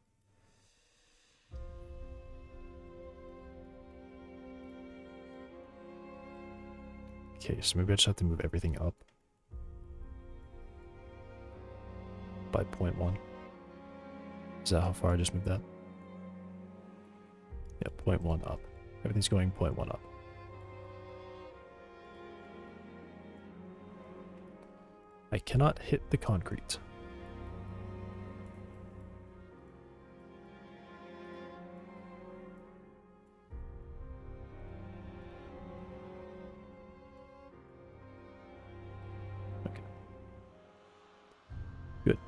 Okay, so maybe I just have to move everything up by 0.1. Is that how far I just moved that? Yeah, 0.1 up. Everything's going 0.1 up. I cannot hit the concrete. Okay. Good.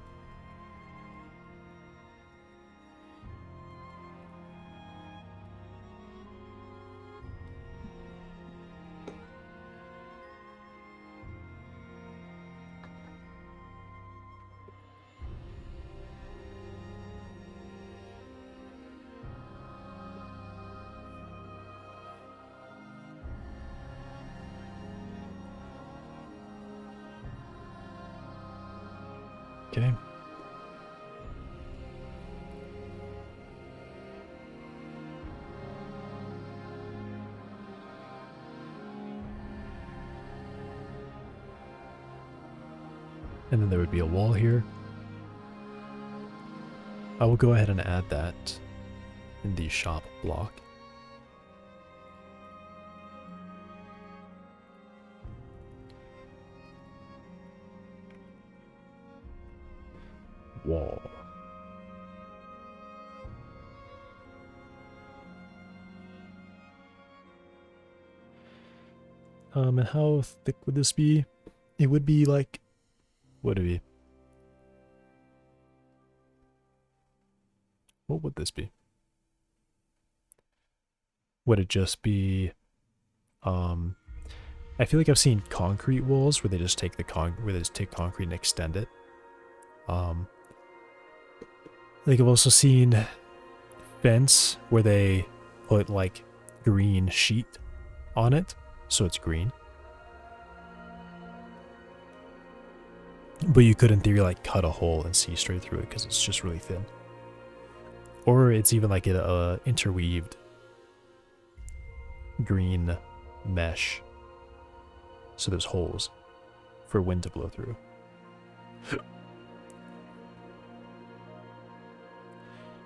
Okay. And then there would be a wall here. I will go ahead and add that in the shop block. Wall. And how thick would this be? It would be like, what would it be? What would this be? Would it just be, I feel like I've seen concrete walls where they just take the concrete and extend it. Like I've also seen fence where they put like green sheet on it, so it's green. But you could in theory like cut a hole and see straight through it because it's just really thin. Or it's even like a interweaved green mesh. So there's holes for wind to blow through.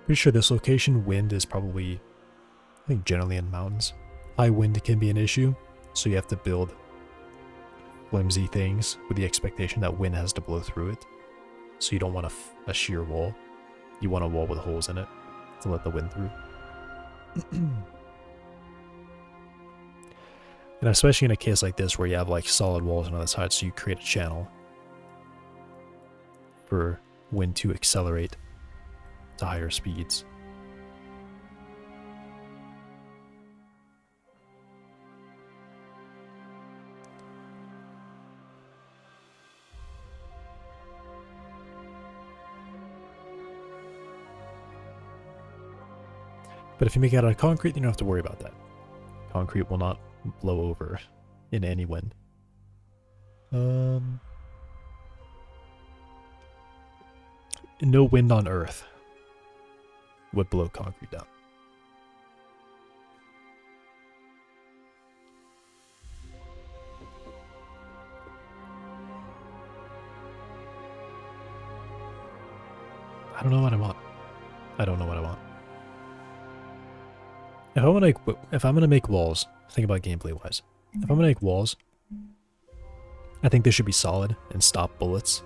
Pretty sure this location, wind is probably, I think generally in mountains. High wind can be an issue, so you have to build flimsy things with the expectation that wind has to blow through it. So you don't want a sheer wall. You want a wall with holes in it to let the wind through. And especially in a case like this where you have like solid walls on the other side, so you create a channel for wind to accelerate to higher speeds. But if you make it out of concrete, then you don't have to worry about that. Concrete will not blow over in any wind. No wind on Earth would blow concrete down. I don't know what I want. I don't know what I want. If I'm gonna make walls, think about gameplay wise. If I'm gonna make walls, I think they should be solid and stop bullets.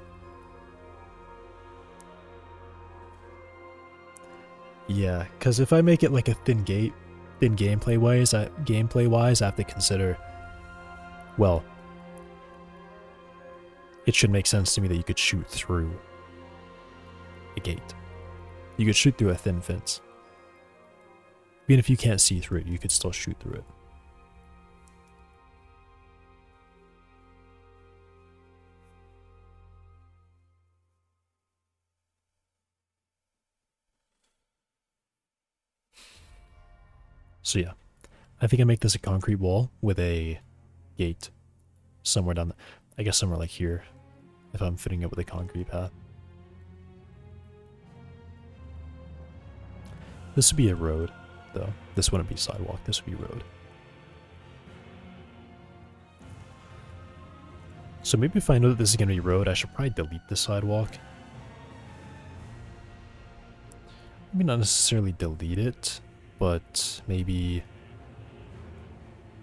Yeah, because if I make it like a thin gameplay wise, I have to consider, well, it should make sense to me that you could shoot through a gate. You could shoot through a thin fence. Even if you can't see through it, you could still shoot through it. So yeah, I think I make this a concrete wall with a gate somewhere down I guess somewhere like here, if I'm fitting it with a concrete path. This would be a road, though. This wouldn't be sidewalk, this would be road. So maybe if I know that this is going to be road, I should probably delete the sidewalk. Maybe not necessarily delete it, but maybe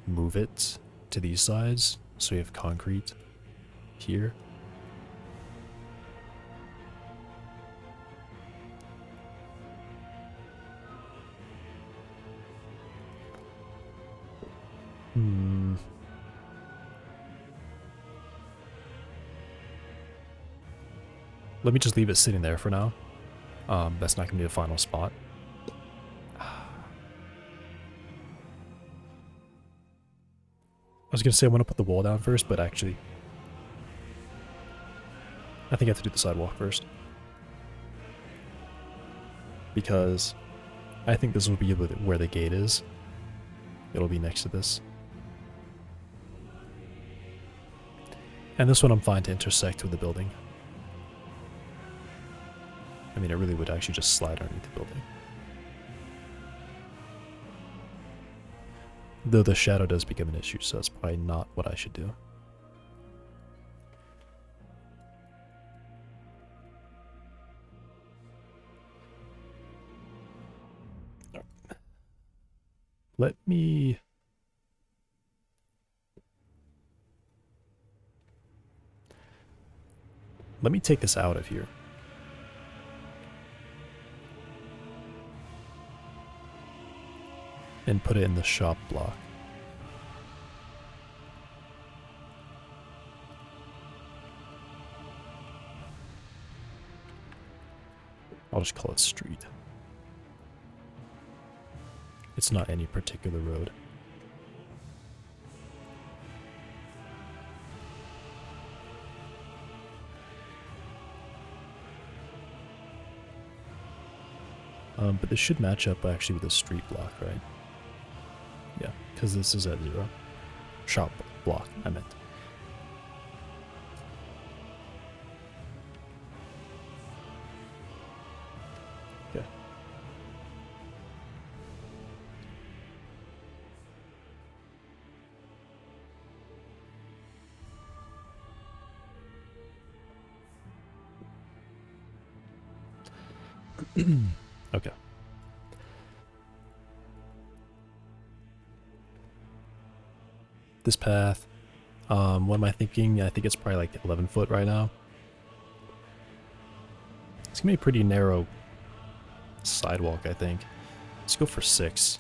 move it to these sides so we have concrete here. Let me just leave it sitting there for now. That's not going to be the final spot. I was going to say I want to put the wall down first, but actually, I think I have to do the sidewalk first. Because I think this will be where the gate is. It'll be next to this. And this one I'm fine to intersect with the building. I mean, it really would actually just slide underneath the building. Though the shadow does become an issue, so that's probably not what I should do. Let me... take this out of here. And put it in the shop block. I'll just call it street. It's not any particular road. But this should match up actually with a street block, right? Yeah, because this is at 0. Shop block, I meant. Okay. Okay. This path, what am I thinking? I think it's probably like 11 foot right now. It's gonna be a pretty narrow sidewalk, I think. Let's go for 6.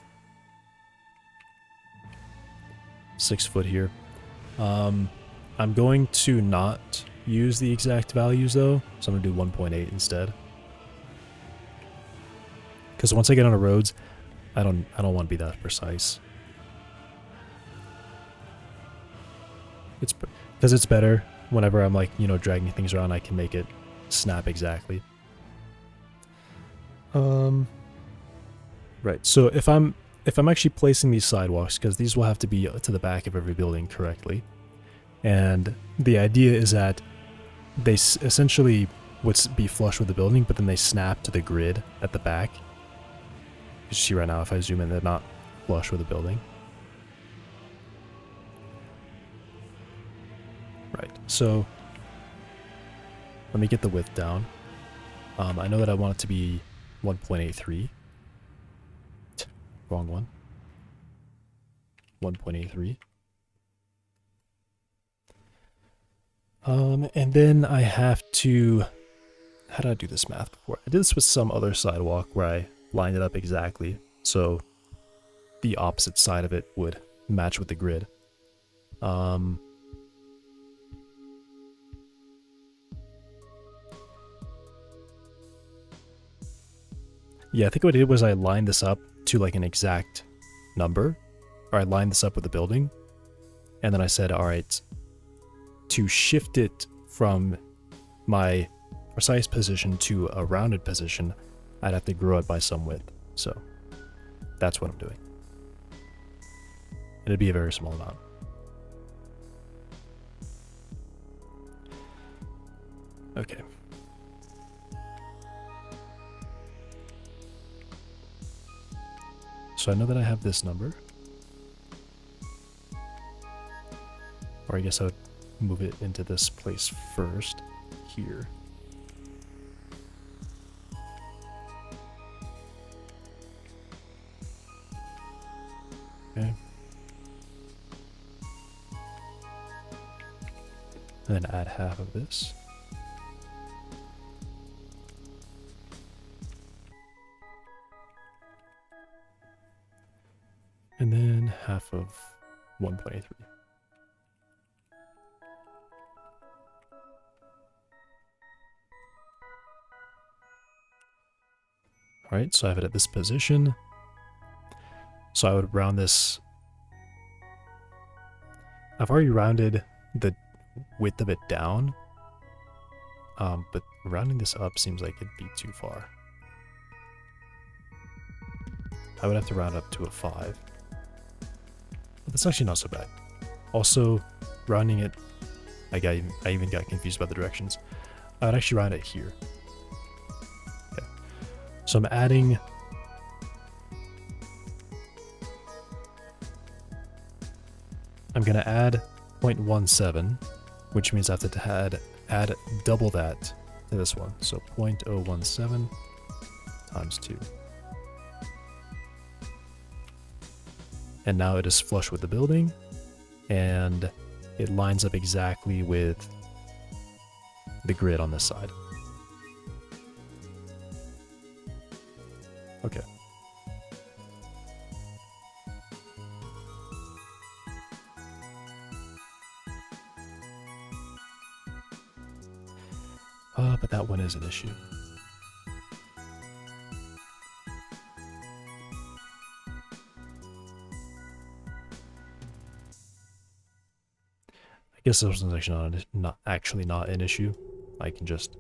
6 foot here. I'm going to not use the exact values though, so I'm gonna do 1.8 instead. Because once I get on the roads, I don't want to be that precise. It's because it's better whenever I'm like, you know, dragging things around, I can make it snap exactly. Right. So if I'm actually placing these sidewalks, because these will have to be to the back of every building correctly, and the idea is that they essentially would be flush with the building, but then they snap to the grid at the back. You see right now, if I zoom in, they're not flush with the building. Right, so let me get the width down. I know that I want it to be 1.83. Wrong one. 1.83. And then I have to... How did I do this math before? I did this with some other sidewalk where I lined it up exactly, so the opposite side of it would match with the grid. Yeah, I think what I did was I lined this up to like an exact number, or I lined this up with the building, and then I said, alright, to shift it from my precise position to a rounded position, I'd have to grow it by some width. So that's what I'm doing. It'd be a very small amount. Okay. So I know that I have this number. Or I guess I would move it into this place first, here. Okay. And then add half of this. And then half of 1.83. Alright, so I have it at this position. So I would round this. I've already rounded the width of it down. But rounding this up seems like it'd be too far. I would have to round up to a 5. But that's actually not so bad. Also, rounding it, I even got confused about the directions. I would actually round it here. Okay. So I'm adding... I'm going to add 0.17, which means I have to add double that to this one. So 0.017 times 2. And now it is flush with the building, and it lines up exactly with the grid on this side. Okay. But that one is an issue. I guess this one's actually not an issue. I can just...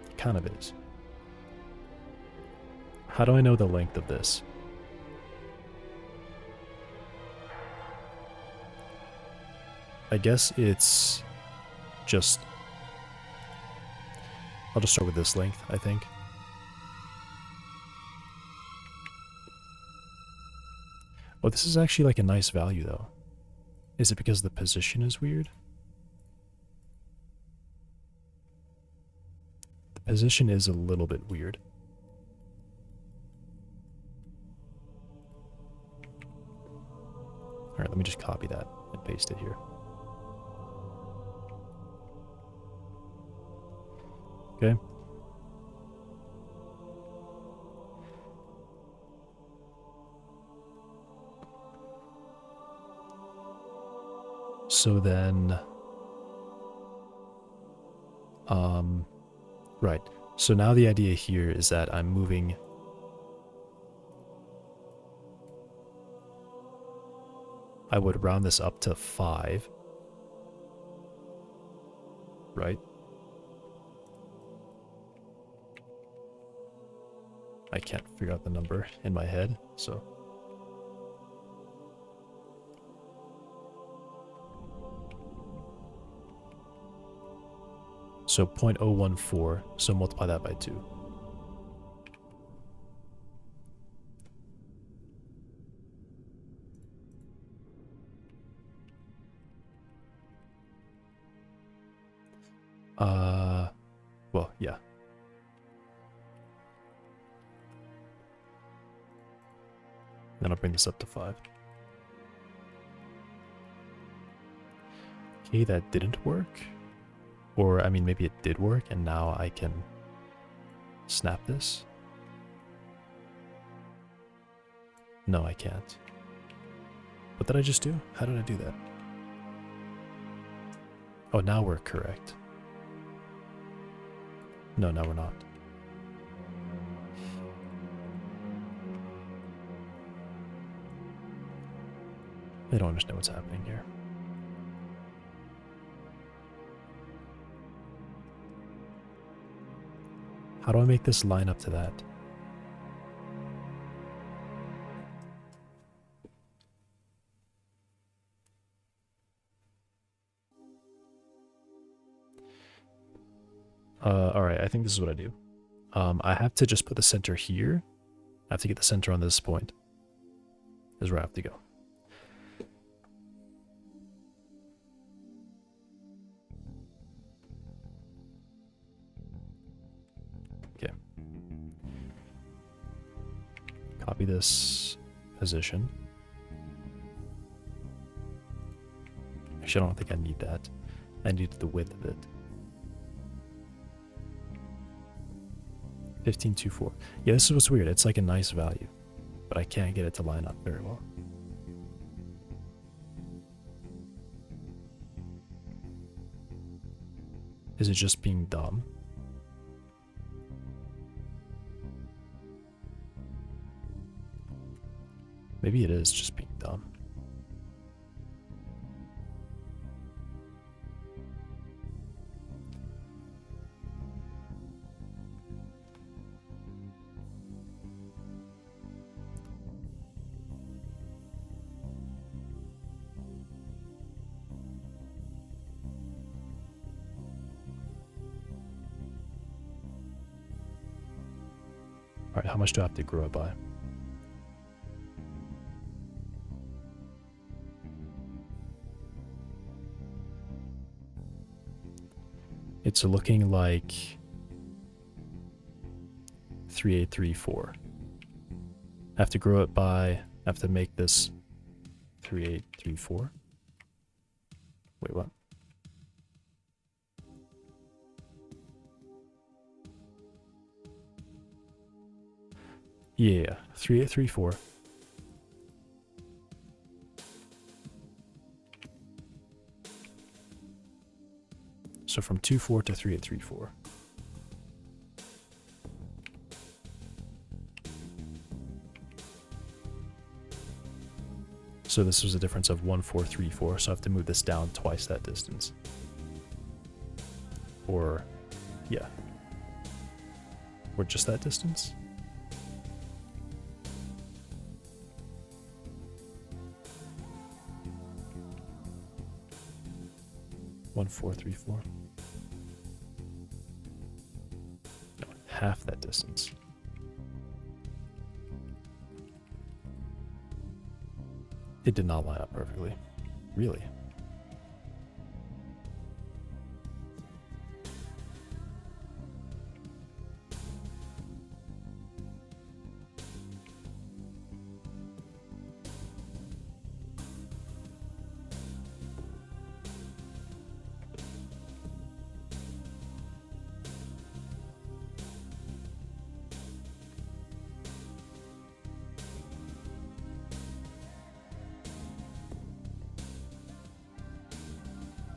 It kind of is. How do I know the length of this? I guess it's just... I'll just start with this length, I think. Oh, this is actually like a nice value, though. Is it because the position is weird? The position is a little bit weird. Alright, let me just copy that and paste it here. Okay. So then, right. So now the idea here is that I'm moving I would round this up to 5. Right? I can't figure out the number in my head, so. So 0.014, so multiply that by 2. Well, yeah. Then I'll bring this up to 5. Okay, that didn't work. Or, I mean, maybe it did work, and now I can snap this. No, I can't. What did I just do? How did I do that? Oh, now we're correct. No, now we're not. I don't understand what's happening here. How do I make this line up to that? Alright, I think this is what I do. I have to just put the center here, I have to get the center on this point. Is where I have to go. Okay. Copy this position. Actually, I don't think I need that. I need the width of it. 1524. Yeah, this is what's weird. It's like a nice value, but I can't get it to line up very well. Is it just being dumb? Maybe it is just being dumb. Alright, how much do I have to grow it by? It's looking like 3834. I have to grow it by, I have to make this 3834. Wait, what? Yeah, 3834. So from 24 to 3834. So this was a difference of 1434, so I have to move this down twice that distance. Or, yeah. Or just that distance? One, 4, 3, 4. No, half that distance. It did not line up perfectly. Really?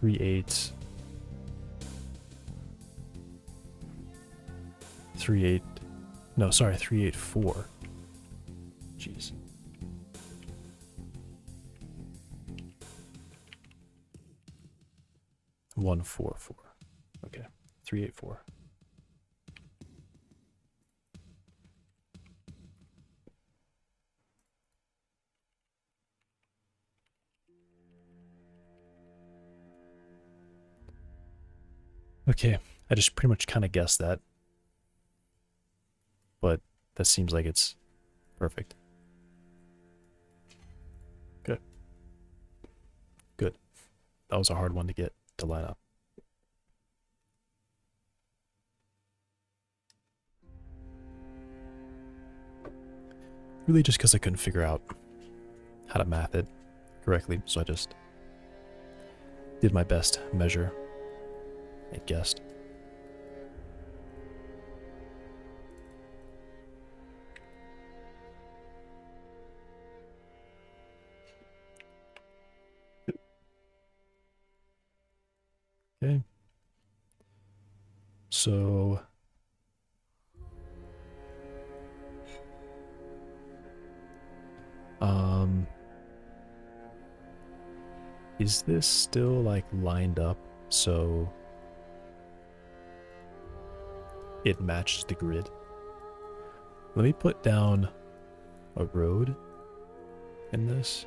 Three, 8. 3, 8. No, sorry, 3, 8, 4. Jeez. One, 4, 4. Okay. 3, 8, 4. Okay, I just pretty much kind of guessed that. But that seems like it's perfect. Good. Good. That was a hard one to get to line up. Really just because I couldn't figure out how to math it correctly, so I just did my best measure and guessed. Okay. So is this still like lined up so it matches the grid? Let me put down a road in this.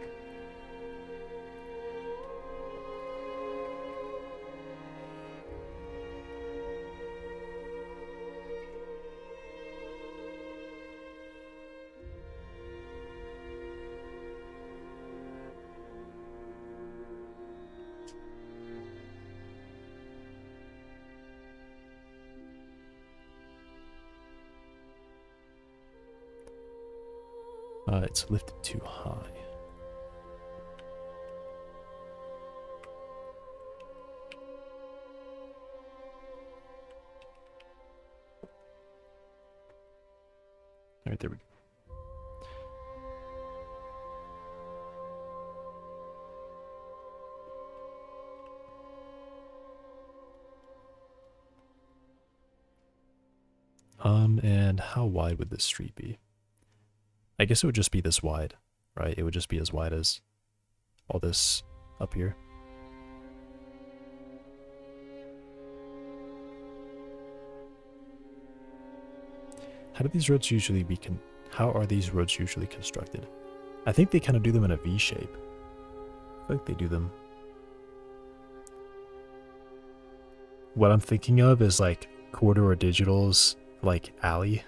It's lifted too high. All right, there we go. And how wide would this street be? I guess it would just be this wide, right? It would just be as wide as all this up here. How are these roads usually constructed? I think they kind of do them in a V shape. I feel like they do them. What I'm thinking of is like Corridor Digital's like alley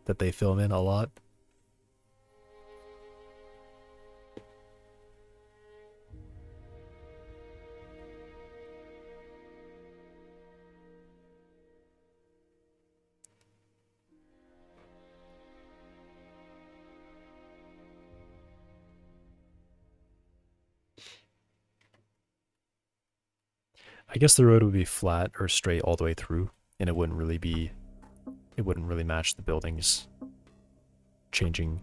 that they film in a lot. I guess the road would be flat or straight all the way through, and it wouldn't really match the building's changing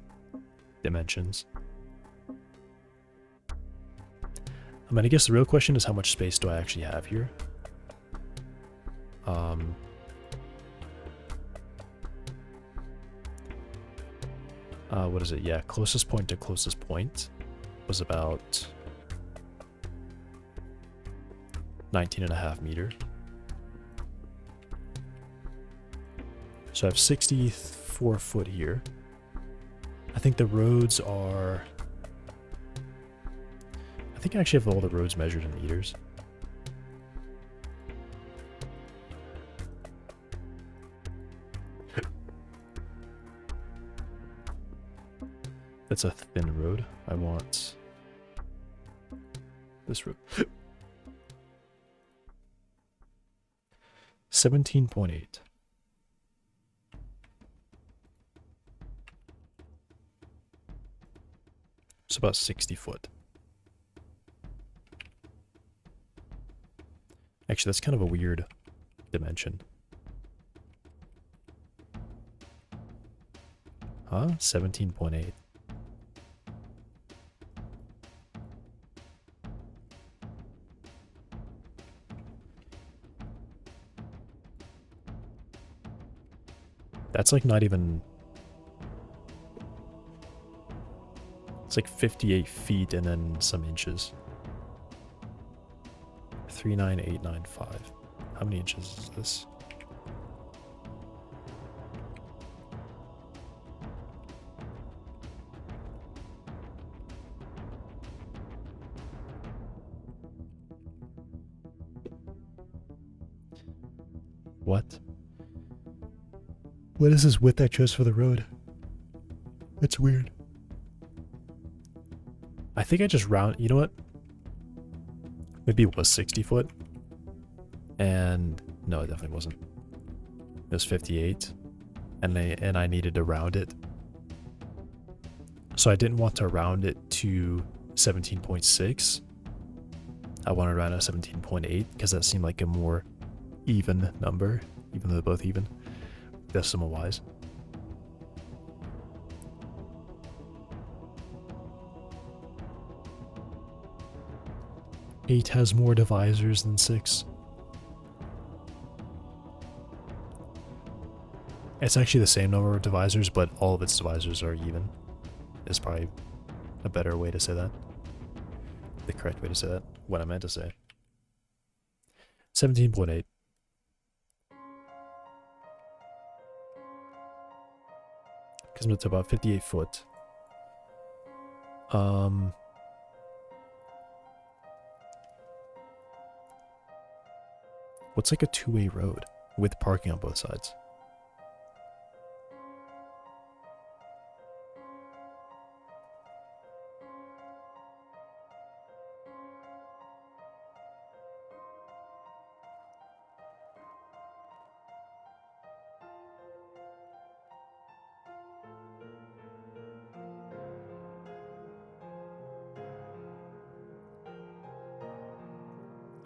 dimensions. I mean, I guess the real question is how much space do I actually have here? What is it? Yeah, closest point to closest point was about 19.5 meters. So I have 64 foot here. I think the roads are... I think I actually have all the roads measured in meters. That's a thin road. I want this road. 17.8. It's about 60 foot. Actually, that's kind of a weird dimension. Huh? 17.8. That's like not even... It's like 58 feet and then some inches. 39895. How many inches is this? What? What is this width I chose for the road? It's weird. I think I just round... You know what? Maybe it was 60 foot. And... No, it definitely wasn't. It was 58. And I needed to round it. So I didn't want to round it to 17.6. I wanted to round it to 17.8 because that seemed like a more even number, even though they're both even, decimal wise. Eight has more divisors than 6. It's actually the same number of divisors, but all of its divisors are even. Is probably a better way to say that. The correct way to say that. What I meant to say. 17.8. Comes up to about 58 foot. What's like a two-way road with parking on both sides?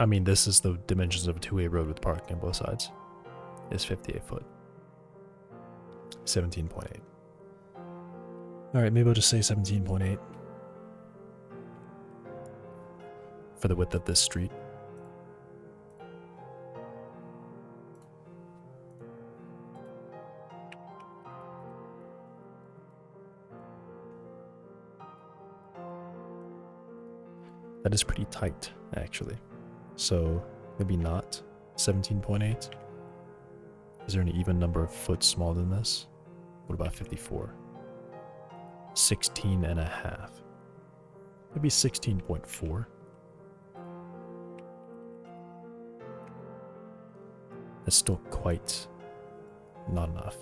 I mean, this is the dimensions of a two-way road with parking on both sides. Is 58 foot. 17.8. Alright, maybe I'll just say 17.8. For the width of this street. That is pretty tight, actually. So, maybe not 17.8. Is there an even number of foot smaller than this? What about 54? 16 and a half. Maybe 16.4. That's still quite not enough.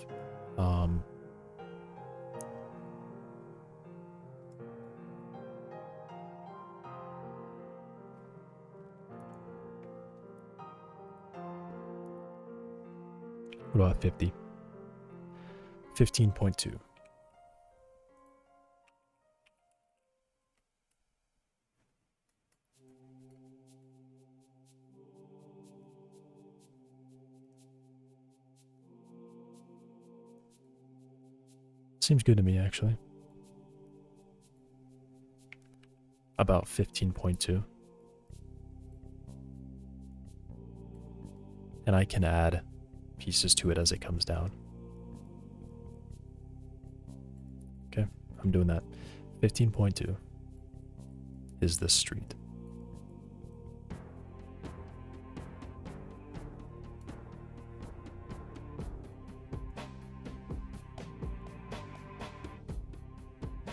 What about 50? 15.2. Seems good to me, actually. About 15.2. And I can add pieces to it as it comes down. Okay, I'm doing that. 15.2 is this street.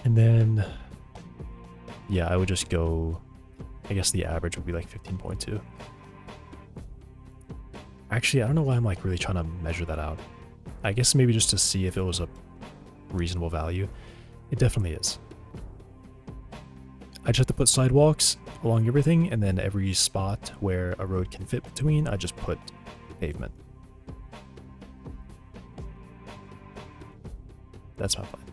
And then, yeah, I would just go, I guess the average would be like 15.2. Actually, I don't know why I'm like really trying to measure that out. I guess maybe just to see if it was a reasonable value. It definitely is. I just have to put sidewalks along everything, and then every spot where a road can fit between, I just put pavement. That's my plan.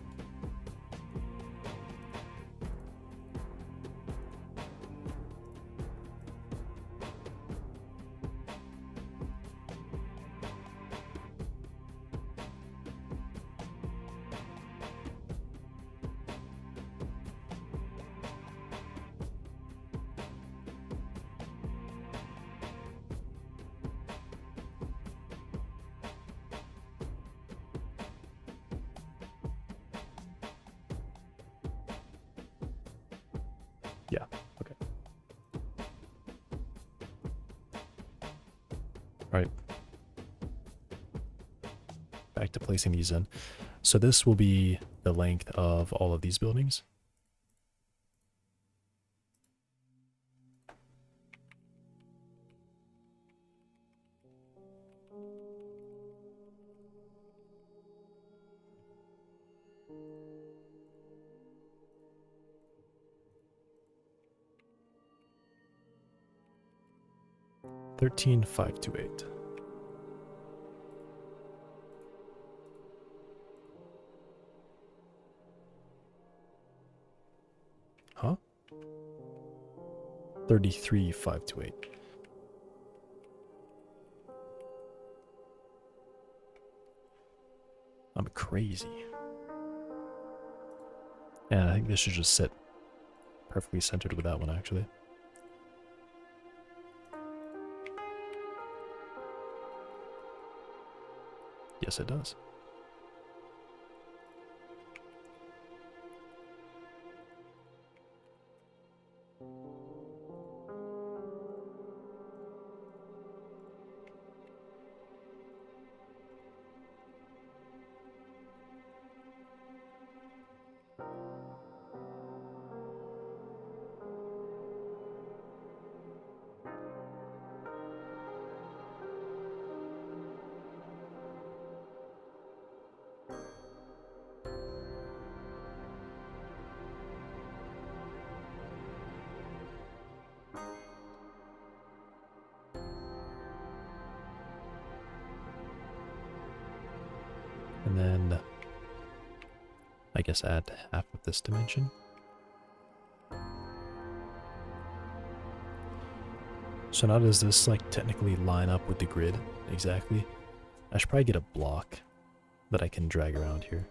Yeah, okay. Alright. Back to placing these in. So this will be the length of all of these buildings. $13,528. Huh? $33,528. I'm crazy. And I think this should just sit perfectly centered with that one, actually. Yes, it does. And then I guess add half of this dimension. So now does this like technically line up with the grid exactly? I should probably get a block that I can drag around here.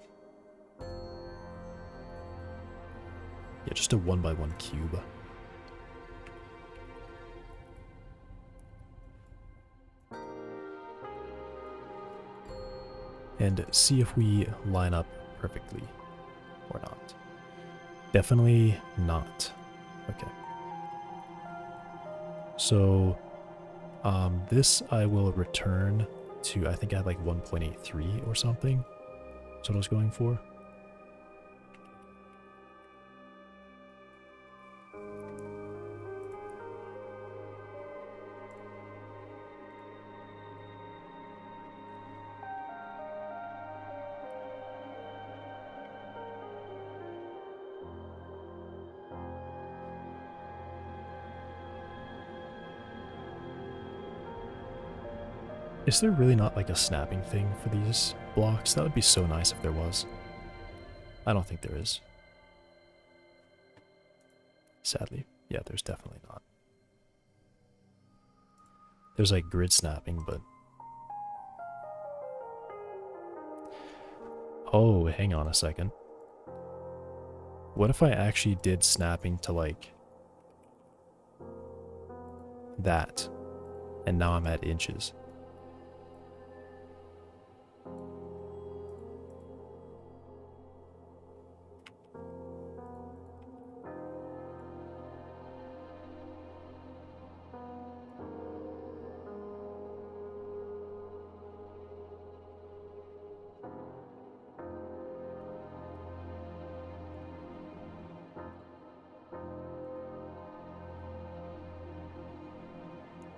Yeah, just a 1x1 cube. And see if we line up perfectly or not. Definitely not. Okay. So this I will return to, I think I had like 1.83 or something. That's what I was going for. Is there really not like a snapping thing for these blocks? That would be so nice if there was. I don't think there is. Sadly. Yeah, there's definitely not. There's like grid snapping, but... Oh, hang on a second. What if I actually did snapping to like... that? And now I'm at inches.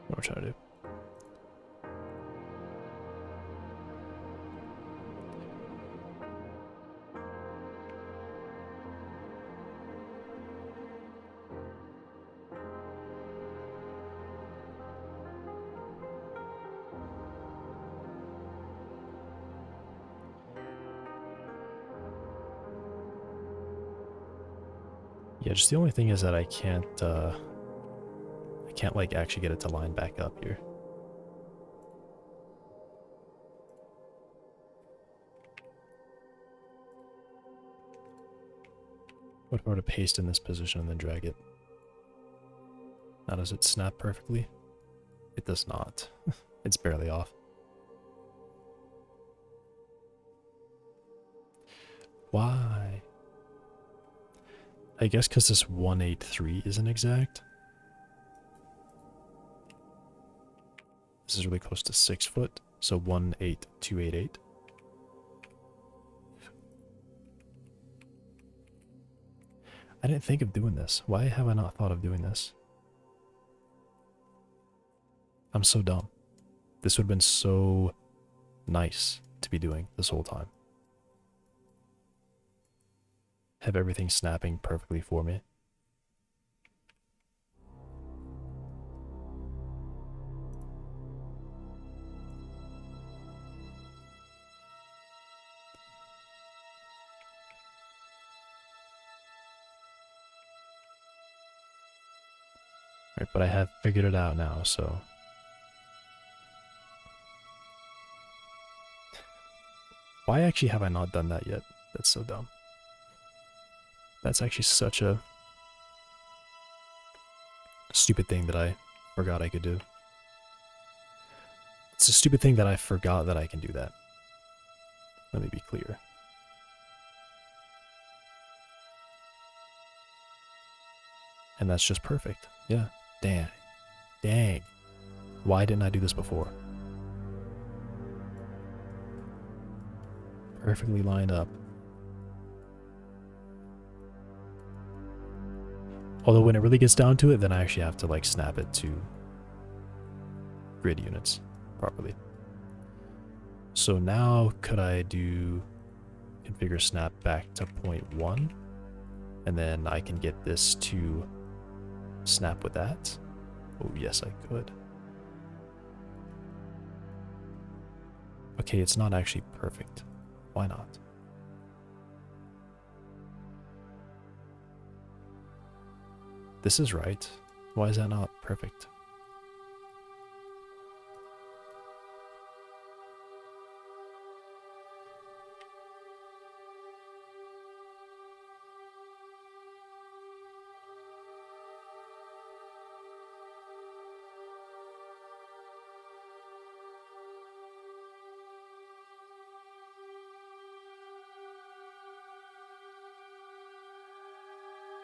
What we're trying to do. Yeah, just the only thing is that I can't like actually get it to line back up here. What if I were to paste in this position and then drag it? Now does it snap perfectly? It does not. It's barely off. Why? I guess because this 183 isn't exact. This is really close to 6 foot, so 18288. I didn't think of doing this. Why have I not thought of doing this? I'm so dumb. This would have been so nice to be doing this whole time. Have everything snapping perfectly for me. Right, but I have figured it out now, so... Why actually have I not done that yet? That's so dumb. That's actually such a stupid thing that I forgot I could do. It's a stupid thing that I forgot that I can do that. Let me be clear. And that's just perfect. Yeah. Dang. Dang. Why didn't I do this before? Perfectly lined up. Although when it really gets down to it, then I actually have to like snap it to grid units properly. So now could I do configure snap back to 0.1 and then I can get this to snap with that? Oh yes, I could. Okay, it's not actually perfect. Why not? This is right. Why is that not perfect?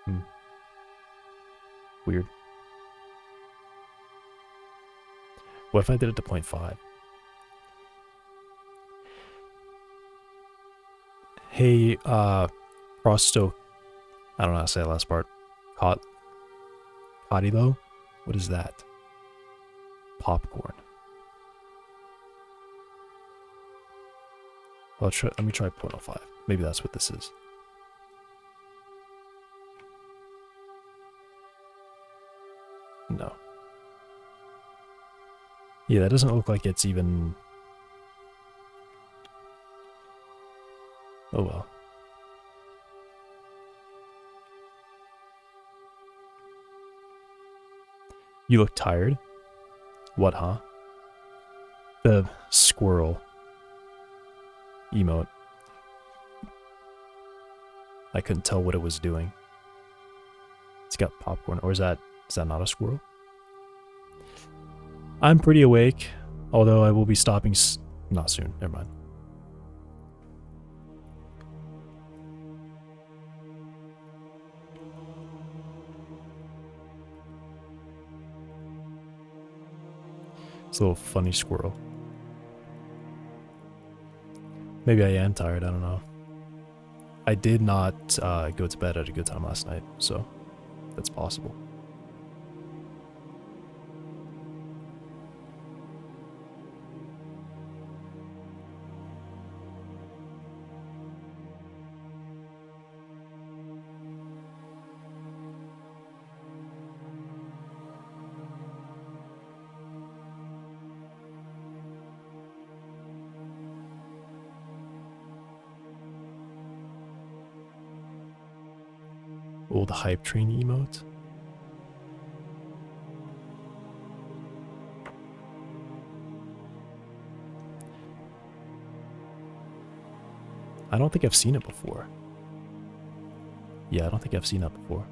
Hmm. Weird. What if I did it to 0.5? Hey, Prosto. I don't know how to say that last part. Cotilo? What is that? Popcorn. Let me try 0.05. Maybe that's what this is. No. Yeah, that doesn't look like it's even... Oh well. You look tired? What, huh? The squirrel emote. I couldn't tell what it was doing. It's got popcorn. Or is that not a squirrel? I'm pretty awake, although I will be stopping not soon. Never mind. It's a little funny squirrel. Maybe I am tired, I don't know. I did not go to bed at a good time last night, so that's possible. Old hype train emote. I don't think I've seen it before. Yeah, I don't think I've seen that before.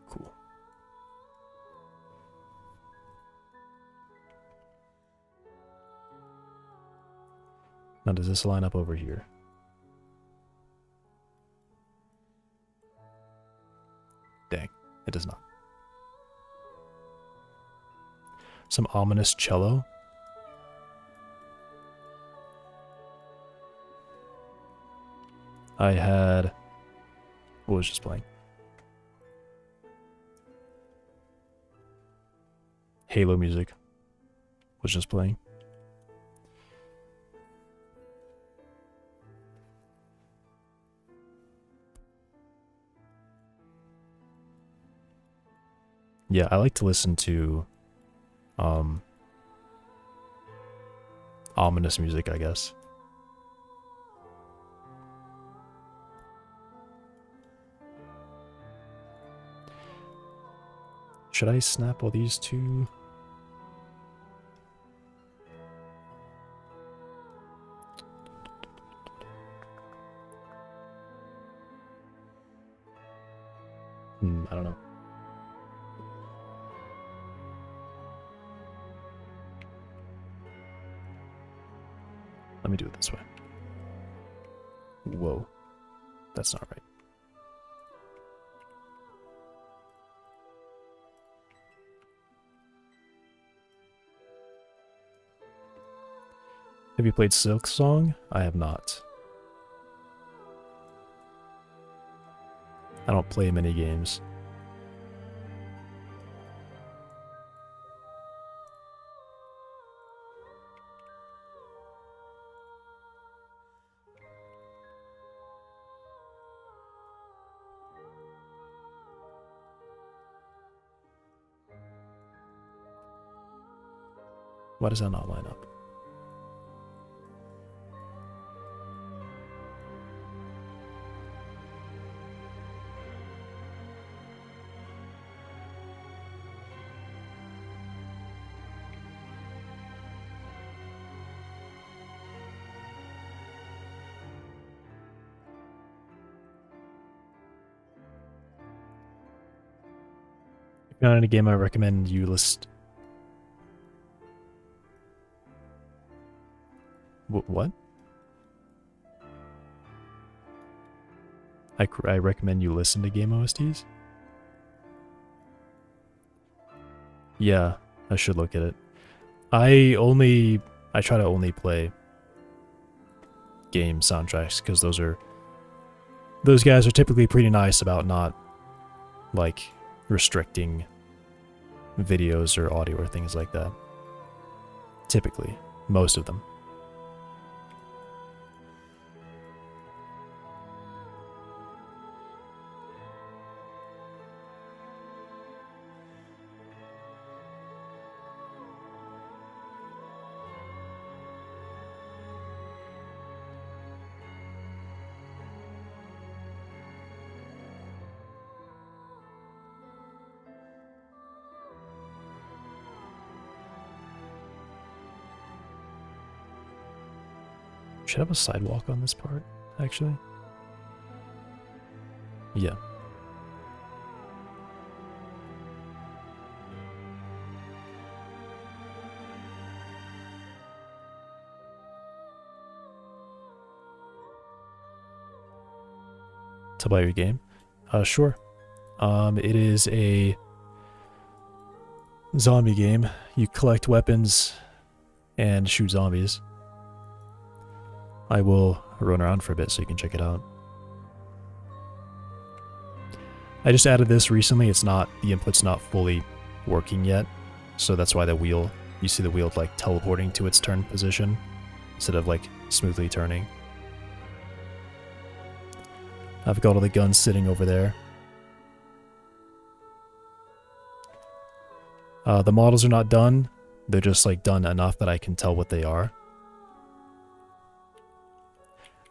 Cool. Now, does this line up over here? Dang, it does not. Some ominous cello. I had... What was just playing? Halo music was just playing. Yeah, I like to listen to ominous music, I guess. Should I snap all these two? I don't know. Let me do it this way. Whoa. That's not right. Have you played Silk Song? I have not. I don't play many games. Why does that not line up? Not in a game I recommend you list. What? I recommend you listen to game OSTs? Yeah, I should look at it. I try to only play game soundtracks because those guys are typically pretty nice about not like restricting videos or audio or things like that. Typically, most of them. Should have a sidewalk on this part, actually. Yeah. To buy your game? Sure. It is a zombie game. You collect weapons and shoot zombies. I will run around for a bit so you can check it out. I just added this recently. The input's not fully working yet. So that's why you see the wheel like teleporting to its turn position instead of like smoothly turning. I've got all the guns sitting over there. The models are not done. They're just like done enough that I can tell what they are.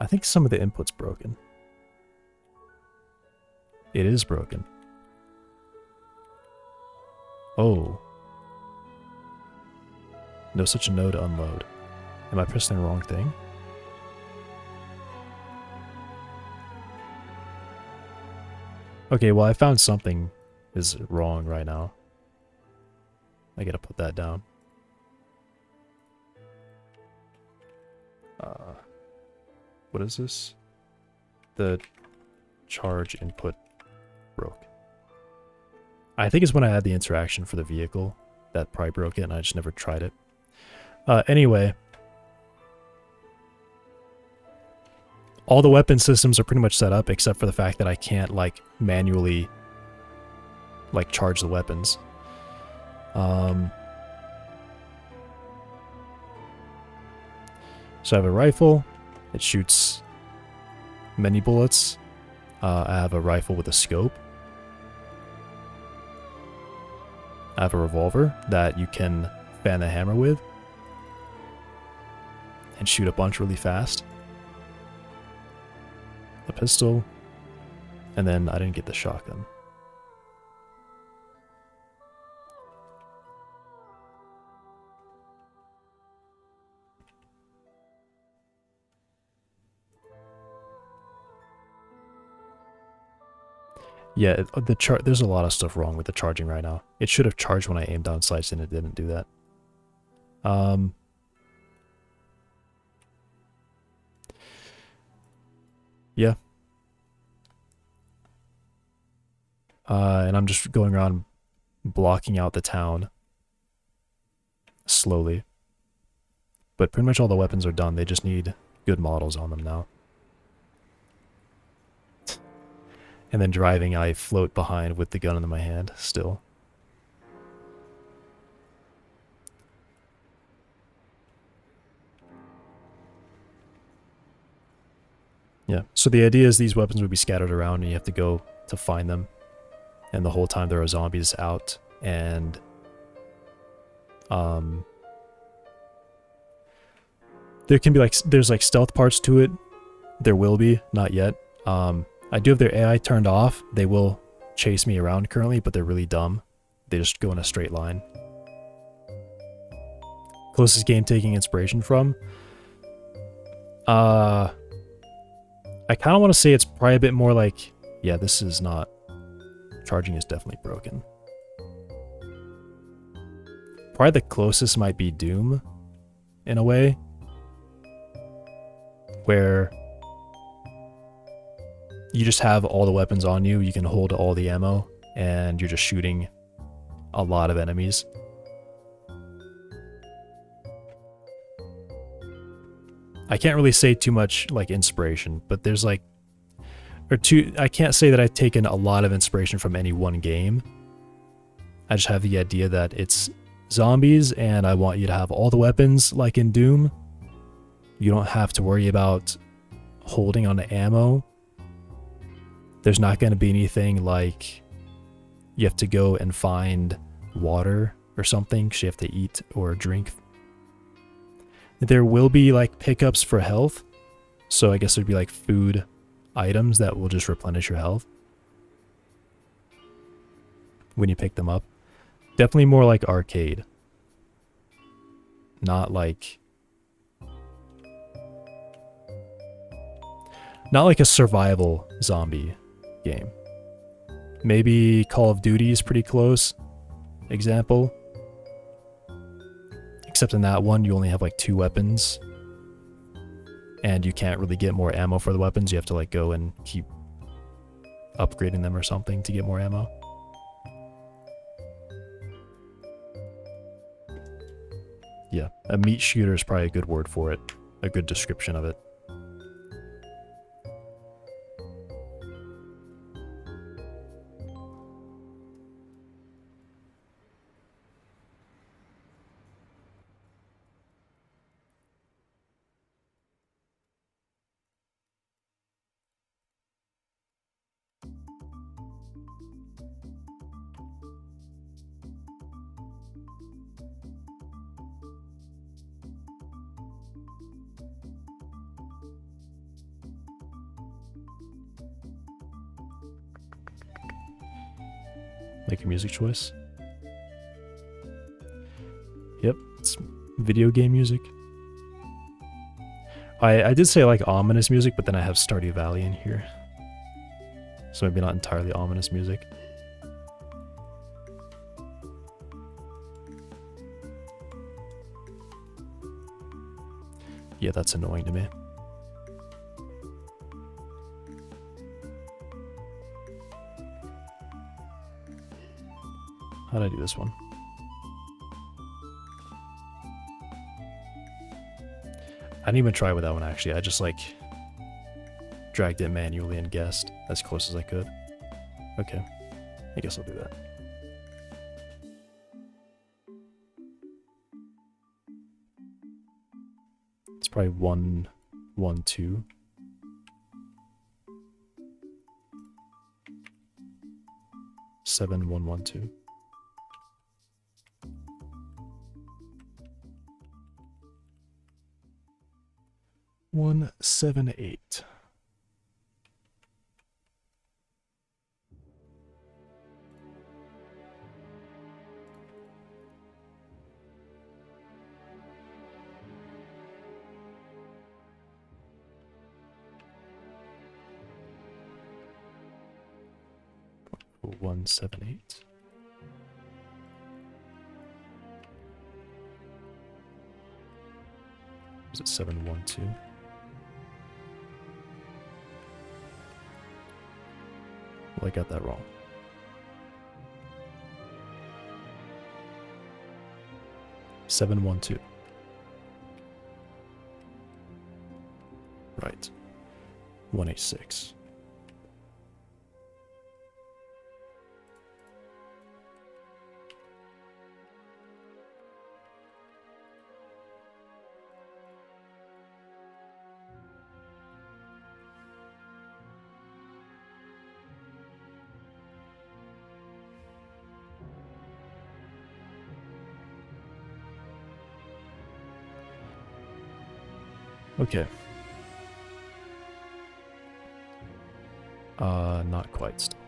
I think some of the input's broken. It is broken. Oh. No such node unload. Am I pressing the wrong thing? Okay, well I found something is wrong right now. I gotta put that down. What is this? The charge input broke. I think it's when I had the interaction for the vehicle that probably broke it and I just never tried it. Anyway. All the weapon systems are pretty much set up except for the fact that I can't like manually like charge the weapons. So I have a rifle. It shoots many bullets. I have a rifle with a scope. I have a revolver that you can fan the hammer with and shoot a bunch really fast. A pistol. And then I didn't get the shotgun. Yeah, there's a lot of stuff wrong with the charging right now. It should have charged when I aimed down sights and it didn't do that. Yeah. And I'm just going around blocking out the town slowly. But pretty much all the weapons are done. They just need good models on them now. And then driving, I float behind with the gun in my hand, still. Yeah, so the idea is these weapons would be scattered around and you have to go to find them. And the whole time there are zombies out, and... there can be like, there's like stealth parts to it. There will be, not yet. I do have their AI turned off. They will chase me around currently, but they're really dumb. They just go in a straight line. Closest game taking inspiration from? I kind of want to say it's probably a bit more like, yeah, this is not... Charging is definitely broken. Probably the closest might be Doom, in a way, where you just have all the weapons on you, you can hold all the ammo, and you're just shooting a lot of enemies. I can't really say too much like inspiration, but there's like, I can't say that I've taken a lot of inspiration from any one game. I just have the idea that it's zombies and I want you to have all the weapons like in Doom. You don't have to worry about holding on to ammo. There's not going to be anything like you have to go and find water or something because you have to eat or drink. There will be like pickups for health. So I guess there'd be like food items that will just replenish your health when you pick them up. Definitely more like arcade. Not like a survival zombie game. Maybe Call of Duty is pretty close example. Except in that one you only have like 2 weapons. And you can't really get more ammo for the weapons. You have to like go and keep upgrading them or something to get more ammo. Yeah, a meat shooter is probably a good word for it. A good description of it. Make a music choice. Yep, it's video game music. I did say I like ominous music, but then I have Stardew Valley in here. So maybe not entirely ominous music. Yeah, that's annoying to me. How did I do this one? I didn't even try with that one actually. I just like dragged it manually and guessed as close as I could. Okay, I guess I'll do that. It's probably 1, 1, 2. Seven, 1, 1, 2. 1, 7, 8. One, 7, 8. Was it 7, 1, 2? Well, I got that wrong. Seven, 1, 2. Right. 1, 8, 6. Okay. Not quite still.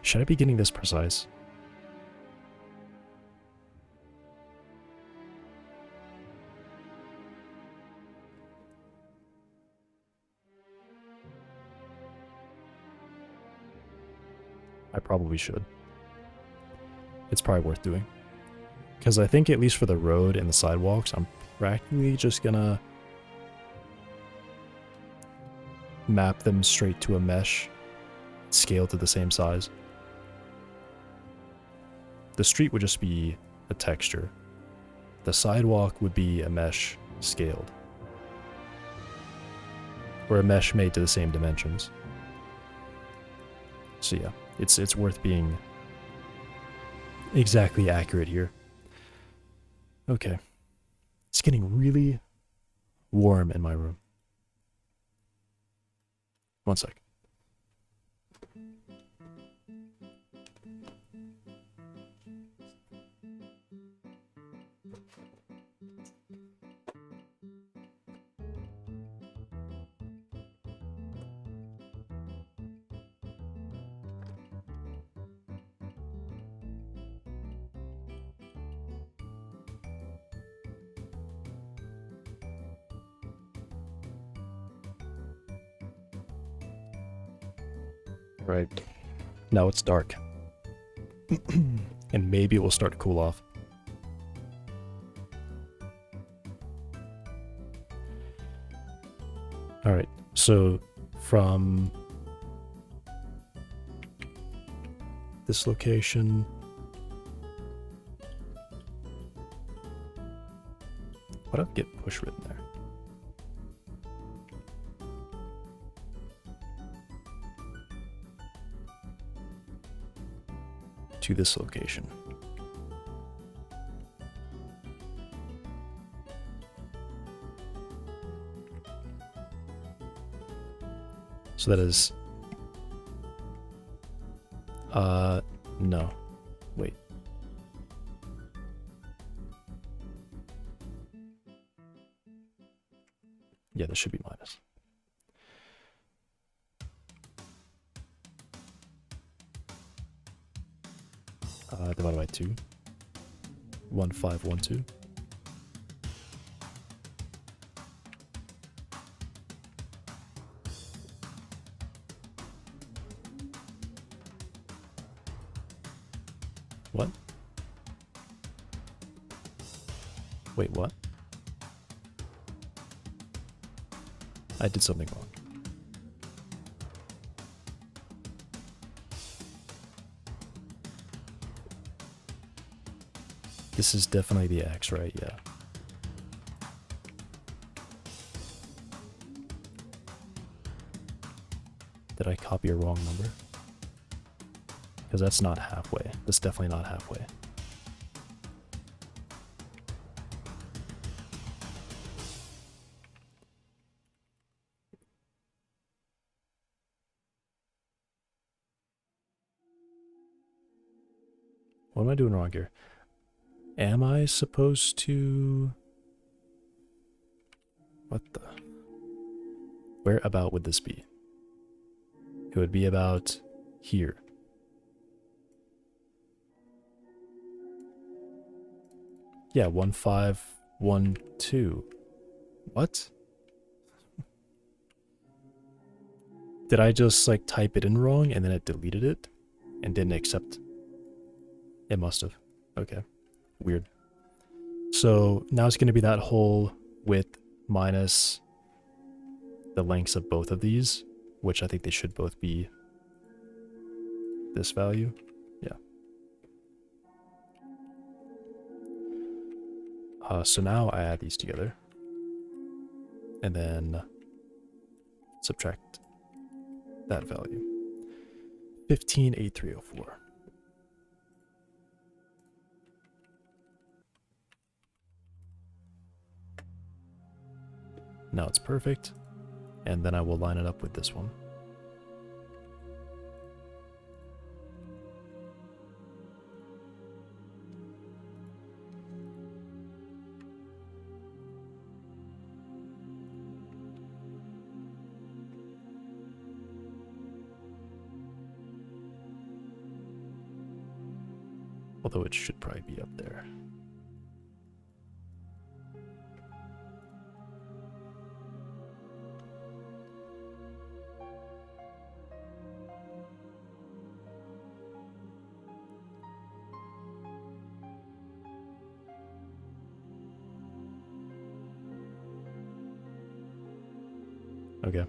Should I be getting this precise? I probably should. It's probably worth doing. Because I think at least for the road and the sidewalks, I'm practically just gonna map them straight to a mesh, scale to the same size. The street would just be a texture. The sidewalk would be a mesh scaled. Or a mesh made to the same dimensions. So yeah, it's worth being exactly accurate here. Okay. It's getting really warm in my room. One sec. Right. Now it's dark. And maybe it will start to cool off. Alright, so from this location, why don't I get push written there? To this location. So that is no. Wait. Yeah, this should be minus. Divided by 2. 1512. What? Wait, what? I did something wrong. This is definitely the X, right? Yeah. Did I copy a wrong number? Because that's not halfway. That's definitely not halfway. What am I doing wrong here? Am I supposed to... What the... Where about would this be? It would be about here. Yeah, 1512. What? Did I just like type it in wrong and then it deleted it and didn't accept? It must have. Okay. Weird. So now it's going to be that whole width minus the lengths of both of these, which I think they should both be this value. Yeah. So now I add these together and then subtract that value. 158304. Now it's perfect, and then I will line it up with this one. Although it should probably be up there. Okay,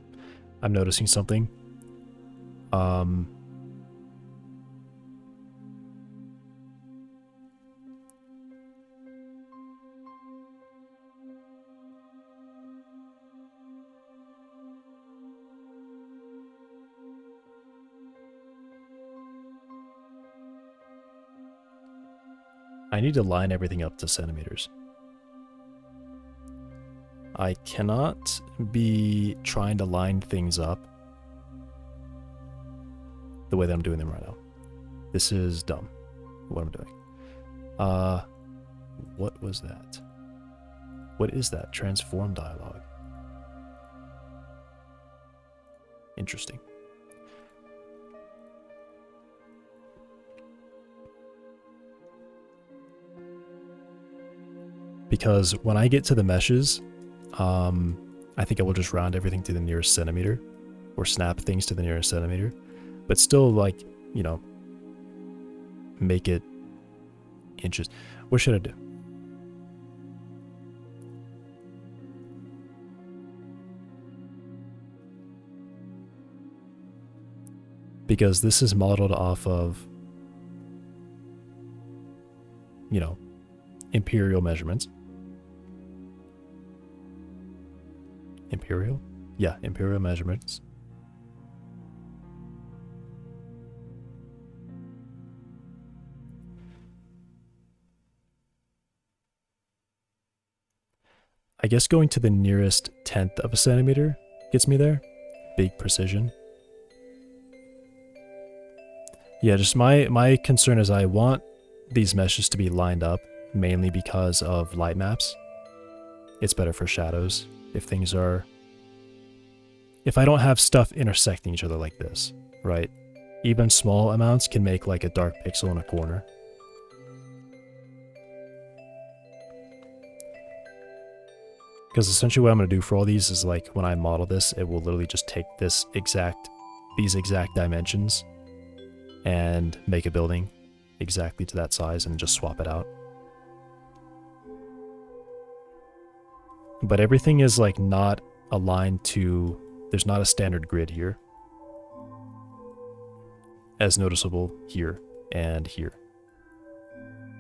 I'm noticing something. I need to line everything up to centimeters. I cannot be trying to line things up the way that I'm doing them right now. This is dumb, what I'm doing. What was that? What is that? Transform dialogue. Interesting. Because when I get to the meshes, I think I will just round everything to the nearest centimeter, or snap things to the nearest centimeter, but still, like, you know, make it inches. What should I do? Because this is modeled off of, you know, imperial measurements. Imperial? Yeah, imperial measurements. I guess going to the nearest 1/10 of a centimeter gets me there. Big precision. Yeah, just my concern is I want these meshes to be lined up, mainly because of light maps. It's better for shadows if things are... If I don't have stuff intersecting each other like this, right? Even small amounts can make like a dark pixel in a corner. Because essentially what I'm going to do for all these is, like, when I model this, it will literally just take these exact dimensions and make a building exactly to that size and just swap it out. But everything is, like, not aligned to... There's not a standard grid here, as noticeable here and here.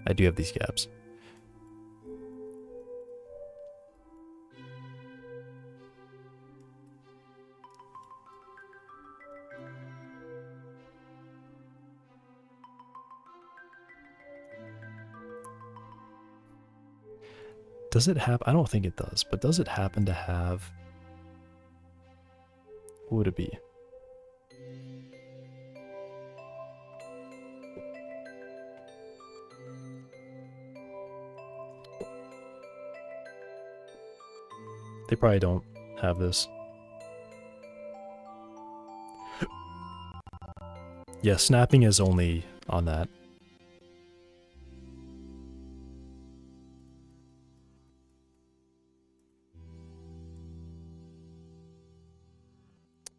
I do have these gaps. Does it have... I don't think it does, but does it happen to have... What would it be? They probably don't have this. Yeah, snapping is only on that.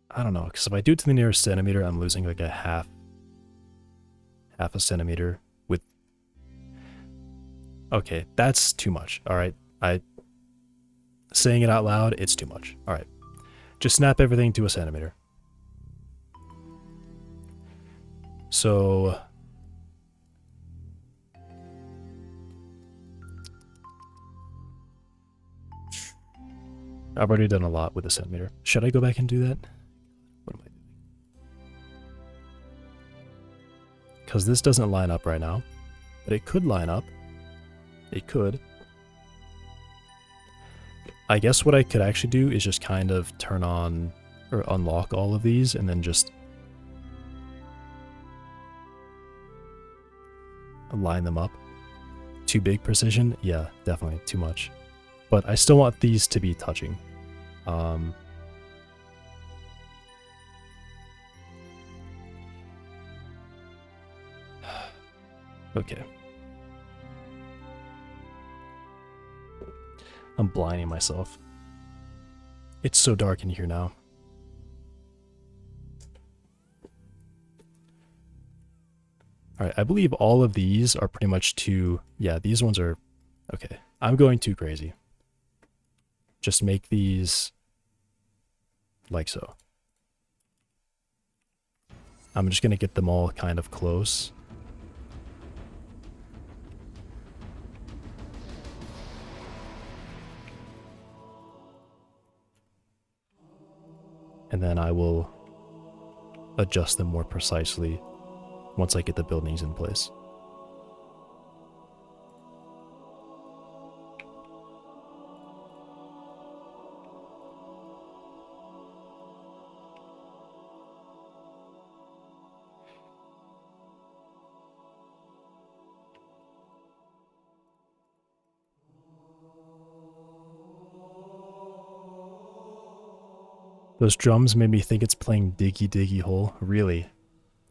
I don't know, because if I do it to the nearest centimeter, I'm losing like a half a centimeter with... Okay, that's too much. Alright, saying it out loud, it's too much. Alright, just snap everything to a centimeter. So... I've already done a lot with a centimeter. Should I go back and do that? What am I doing? Because this doesn't line up right now, but it could line up. It could. I guess what I could actually do is just kind of turn on or unlock all of these and then just line them up. Too big precision? Yeah, definitely too much. But I still want these to be touching. Okay, I'm blinding myself. It's so dark in here now. Alright, I believe all of these are pretty much too... Yeah, these ones are... Okay, I'm going too crazy. Just make these like so. I'm just going to get them all kind of close. And then I will adjust them more precisely once I get the buildings in place. Those drums made me think it's playing Diggy Diggy Hole. Really?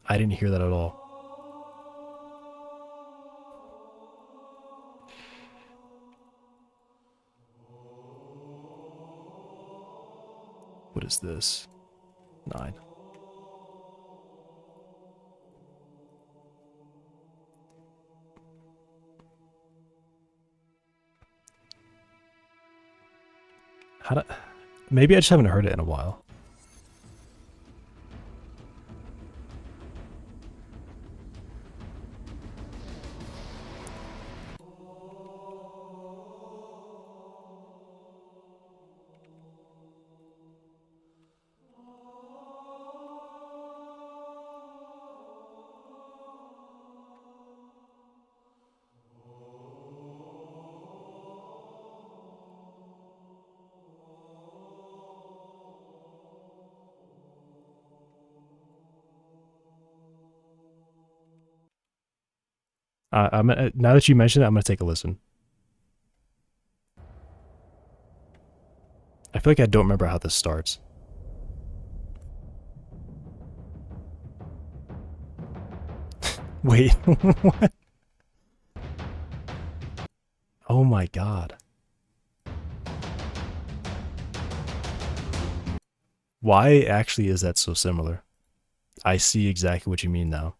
I didn't hear that at all. What is this? 9. Maybe I just haven't heard it in a while. Now that you mention it, I'm gonna take a listen. I feel like I don't remember how this starts. Wait, what? Oh my god. Why actually is that so similar? I see exactly what you mean now.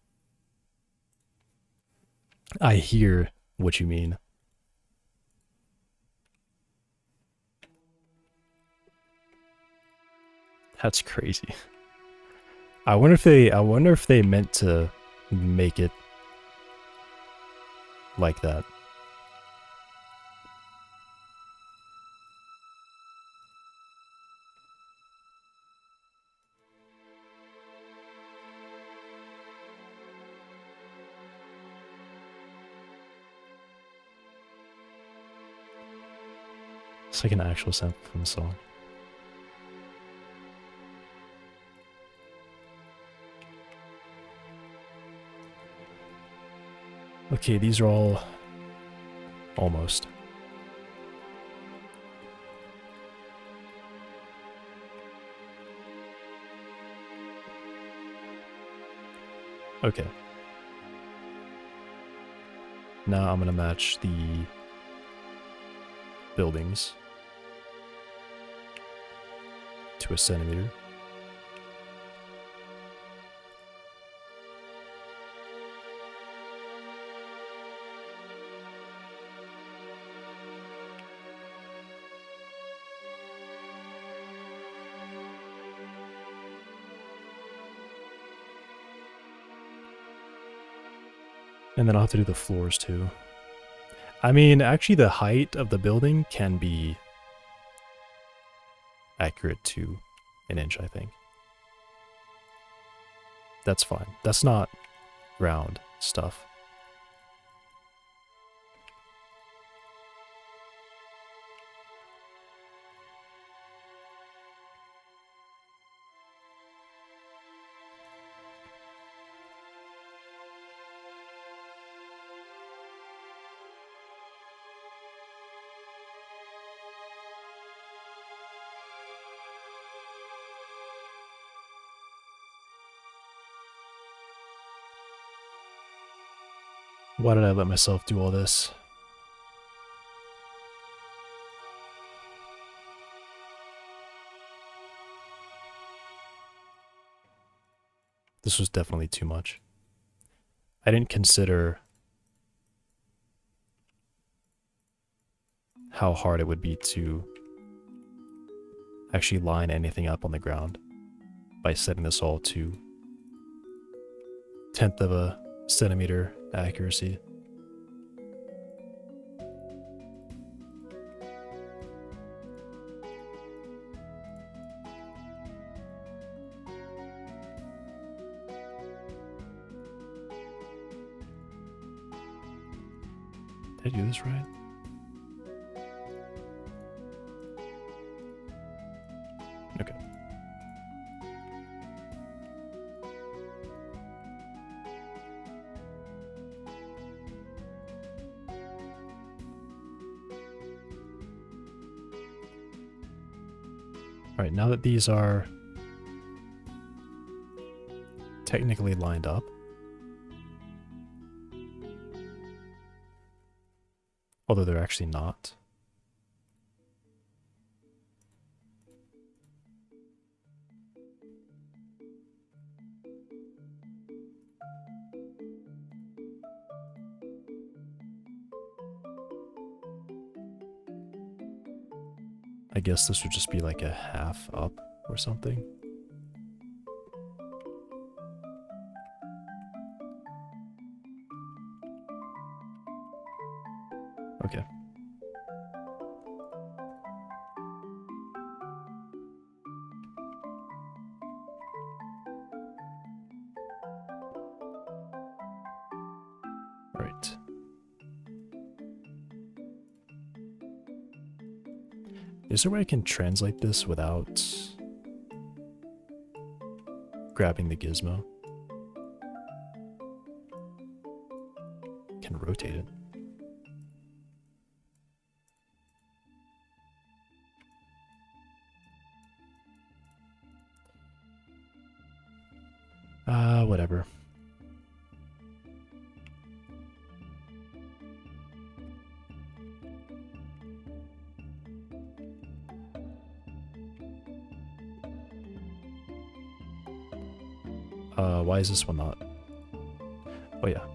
I hear what you mean. That's crazy. I wonder if they meant to make it like that. It's like an actual sample from the song. Okay, these are all almost. Okay. Now I'm gonna match the buildings to a centimeter. And then I'll have to do the floors too. I mean, actually the height of the building can be accurate to an inch, I think. That's fine. That's not round stuff. Why did I let myself do all this? This was definitely too much. I didn't consider how hard it would be to actually line anything up on the ground by setting this all to 1/10 of a centimeter accuracy. Did I do this right? Okay. All right, now that these are technically lined up, although they're actually not. I guess this would just be like a half up or something. Okay. Right. Is there a way I can translate this without grabbing the gizmo? Can rotate it. Whatever. Why is this one not? Oh yeah,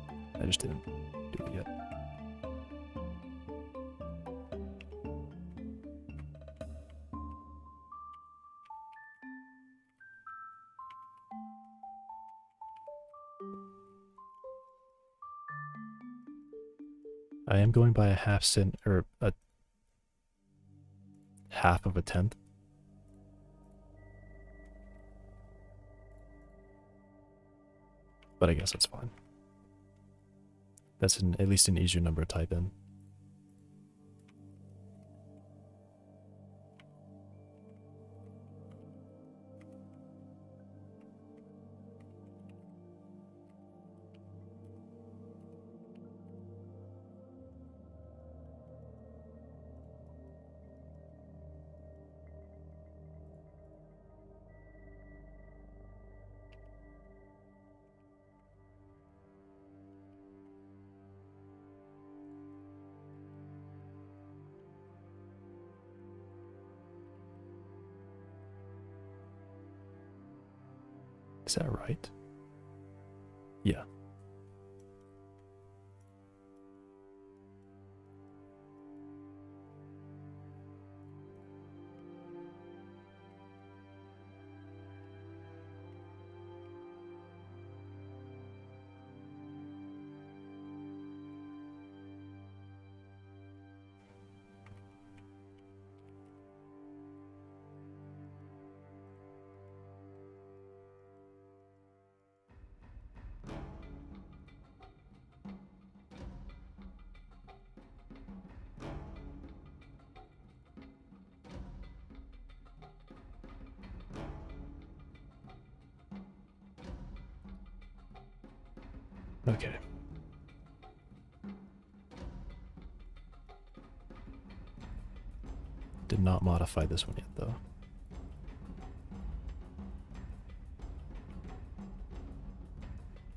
I just didn't do it yet. I am going by a half cent, or a half of a 1/10. But I guess that's fine. That's at least an easier number to type in. Is that right? Yeah. Okay. Did not modify this one yet, though.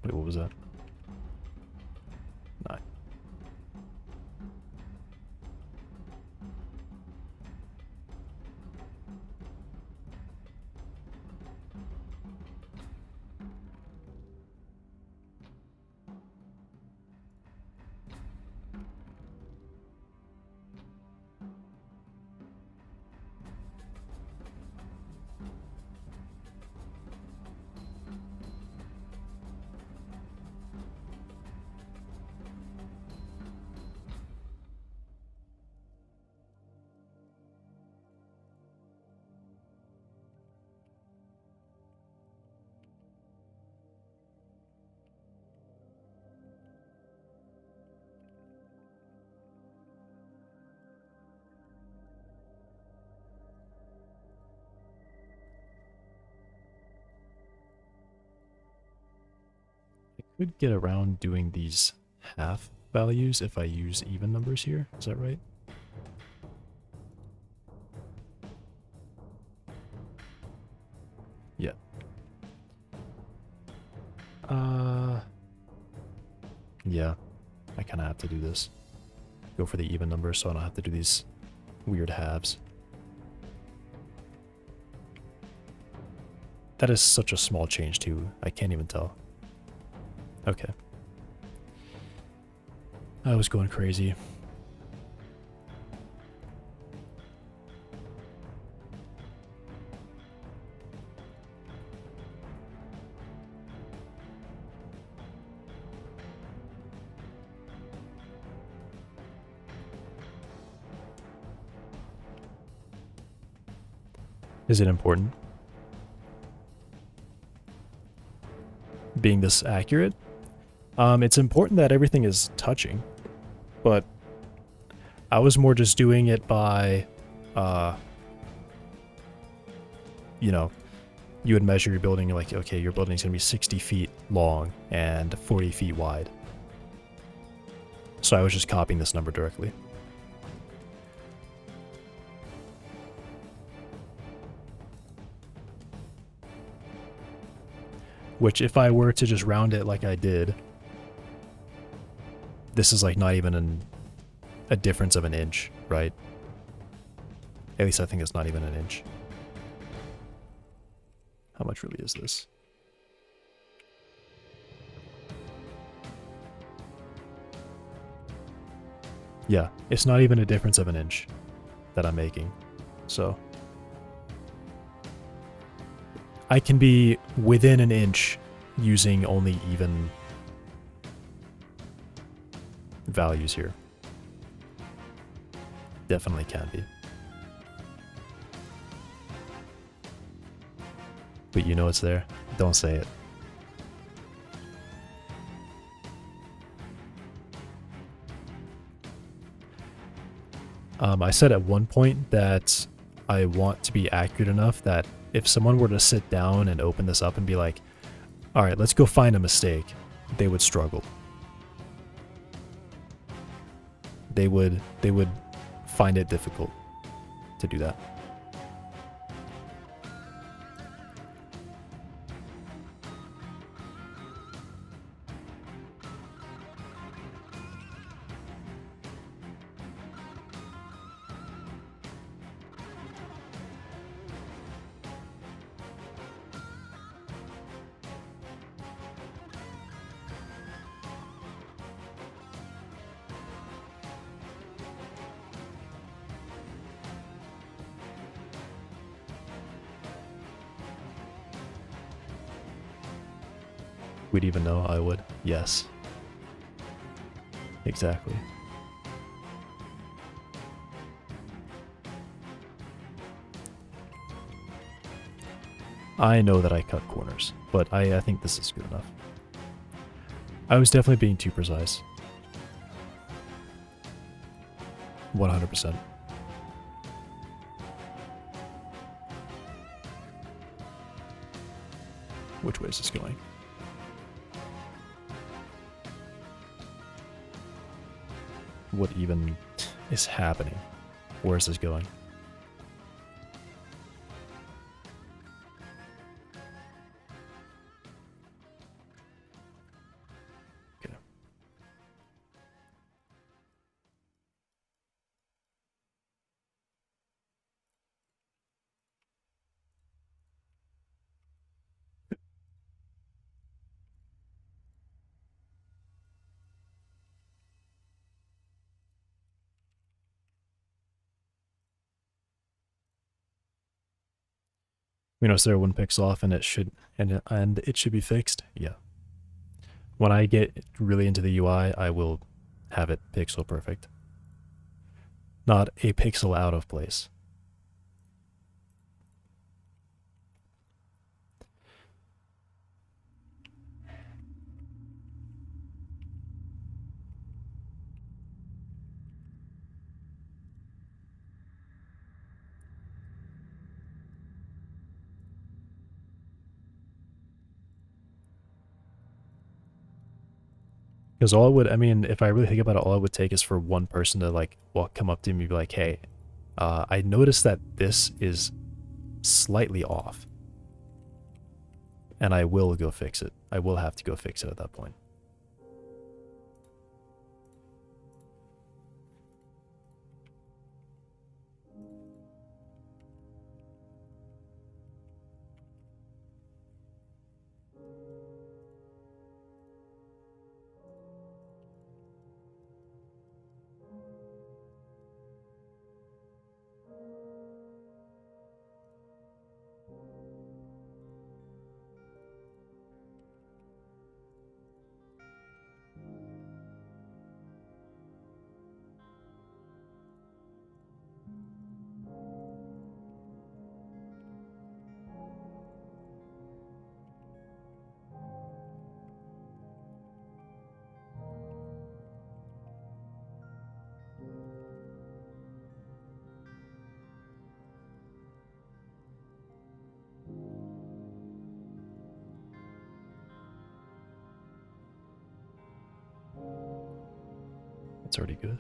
Wait, what was that? 9. Could get around doing these half values if I use even numbers here. Is that right? Yeah. Yeah. I kind of have to do this. Go for the even numbers so I don't have to do these weird halves. That is such a small change too. I can't even tell. Okay. I was going crazy. Is it important? Being this accurate? It's important that everything is touching, but I was more just doing it by, you know, you would measure your building, you're like, okay, your building's gonna be 60 feet long and 40 feet wide. So I was just copying this number directly. Which if I were to just round it like I did, this is like not even a difference of an inch, right? At least I think it's not even an inch. How much really is this? Yeah, it's not even a difference of an inch that I'm making. So I can be within an inch using only even values here. Definitely can be. But you know it's there. Don't say it. I said at one point that I want to be accurate enough that if someone were to sit down and open this up and be like, all right, let's go find a mistake, they would struggle. They would find it difficult to do that. We'd even know I would. Yes. Exactly. I know that I cut corners, but I think this is good enough. I was definitely being too precise. 100%. Which way is this going? What even is happening? Where is this going? Okay. We notice there one pixel off and it should be fixed. Yeah. When I get really into the UI, I will have it pixel perfect. Not a pixel out of place. Because all it would, I mean, if I really think about it, all it would take is for one person to like, well, come up to me and be like, hey, I noticed that this is slightly off. And I will go fix it. I will have to go fix it at that point. That's already good.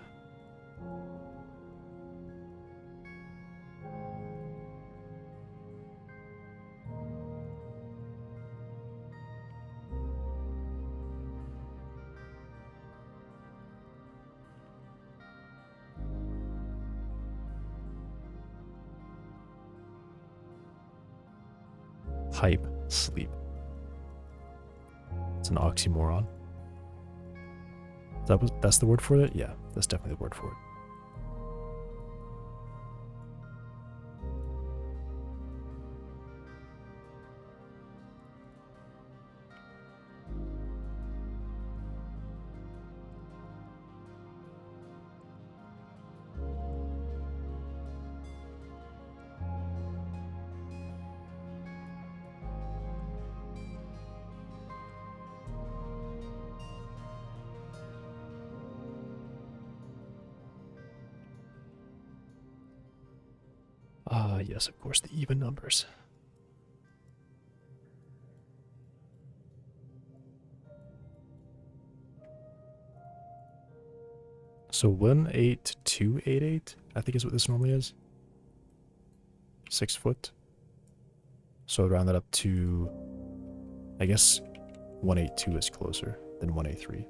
Hype sleep. It's an oxymoron. That's the word for it? Yeah, that's definitely the word for it. Yes, of course, the even numbers. So 18288, I think is what this normally is. 6 foot. So I'd round that up to, I guess 182 is closer than 183.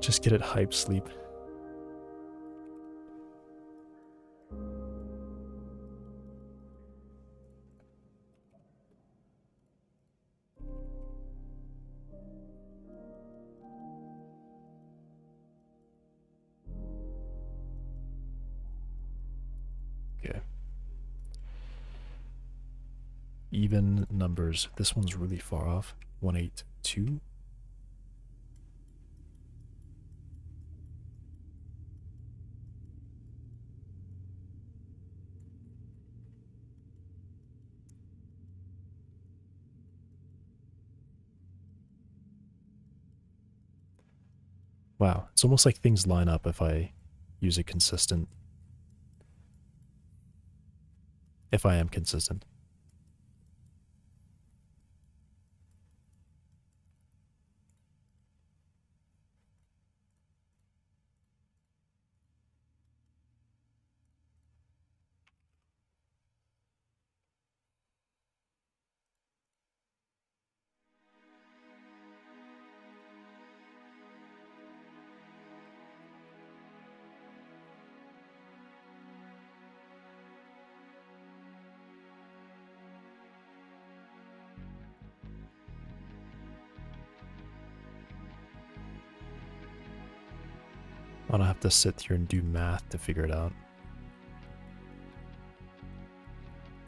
Just get it hype sleep. Okay. Even numbers. This one's really far off. 182. Wow, it's almost like things line up if I use a consistent. If I am consistent. I don't have to sit here and do math to figure it out.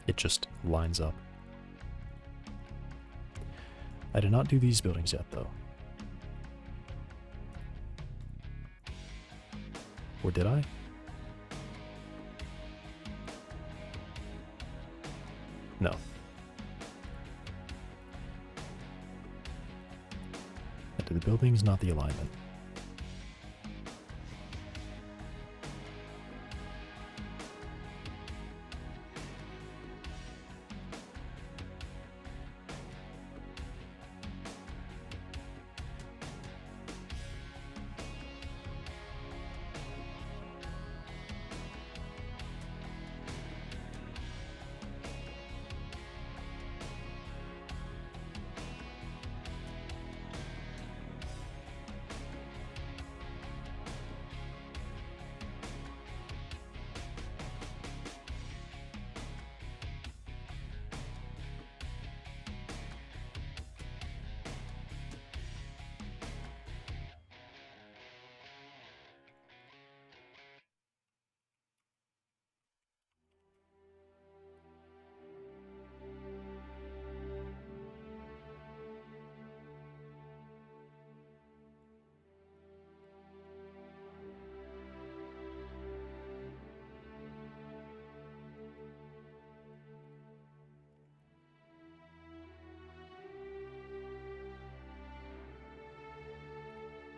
It just lines up. I did not do these buildings yet, though. Or did I? No. I did the buildings, not the alignment.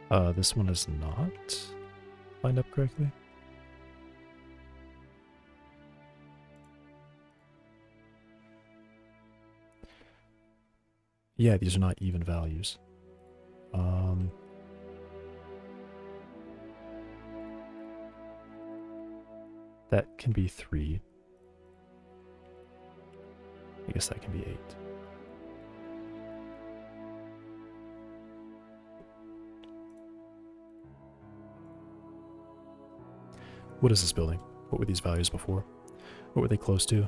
This one is not lined up correctly. Yeah, these are not even values. That can be 3. I guess that can be 8. What is this building? What were these values before? What were they close to?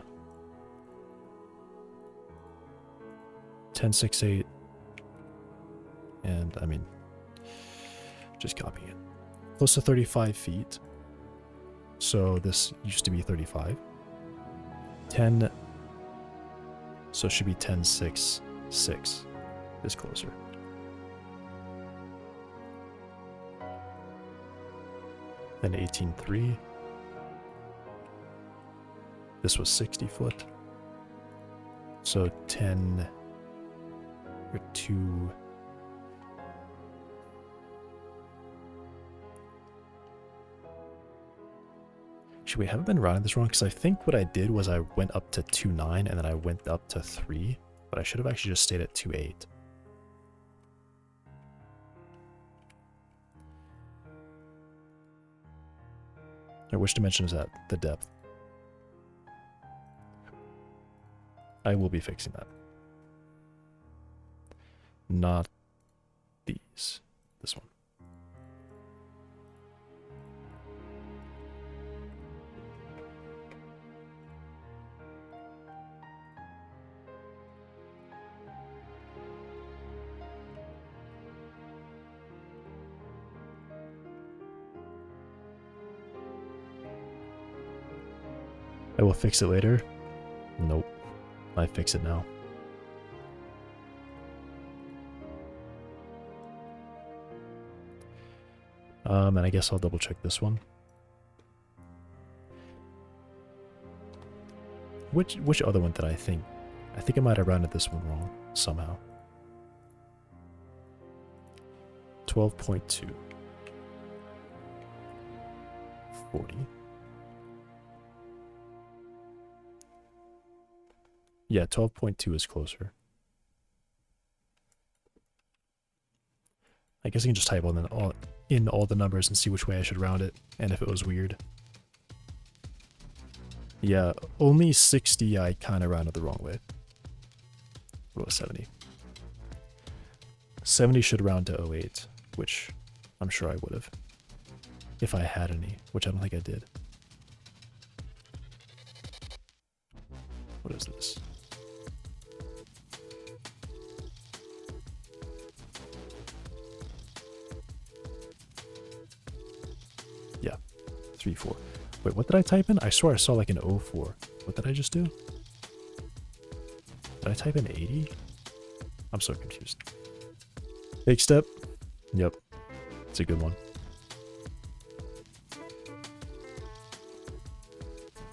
10, 6, 8. And, I mean, just copying it. Close to 35 feet. So this used to be 35. 10. So it should be 10, 6, 6 is closer. Then 18.3. This was 60 foot. So 10 or 2. Actually, wait, haven't been rounding this wrong because I think what I did was I went up to 2.9 and then I went up to 3, but I should have actually just stayed at 2.8. Which dimension is that? The depth. I will be fixing that. Not these. This one. I will fix it later. Nope. I fix it now. And I guess I'll double check this one. Which other one did I think? I think I might have rounded this one wrong somehow. 12.2. 40. Yeah, 12.2 is closer. I guess I can just type in all the numbers and see which way I should round it, and if it was weird. Yeah, only 60 I kind of rounded the wrong way. What was 70? 70 should round to 08, which I'm sure I would have. If I had any, which I don't think I did. What is this? Yeah, 3, 4. Wait, what did I type in? I swear I saw like an 04. What did I just do? Did I type in 80? I'm so confused. Big step. Yep. It's a good one.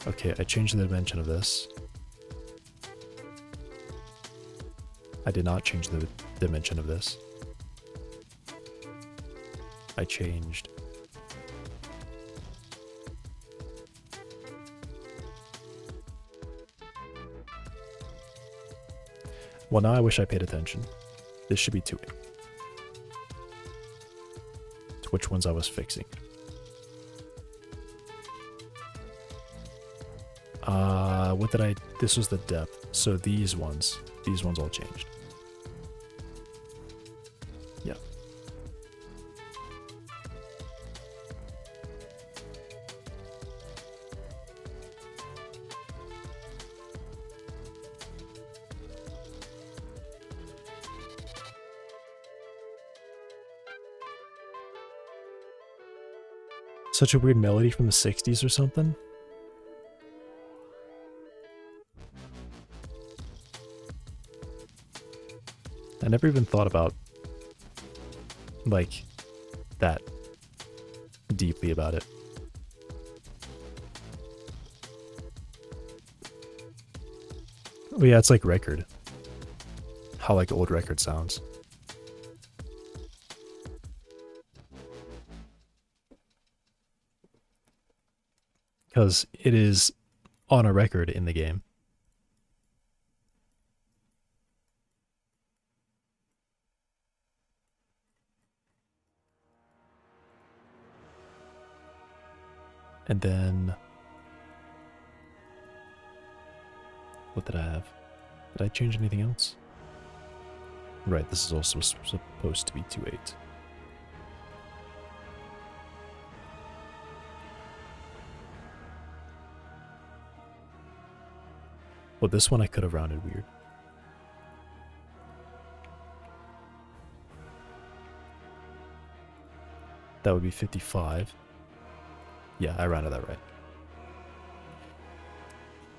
Okay, I changed the dimension of this. I did not change the dimension of this. I changed. Well, now I wish I paid attention. This should be 2. To which ones I was fixing. What did I... This was the depth. So these ones all changed. Yeah. Such a weird melody from the 60s or something. I never even thought about, like, that deeply about it. Oh yeah, it's like record. How like old record sounds. because it is on a record in the game. And then, what did I have? Did I change anything else? Right, this is also supposed to be 2.8. Well, this one I could have rounded weird. That would be 55. Yeah, I rounded that right.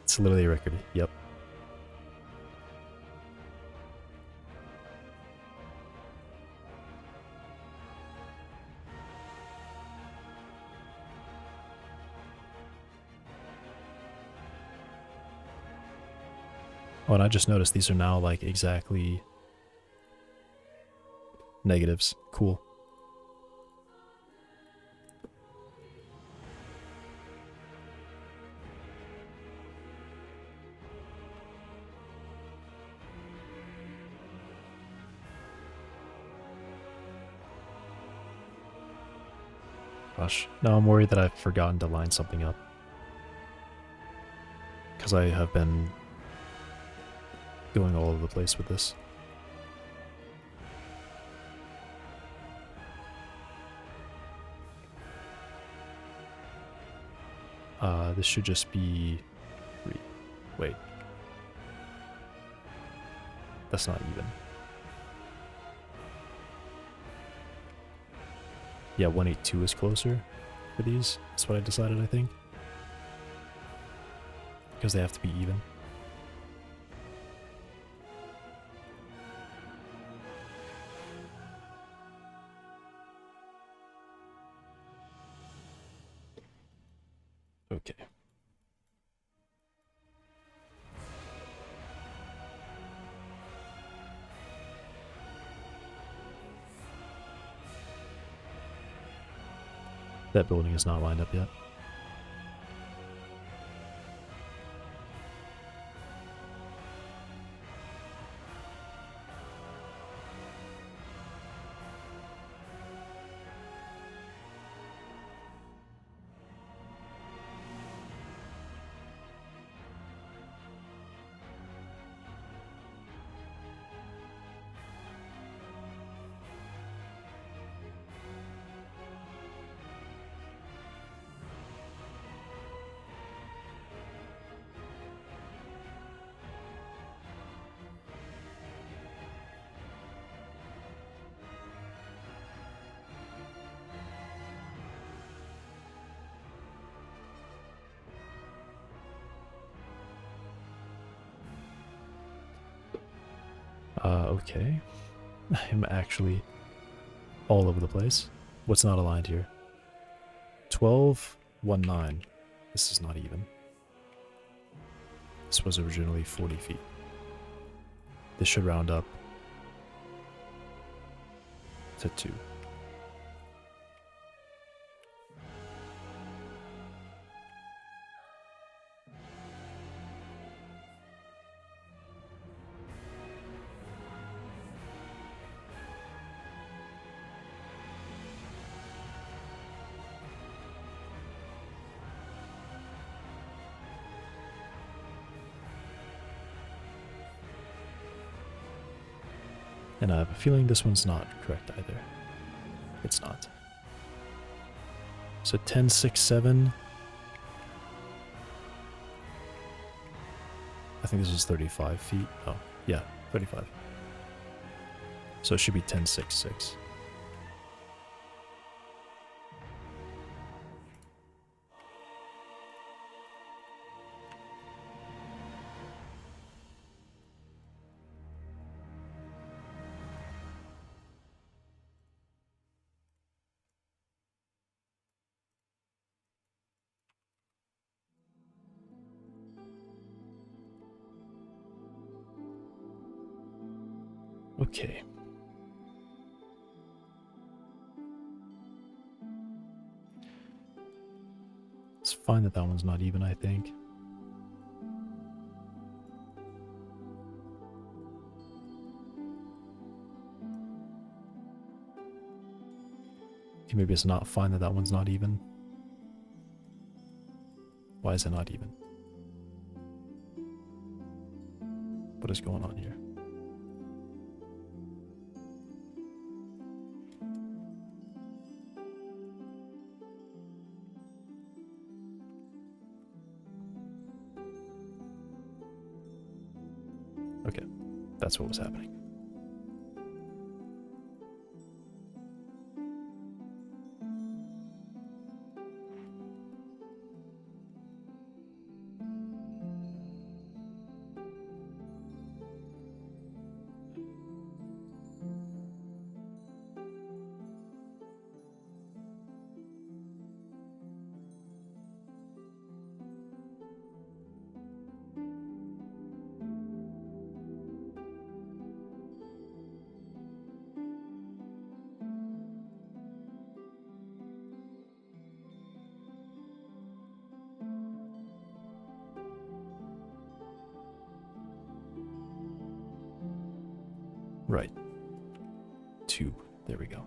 It's literally a record. Yep. Oh, and I just noticed these are now like exactly negatives. Cool. Gosh, now I'm worried that I've forgotten to line something up. Because I have been going all over the place with this. This should just be 3. Wait. That's not even. Yeah, 182 is closer for these. That's what I decided, I think. Because they have to be even. Okay. That building is not lined up yet. Okay. I'm actually all over the place. What's not aligned here? 12, 1, 9. This is not even. This was originally 40 feet. This should round up to 2. And I have a feeling this one's not correct either. It's not. So 10, 6, 7. I think this is 35 feet. Oh, yeah, 35. So it should be 10, 6, 6. Okay. Let's fine that that one's not even, I think. Okay, maybe it's not fine that that one's not even. Why is it not even? What is going on here? Okay, that's what was happening. Right. 2. There we go.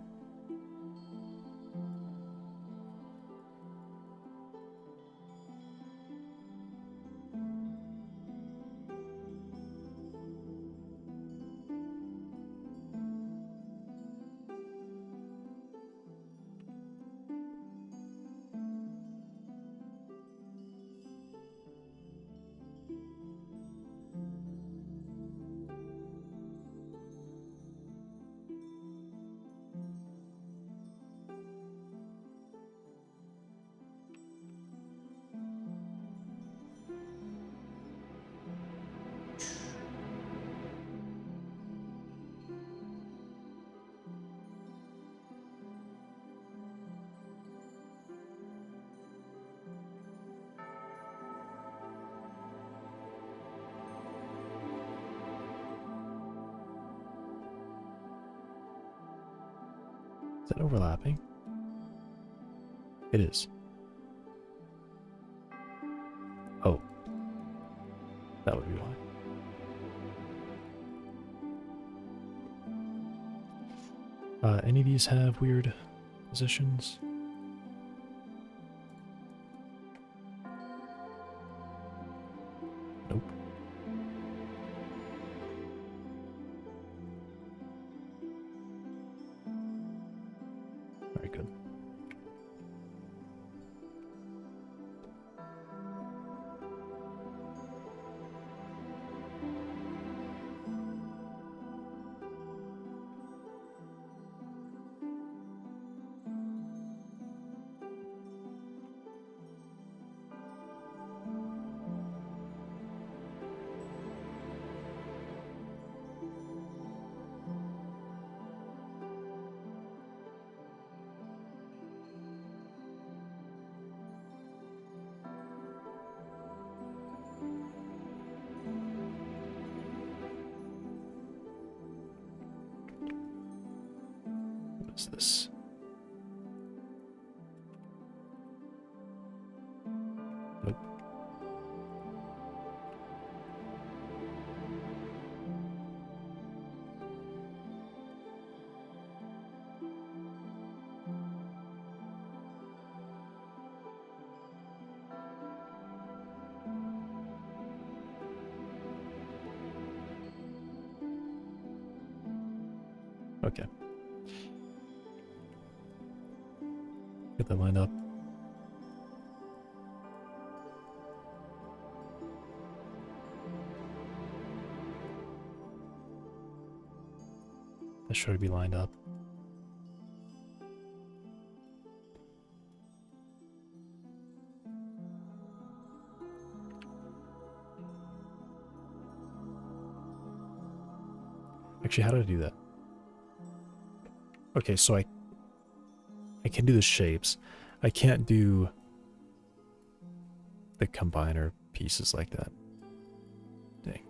Is that overlapping? It is. Oh. That would be why. Any of these have weird positions? Nope. Very good. What is this? Nope. Okay. Get that lined up. That should be lined up. Actually, how did I do that? Okay, so I can do the shapes. I can't do the combiner pieces like that. Dang.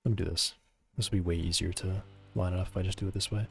Let me do this. This will be way easier to line it up if I just do it this way.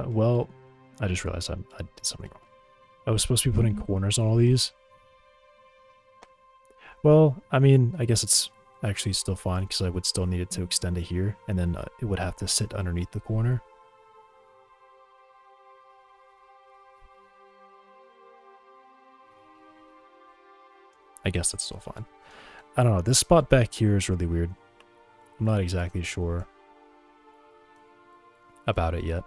Well, I just realized I did something wrong. I was supposed to be putting corners on all these. Well, I mean, I guess it's actually still fine because I would still need it to extend it here, and then it would have to sit underneath the corner. I guess that's still fine. I don't know, this spot back here is really weird. I'm not exactly sure about it yet.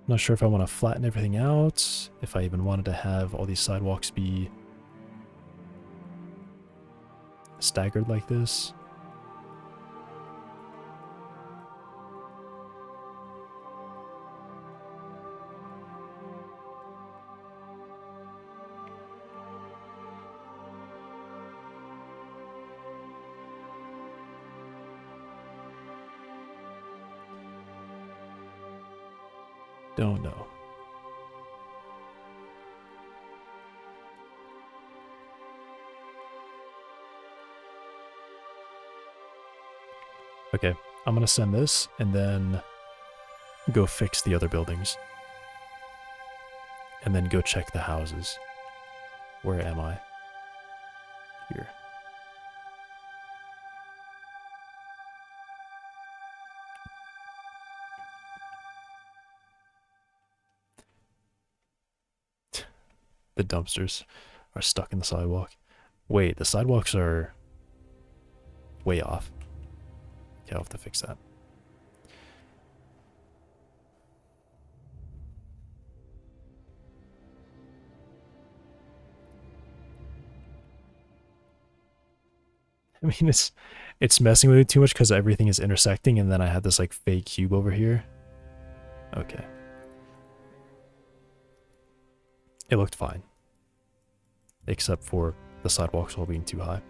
I'm not sure if I want to flatten everything out, if I even wanted to have all these sidewalks be staggered like this. Don't know. Okay, I'm gonna send this and then go fix the other buildings. And then go check the houses. Where am I? Here. The dumpsters are stuck in the sidewalk. Wait, the sidewalks are way off. Okay, I'll have to fix that. I mean, it's messing with it too much because everything is intersecting, and then I have this like fake cube over here. Okay. It looked fine. Except for the sidewalks all being too high.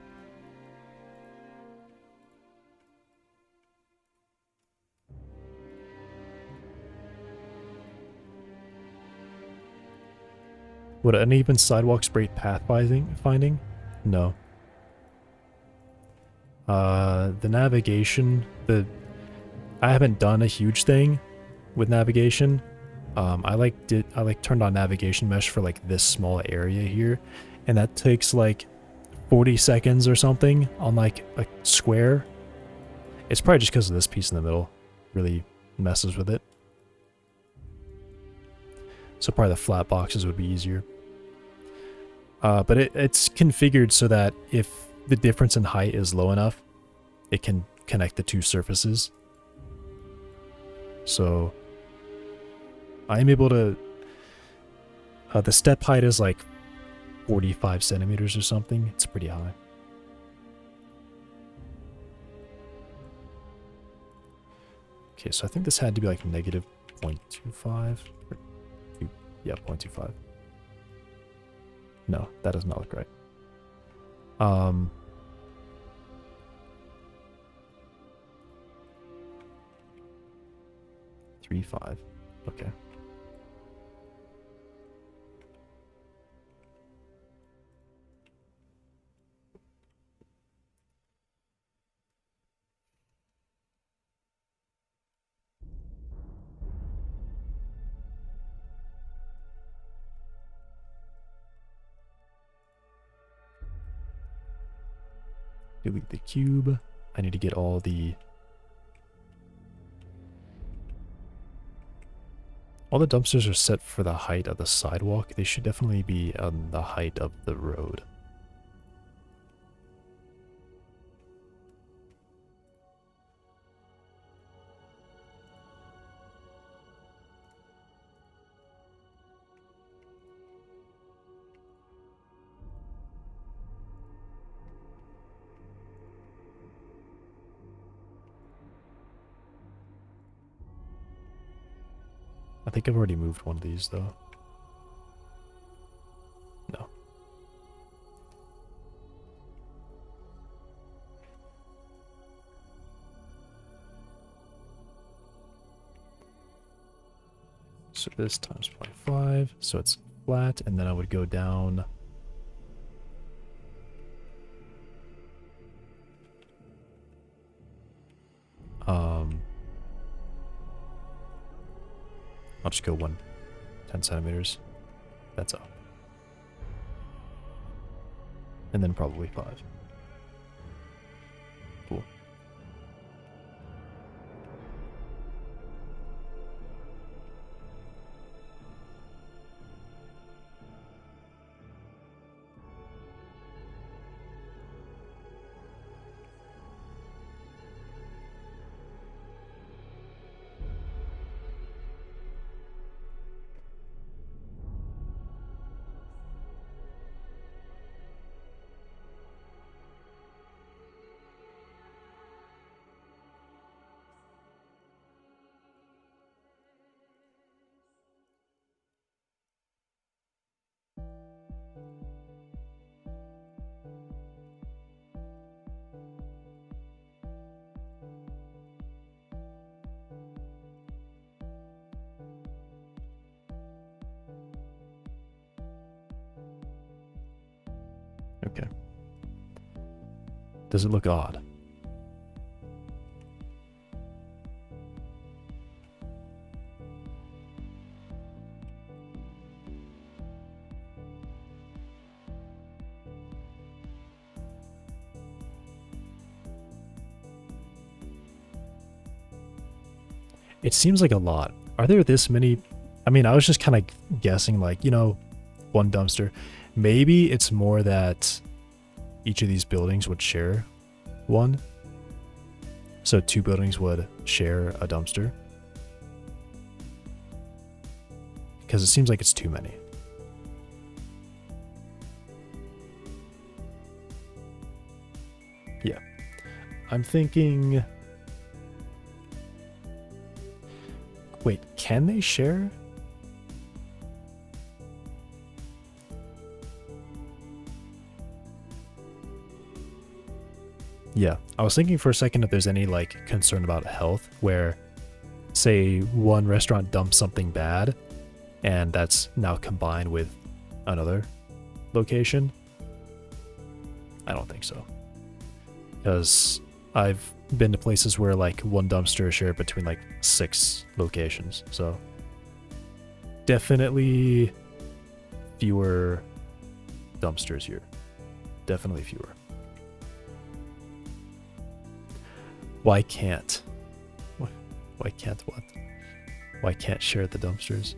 Would uneven sidewalks break pathfinding? No. The navigation, I haven't done a huge thing with navigation. I turned on navigation mesh for like this small area here, and that takes like 40 seconds or something on like a square. It's probably just because of this piece in the middle really messes with it. So probably the flat boxes would be easier. But it's configured so that if the difference in height is low enough, it can connect the two surfaces. So I am able to... the step height is like 45 centimeters or something. It's pretty high. Okay, so I think this had to be like negative 0.25. Or yeah, 0.25. No, that does not look right. 3.5. Okay. Delete the cube. I need to get all the dumpsters are set for the height of the sidewalk. They should definitely be on the height of the road. I think I've already moved one of these, though. No. So this times 0.5, so it's flat, and then I would go down. I'll just go 10 centimeters. That's up. And then probably 5. Cool. Okay. Does it look odd? It seems like a lot. Are there this many? I mean, I was just kind of guessing, like, you know, one dumpster. Maybe it's more that each of these buildings would share one. So 2 buildings would share a dumpster. Because it seems like it's too many. Yeah. I'm thinking... Wait, can they share? Yeah, I was thinking for a second if there's any, like, concern about health, where, say, one restaurant dumps something bad, and that's now combined with another location. I don't think so. Because I've been to places where, like, one dumpster is shared between, like, 6 locations, so definitely fewer dumpsters here. Definitely fewer. Why can't? Why can't what? Why can't share the dumpsters?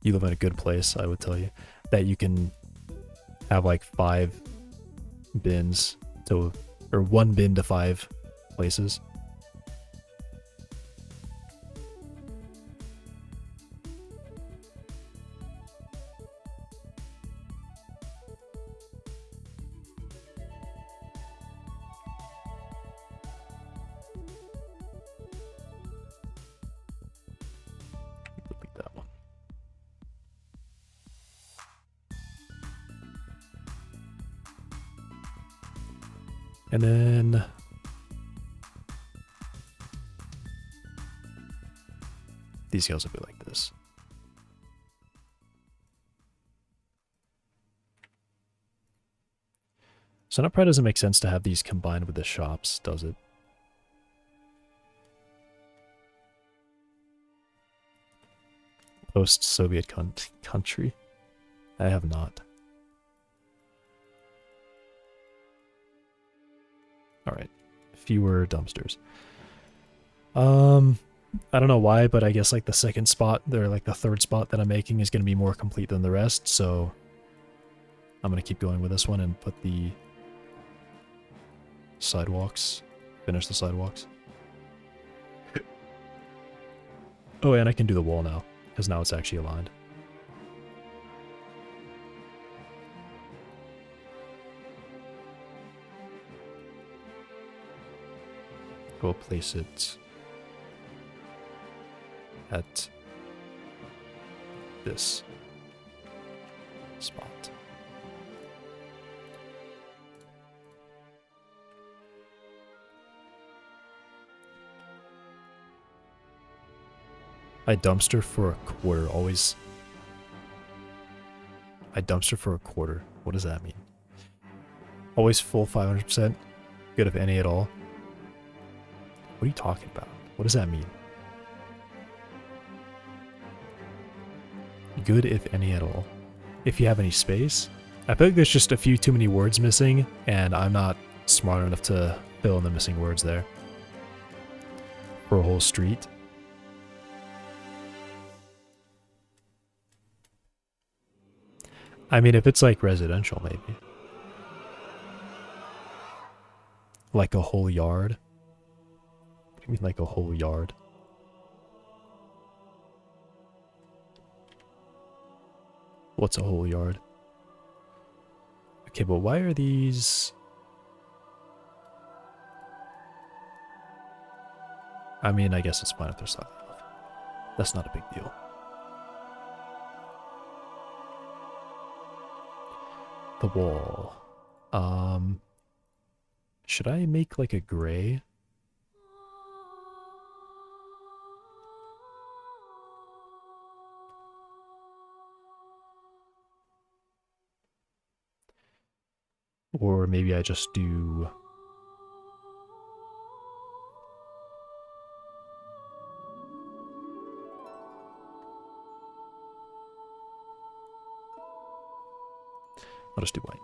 You live in a good place, I would tell you, that you can have like 5 bins to, or 1 bin to 5 places. Delete that one. And then these guys will be like this. So that probably doesn't make sense to have these combined with the shops, does it? Post-Soviet country? I have not. Alright. Fewer dumpsters. I don't know why, but I guess like the second spot, or like the third spot that I'm making is going to be more complete than the rest, so I'm going to keep going with this one and put the sidewalks, finish the sidewalks. Oh, and I can do the wall now, because now it's actually aligned. Go place it at this spot. I dumpster for a quarter, always. I dumpster for a quarter. What does that mean? Always full 500%. Good if any at all. What are you talking about? What does that mean? Good if any at all. If you have any space. I feel like there's just a few too many words missing, and I'm not smart enough to fill in the missing words there. For a whole street. I mean, if it's like residential, maybe. Like a whole yard? What do you mean like a whole yard? What's a whole yard? Okay, but why are these... I mean, I guess it's fine if they're slightly off. That's not a big deal. The wall. Should I make like a gray? Or maybe I just do... I'll just do white.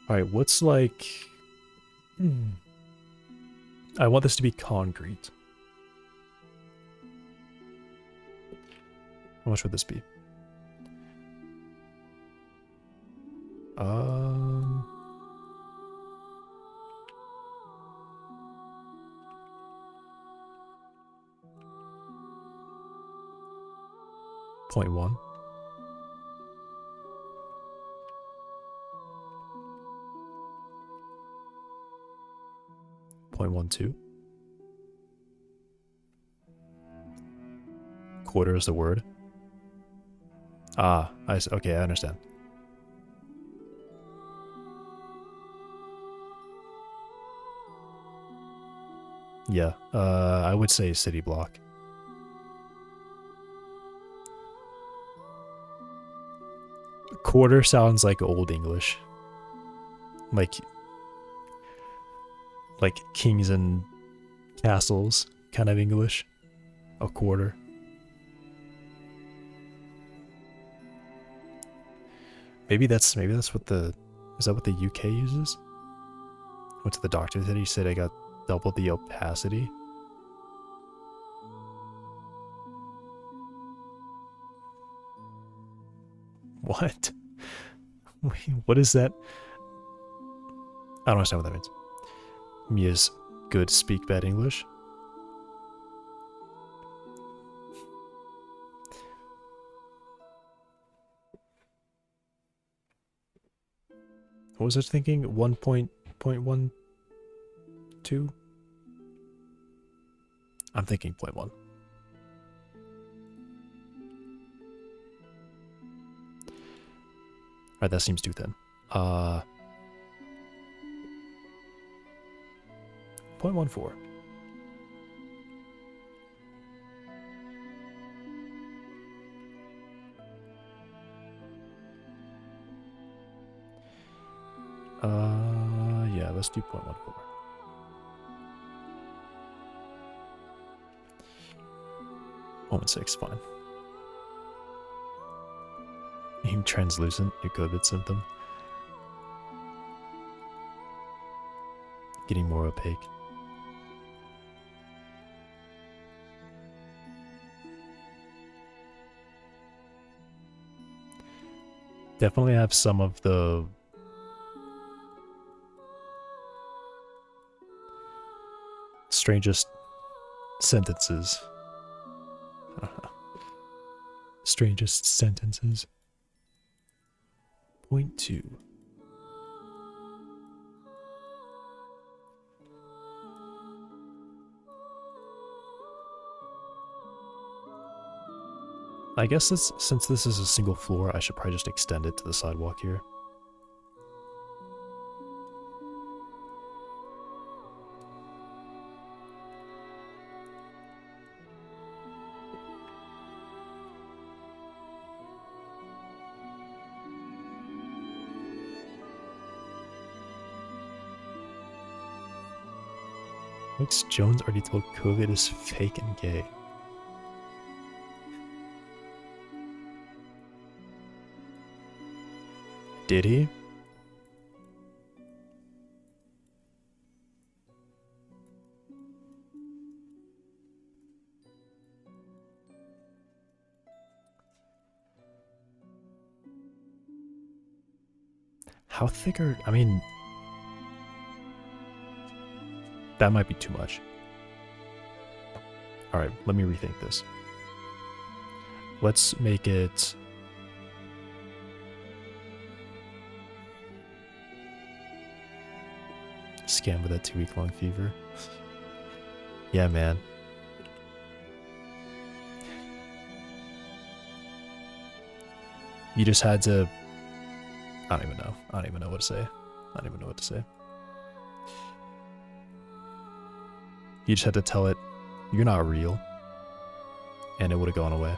Alright, what's like... I want this to be concrete. How much would this be? 0.1. .12. Quarter is the word. Ah, okay, I understand. Yeah, I would say city block. Quarter sounds like old English. Like kings and castles kind of English. A quarter. Maybe that's what the... Is that what the UK uses? Went to the doctor today, he said I got double the opacity. What? Wait, what is that? I don't understand what that means. Mia's good speak bad English. What was I thinking? 1.12? I'm thinking 0.1. Alright, that seems too thin. 0.14. Yeah, let's do 0.14. 0.16, fine. Being translucent, your COVID symptom. getting more opaque. Definitely have some of the strangest sentences. Strangest sentences. Point 2. I guess since this is a single floor, I should probably just extend it to the sidewalk here. Alex Jones already told COVID is fake and gay. Did he? How thick are... I mean... That might be too much. Alright, let me rethink this. Let's make it... Scam with that 2-week-long fever. Yeah, man. You just had to... I don't even know. I don't even know what to say. I don't even know what to say. You just had to tell it, you're not real. And it would have gone away.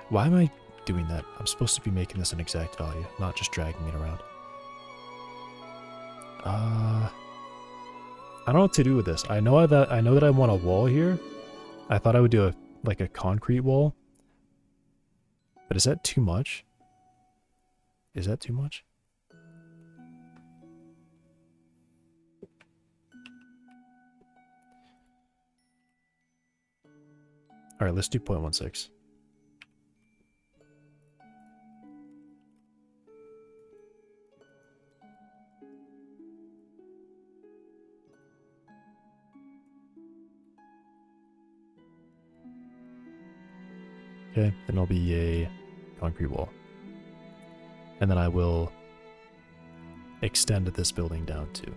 Why am I doing that? I'm supposed to be making this an exact value, not just dragging it around. I don't know what to do with this. I know that I want a wall here. I thought I would do like a concrete wall. But is that too much? Is that too much? All right, let's do 0.16. Okay, then it'll be a concrete wall. And then I will extend this building down too.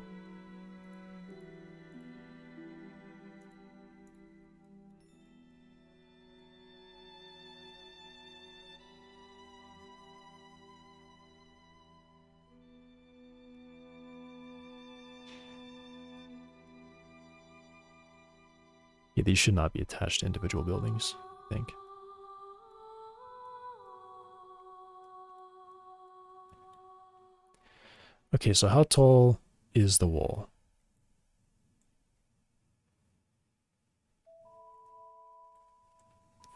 Yeah, these should not be attached to individual buildings, I think. Okay, so how tall is the wall?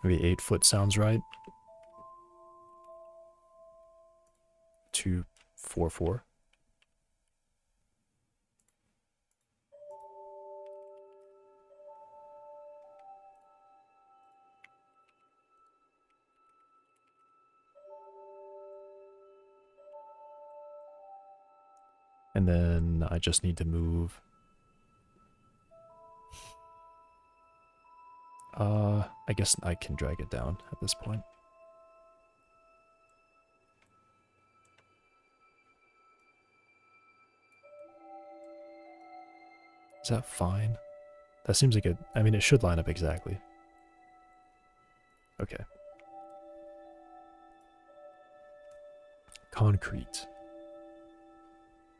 Maybe 8 foot sounds right. 244. And then I just need to move. I guess I can drag it down at this point. Is that fine? That seems like I mean, it should line up exactly. Okay. Concrete.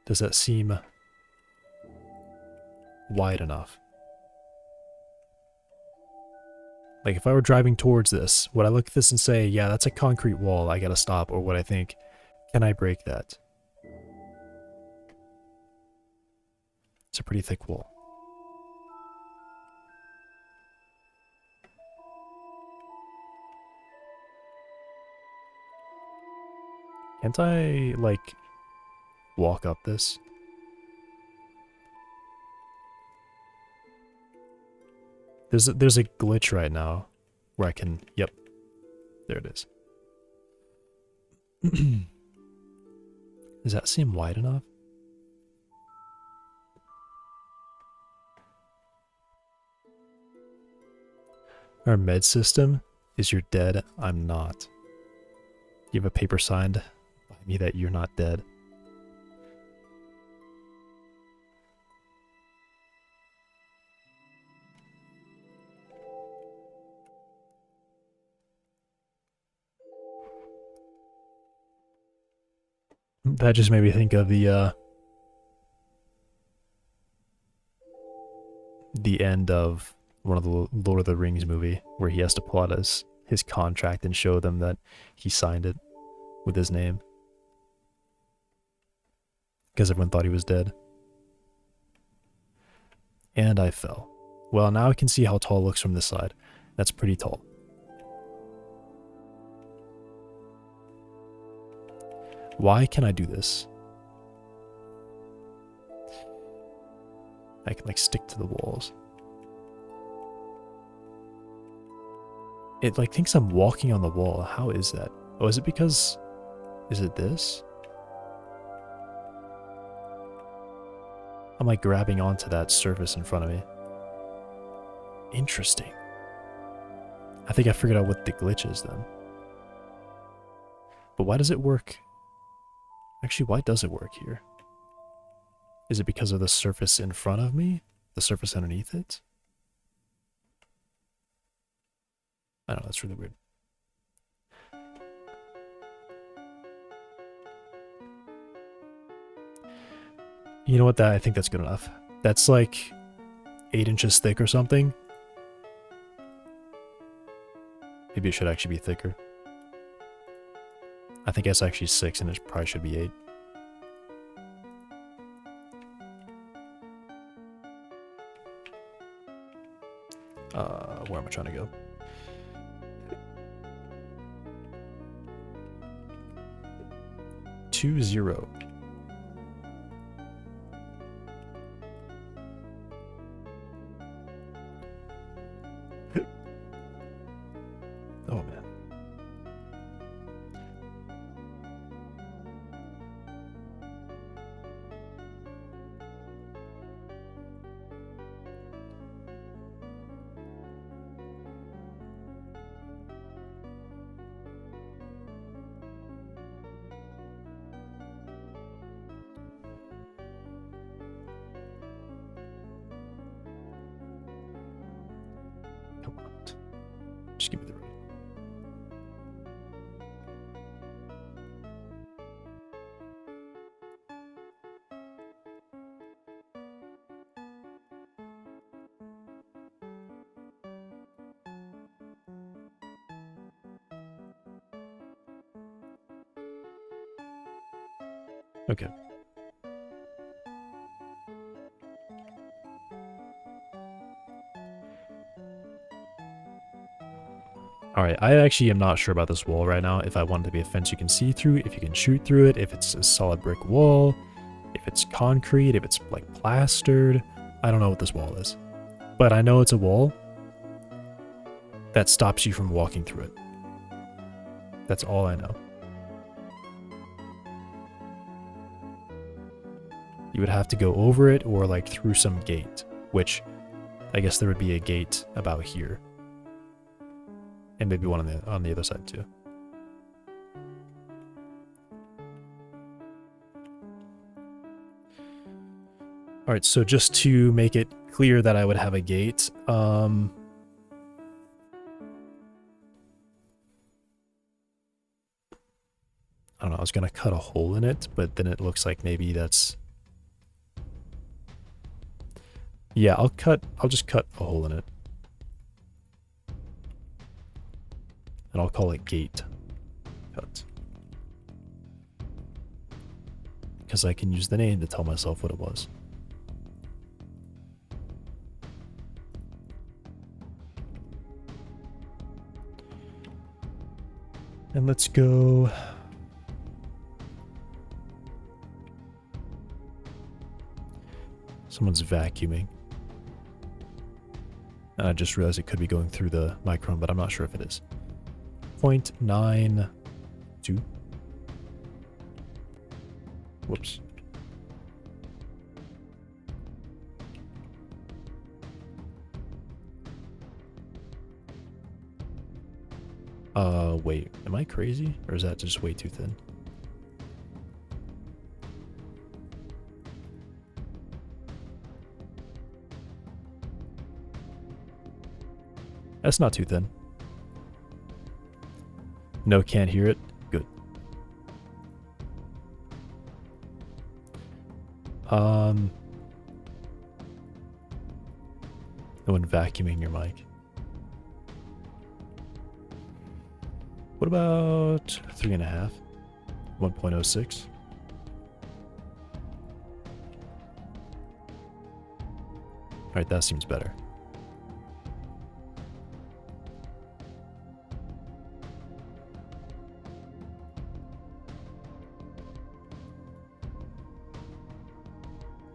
Does that seem wide enough? Like, if I were driving towards this, would I look at this and say, yeah, that's a concrete wall, I gotta stop? Or would I think, can I break that? It's a pretty thick wall. Can't I, like, walk up this? There's a glitch right now where I can, yep, there it is. Does that seem wide enough? Our med system is you're dead, I'm not. You have a paper signed by me that you're not dead. That just made me think of the end of one of the Lord of the Rings movie where he has to pull out his contract and show them that he signed it with his name. Because everyone thought he was dead. And I fell. Well, now I can see how tall it looks from this side. That's pretty tall. Why can I do this? I can, like, stick to the walls. It, like, thinks I'm walking on the wall. How is that? Oh, is it because... Is it this? I'm, like, grabbing onto that surface in front of me. Interesting. I think I figured out what the glitch is, then. But why does it work... Actually, why does it work here? Is it because of the surface in front of me? The surface underneath it? I don't know, that's really weird. You know what, I think that's good enough. That's like 8 inches thick or something. Maybe it should actually be thicker. I think it's actually 6 and it probably should be 8. Where am I trying to go? Two zero. Oh man. Come on. Just give me the room. Okay. Alright, I actually am not sure about this wall right now. If I want it to be a fence you can see through, if you can shoot through it, if it's a solid brick wall, if it's concrete, if it's like plastered. I don't know what this wall is. But I know it's a wall that stops you from walking through it. That's all I know. You would have to go over it or like through some gate, which I guess there would be a gate about here. And maybe one on the other side too. Alright, so just to make it clear that I would have a gate, I don't know, I was gonna cut a hole in it, but then it looks like maybe that's... Yeah, I'll just cut a hole in it. And I'll call it gate cut. Because I can use the name to tell myself what it was. And let's go Someone's vacuuming. And I just realized it could be going through the microphone, but I'm not sure if it is. 0.92. Whoops. Wait, am I crazy? Or is that just way too thin? That's not too thin. No, can't hear it. Good. No one vacuuming your mic. What about 3.5? 1.06? Alright, that seems better.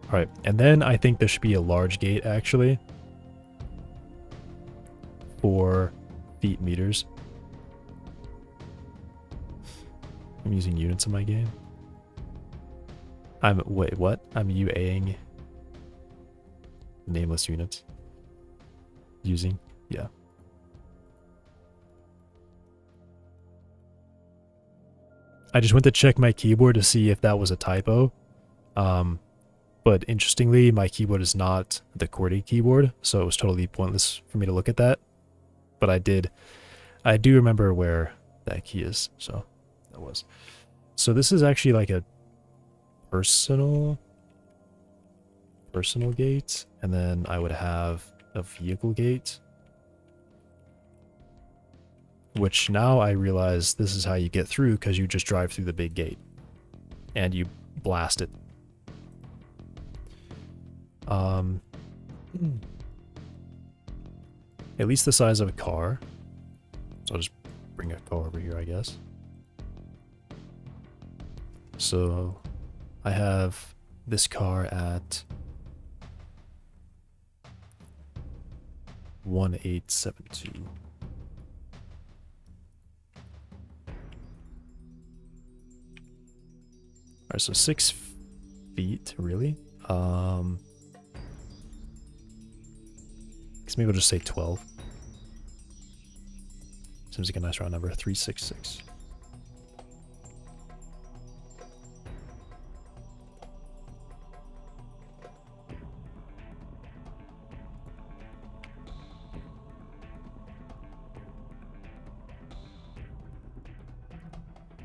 Alright, and then I think there should be a large gate, actually. For feet meters. I'm using units in my game. Wait, what? I'm UAing nameless units. Using? Yeah. I just went to check my keyboard to see if that was a typo. But interestingly, my keyboard is not the QWERTY keyboard, so it was totally pointless for me to look at that. But I do remember where that key is, so that was. So this is actually like a personal gate, and then I would have a vehicle gate. Which now I realize this is how you get through, because you just drive through the big gate. And you blast it. At least the size of a car. So I'll just bring a car over here, I guess. So I have this car at 1872. Alright, so 6 feet, really? Guess maybe we'll just say 12. Seems like a nice round number, 366.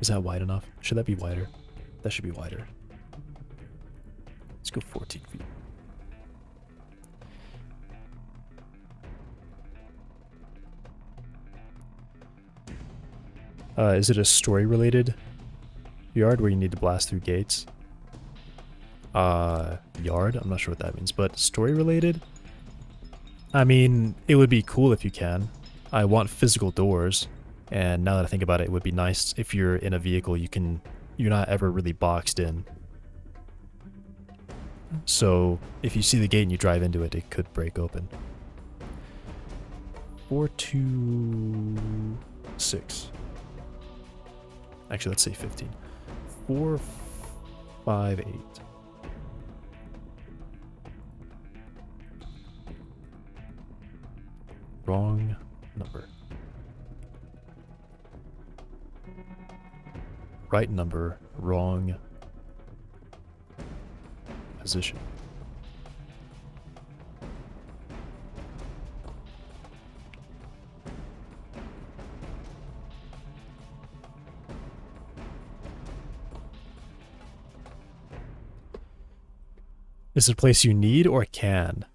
Is that wide enough? Should that be wider? That should be wider. Let's go 14 feet. Is it a story-related yard where you need to blast through gates? Yard? I'm not sure what that means, but story-related? I mean, it would be cool if you can. I want physical doors, and now that I think about it, it would be nice if you're in a vehicle, you're not ever really boxed in. So, if you see the gate and you drive into it, it could break open. 426. Actually, let's say 15. 458. Wrong number. Right number, wrong position. Is it a place you need or can?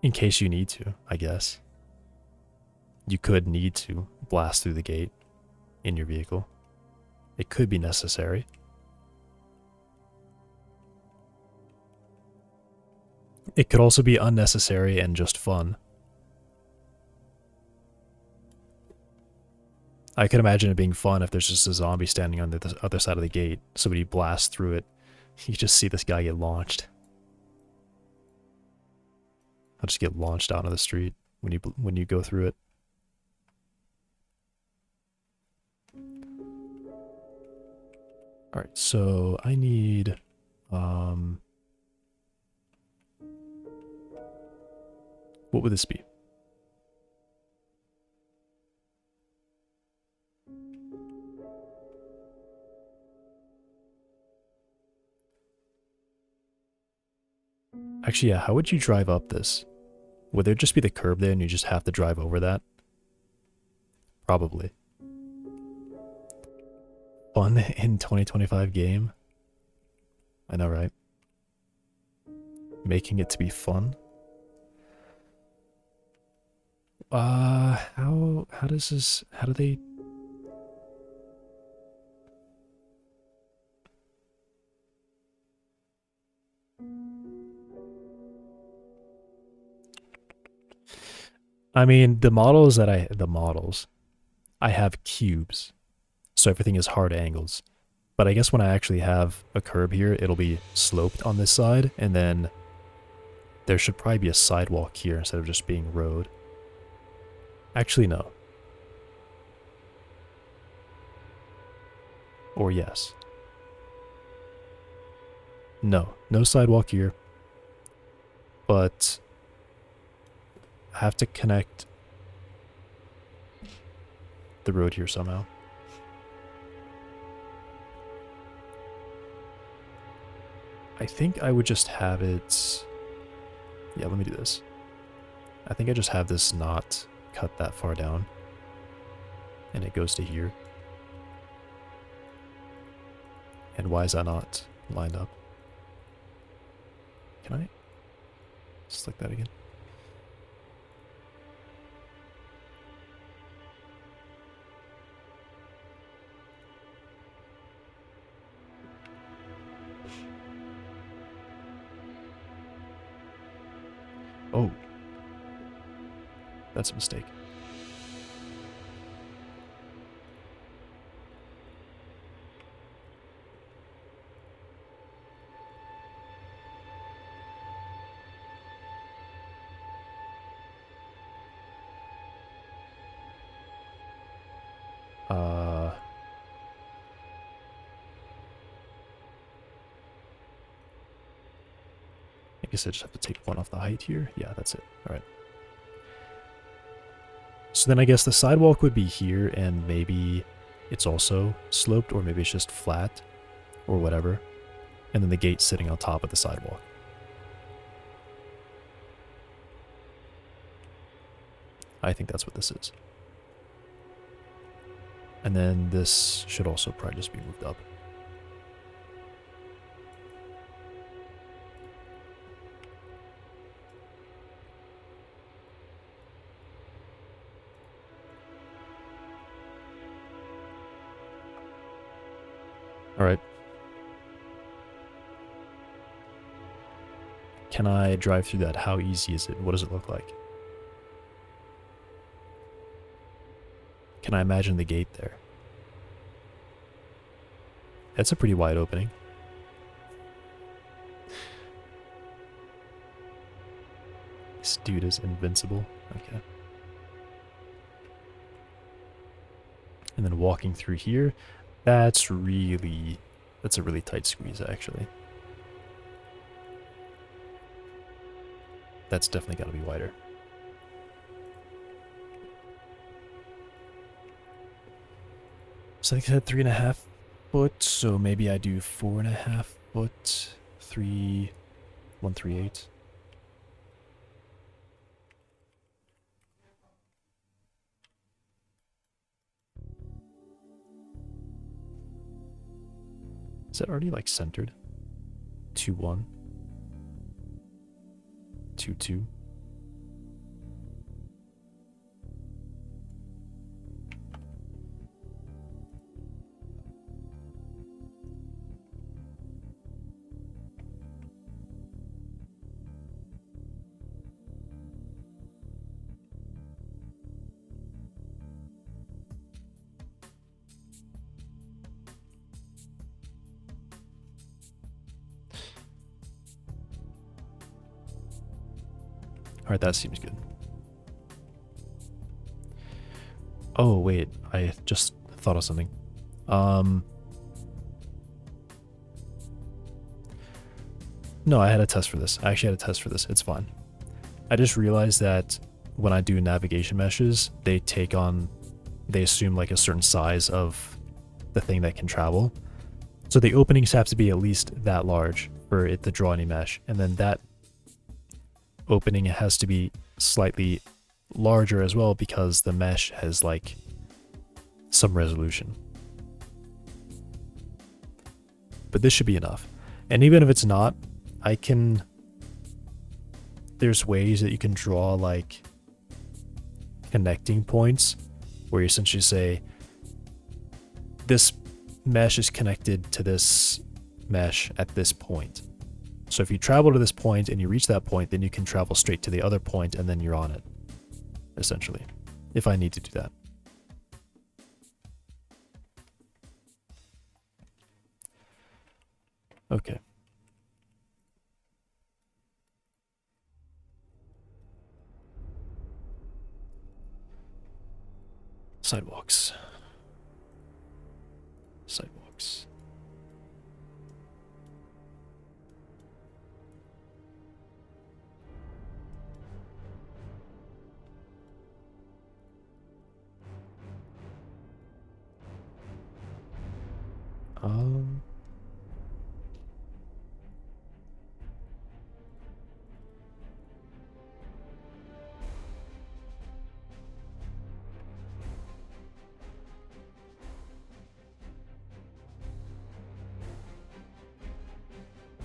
In case you need to, I guess. You could need to blast through the gate in your vehicle. It could be necessary. It could also be unnecessary and just fun. I could imagine it being fun if there's just a zombie standing on the other side of the gate. Somebody blasts through it. You just see this guy get launched. I'll just get launched out on the street when you go through it. All right, so I need what would this be? Actually, yeah, how would you drive up this? Would there just be the curb there and you just have to drive over that? Probably. Fun in 2025 game? I know, right? Making it to be fun? How does this, how do they... I mean, the models, I have cubes, so everything is hard angles. But I guess when I actually have a curb here, it'll be sloped on this side, and then there should probably be a sidewalk here instead of just being road. Actually, no. Or yes. No, no sidewalk here. But I have to connect the road here somehow. I think I would just have it... Yeah, let me do this. I think I just have this not cut that far down. And it goes to here. And why is that not lined up? Can I select that again? Oh. That's a mistake. I guess I just have to take one off the height here. Yeah, that's it. All right. So then I guess the sidewalk would be here, and maybe it's also sloped, or maybe it's just flat, or whatever. And then the gate's sitting on top of the sidewalk. I think that's what this is. And then this should also probably just be moved up. All right. Can I drive through that? How easy is it? What does it look like? Can I imagine the gate there? That's a pretty wide opening. This dude is invincible. Okay. And then walking through here, that's a really tight squeeze, actually. That's definitely got to be wider. So I think I said 3.5 foot, so maybe I do 4.5 foot, 138. Is that already like centered? 2-1. 2-2. Alright, that seems good. Oh, wait. I just thought of something. No, I had a test for this. I actually had a test for this. It's fine. I just realized that when I do navigation meshes, they assume like a certain size of the thing that can travel. So the openings have to be at least that large for it to draw any mesh. And then that opening has to be slightly larger as well because the mesh has like some resolution. But this should be enough. And even if it's not, there's ways that you can draw like connecting points where you essentially say this mesh is connected to this mesh at this point. So if you travel to this point and you reach that point, then you can travel straight to the other point and then you're on it, essentially, if I need to do that. Okay. Sidewalks. Sidewalks.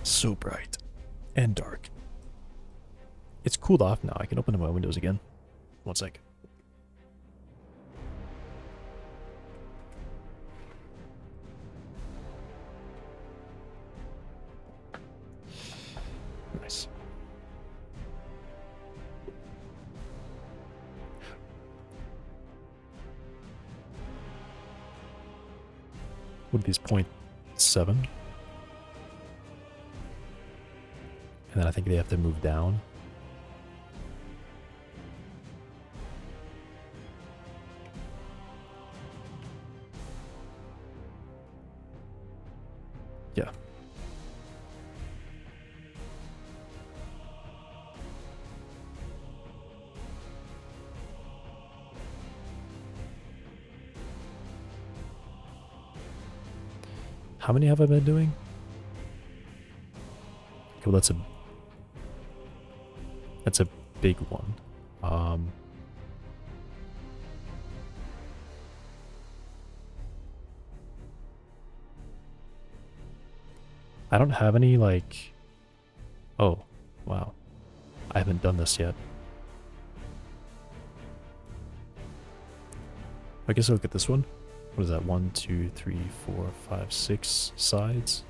So bright and dark. It's cooled off now. I can open up my windows again. One sec. Nice. What are these 0.7? And then I think they have to move down. Yeah. How many have I been doing? Okay, well that's a big one. I don't have any like, oh, wow. I haven't done this yet. I guess I'll look at this one. What is that? 1, 2, 3, 4, 5, 6 sides.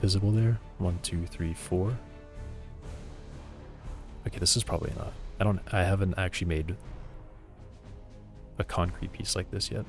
Visible there. 1, 2, 3, 4. Okay, this is probably enough. I haven't actually made a concrete piece like this yet.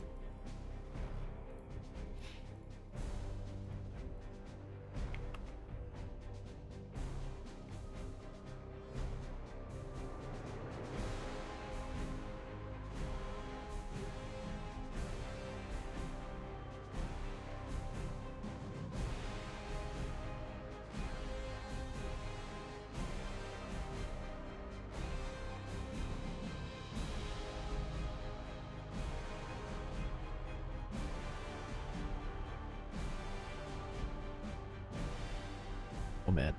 Oh man.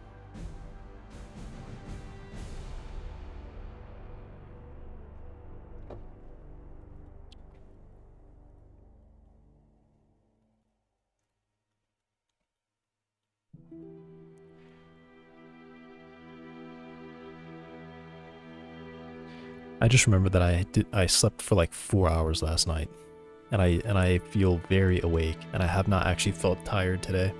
I just remember that I slept for like 4 hours last night, and I feel very awake, and I have not actually felt tired today.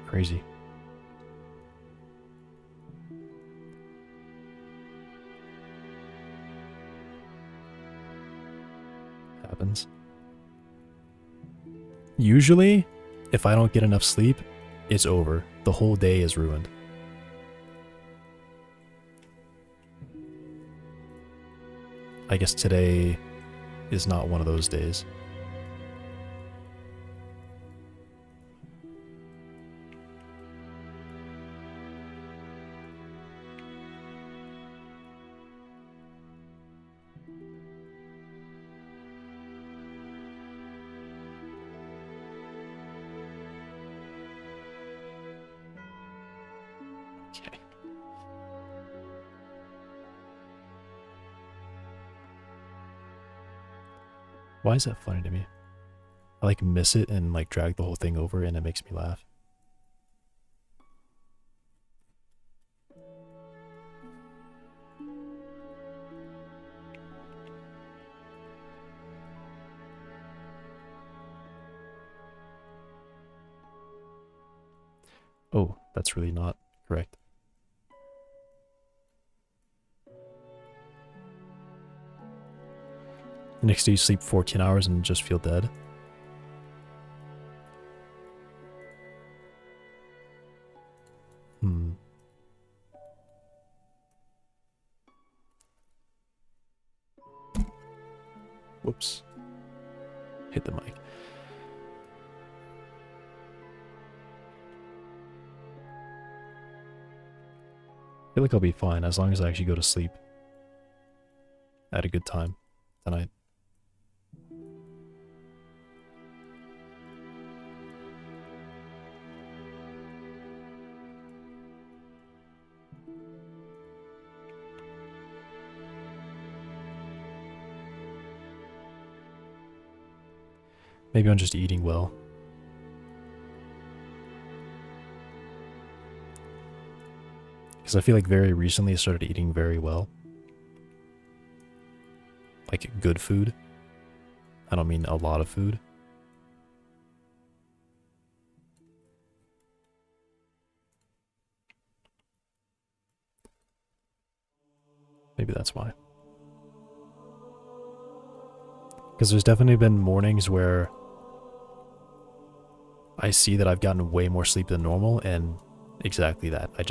Crazy. Happens. Usually, if I don't get enough sleep, it's over. The whole day is ruined. I guess today is not one of those days. Okay. Why is that funny to me? I like miss it and like drag the whole thing over and it makes me laugh. Oh, that's really not correct. The next day you sleep 14 hours and just feel dead. Whoops. Hit the mic. I feel like I'll be fine as long as I actually go to sleep at a good time tonight. Maybe I'm just eating well. Because I feel like very recently I started eating very well. Like good food. I don't mean a lot of food. Maybe that's why. Because there's definitely been mornings where I see that I've gotten way more sleep than normal, and exactly that. I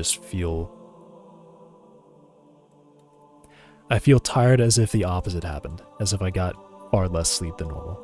feel tired as if the opposite happened, as if I got far less sleep than normal.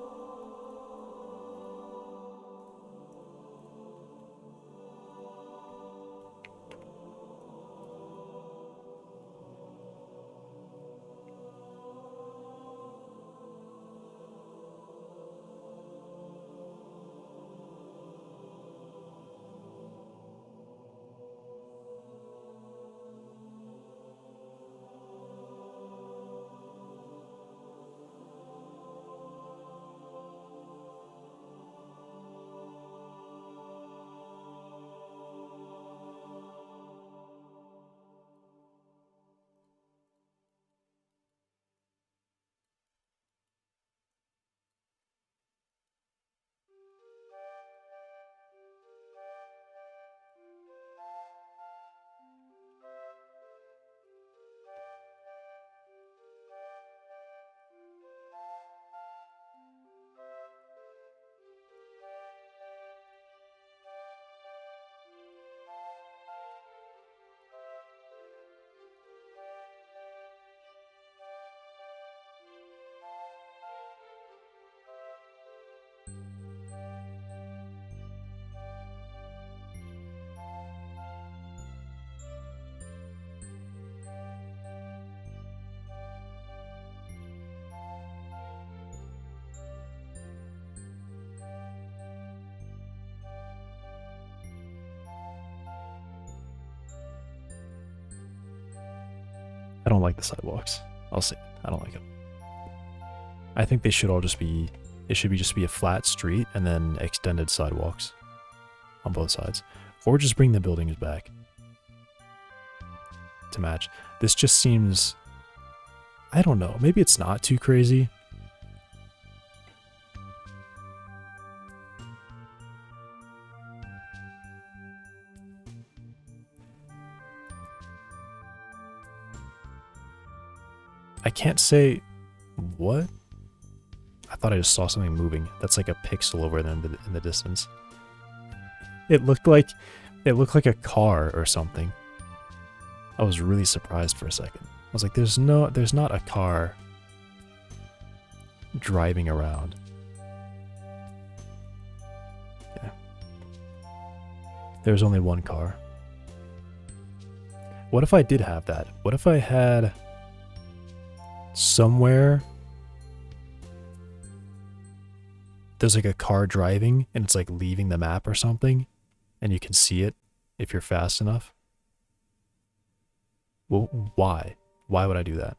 I don't like the sidewalks. I'll say it. I don't like them. I think they should all just be, it should be just be a flat street and then extended sidewalks on both sides. Or just bring the buildings back to match. This just seems, I don't know, maybe it's not too crazy. I can't say what? I thought I just saw something moving. That's like a pixel over there in the distance. It looked like a car or something. I was really surprised for a second. I was like, there's not a car driving around. Yeah. There's only one car. What if I did have that? What if I had somewhere there's like a car driving and it's like leaving the map or something and you can see it if you're fast enough? Well, why? Why would I do that?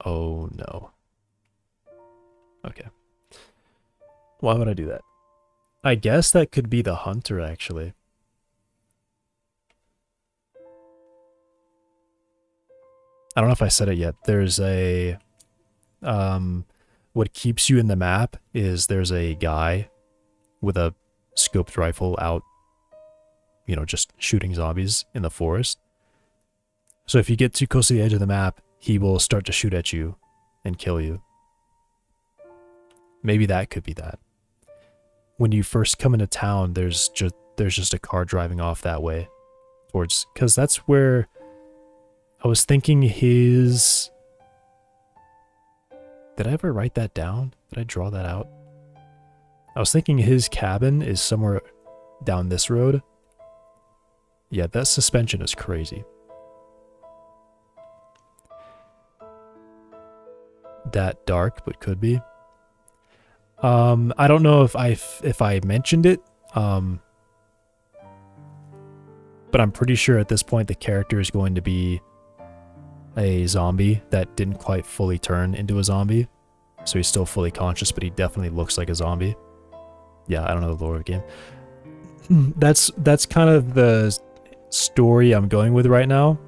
Oh no. Okay. Why would I do that? I guess that could be the hunter, actually. I don't know if I said it yet. There's a... what keeps you in the map is there's a guy with a scoped rifle out, you know, just shooting zombies in the forest. So if you get too close to the edge of the map, he will start to shoot at you and kill you. Maybe that could be that. When you first come into town, there's just a car driving off that way towards, because that's where I was thinking his... Did I ever write that down? Did I draw that out? I was thinking his cabin is somewhere down this road. Yeah, that suspension is crazy. That dark, but could be. I don't know if I mentioned it, but I'm pretty sure at this point the character is going to be a zombie that didn't quite fully turn into a zombie. So he's still fully conscious, but he definitely looks like a zombie. Yeah, I don't know the lore of the game. That's kind of the story I'm going with right now.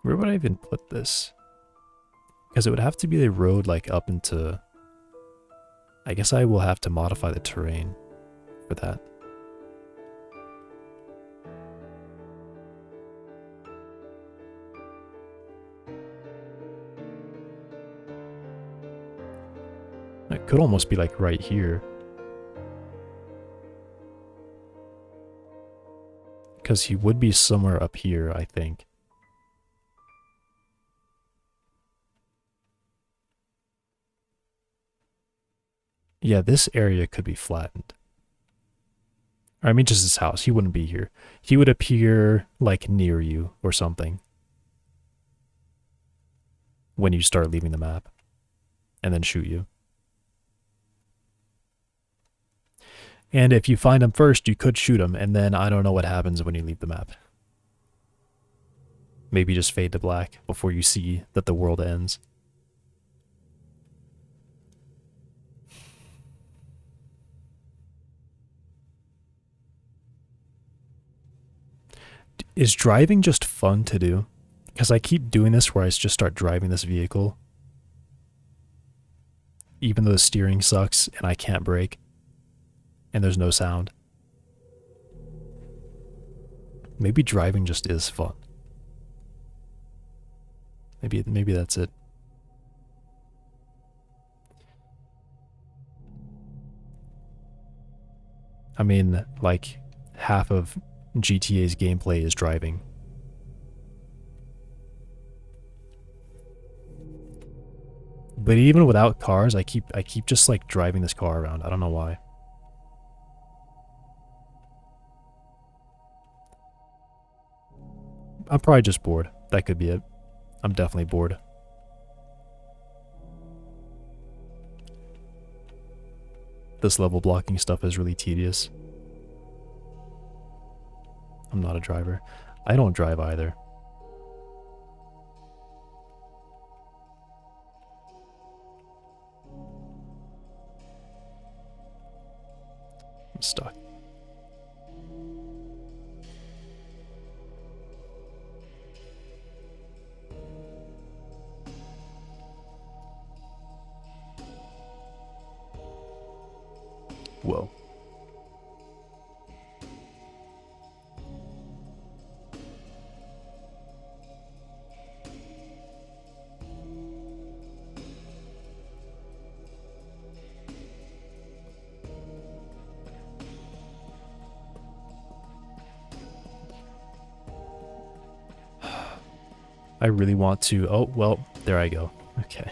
Where would I even put this? Because it would have to be the road like up into... I guess I will have to modify the terrain for that. It could almost be like right here. Because he would be somewhere up here, I think. Yeah, this area could be flattened. I mean, just his house. He wouldn't be here. He would appear, like, near you or something. When you start leaving the map. And then shoot you. And if you find him first, you could shoot him, and then I don't know what happens when you leave the map. Maybe just fade to black before you see that the world ends. Is driving just fun to do? Because I keep doing this where I just start driving this vehicle. Even though the steering sucks and I can't brake. And there's no sound. Maybe driving just is fun. Maybe that's it. I mean, like, half of GTA's gameplay is driving. But even without cars, I keep just like driving this car around. I don't know why. I'm probably just bored. That could be it. I'm definitely bored. This level blocking stuff is really tedious. I'm not a driver. I don't drive either. I'm stuck. Whoa. I really want to... Oh, well, there I go. Okay.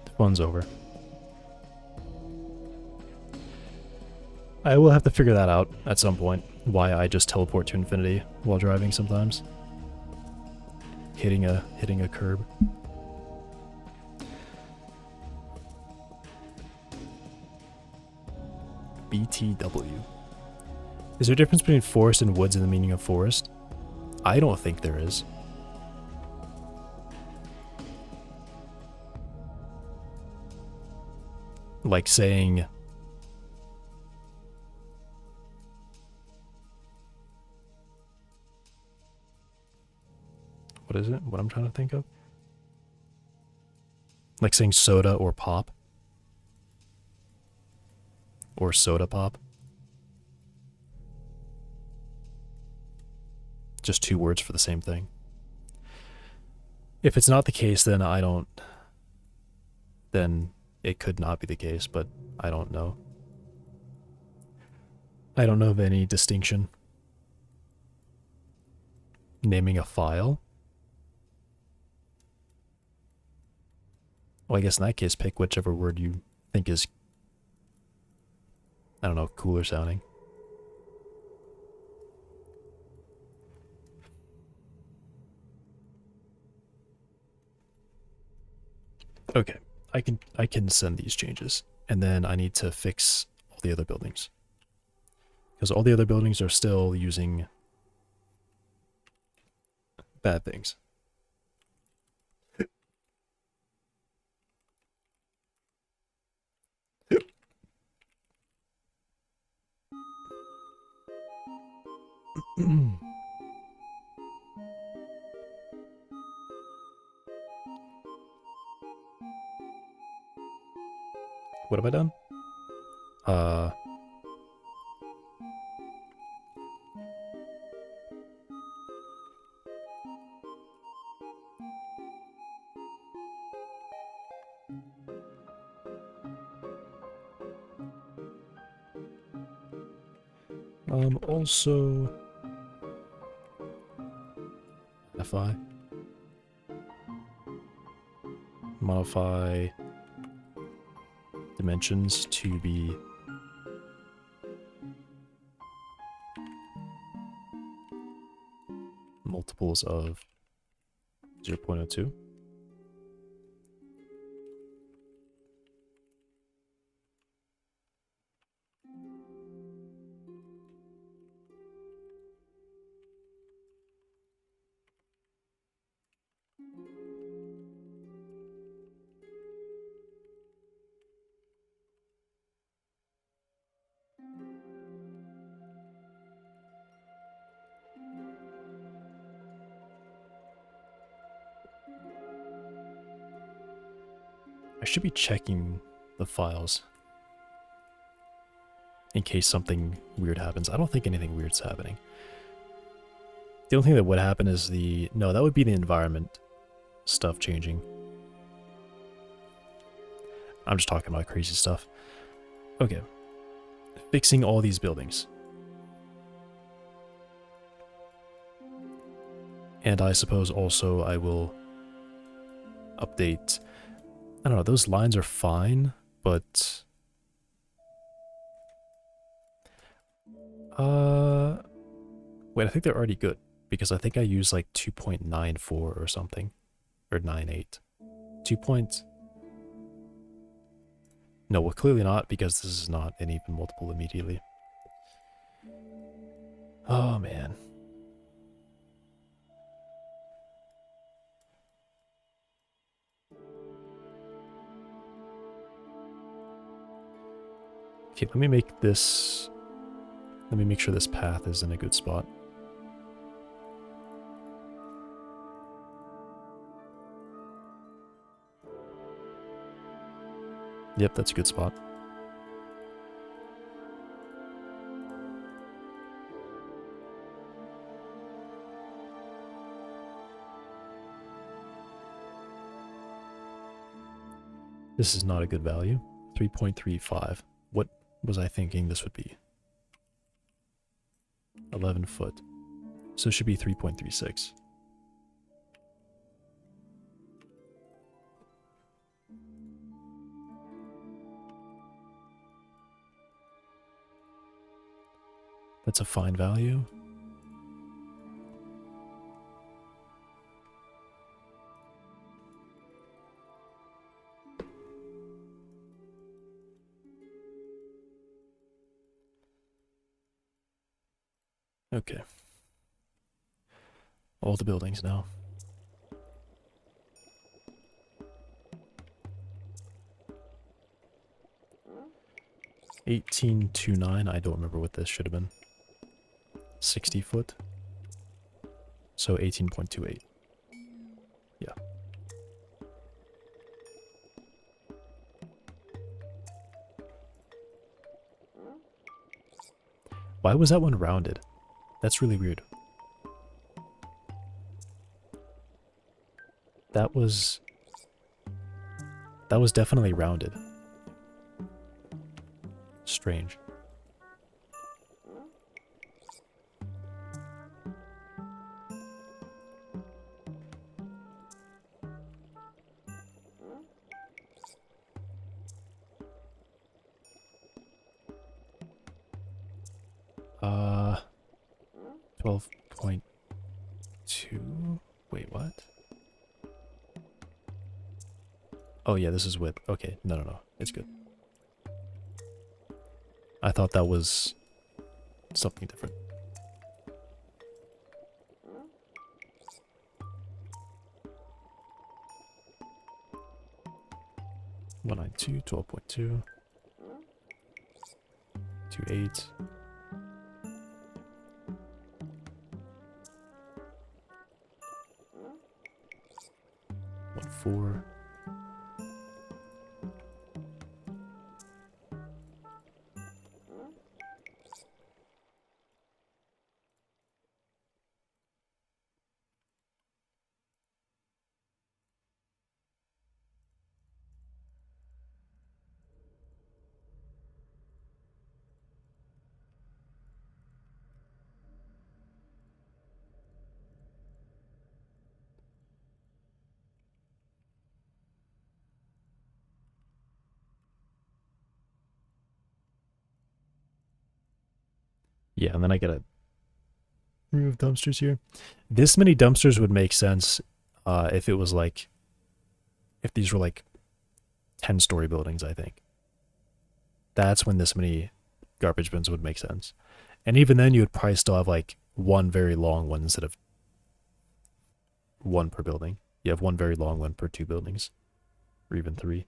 The fun's over. I will have to figure that out at some point. Why I just teleport to infinity while driving sometimes. Hitting a curb. BTW. Is there a difference between forest and woods in the meaning of forest? I don't think there is. Like saying... What is it? What I'm trying to think of? Like saying soda or pop? Or soda pop? Just two words for the same thing. If it's not the case, then I don't... Then it could not be the case, but I don't know. I don't know of any distinction. Naming a file? Well, I guess in that case, pick whichever word you think is, I don't know, cooler sounding. Okay, I can send these changes, and then I need to fix all the other buildings. Because all the other buildings are still using bad things. What have I done? Also... Modify. Modify dimensions to be multiples of 0.02. I should be checking the files in case something weird happens. I don't think anything weird's happening. The only thing that would happen is the... No, that would be the environment stuff changing. I'm just talking about crazy stuff. Okay. Fixing all these buildings. And I suppose also I will update... I don't know, those lines are fine, but... Wait, I think they're already good, because I think I used like 2.94 or something. Or 98. 2 point... No, well, clearly not, because this is not an even multiple immediately. Oh, man. Okay, let me make this... Let me make sure this path is in a good spot. Yep, that's a good spot. This is not a good value. 3.35. What was I thinking this would be? 11 foot. So it should be 3.36. That's a fine value. Okay. All the buildings now. $18.29. I don't remember what this should have been. 60 foot. So 18.28. Yeah. Why was that one rounded? That's really weird. That was definitely rounded. Strange. Uh, 12.2. Wait, what? Oh yeah, this is width. Okay, no. It's good. I thought that was something different. 192, 12.2, 28. 1.4. Yeah, and then I gotta remove dumpsters here. This many dumpsters would make sense if it was like, if these were like 10-story buildings, I think. That's when this many garbage bins would make sense. And even then, you would probably still have like one very long one instead of one per building. You have one very long one per 2 buildings, or even 3.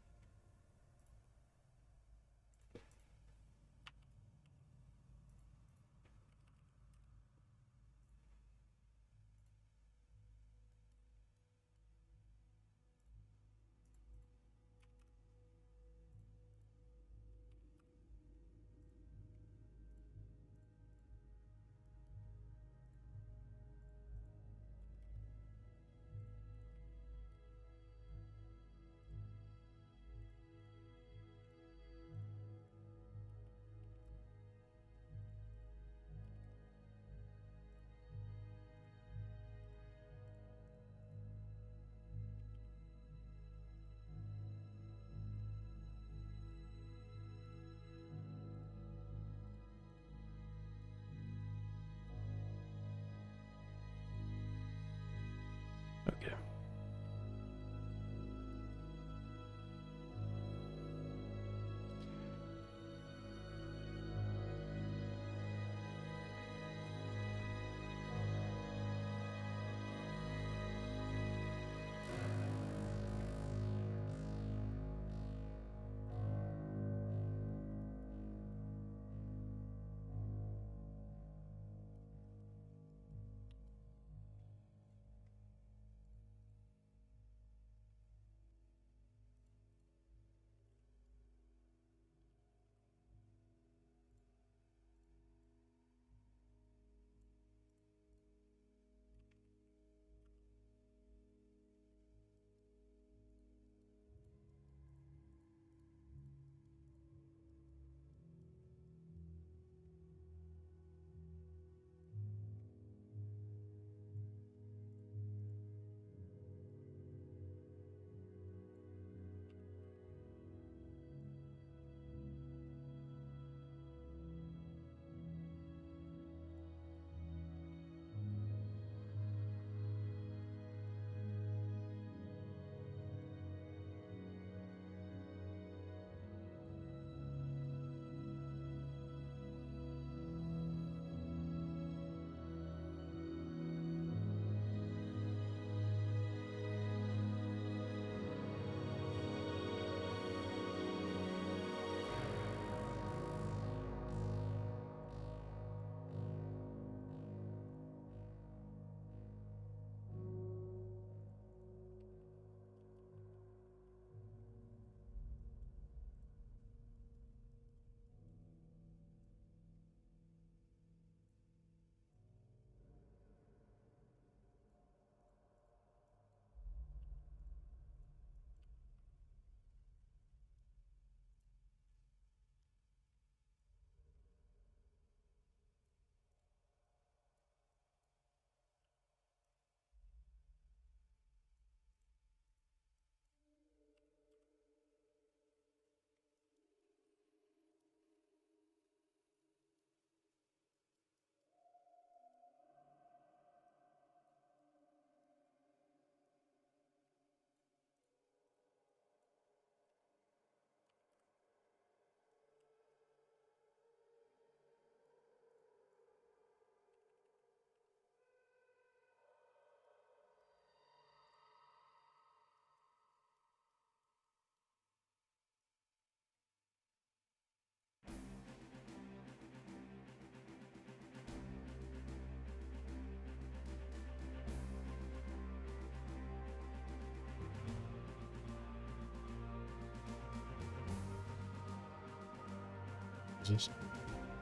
Is this?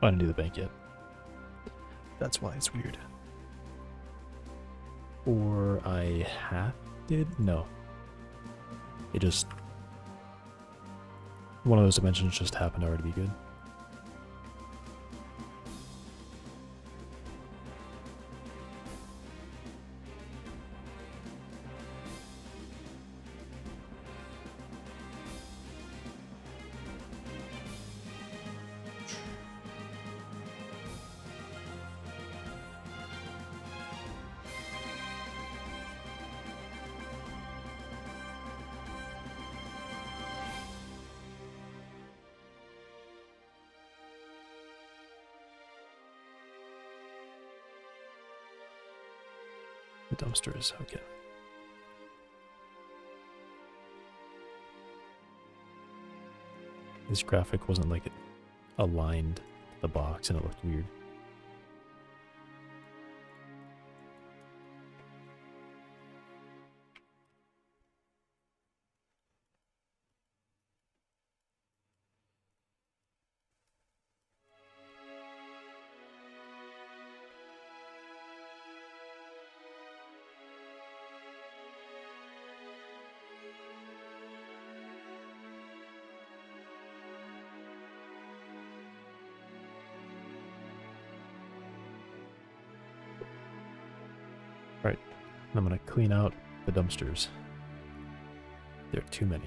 Oh, I didn't do the bank yet. That's why it's weird. Or I half did? No. It just... One of those dimensions just happened to already be good. The dumpsters, okay. This graphic wasn't like it aligned to the box and it looked weird. Right, I'm gonna clean out the dumpsters. There are too many.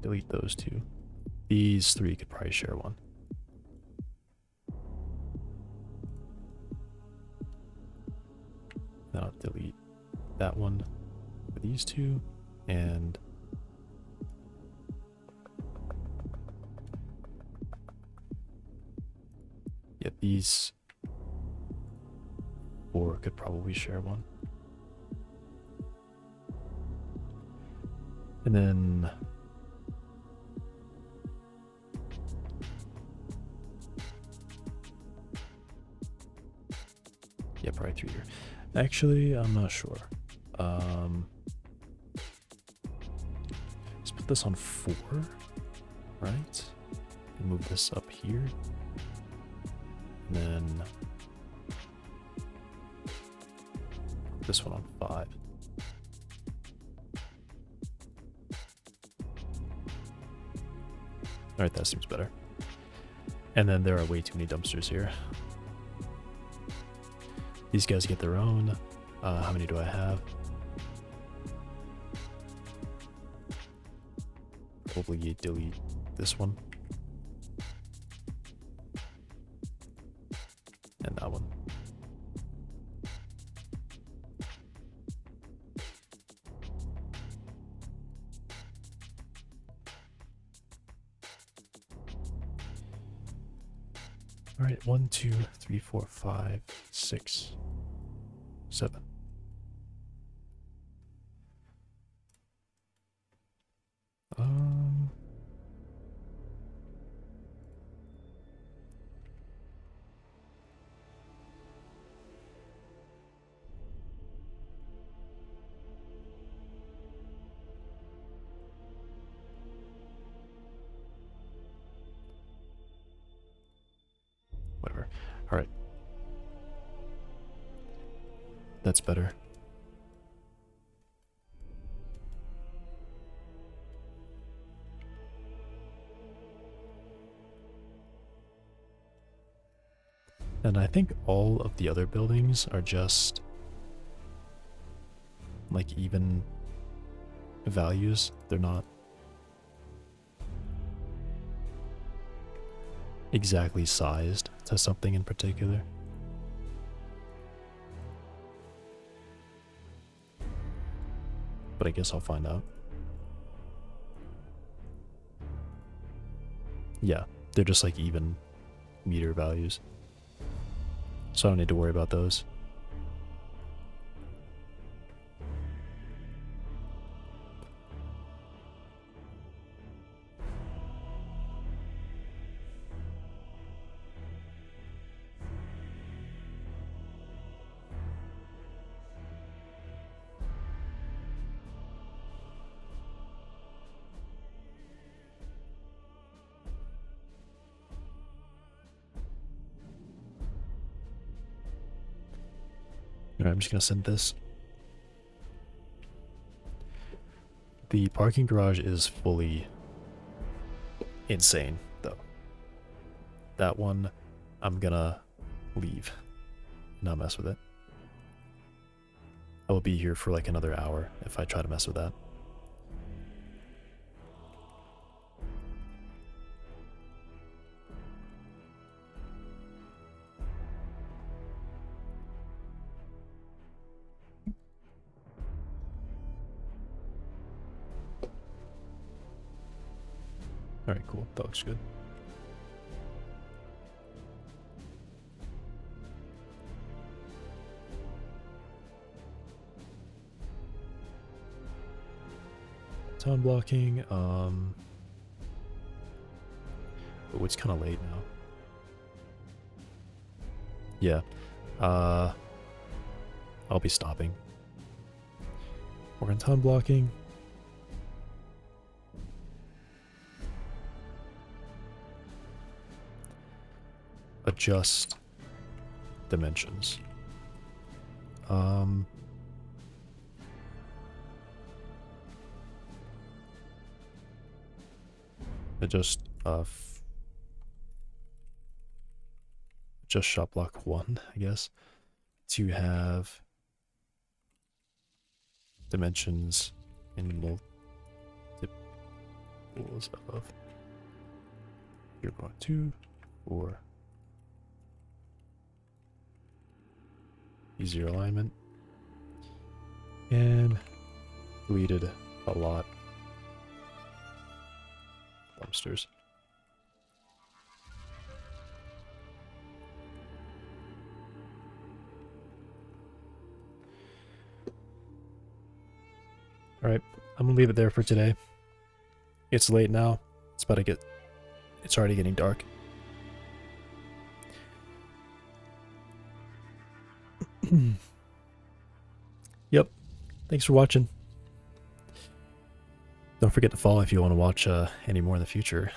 Delete those two. These three could probably share one. Then I'll delete that one for these two, and yeah, these four could probably share one. And then yeah, probably three here. Actually, I'm not sure. Let's put this on 4, right? And move this up here. And then this one on 5. Alright, that seems better. And then there are way too many dumpsters here. These guys get their own. How many do I have? Probably delete this one. And that one. All right, 1, 2, 3, 4, 5, 6, 7. Whatever. All right. That's better. And I think all of the other buildings are just like even values. They're not exactly sized to something in particular. But I guess I'll find out. Yeah, they're just like even meter values. So I don't need to worry about those. Alright, I'm just gonna send this. The parking garage is fully insane, though. That one, I'm gonna leave. Not mess with it. I will be here for like another hour if I try to mess with that. Alright, cool. That looks good. Town blocking, oh, it's kind of late now. Yeah, I'll be stopping. We're in town blocking. Adjust dimensions. Adjust just shop block 1, I guess, to have dimensions in multiples of 0.2 or easier alignment, and deleted a lot dumpsters. Alright, I'm gonna leave it there for today. It's late now. It's already getting dark. Yep. Thanks for watching. Don't forget to follow if you want to watch any more in the future.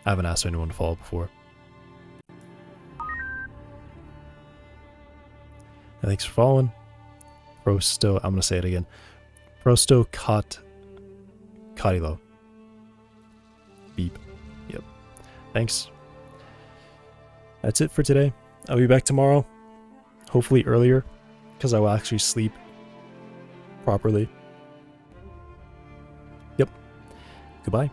I haven't asked anyone to follow before. And thanks for following. Prosto, I'm gonna say it again. Prosto Cotilo. Beep. Yep. Thanks. That's it for today. I'll be back tomorrow. Hopefully earlier, because I will actually sleep properly. Yep. Goodbye.